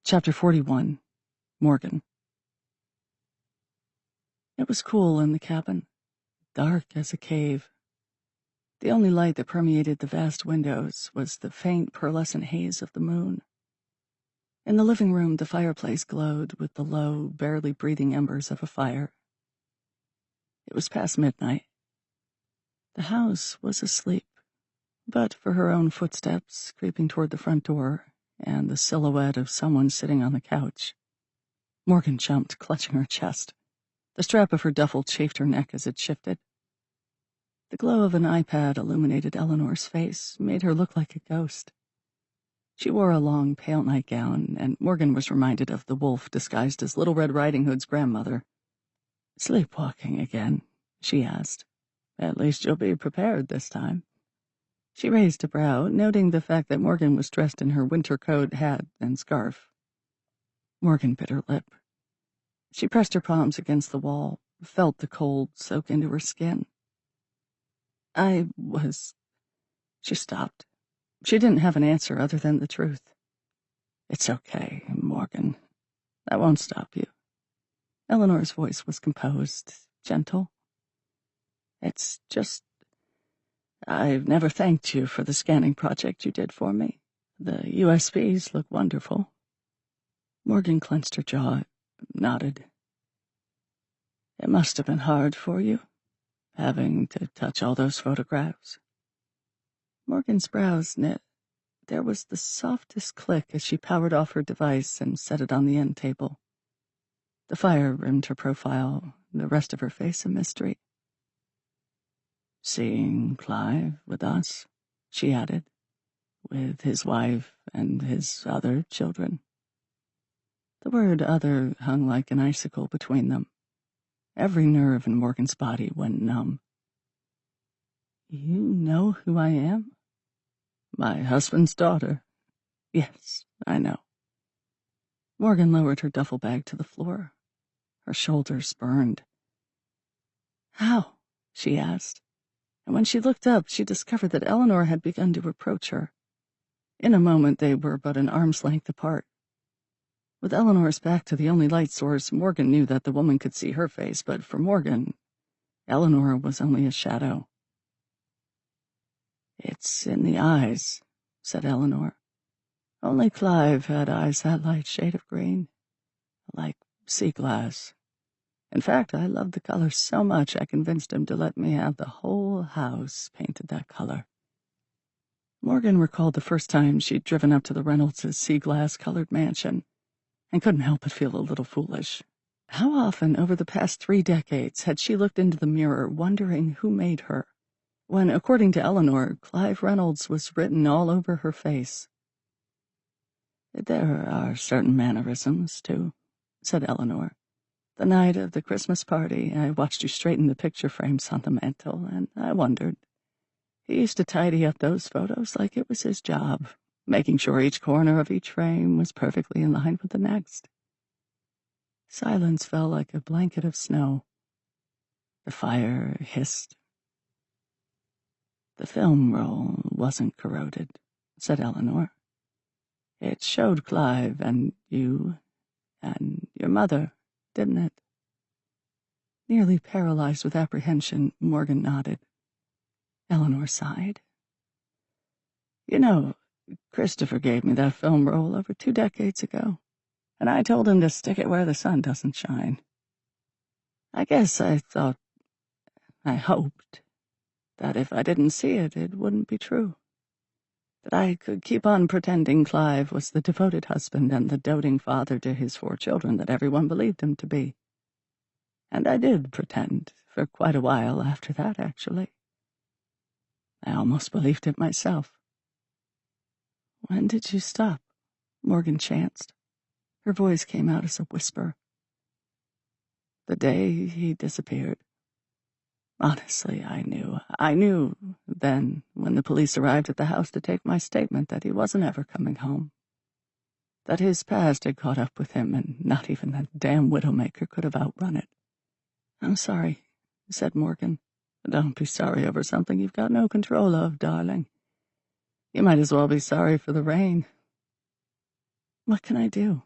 Chapter 41. Morgan. It was cool in the cabin, dark as a cave. The only light that permeated the vast windows was the faint pearlescent haze of the moon. In the living room, the fireplace glowed with the low, barely breathing embers of a fire. It was past midnight. The house was asleep, but for her own footsteps creeping toward the front door and the silhouette of someone sitting on the couch, Morgan jumped, clutching her chest. The strap of her duffel chafed her neck as it shifted. The glow of an iPad illuminated Eleanor's face, made her look like a ghost. She wore a long, pale nightgown, and Morgan was reminded of the wolf disguised as Little Red Riding Hood's grandmother. "Sleepwalking again?" she asked. "At least you'll be prepared this time." She raised a brow, noting the fact that Morgan was dressed in her winter coat, hat, and scarf. Morgan bit her lip. She pressed her palms against the wall, felt the cold soak into her skin. She stopped. She didn't have an answer other than the truth. "It's okay, Morgan. I won't stop you." Eleanor's voice was composed, gentle. "It's just... I've never thanked you for the scanning project you did for me. The USBs look wonderful." Morgan clenched her jaw, nodded. "It must have been hard for you, having to touch all those photographs." Morgan's brows knit. There was the softest click as she powered off her device and set it on the end table. The fire rimmed her profile, the rest of her face a mystery. "Seeing Clive with us," she added, "with his wife and his other children." The word other hung like an icicle between them. Every nerve in Morgan's body went numb. "You know who I am?" "My husband's daughter." "Yes, I know." Morgan lowered her duffel bag to the floor. Her shoulders burned. "How?" she asked, and when she looked up, she discovered that Eleanor had begun to approach her. In a moment they were but an arm's length apart. With Eleanor's back to the only light source, Morgan knew that the woman could see her face, but for Morgan, Eleanor was only a shadow. "It's in the eyes," said Eleanor. "Only Clive had eyes that light shade of green, like sea glass. In fact, I loved the color so much I convinced him to let me have the whole house painted that color." Morgan recalled the first time she'd driven up to the Reynolds' sea glass-colored mansion, and couldn't help but feel a little foolish. How often over the past 3 decades had she looked into the mirror wondering who made her, when, according to Eleanor, Clive Reynolds was written all over her face. "There are certain mannerisms, too," said Eleanor. "The night of the Christmas party, I watched you straighten the picture frames on the mantel, and I wondered. He used to tidy up those photos like it was his job, making sure each corner of each frame was perfectly in line with the next." Silence fell like a blanket of snow. The fire hissed. "The film roll wasn't corroded," said Eleanor. "It showed Clive and you and your mother, didn't it?" Nearly paralyzed with apprehension, Morgan nodded. Eleanor sighed. "You know, Christopher gave me that film roll over 2 decades ago, and I told him to stick it where the sun doesn't shine. I guess I hoped, that if I didn't see it, it wouldn't be true. That I could keep on pretending Clive was the devoted husband and the doting father to his 4 children that everyone believed him to be. And I did pretend for quite a while after that, actually. I almost believed it myself." When did you stop? Morgan chanced. Her voice came out as a whisper. The day he disappeared. Honestly, I knew then when the police arrived at the house to take my statement that he wasn't ever coming home. That his past had caught up with him and not even that damn Widowmaker could have outrun it. I'm sorry, said Morgan. Don't be sorry over something you've got no control of, darling. You might as well be sorry for the rain. What can I do?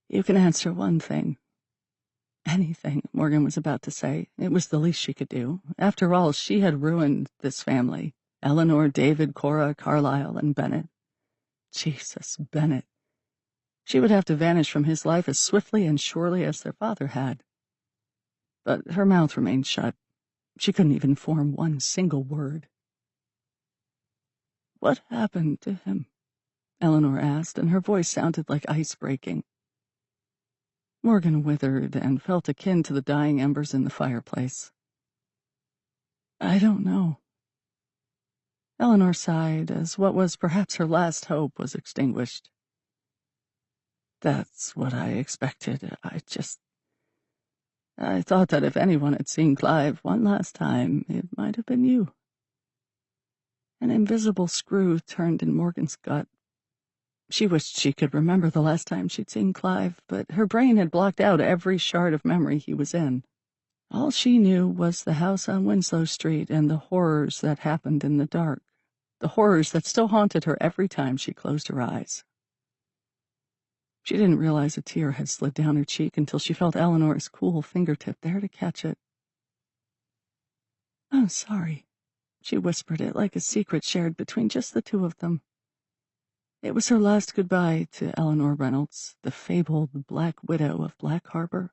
You can answer one thing. Anything, Morgan was about to say. It was the least she could do. After all, she had ruined this family. Eleanor, David, Cora, Carlisle, and Bennett. Jesus, Bennett. She would have to vanish from his life as swiftly and surely as their father had. But her mouth remained shut. She couldn't even form one single word. What happened to him? Eleanor asked, and her voice sounded like ice breaking. Morgan withered and felt akin to the dying embers in the fireplace. I don't know. Eleanor sighed as what was perhaps her last hope was extinguished. That's what I expected. I thought that if anyone had seen Clive one last time, it might have been you. An invisible screw turned in Morgan's gut. She wished she could remember the last time she'd seen Clive, but her brain had blocked out every shard of memory he was in. All she knew was the house on Winslow Street and the horrors that happened in the dark, the horrors that still haunted her every time she closed her eyes. She didn't realize a tear had slid down her cheek until she felt Eleanor's cool fingertip there to catch it. I'm sorry, she whispered it like a secret shared between just the two of them. It was her last goodbye to Eleanor Reynolds, the fabled Black Widow of Black Harbor,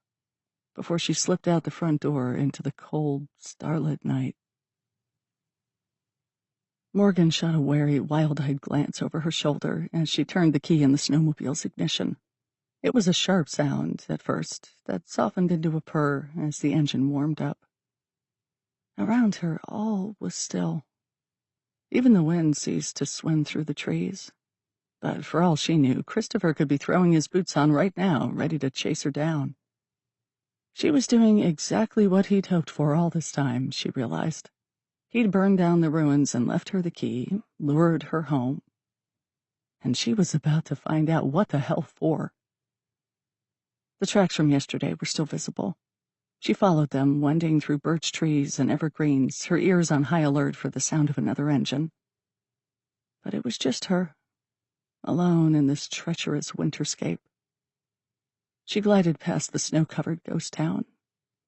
before she slipped out the front door into the cold, starlit night. Morgan shot a wary, wild-eyed glance over her shoulder as she turned the key in the snowmobile's ignition. It was a sharp sound, at first, that softened into a purr as the engine warmed up. Around her, all was still. Even the wind ceased to swim through the trees. But for all she knew, Christopher could be throwing his boots on right now, ready to chase her down. She was doing exactly what he'd hoped for all this time, she realized. He'd burned down the ruins and left her the key, lured her home. And she was about to find out what the hell for. The tracks from yesterday were still visible. She followed them, wending through birch trees and evergreens, her ears on high alert for the sound of another engine. But it was just her, alone in this treacherous winterscape. She glided past the snow-covered ghost town,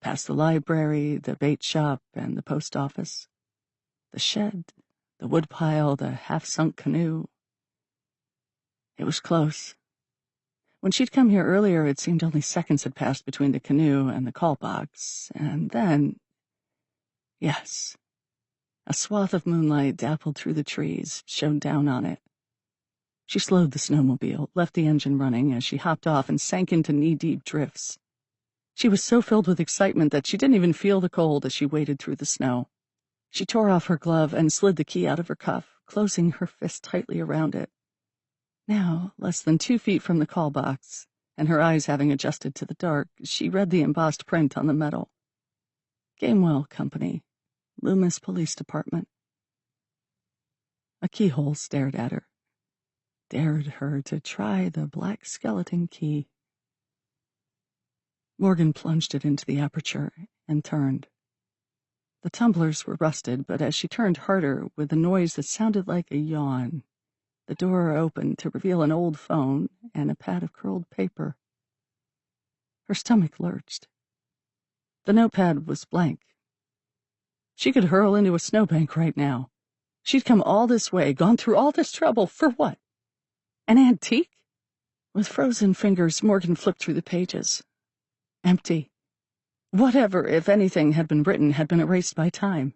past the library, the bait shop, and the post office, the shed, the woodpile, the half-sunk canoe. It was close. When she'd come here earlier, it seemed only seconds had passed between the canoe and the call box, and then... Yes. A swath of moonlight dappled through the trees, shone down on it. She slowed the snowmobile, left the engine running as she hopped off and sank into knee-deep drifts. She was so filled with excitement that she didn't even feel the cold as she waded through the snow. She tore off her glove and slid the key out of her cuff, closing her fist tightly around it. Now, less than 2 feet from the call box, and her eyes having adjusted to the dark, she read the embossed print on the metal. Gamewell Company, Loomis Police Department. A keyhole stared at her, dared her to try the black skeleton key. Morgan plunged it into the aperture and turned. The tumblers were rusted, but as she turned harder, with a noise that sounded like a yawn, the door opened to reveal an old phone and a pad of curled paper. Her stomach lurched. The notepad was blank. She could hurl into a snowbank right now. She'd come all this way, gone through all this trouble, for what? An antique? With frozen fingers, Morgan flipped through the pages. Empty. Whatever, if anything, had been written had been erased by time.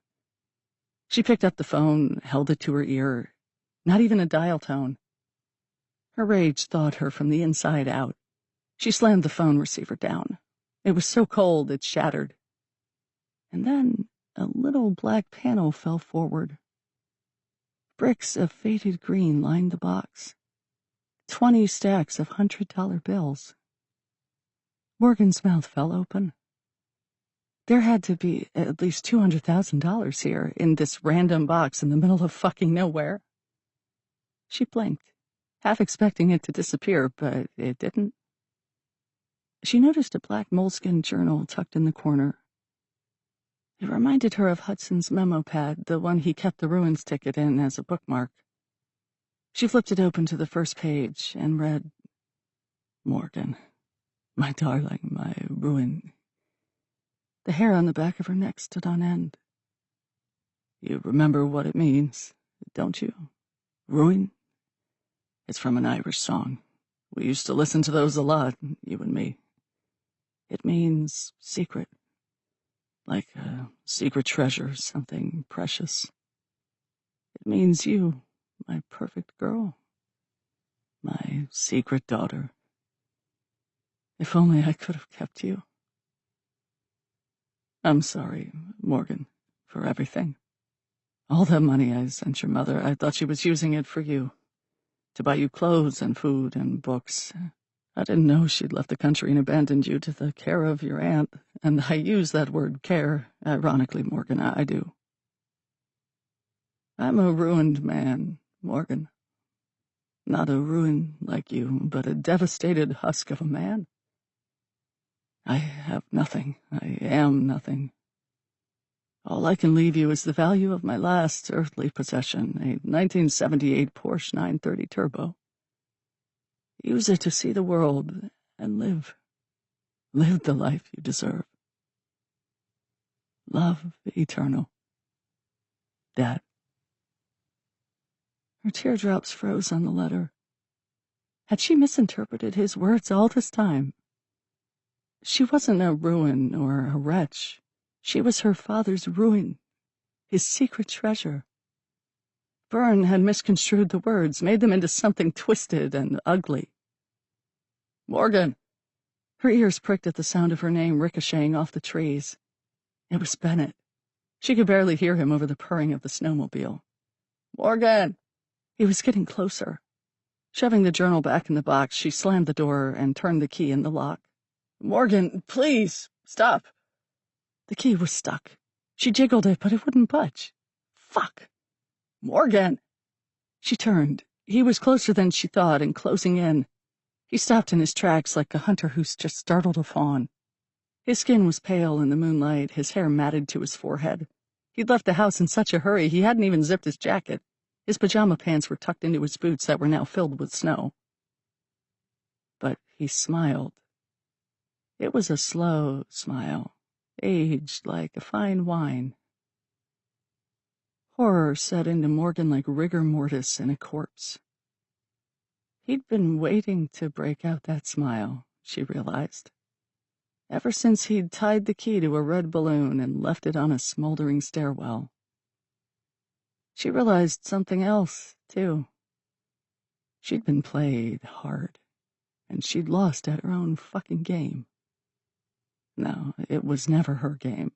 She picked up the phone, held it to her ear. Not even a dial tone. Her rage thawed her from the inside out. She slammed the phone receiver down. It was so cold it shattered. And then a little black panel fell forward. Bricks of faded green lined the box. 20 stacks of $100 bills. Morgan's mouth fell open. There had to be at least $200,000 here, in this random box in the middle of fucking nowhere. She blinked, half expecting it to disappear, but it didn't. She noticed a black moleskin journal tucked in the corner. It reminded her of Hudson's memo pad, the one he kept the ruins ticket in as a bookmark. She flipped it open to the first page and read, "Morgan, my darling, my ruin." The hair on the back of her neck stood on end. "You remember what it means, don't you? Ruin? It's from an Irish song. We used to listen to those a lot, you and me. It means secret. Like a secret treasure, something precious. It means you, my perfect girl. My secret daughter. If only I could have kept you. I'm sorry, Morgan, for everything. All that money I sent your mother, I thought she was using it for you. To buy you clothes and food and books. I didn't know she'd left the country and abandoned you to the care of your aunt. And I use that word care, ironically, Morgan, I do. I'm a ruined man, Morgan. Not a ruin like you, but a devastated husk of a man. I have nothing. I am nothing. All I can leave you is the value of my last earthly possession, a 1978 Porsche 930 Turbo. Use it to see the world and live. Live the life you deserve. Love eternal. Dad. Her teardrops froze on the letter. Had she misinterpreted his words all this time? She wasn't a ruin or a wretch. She was her father's ruin, his secret treasure. Vern had misconstrued the words, made them into something twisted and ugly. Morgan! Her ears pricked at the sound of her name ricocheting off the trees. It was Bennett. She could barely hear him over the purring of the snowmobile. Morgan! He was getting closer. Shoving the journal back in the box, she slammed the door and turned the key in the lock. Morgan, please, stop. The key was stuck. She jiggled it, but it wouldn't budge. Fuck. Morgan! She turned. He was closer than she thought and closing in. He stopped in his tracks like a hunter who's just startled a fawn. His skin was pale in the moonlight, his hair matted to his forehead. He'd left the house in such a hurry he hadn't even zipped his jacket. His pajama pants were tucked into his boots that were now filled with snow. But he smiled. It was a slow smile, aged like a fine wine. Horror set into Morgan like rigor mortis in a corpse. He'd been waiting to break out that smile, she realized, ever since he'd tied the key to a red balloon and left it on a smoldering stairwell. She realized something else, too. She'd been played hard, and she'd lost at her own fucking game. No, it was never her game.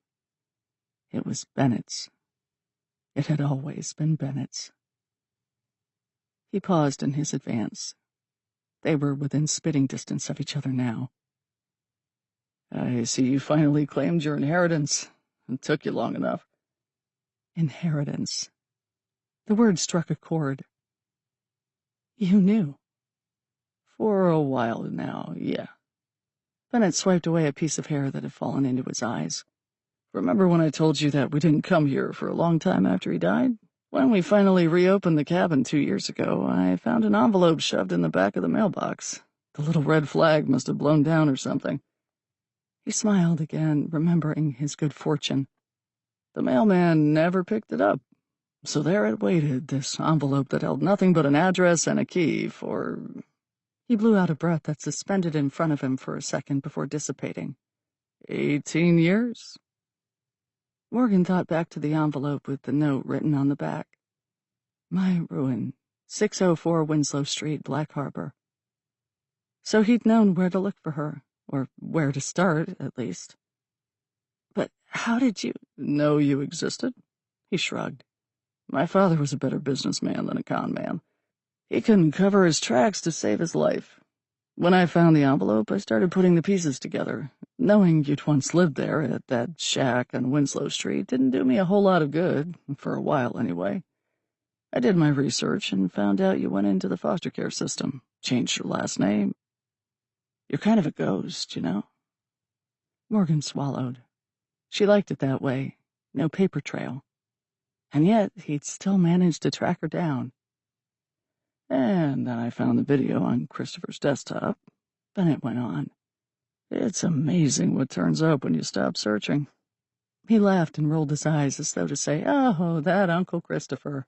It was Bennett's. It had always been Bennett's. He paused in his advance. They were within spitting distance of each other now. I see you finally claimed your inheritance. It took you long enough. Inheritance. The word struck a chord. You knew. For a while now, yeah. Bennett swiped away a piece of hair that had fallen into his eyes. Remember when I told you that we didn't come here for a long time after he died? When we finally reopened the cabin 2 years ago, I found an envelope shoved in the back of the mailbox. The little red flag must have blown down or something. He smiled again, remembering his good fortune. The mailman never picked it up. So there it waited, this envelope that held nothing but an address and a key for... He blew out a breath that suspended in front of him for a second before dissipating. 18 years? Morgan thought back to the envelope with the note written on the back. My ruin, 604 Winslow Street, Black Harbor. So he'd known where to look for her, or where to start, at least. But how did you know you existed? He shrugged. My father was a better businessman than a con man. He couldn't cover his tracks to save his life. When I found the envelope, I started putting the pieces together. Knowing you'd once lived there at that shack on Winslow Street didn't do me a whole lot of good, for a while anyway. I did my research and found out you went into the foster care system, changed your last name. You're kind of a ghost, you know? Morgan swallowed. She liked it that way, no paper trail. And yet, he'd still managed to track her down. And then I found the video on Christopher's desktop. Bennett went on. It's amazing what turns up when you stop searching. He laughed and rolled his eyes as though to say, "Oh, that Uncle Christopher."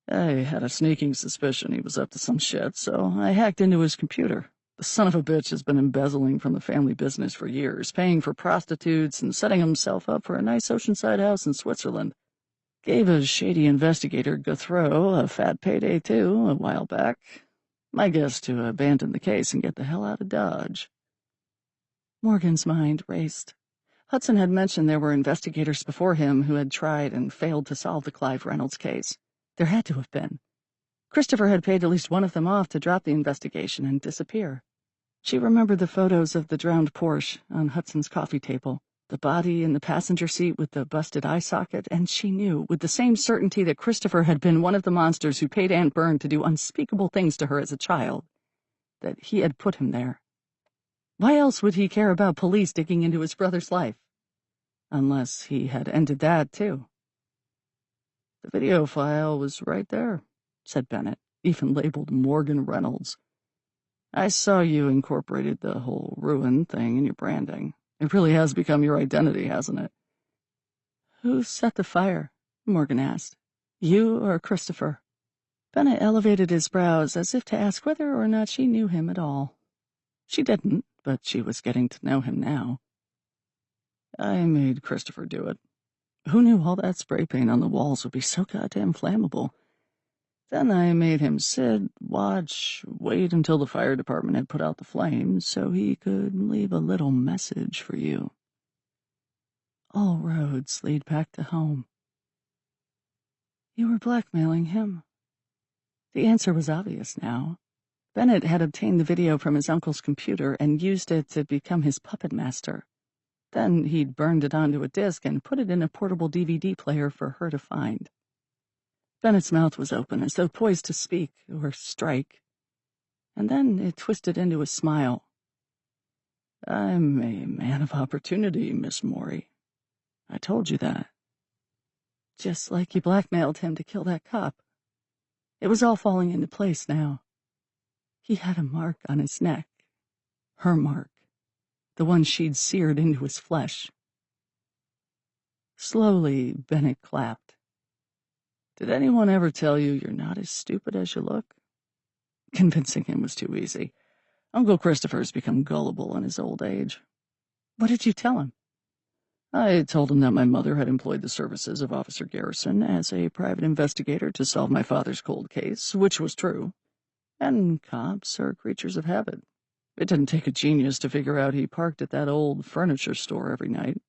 I had a sneaking suspicion he was up to some shit, so I hacked into his computer. The son of a bitch has been embezzling from the family business for years, paying for prostitutes and setting himself up for a nice oceanside house in Switzerland. Gave a shady investigator Guthrow a fat payday, too, a while back. My guess to abandon the case and get the hell out of Dodge. Morgan's mind raced. Hudson had mentioned there were investigators before him who had tried and failed to solve the Clive Reynolds case. There had to have been. Christopher had paid at least one of them off to drop the investigation and disappear. She remembered the photos of the drowned Porsche on Hudson's coffee table, the body in the passenger seat with the busted eye socket, and she knew, with the same certainty, that Christopher had been one of the monsters who paid Aunt Byrne to do unspeakable things to her as a child, that he had put him there. Why else would he care about police digging into his brother's life? Unless he had ended that, too. The video file was right there, said Bennett, even labeled Morgan Reynolds. I saw you incorporated the whole ruin thing in your branding. It really has become your identity, hasn't it? Who set the fire? Morgan asked. You or Christopher? Bennett elevated his brows as if to ask whether or not she knew him at all. She didn't, but she was getting to know him now. I made Christopher do it. Who knew all that spray paint on the walls would be so goddamn flammable? Then I made him sit, watch, wait until the fire department had put out the flames so he could leave a little message for you. All roads lead back to home. You were blackmailing him. The answer was obvious now. Bennett had obtained the video from his uncle's computer and used it to become his puppet master. Then he'd burned it onto a disc and put it in a portable DVD player for her to find. Bennett's mouth was open, as though poised to speak or strike. And then it twisted into a smile. I'm a man of opportunity, Miss Mori. I told you that. Just like you blackmailed him to kill that cop. It was all falling into place now. He had a mark on his neck. Her mark. The one she'd seared into his flesh. Slowly, Bennett clapped. Did anyone ever tell you you're not as stupid as you look? Convincing him was too easy. Uncle Christopher's become gullible in his old age. What did you tell him? I told him that my mother had employed the services of Officer Garrison as a private investigator to solve my father's cold case, which was true. And cops are creatures of habit. It didn't take a genius to figure out he parked at that old furniture store every night.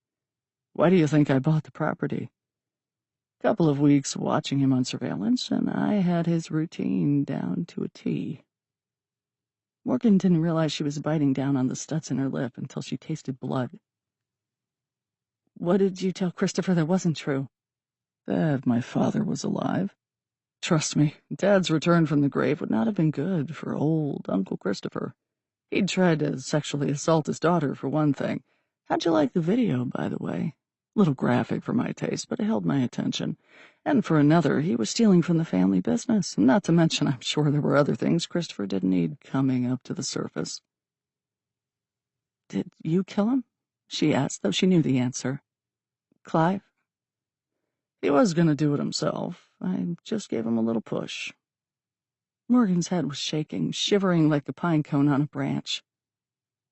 Why do you think I bought the property? Couple of weeks watching him on surveillance, and I had his routine down to a T. Morgan didn't realize she was biting down on the studs in her lip until she tasted blood. What did you tell Christopher that wasn't true? That my father was alive. Trust me, Dad's return from the grave would not have been good for old Uncle Christopher. He'd tried to sexually assault his daughter, for one thing. How'd you like the video, by the way? Little graphic for my taste, but it held my attention. And for another, he was stealing from the family business. Not to mention, I'm sure there were other things Christopher didn't need coming up to the surface. Did you kill him? She asked, though she knew the answer. Clive? He was going to do it himself. I just gave him a little push. Morgan's head was shaking, shivering like a pine cone on a branch.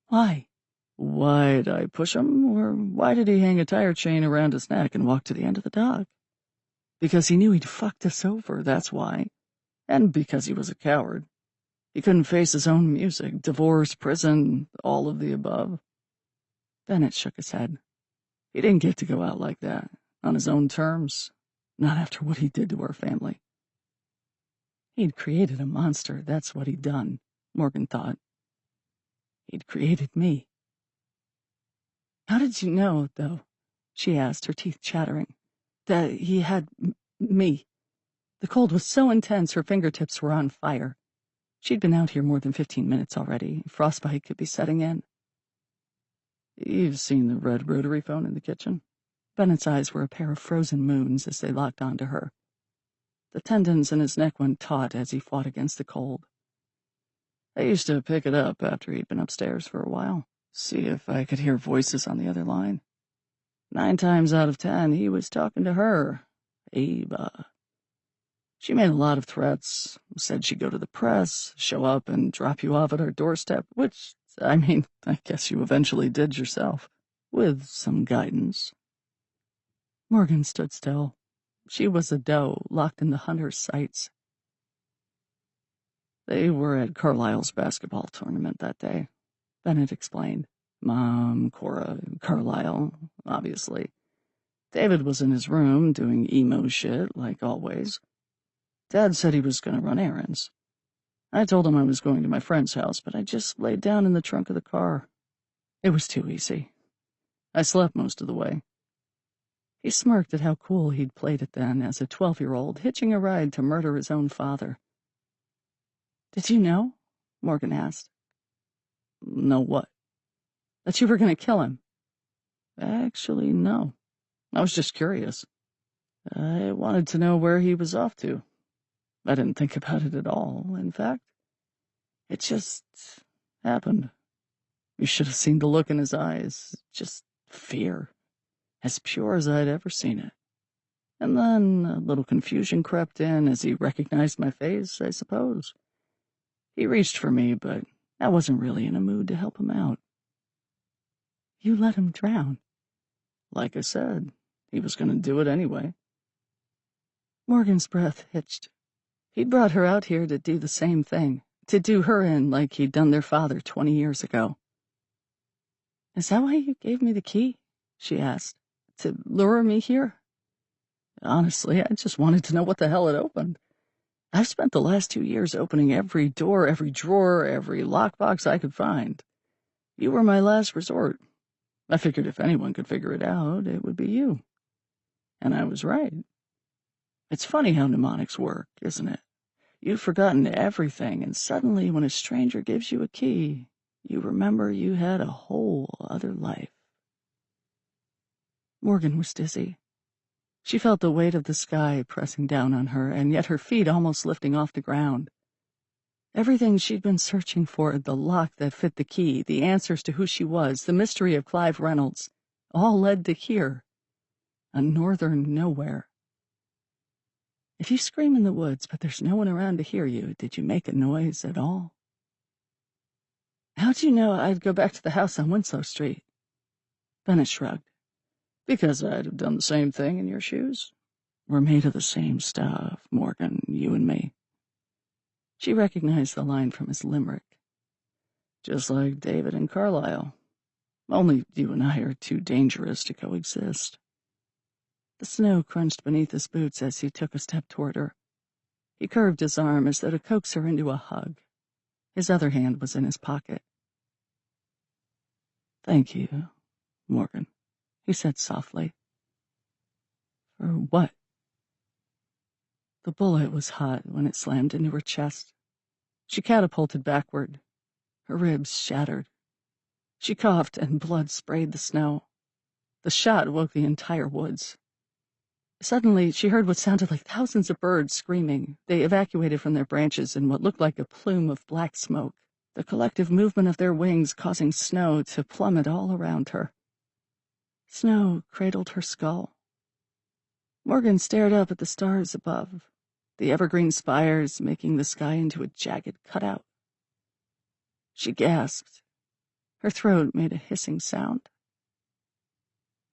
Why? Why'd I push him, or why did he hang a tire chain around his neck and walk to the end of the dock? Because he knew he'd fucked us over, that's why. And because he was a coward. He couldn't face his own music, divorce, prison, all of the above. Bennett shook his head. He didn't get to go out like that, on his own terms. Not after what he did to our family. He'd created a monster, that's what he'd done, Morgan thought. He'd created me. How did you know, though, she asked, her teeth chattering, that he had me? The cold was so intense her fingertips were on fire. She'd been out here more than 15 minutes already. Frostbite could be setting in. You've seen the red rotary phone in the kitchen? Bennett's eyes were a pair of frozen moons as they locked onto her. The tendons in his neck went taut as he fought against the cold. I used to pick it up after he'd been upstairs for a while, see if I could hear voices on the other line. 9 times out of 10, he was talking to her, Ava. She made a lot of threats, said she'd go to the press, show up and drop you off at her doorstep, which, I guess you eventually did yourself, with some guidance. Morgan stood still. She was a doe, locked in the hunter's sights. They were at Carlisle's basketball tournament that day, Bennett explained. Mom, Cora, Carlisle, obviously. David was in his room doing emo shit, like always. Dad said he was going to run errands. I told him I was going to my friend's house, but I just laid down in the trunk of the car. It was too easy. I slept most of the way. He smirked at how cool he'd played it then as a 12-year-old, hitching a ride to murder his own father. Did you know? Morgan asked. Know what? That you were going to kill him. Actually, no. I was just curious. I wanted to know where he was off to. I didn't think about it at all, in fact. It just happened. You should have seen the look in his eyes. Just fear. As pure as I'd ever seen it. And then a little confusion crept in as he recognized my face, I suppose. He reached for me, but I wasn't really in a mood to help him out. You let him drown. Like I said, he was going to do it anyway. Morgan's breath hitched. He'd brought her out here to do the same thing, to do her in like he'd done their father 20 years ago. Is that why you gave me the key? She asked. To lure me here? Honestly, I just wanted to know what the hell it opened. I've spent the last 2 years opening every door, every drawer, every lockbox I could find. You were my last resort. I figured if anyone could figure it out, it would be you. And I was right. It's funny how mnemonics work, isn't it? You've forgotten everything, and suddenly when a stranger gives you a key, you remember you had a whole other life. Morgan was dizzy. She felt the weight of the sky pressing down on her, and yet her feet almost lifting off the ground. Everything she'd been searching for, the lock that fit the key, the answers to who she was, the mystery of Clive Reynolds, all led to here, a northern nowhere. If you scream in the woods, but there's no one around to hear you, did you make a noise at all? How'd you know I'd go back to the house on Winslow Street? Bennett shrugged. Because I'd have done the same thing in your shoes. We're made of the same stuff, Morgan, you and me. She recognized the line from his limerick. Just like David and Carlisle. Only you and I are too dangerous to coexist. The snow crunched beneath his boots as he took a step toward her. He curved his arm as though to coax her into a hug. His other hand was in his pocket. Thank you, Morgan, he said softly. For what? The bullet was hot when it slammed into her chest. She catapulted backward. Her ribs shattered. She coughed and blood sprayed the snow. The shot woke the entire woods. Suddenly, she heard what sounded like thousands of birds screaming. They evacuated from their branches in what looked like a plume of black smoke, the collective movement of their wings causing snow to plummet all around her. Snow cradled her skull. Morgan stared up at the stars above, the evergreen spires making the sky into a jagged cutout. She gasped. Her throat made a hissing sound.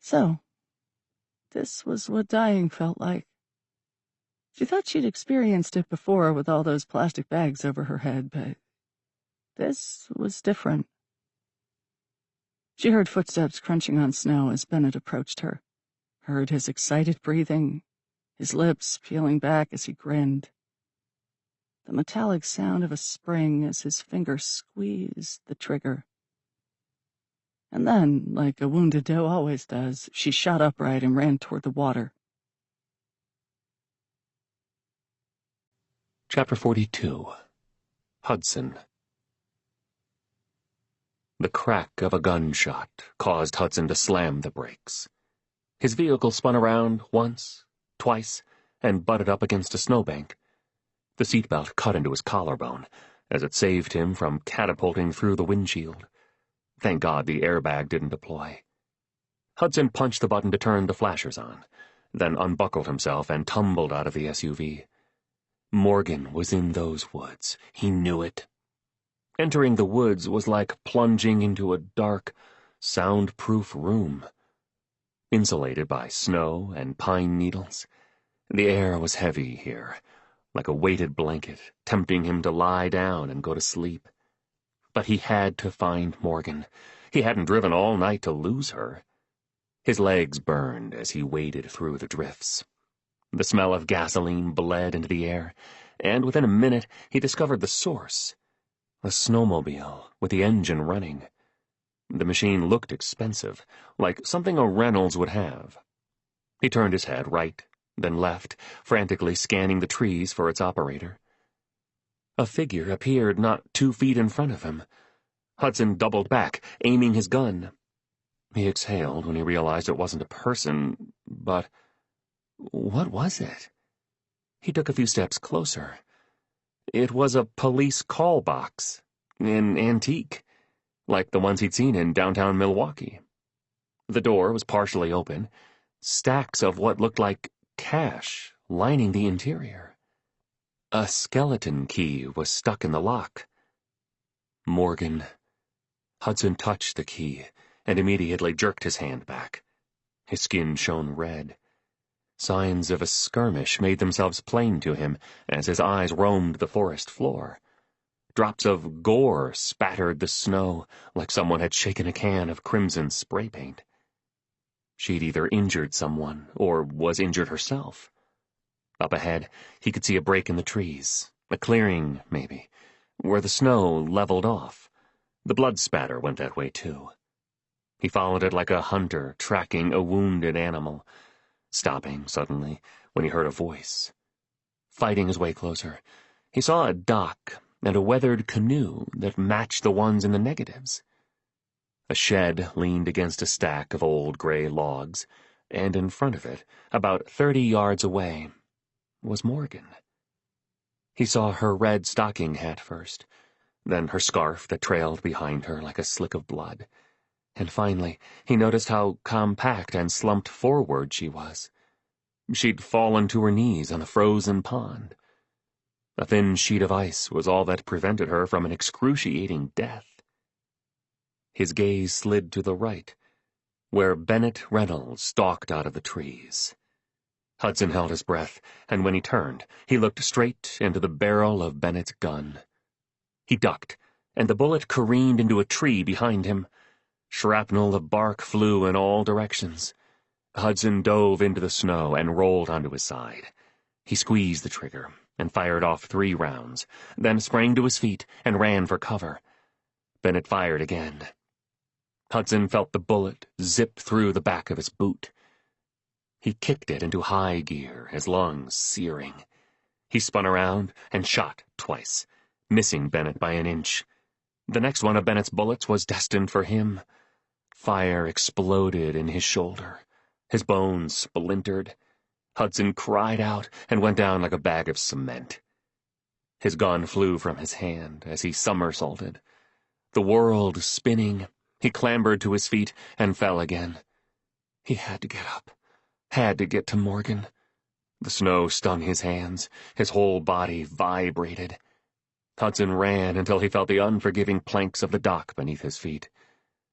So, this was what dying felt like. She thought she'd experienced it before with all those plastic bags over her head, but this was different. She heard footsteps crunching on snow as Bennett approached her, heard his excited breathing, his lips peeling back as he grinned. The metallic sound of a spring as his finger squeezed the trigger. And then, like a wounded doe always does, she shot upright and ran toward the water. Chapter 42. Hudson. The crack of a gunshot caused Hudson to slam the brakes. His vehicle spun around once, twice, and butted up against a snowbank. The seatbelt cut into his collarbone, as it saved him from catapulting through the windshield. Thank God the airbag didn't deploy. Hudson punched the button to turn the flashers on, then unbuckled himself and tumbled out of the SUV. Morgan was in those woods. He knew it. Entering the woods was like plunging into a dark, soundproof room. Insulated by snow and pine needles, the air was heavy here, like a weighted blanket, tempting him to lie down and go to sleep. But he had to find Morgan. He hadn't driven all night to lose her. His legs burned as he waded through the drifts. The smell of gasoline bled into the air, and within a minute he discovered the source. A snowmobile with the engine running. The machine looked expensive, like something a Reynolds would have. He turned his head right, then left, frantically scanning the trees for its operator. A figure appeared not 2 feet in front of him. Hudson doubled back, aiming his gun. He exhaled when he realized it wasn't a person, but what was it? He took a few steps closer. It was a police call box, an antique, like the ones he'd seen in downtown Milwaukee. The door was partially open, stacks of what looked like cash lining the interior. A skeleton key was stuck in the lock. Morgan. Hudson touched the key and immediately jerked his hand back. His skin shone red. Signs of a skirmish made themselves plain to him as his eyes roamed the forest floor. Drops of gore spattered the snow like someone had shaken a can of crimson spray paint. She'd either injured someone or was injured herself. Up ahead, he could see a break in the trees, a clearing, maybe, where the snow leveled off. The blood spatter went that way, too. He followed it like a hunter tracking a wounded animal, stopping suddenly when he heard a voice. Fighting his way closer, he saw a dock and a weathered canoe that matched the ones in the negatives. A shed leaned against a stack of old gray logs, and in front of it, about 30 yards away, was Morgan. He saw her red stocking hat first, then her scarf that trailed behind her like a slick of blood, and finally he noticed how compact and slumped forward she was. She'd fallen to her knees on the frozen pond. A thin sheet of ice was all that prevented her from an excruciating death. His gaze slid to the right, where Bennett Reynolds stalked out of the trees. Hudson held his breath, and when he turned, he looked straight into the barrel of Bennett's gun. He ducked, and the bullet careened into a tree behind him. Shrapnel of bark flew in all directions. Hudson dove into the snow and rolled onto his side. He squeezed the trigger and fired off 3 rounds, then sprang to his feet and ran for cover. Bennett fired again. Hudson felt the bullet zip through the back of his boot. He kicked it into high gear, his lungs searing. He spun around and shot twice, missing Bennett by an inch. The next one of Bennett's bullets was destined for him. Fire exploded in his shoulder. His bones splintered. Hudson cried out and went down like a bag of cement. His gun flew from his hand as he somersaulted. The world spinning, he clambered to his feet and fell again. He had to get up, had to get to Morgan. The snow stung his hands. His whole body vibrated. Hudson ran until he felt the unforgiving planks of the dock beneath his feet.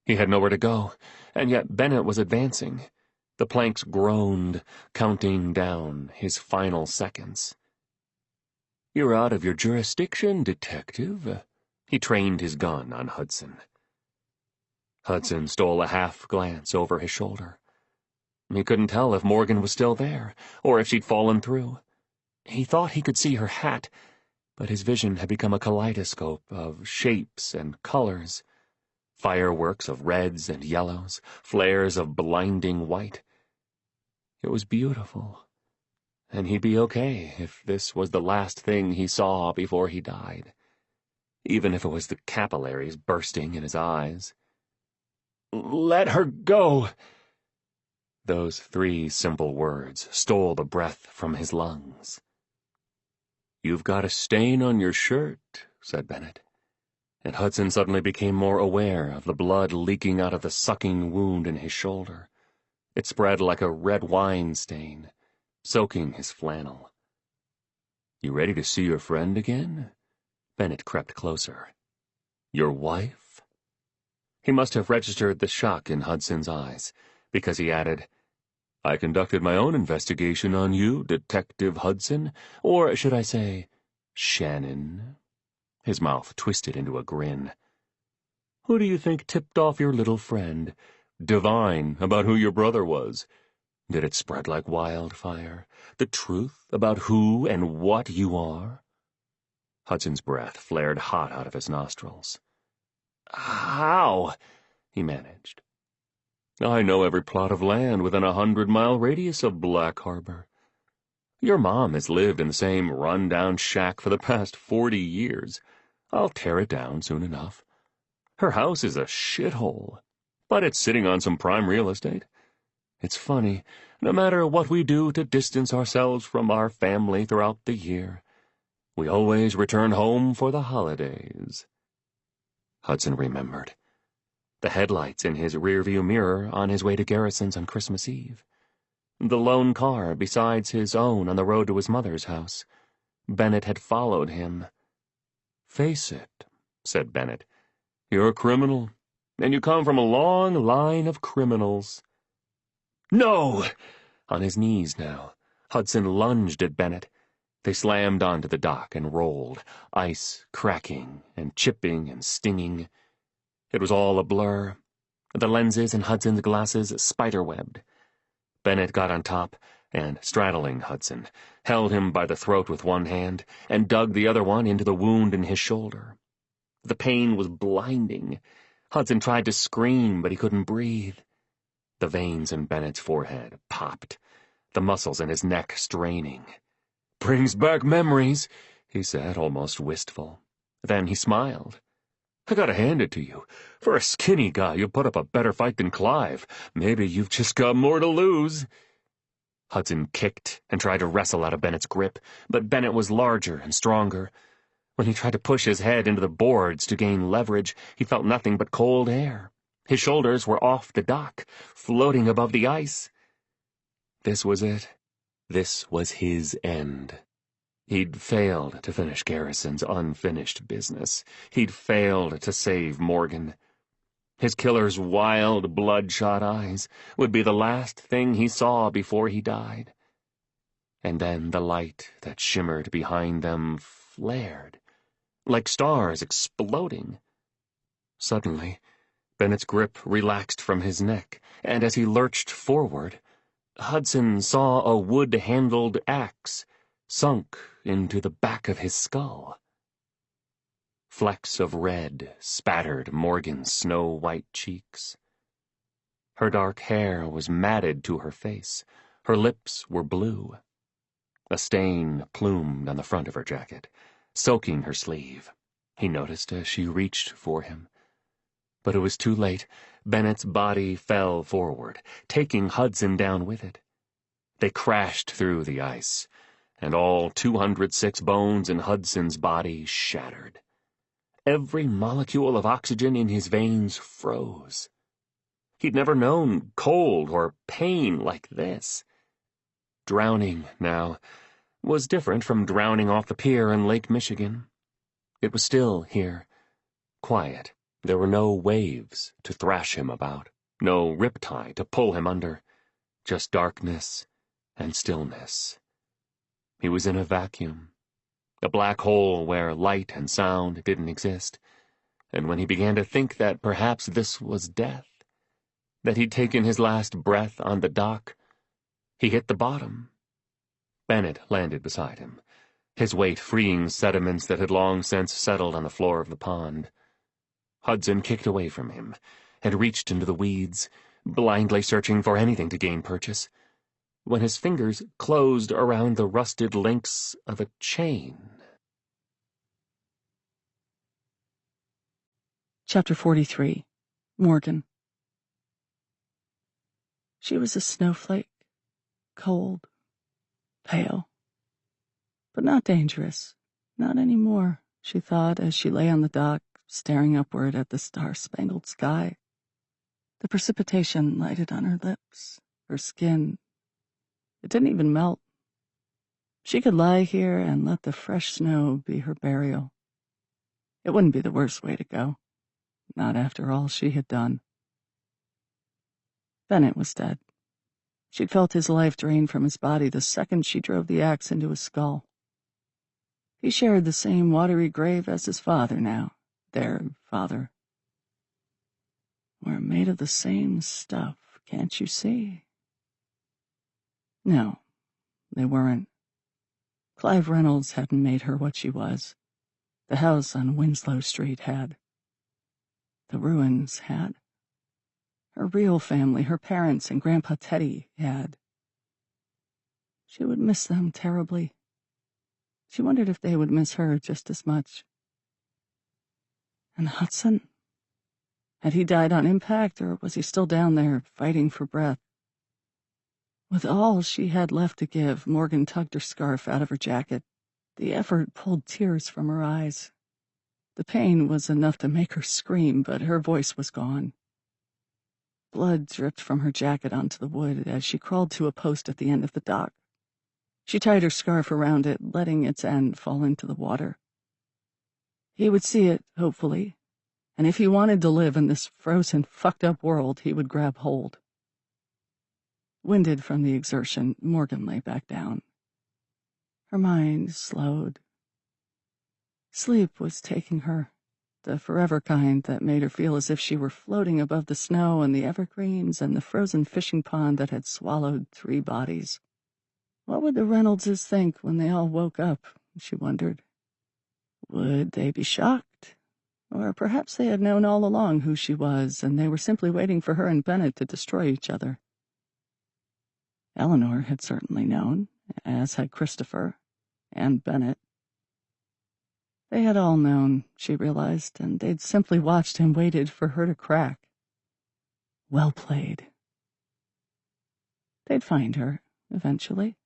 He had nowhere to go, and yet Bennett was advancing. The planks groaned, counting down his final seconds. "You're out of your jurisdiction, detective." He trained his gun on Hudson. Hudson stole a half glance over his shoulder. He couldn't tell if Morgan was still there, or if she'd fallen through. He thought he could see her hat, but his vision had become a kaleidoscope of shapes and colors. Fireworks of reds and yellows, flares of blinding white. It was beautiful, and he'd be okay if this was the last thing he saw before he died, even if it was the capillaries bursting in his eyes. "Let her go!" Those 3 simple words stole the breath from his lungs. "You've got a stain on your shirt," said Bennett, and Hudson suddenly became more aware of the blood leaking out of the sucking wound in his shoulder. It spread like a red wine stain, soaking his flannel. "You ready to see your friend again?" Bennett crept closer. "Your wife?" He must have registered the shock in Hudson's eyes, because he added, "I conducted my own investigation on you, Detective Hudson, or should I say, Shannon?" His mouth twisted into a grin. "Who do you think tipped off your little friend, Divine, about who your brother was? Did it spread like wildfire? The truth about who and what you are?" Hudson's breath flared hot out of his nostrils. "How?" he managed. "I know every plot of land within 100-mile radius of Black Harbor. Your mom has lived in the same run-down shack for the past 40 years. I'll tear it down soon enough. Her house is a shithole, but it's sitting on some prime real estate. It's funny, no matter what we do to distance ourselves from our family throughout the year, we always return home for the holidays." Hudson remembered. The headlights in his rearview mirror on his way to Garrison's on Christmas Eve. The lone car besides his own on the road to his mother's house. Bennett had followed him. "Face it," said Bennett. "You're a criminal, and you come from a long line of criminals." "No!" On his knees now, Hudson lunged at Bennett. They slammed onto the dock and rolled, ice cracking and chipping and stinging. It was all a blur. The lenses in Hudson's glasses spiderwebbed. Bennett got on top and, straddling Hudson, held him by the throat with one hand and dug the other one into the wound in his shoulder. The pain was blinding. Hudson tried to scream, but he couldn't breathe. The veins in Bennett's forehead popped, the muscles in his neck straining. "Brings back memories," he said, almost wistful. Then he smiled. "I gotta hand it to you. For a skinny guy, you put up a better fight than Clive. Maybe you've just got more to lose." Hudson kicked and tried to wrestle out of Bennett's grip, but Bennett was larger and stronger. When he tried to push his head into the boards to gain leverage, he felt nothing but cold air. His shoulders were off the dock, floating above the ice. This was it. This was his end. He'd failed to finish Garrison's unfinished business. He'd failed to save Morgan. His killer's wild, bloodshot eyes would be the last thing he saw before he died. And then the light that shimmered behind them flared, like stars exploding. Suddenly, Bennett's grip relaxed from his neck, and as he lurched forward, Hudson saw a wood-handled axe sunk into the back of his skull. Flecks of red spattered Morgan's snow-white cheeks. Her dark hair was matted to her face. Her lips were blue. A stain plumed on the front of her jacket, soaking her sleeve. He noticed as she reached for him. But it was too late. Bennett's body fell forward, taking Hudson down with it. They crashed through the ice, and all 206 bones in Hudson's body shattered. Every molecule of oxygen in his veins froze. He'd never known cold or pain like this. Drowning, now, was different from drowning off the pier in Lake Michigan. It was still here, quiet. There were no waves to thrash him about, no riptide to pull him under, just darkness and stillness. He was in a vacuum, a black hole where light and sound didn't exist, and when he began to think that perhaps this was death, that he'd taken his last breath on the dock, He hit the bottom. Bennett landed beside him, his weight freeing sediments that had long since settled on the floor of the pond. Hudson kicked away from him and reached into the weeds, blindly searching for anything to gain purchase, when his fingers closed around the rusted links of a chain. Chapter 43. Morgan. She was a snowflake, cold, pale, but not dangerous. Not anymore, she thought as she lay on the dock, staring upward at the star-spangled sky. The precipitation lighted on her lips, her skin. It didn't even melt. She could lie here and let the fresh snow be her burial. It wouldn't be the worst way to go, not after all she had done. Bennett was dead. She'd felt his life drain from his body the second she drove the axe into his skull. He shared the same watery grave as his father now, their father. We're made of the same stuff, can't you see? No, they weren't. Clive Reynolds hadn't made her what she was. The house on Winslow Street had. The ruins had. Her real family, her parents and Grandpa Teddy had. She would miss them terribly. She wondered if they would miss her just as much. And Hudson? Had he died on impact, or was he still down there, fighting for breath? With all she had left to give, Morgan tugged her scarf out of her jacket. The effort pulled tears from her eyes. The pain was enough to make her scream, but her voice was gone. Blood dripped from her jacket onto the wood as she crawled to a post at the end of the dock. She tied her scarf around it, letting its end fall into the water. He would see it, hopefully, and if he wanted to live in this frozen, fucked-up world, he would grab hold. Winded from the exertion, Morgan lay back down. Her mind slowed. Sleep was taking her, the forever kind that made her feel as if she were floating above the snow and the evergreens and the frozen fishing pond that had swallowed 3 bodies. What would the Reynoldses think when they all woke up, she wondered. Would they be shocked? Or perhaps they had known all along who she was, and they were simply waiting for her and Bennett to destroy each other. Eleanor had certainly known, as had Christopher, and Bennett. They had all known, she realized, and they'd simply watched and waited for her to crack. Well played. They'd find her, eventually.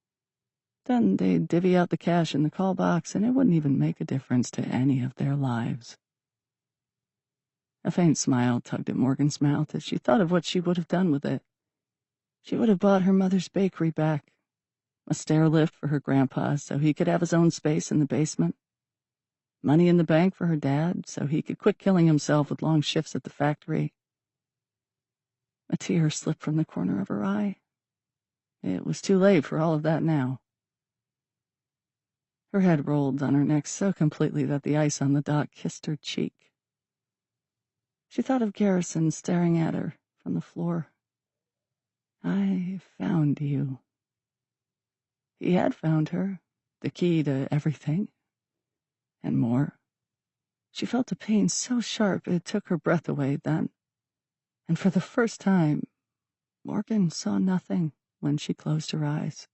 Then they'd divvy out the cash in the call box, and it wouldn't even make a difference to any of their lives. A faint smile tugged at Morgan's mouth as she thought of what she would have done with it. She would have bought her mother's bakery back, a stair lift for her grandpa so he could have his own space in the basement, money in the bank for her dad so he could quit killing himself with long shifts at the factory. A tear slipped from the corner of her eye. It was too late for all of that now. Her head rolled on her neck so completely that the ice on the dock kissed her cheek. She thought of Garrison staring at her from the floor. I found you. He had found her, the key to everything, and more. She felt a pain so sharp it took her breath away then, and for the first time, Morgan saw nothing when she closed her eyes.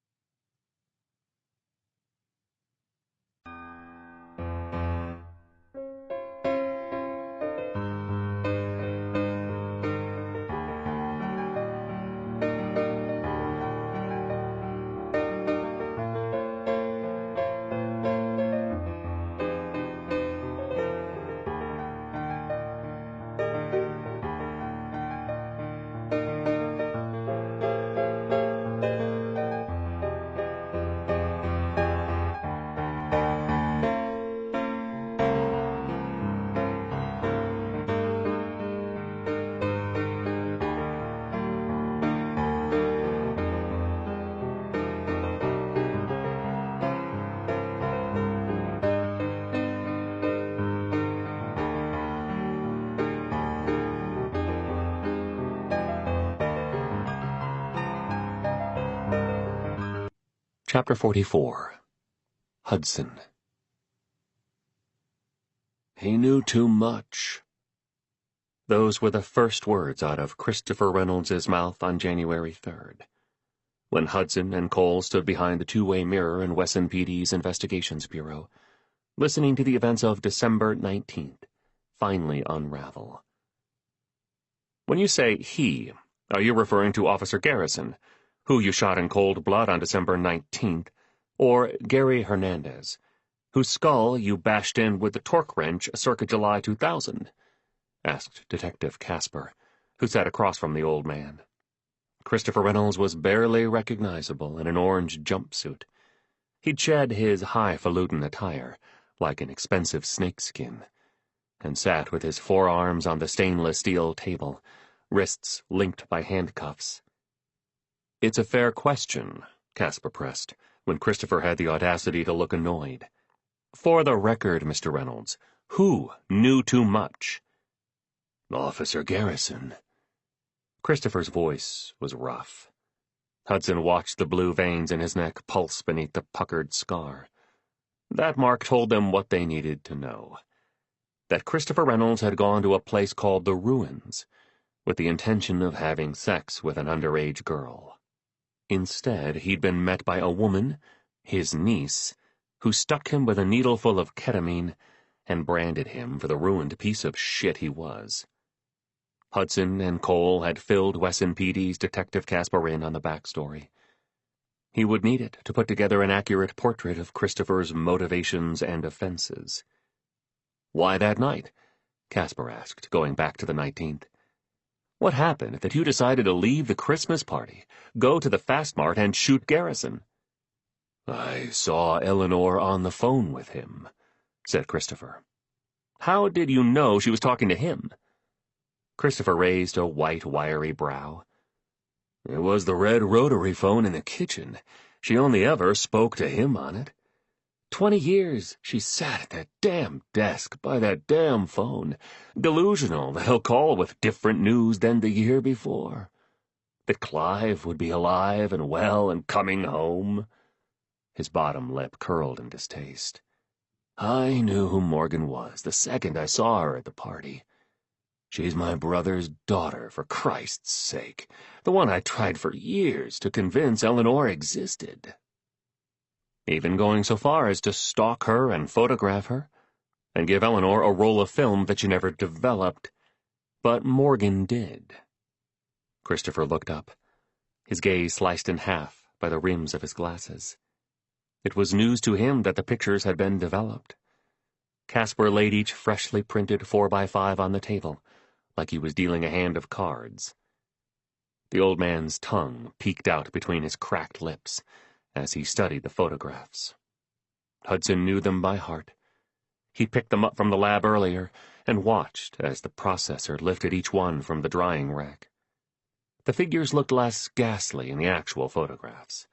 Chapter 44. Hudson. He knew too much. Those were the first words out of Christopher Reynolds' mouth on January 3rd, when Hudson and Cole stood behind the two-way mirror in Wesson PD's Investigations Bureau, listening to the events of December 19th finally unravel. When you say he, are you referring to Officer Garrison, who you shot in cold blood on December 19th, or Gary Hernandez, whose skull you bashed in with the torque wrench circa July 2000? Asked Detective Casper, who sat across from the old man. Christopher Reynolds was barely recognizable in an orange jumpsuit. He'd shed his highfalutin attire, like an expensive snakeskin, and sat with his forearms on the stainless steel table, wrists linked by handcuffs. "It's a fair question," Casper pressed, when Christopher had the audacity to look annoyed. "For the record, Mr. Reynolds, who knew too much?" "Officer Garrison." Christopher's voice was rough. Hudson watched the blue veins in his neck pulse beneath the puckered scar. That mark told them what they needed to know. That Christopher Reynolds had gone to a place called the Ruins, with the intention of having sex with an underage girl. Instead, he'd been met by a woman, his niece, who stuck him with a needleful of ketamine and branded him for the ruined piece of shit he was. Hudson and Cole had filled Wesson PD's Detective Casper in on the backstory. He would need it to put together an accurate portrait of Christopher's motivations and offenses. "Why that night?" Casper asked, going back to the 19th. "What happened that you decided to leave the Christmas party, go to the Fast Mart, and shoot Garrison?" "I saw Eleanor on the phone with him," said Christopher. "How did you know she was talking to him?" Christopher raised a white, wiry brow. "It was the red rotary phone in the kitchen. She only ever spoke to him on it. 20 years she sat at that damn desk by that damn phone, delusional that he'll call with different news than the year before. That Clive would be alive and well and coming home." His bottom lip curled in distaste. "I knew who Morgan was the second I saw her at the party. She's my brother's daughter, for Christ's sake, the one I tried for years to convince Eleanor existed." "Even going so far as to stalk her and photograph her, and give Eleanor a roll of film that she never developed. But Morgan did." Christopher looked up, his gaze sliced in half by the rims of his glasses. It was news to him that the pictures had been developed. Casper laid each freshly printed 4x5 on the table, like he was dealing a hand of cards. The old man's tongue peeked out between his cracked lips as he studied the photographs. Hudson knew them by heart. He picked them up from the lab earlier and watched as the processor lifted each one from the drying rack. The figures looked less ghastly in the actual photographs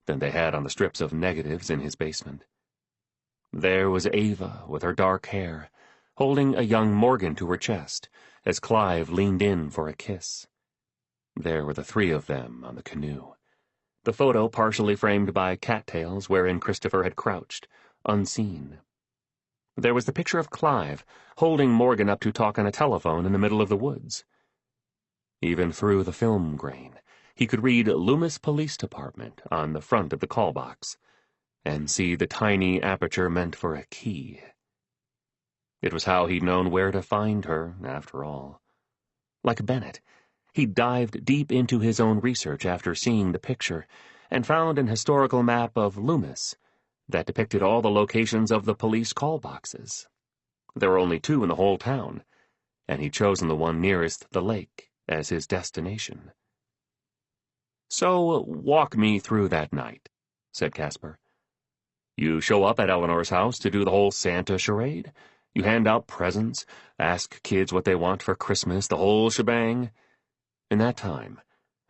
than they had on the strips of negatives in his basement. There was Ava with her dark hair, holding a young Morgan to her chest as Clive leaned in for a kiss. There were the three of them on the canoe, the photo partially framed by cattails wherein Christopher had crouched, unseen. There was the picture of Clive holding Morgan up to talk on a telephone in the middle of the woods. Even through the film grain, he could read Loomis Police Department on the front of the call box and see the tiny aperture meant for a key. It was how he'd known where to find her, after all. Like Bennett, he dived deep into his own research after seeing the picture and found an historical map of Loomis that depicted all the locations of the police call boxes. There were only 2 in the whole town, and he'd chosen the one nearest the lake as his destination. "So walk me through that night," said Casper. "You show up at Eleanor's house to do the whole Santa charade? You hand out presents, ask kids what they want for Christmas, the whole shebang? In that time,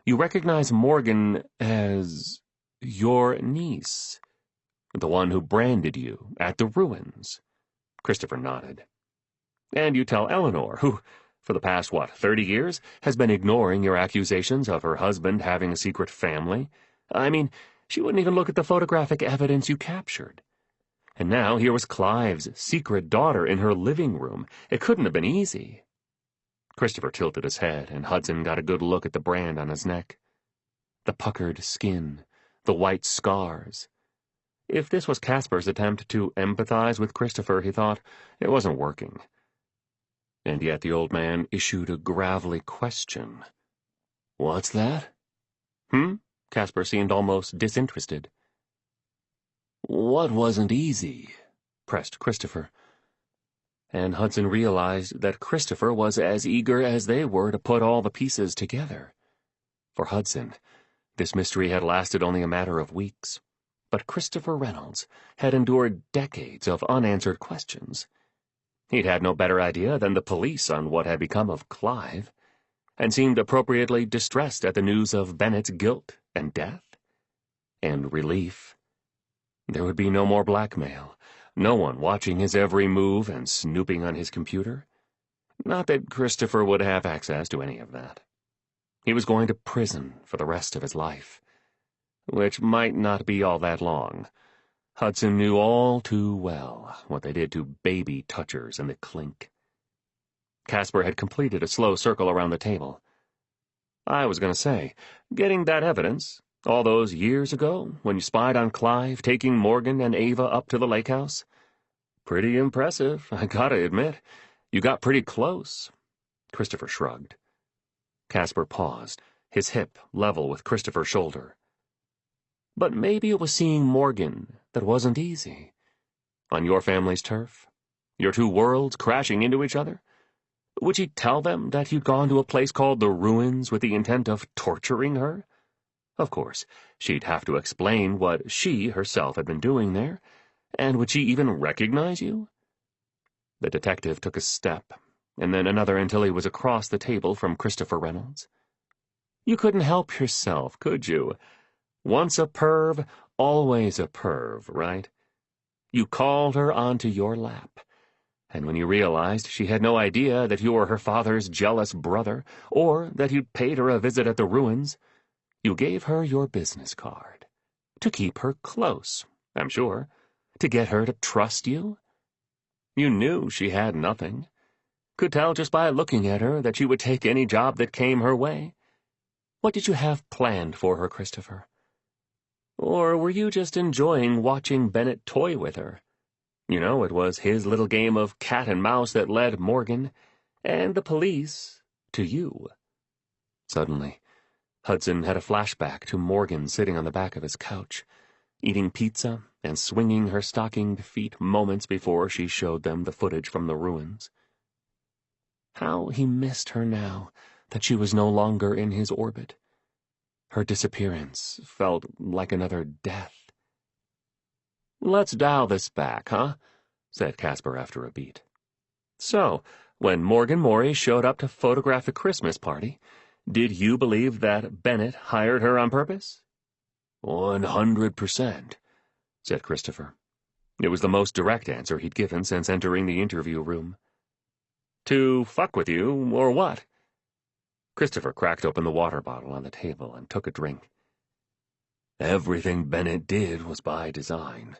you recognize Morgan as your niece, the one who branded you at the Ruins." Christopher nodded. "And you tell Eleanor, who, for the past, 30 years, has been ignoring your accusations of her husband having a secret family. I mean, She wouldn't even look at the photographic evidence you captured. And now here was Clive's secret daughter in her living room. It couldn't have been easy. Christopher tilted his head, and Hudson got a good look at the brand on his neck. The puckered skin, the white scars. If this was Casper's attempt to empathize with Christopher, he thought, it wasn't working. And yet the old man issued a gravelly question. "What's that?" Casper seemed almost disinterested. "What wasn't easy?" pressed Christopher. And Hudson realized that Christopher was as eager as they were to put all the pieces together. For Hudson, this mystery had lasted only a matter of weeks, but Christopher Reynolds had endured decades of unanswered questions. He'd had no better idea than the police on what had become of Clive, and seemed appropriately distressed at the news of Bennett's guilt and death. And relief. There would be no more blackmail, no one watching his every move and snooping on his computer. Not that Christopher would have access to any of that. He was going to prison for the rest of his life, which might not be all that long. Hudson knew all too well what they did to baby touchers in the clink. Casper had completed a slow circle around the table. "I was going to say, getting that evidence, all those years ago, when you spied on Clive taking Morgan and Ava up to the lake house, pretty impressive, I gotta admit. You got pretty close." Christopher shrugged. Casper paused, his hip level with Christopher's shoulder. "But maybe it was seeing Morgan that wasn't easy. On your family's turf, your two worlds crashing into each other. Would she tell them that you'd gone to a place called the Ruins with the intent of torturing her? Of course, she'd have to explain what she herself had been doing there, and would she even recognize you?" The detective took a step, and then another until he was across the table from Christopher Reynolds. "You couldn't help yourself, could you? Once a perv, always a perv, right? You called her onto your lap, and when you realized she had no idea that you were her father's jealous brother, or that you'd paid her a visit at the Ruins, you gave her your business card. To keep her close, I'm sure. To get her to trust you. You knew she had nothing. Could tell just by looking at her that she would take any job that came her way. What did you have planned for her, Christopher? Or were you just enjoying watching Bennett toy with her? You know, it was his little game of cat and mouse that led Morgan and the police to you." Suddenly, Hudson had a flashback to Morgan sitting on the back of his couch, eating pizza and swinging her stockinged feet moments before she showed them the footage from the Ruins. How he missed her now that she was no longer in his orbit. Her disappearance felt like another death. "Let's dial this back, huh?" said Casper after a beat. "So, when Morgan Mori showed up to photograph the Christmas party, did you believe that Bennett hired her on purpose?" 100%, said Christopher. It was the most direct answer he'd given since entering the interview room. "To fuck with you, or what?" Christopher cracked open the water bottle on the table and took a drink. "Everything Bennett did was by design.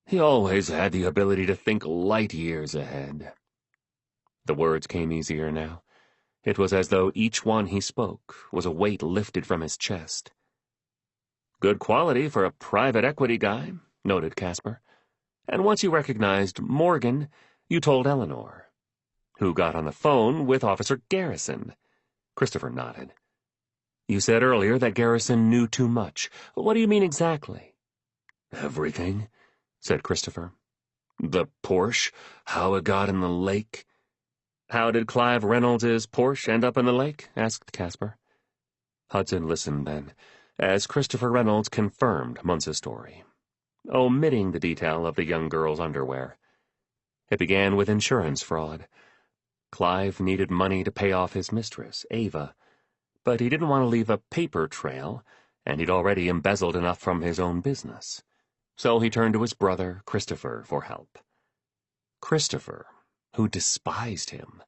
He always had the ability to think light years ahead." The words came easier now. It was as though each one he spoke was a weight lifted from his chest. "Good quality for a private equity guy," noted Casper. "And once you recognized Morgan, you told Eleanor, who got on the phone with Officer Garrison." Christopher nodded. "You said earlier that Garrison knew too much. What do you mean exactly?" "Everything," said Christopher. "The Porsche, how it got in the lake." "How did Clive Reynolds' Porsche end up in the lake?" asked Casper. Hudson listened then, as Christopher Reynolds confirmed Munce's story, omitting the detail of the young girl's underwear. It began with insurance fraud. Clive needed money to pay off his mistress, Ava, but he didn't want to leave a paper trail, and he'd already embezzled enough from his own business. So he turned to his brother, Christopher, for help. Christopher, who despised him.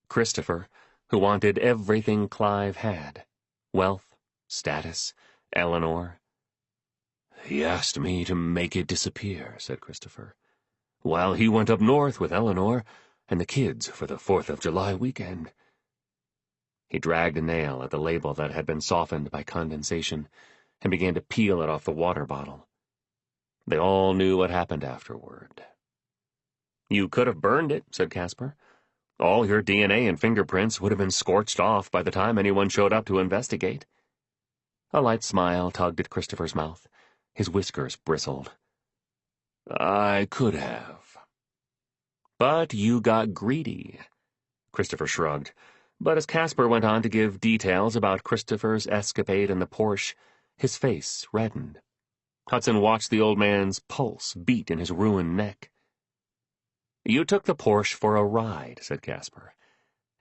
Christopher, who wanted everything Clive had: wealth, status, Eleanor. "He asked me to make it disappear," said Christopher, "while he went up north with Eleanor and the kids for the 4th of July weekend." He dragged a nail at the label that had been softened by condensation and began to peel it off the water bottle. They all knew what happened afterward. "You could have burned it," said Casper. "All your DNA and fingerprints would have been scorched off by the time anyone showed up to investigate." A light smile tugged at Christopher's mouth. His whiskers bristled. "I could have." "But you got greedy." Christopher shrugged, but as Casper went on to give details about Christopher's escapade in the Porsche, his face reddened. Hudson watched the old man's pulse beat in his ruined neck. "You took the Porsche for a ride," said Casper.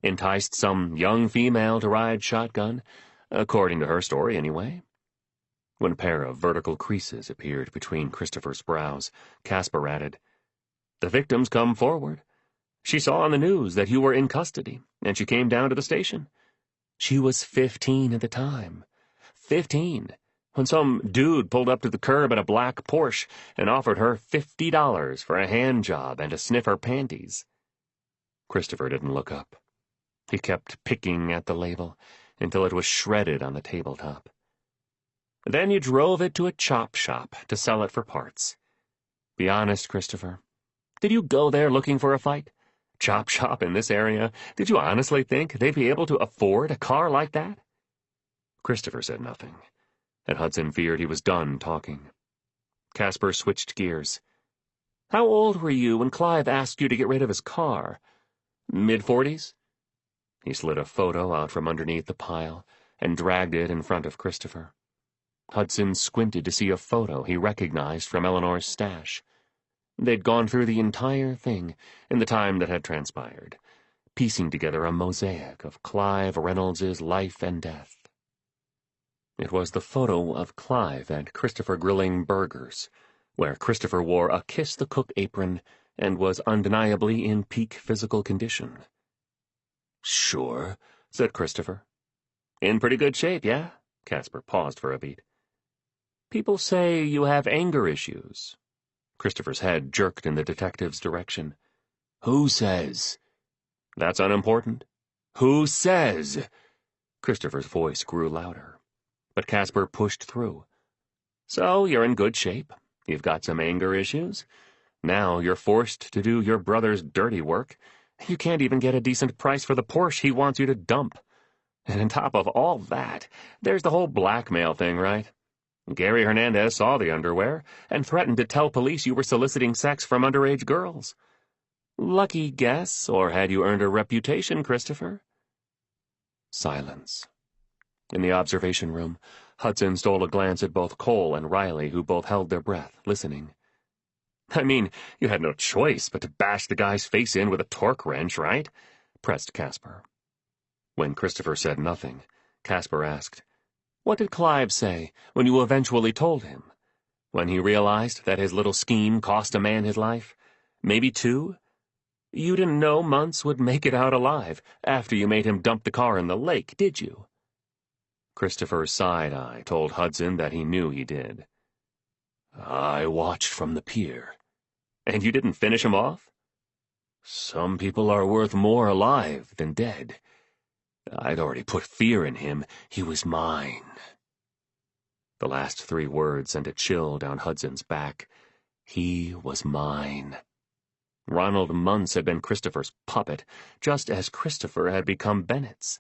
"Enticed some young female to ride shotgun, according to her story, anyway." When a pair of vertical creases appeared between Christopher's brows, Casper added, "The victim's come forward. She saw on the news that you were in custody, and she came down to the station. She was 15 at the time. 15, when some dude pulled up to the curb in a black Porsche and offered her $50 for a hand job and to sniff her panties." Christopher didn't look up. He kept picking at the label until it was shredded on the tabletop. "Then you drove it to a chop shop to sell it for parts. Be honest, Christopher. Did you go there looking for a fight? Chop shop in this area? Did you honestly think they'd be able to afford a car like that?" Christopher said nothing, and Hudson feared he was done talking. Casper switched gears. "How old were you when Clive asked you to get rid of his car? Mid-40s? He slid a photo out from underneath the pile and dragged it in front of Christopher. Hudson squinted to see a photo he recognized from Eleanor's stash. They'd gone through the entire thing in the time that had transpired, piecing together a mosaic of Clive Reynolds' life and death. It was the photo of Clive and Christopher grilling burgers, where Christopher wore a kiss-the-cook apron and was undeniably in peak physical condition. "Sure," said Christopher. "In pretty good shape, yeah?" Casper paused for a beat. "People say you have anger issues." Christopher's head jerked in the detective's direction. "Who says?" "That's unimportant." "Who says?" Christopher's voice grew louder, but Casper pushed through. "So you're in good shape. You've got some anger issues. Now you're forced to do your brother's dirty work. You can't even get a decent price for the Porsche he wants you to dump. And on top of all that, there's the whole blackmail thing, right? Gary Hernandez saw the underwear and threatened to tell police you were soliciting sex from underage girls. Lucky guess, or had you earned a reputation, Christopher?" Silence. In the observation room, Hudson stole a glance at both Cole and Riley, who both held their breath, listening. "I mean, you had no choice but to bash the guy's face in with a torque wrench, right?" pressed Casper. When Christopher said nothing, Casper asked, "What did Clive say when you eventually told him? When he realized that his little scheme cost a man his life? Maybe 2? You didn't know Muntz would make it out alive after you made him dump the car in the lake, did you?" Christopher's side-eye told Hudson that he knew he did. "I watched from the pier." "And you didn't finish him off?" "Some people are worth more alive than dead. I'd already put fear in him. He was mine." The last 3 words sent a chill down Hudson's back. He was mine. Ronald Muntz had been Christopher's puppet, just as Christopher had become Bennett's.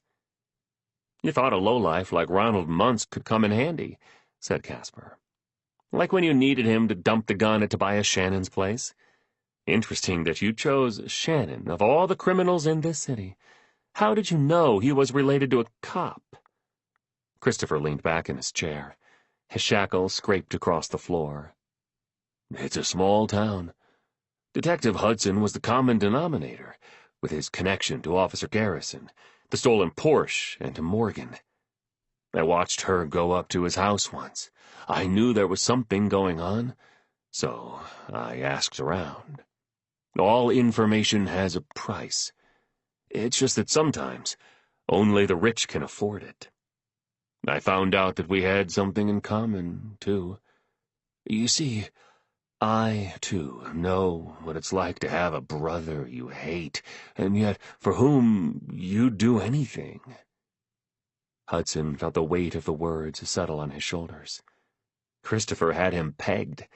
"You thought a lowlife like Ronald Muntz could come in handy," said Casper. "Like when you needed him to dump the gun at Tobias Shannon's place. Interesting that you chose Shannon of all the criminals in this city. How did you know he was related to a cop?" Christopher leaned back in his chair. His shackles scraped across the floor. "It's a small town. Detective Hudson was the common denominator, with his connection to Officer Garrison, the stolen Porsche, and to Morgan. I watched her go up to his house once. I knew there was something going on, so I asked around. All information has a price. It's just that sometimes only the rich can afford it. I found out that we had something in common, too. You see, I, too, know what it's like to have a brother you hate, and yet for whom you'd do anything." Hudson felt the weight of the words settle on his shoulders. Christopher had him pegged,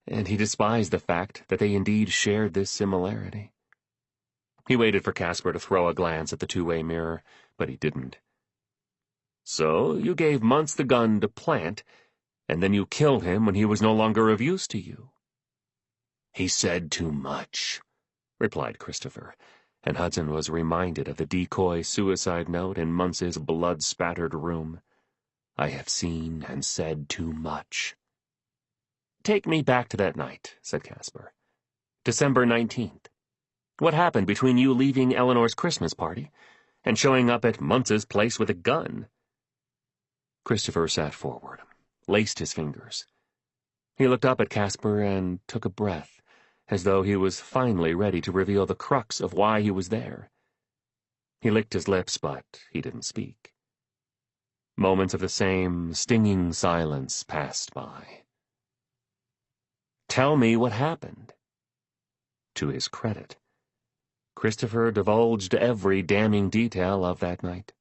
and he despised the fact that they indeed shared this similarity. He waited for Casper to throw a glance at the two-way mirror, but he didn't. "So you gave Muntz the gun to plant, and then you killed him when he was no longer of use to you." "He said too much," replied Christopher, and Hudson was reminded of the decoy suicide note in Muntz's blood-spattered room. "I have seen and said too much." "Take me back to that night," said Casper. "December 19th. What happened between you leaving Eleanor's Christmas party and showing up at Muntz's place with a gun?" Christopher sat forward, laced his fingers. He looked up at Casper and took a breath, as though he was finally ready to reveal the crux of why he was there. He licked his lips, but he didn't speak. Moments of the same stinging silence passed by. "Tell me what happened." To his credit, Christopher divulged every damning detail of that night.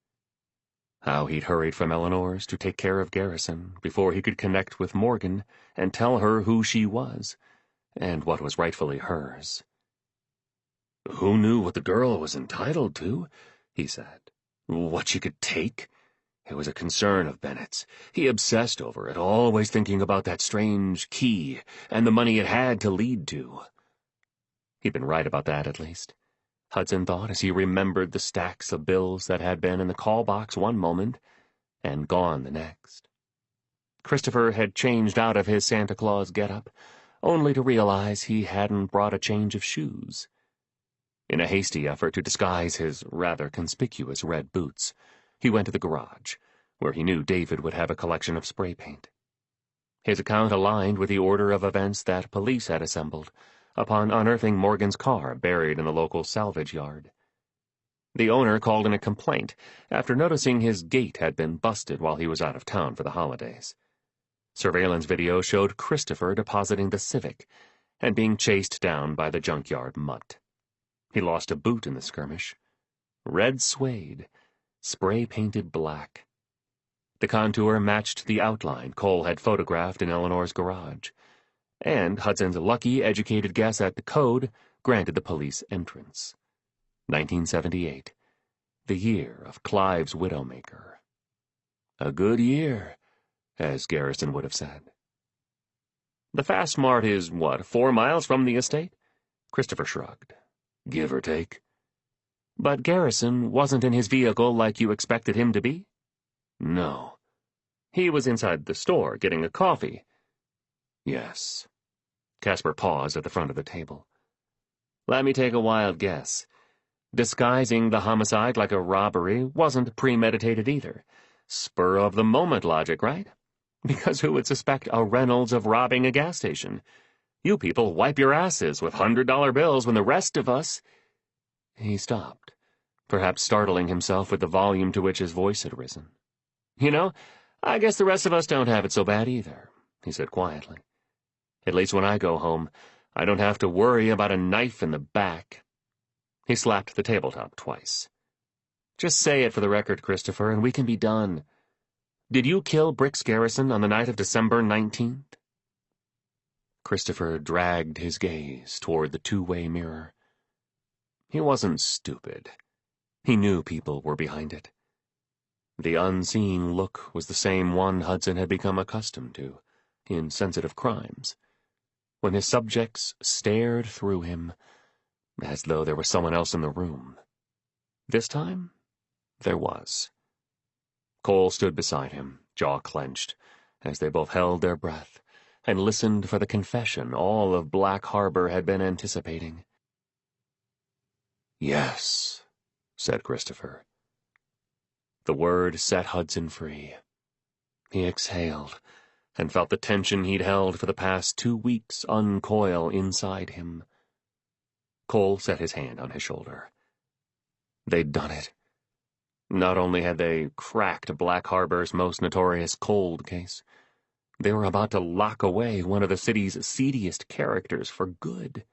How he'd hurried from Eleanor's to take care of Garrison before he could connect with Morgan and tell her who she was, and what was rightfully hers. "Who knew what the girl was entitled to?" he said. "What she could take? It was a concern of Bennett's. He obsessed over it, always thinking about that strange key and the money it had to lead to." He'd been right about that, at least, Hudson thought as he remembered the stacks of bills that had been in the call box one moment and gone the next. Christopher had changed out of his Santa Claus getup, only to realize he hadn't brought a change of shoes. In a hasty effort to disguise his rather conspicuous red boots, he went to the garage, where he knew David would have a collection of spray paint. His account aligned with the order of events that police had assembled upon unearthing Morgan's car buried in the local salvage yard. The owner called in a complaint after noticing his gate had been busted while he was out of town for the holidays. Surveillance video showed Christopher depositing the Civic and being chased down by the junkyard mutt. He lost a boot in the skirmish. Red suede, spray-painted black. The contour matched the outline Cole had photographed in Eleanor's garage, and Hudson's lucky, educated guess at the code granted the police entrance. 1978, the year of Clive's Widowmaker. A good year, as Garrison would have said. "The Fast Mart is, 4 miles from the estate?" Christopher shrugged. "Give or take." "But Garrison wasn't in his vehicle like you expected him to be?" "No." "He was inside the store getting a coffee." "Yes." Casper paused at the front of the table. "Let me take a wild guess. Disguising the homicide like a robbery wasn't premeditated either. Spur-of-the-moment logic, right? Because who would suspect a Reynolds of robbing a gas station? You people wipe your asses with $100 bills when the rest of us—" He stopped, perhaps startling himself with the volume to which his voice had risen. "You know, I guess the rest of us don't have it so bad either," he said quietly. "At least when I go home, I don't have to worry about a knife in the back." He slapped the tabletop twice. "Just say it for the record, Christopher, and we can be done. Did you kill Brix Garrison on the night of December 19th? Christopher dragged his gaze toward the two-way mirror. He wasn't stupid. He knew people were behind it. The unseeing look was the same one Hudson had become accustomed to in sensitive crimes, when his subjects stared through him, as though there was someone else in the room. This time, there was. Cole stood beside him, jaw clenched, as they both held their breath and listened for the confession all of Black Harbor had been anticipating. "Yes," said Christopher. The word set Hudson free. He exhaled and felt the tension he'd held for the past 2 weeks uncoil inside him. Cole set his hand on his shoulder. They'd done it. Not only had they cracked Black Harbor's most notorious cold case, They were about to lock away one of the city's seediest characters for good.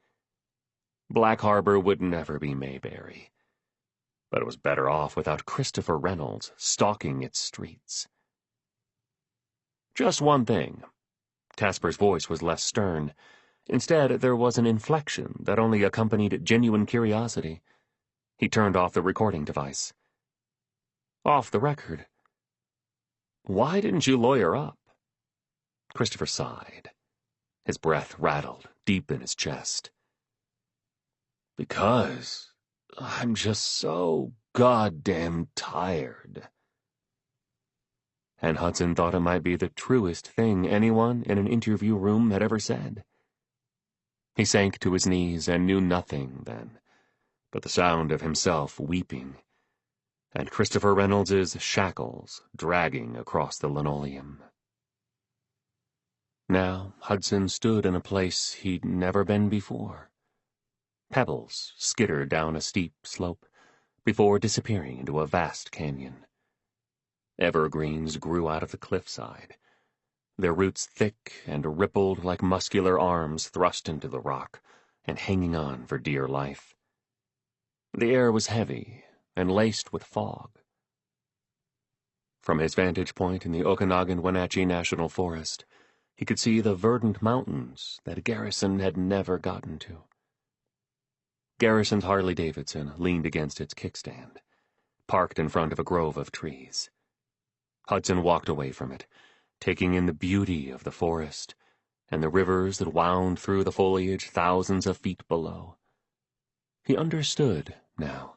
Black Harbor would never be Mayberry, but it was better off without Christopher Reynolds stalking its streets. Just one thing. Casper's voice was less stern. Instead, there was an inflection that only accompanied genuine curiosity. He turned off the recording device. Off the record. Why didn't you lawyer up? Christopher sighed. His breath rattled deep in his chest. Because I'm just so goddamn tired. And Hudson thought it might be the truest thing anyone in an interview room had ever said. He sank to his knees and knew nothing then but the sound of himself weeping, and Christopher Reynolds's shackles dragging across the linoleum. Now Hudson stood in a place he'd never been before. Pebbles skittered down a steep slope before disappearing into a vast canyon. Evergreens grew out of the cliffside, their roots thick and rippled like muscular arms thrust into the rock and hanging on for dear life. The air was heavy and laced with fog. From his vantage point in the Okanagan-Wenatchee National Forest, he could see the verdant mountains that Garrison had never gotten to. Garrison's Harley-Davidson leaned against its kickstand, parked in front of a grove of trees. Hudson walked away from it, taking in the beauty of the forest and the rivers that wound through the foliage thousands of feet below. He understood, now,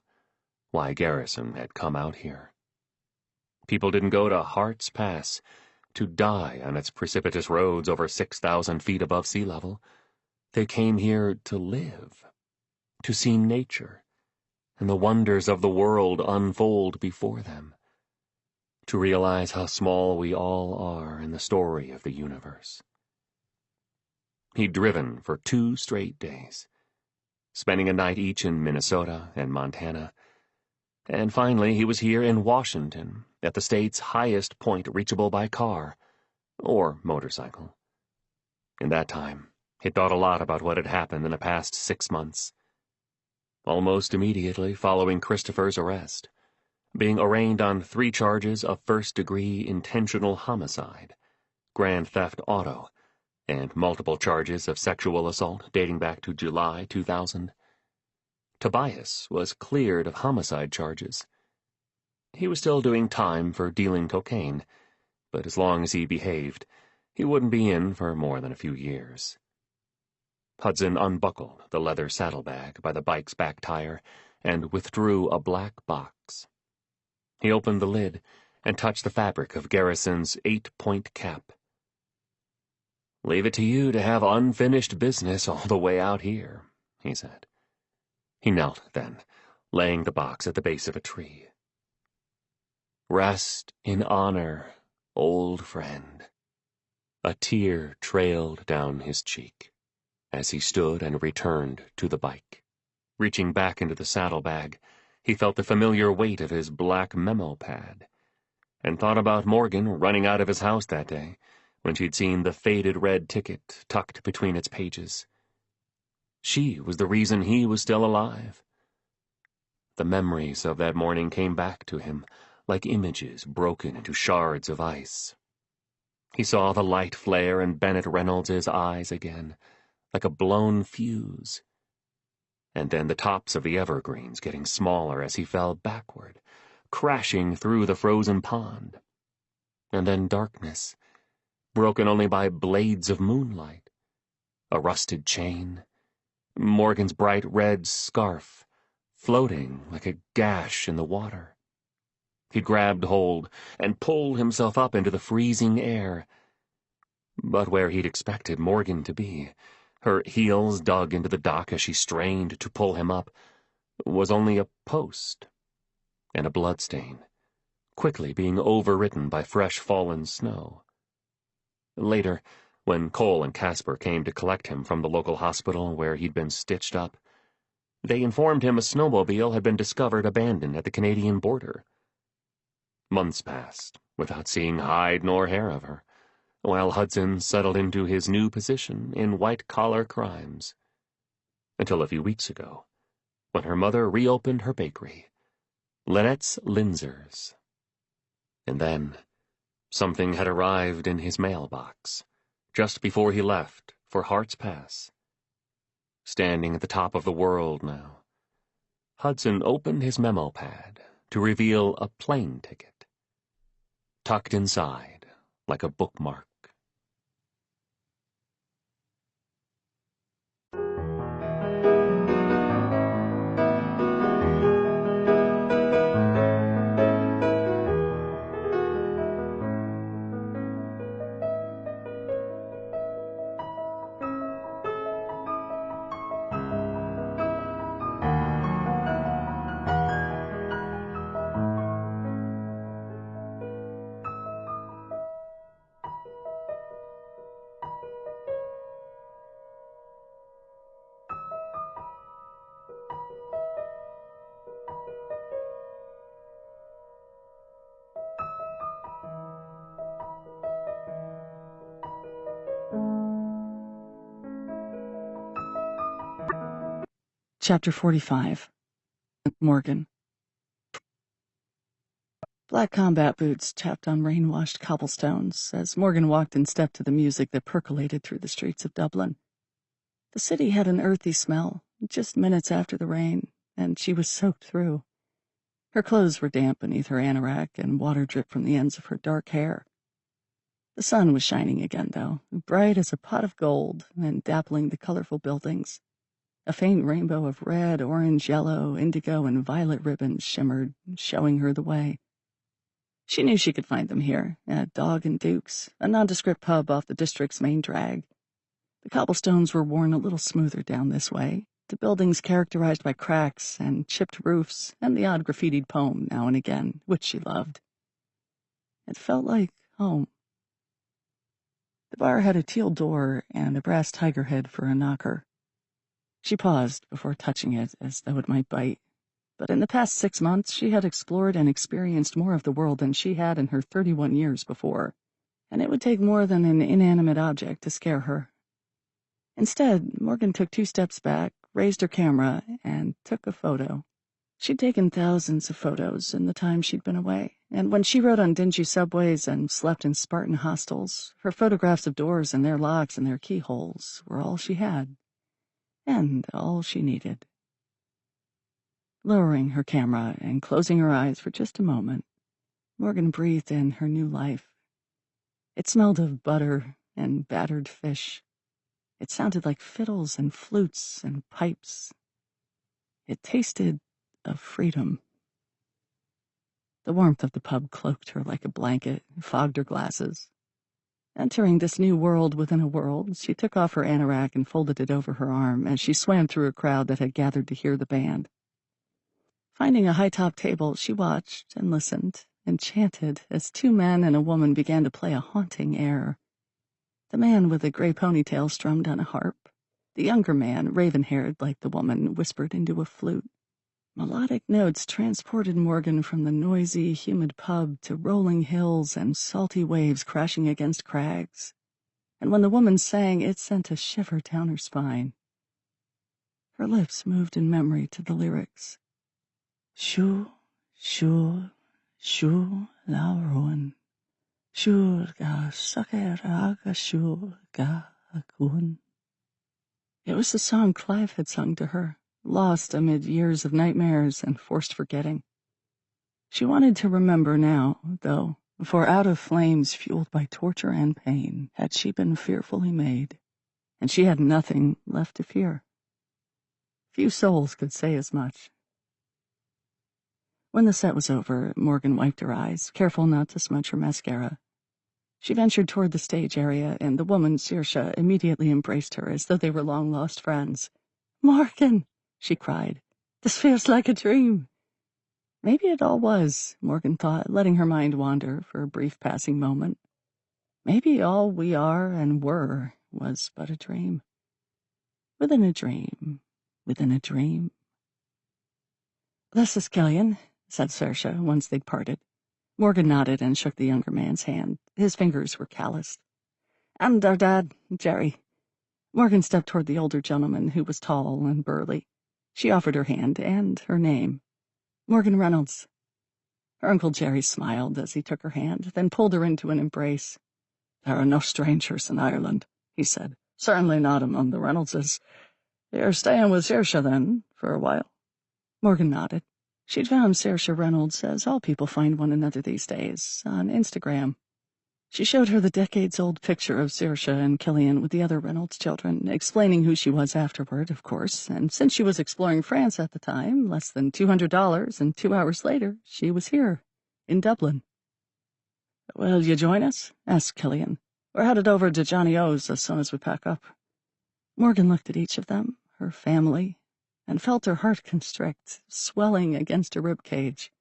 why Garrison had come out here. People didn't go to Hart's Pass to die on its precipitous roads over 6,000 feet above sea level. They came here to live, to see nature and the wonders of the world unfold before them, to realize how small we all are in the story of the universe. He'd driven for 2 straight days, spending a night each in Minnesota and Montana, and finally he was here in Washington, at the state's highest point reachable by car or motorcycle. In that time, he'd thought a lot about what had happened in the past 6 months. Almost immediately following Christopher's arrest, being arraigned on 3 charges of first-degree intentional homicide, grand theft auto, and multiple charges of sexual assault dating back to July 2000. Tobias was cleared of homicide charges. He was still doing time for dealing cocaine, but as long as he behaved, he wouldn't be in for more than a few years. Hudson unbuckled the leather saddlebag by the bike's back tire and withdrew a black box. He opened the lid and touched the fabric of Garrison's 8-point cap. "Leave it to you to have unfinished business all the way out here," he said. He knelt then, laying the box at the base of a tree. "Rest in honor, old friend." A tear trailed down his cheek as he stood and returned to the bike. Reaching back into the saddlebag, he felt the familiar weight of his black memo pad, and thought about Morgan running out of his house that day, when she'd seen the faded red ticket tucked between its pages. She was the reason he was still alive. The memories of that morning came back to him, like images broken into shards of ice. He saw the light flare in Bennett Reynolds's eyes again, like a blown fuse. And then the tops of the evergreens getting smaller as he fell backward, crashing through the frozen pond. And then darkness, broken only by blades of moonlight, a rusted chain, Morgan's bright red scarf, floating like a gash in the water. He grabbed hold and pulled himself up into the freezing air. But where he'd expected Morgan to be, her heels dug into the dock as she strained to pull him up, was only a post and a bloodstain, quickly being overwritten by fresh fallen snow. Later, when Cole and Casper came to collect him from the local hospital where he'd been stitched up, they informed him a snowmobile had been discovered abandoned at the Canadian border. Months passed without seeing hide nor hair of her, while Hudson settled into his new position in white-collar crimes. Until a few weeks ago, when her mother reopened her bakery, Lynette's Linzers. And then something had arrived in his mailbox, just before he left for Hart's Pass. Standing at the top of the world now, Hudson opened his memo pad to reveal a plane ticket, tucked inside like a bookmark. Chapter 45. Morgan. Black combat boots tapped on rain-washed cobblestones as Morgan walked in step to the music that percolated through the streets of Dublin. The city had an earthy smell, just minutes after the rain, and she was soaked through. Her clothes were damp beneath her anorak, and water dripped from the ends of her dark hair. The sun was shining again, though, bright as a pot of gold, and dappling the colorful buildings. A faint rainbow of red, orange, yellow, indigo, and violet ribbons shimmered, showing her the way. She knew she could find them here, at Dog and Duke's, a nondescript pub off the district's main drag. The cobblestones were worn a little smoother down this way, the buildings characterized by cracks and chipped roofs and the odd graffitied poem now and again, which she loved. It felt like home. The bar had a teal door and a brass tiger head for a knocker. She paused before touching it, as though it might bite. But in the past 6 months, she had explored and experienced more of the world than she had in her 31 years before, and it would take more than an inanimate object to scare her. Instead, Morgan took 2 steps back, raised her camera, and took a photo. She'd taken thousands of photos in the time she'd been away, and when she rode on dingy subways and slept in Spartan hostels, her photographs of doors and their locks and their keyholes were all she had. And all she needed. Lowering her camera and closing her eyes for just a moment, Morgan breathed in her new life. It smelled of butter and battered fish. It sounded like fiddles and flutes and pipes. It tasted of freedom. The warmth of the pub cloaked her like a blanket, fogged her glasses. Entering this new world within a world, she took off her anorak and folded it over her arm as she swam through a crowd that had gathered to hear the band. Finding a high-top table, she watched and listened, enchanted, as 2 men and a woman began to play a haunting air. The man with a gray ponytail strummed on a harp. The younger man, raven-haired like the woman, whispered into a flute. Melodic notes transported Morgan from the noisy, humid pub to rolling hills and salty waves crashing against crags. And when the woman sang, it sent a shiver down her spine. Her lips moved in memory to the lyrics. Shoo, shoo, shoo, la ruin. Shoo, ga, sucker, aga, shoo, ga, akun. It was the song Clive had sung to her, lost amid years of nightmares and forced forgetting. She wanted to remember now, though, for out of flames fueled by torture and pain had she been fearfully made, and she had nothing left to fear. Few souls could say as much. When the set was over, Morgan wiped her eyes, careful not to smudge her mascara. She ventured toward the stage area, and the woman, Saoirse, immediately embraced her as though they were long-lost friends. "Morgan!" she cried. "This feels like a dream." Maybe it all was, Morgan thought, letting her mind wander for a brief passing moment. Maybe all we are and were was but a dream. Within a dream, within a dream. "This is Killian," said Saoirse once they'd parted. Morgan nodded and shook the younger man's hand. His fingers were calloused. And our dad, Jerry. Morgan stepped toward the older gentleman, who was tall and burly. She offered her hand and her name. Morgan Reynolds. Her Uncle Jerry smiled as he took her hand, then pulled her into an embrace. There are no strangers in Ireland, he said. Certainly not among the Reynoldses. You're staying with Saoirse, then, for a while? Morgan nodded. She'd found Saoirse Reynolds, as all people find one another these days, on Instagram. She showed her the decades-old picture of Saoirse and Killian with the other Reynolds children, explaining who she was afterward, of course, and since she was exploring France at the time, less than $200, and 2 hours later, she was here, in Dublin. Will you join us? Asked Killian. We're headed over to Johnny O's as soon as we pack up. Morgan looked at each of them, her family, and felt her heart constrict, swelling against her rib cage.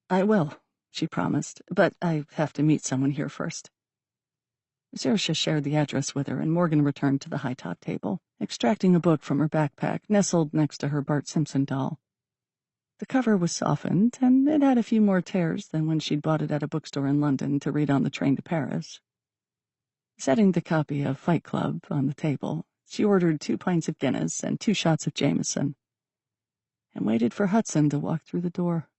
I will, she promised, but I have to meet someone here first. Saoirse shared the address with her, and Morgan returned to the high-top table, extracting a book from her backpack nestled next to her Bart Simpson doll. The cover was softened, and it had a few more tears than when she'd bought it at a bookstore in London to read on the train to Paris. Setting the copy of Fight Club on the table, she ordered 2 pints of Guinness and 2 shots of Jameson, and waited for Hudson to walk through the door.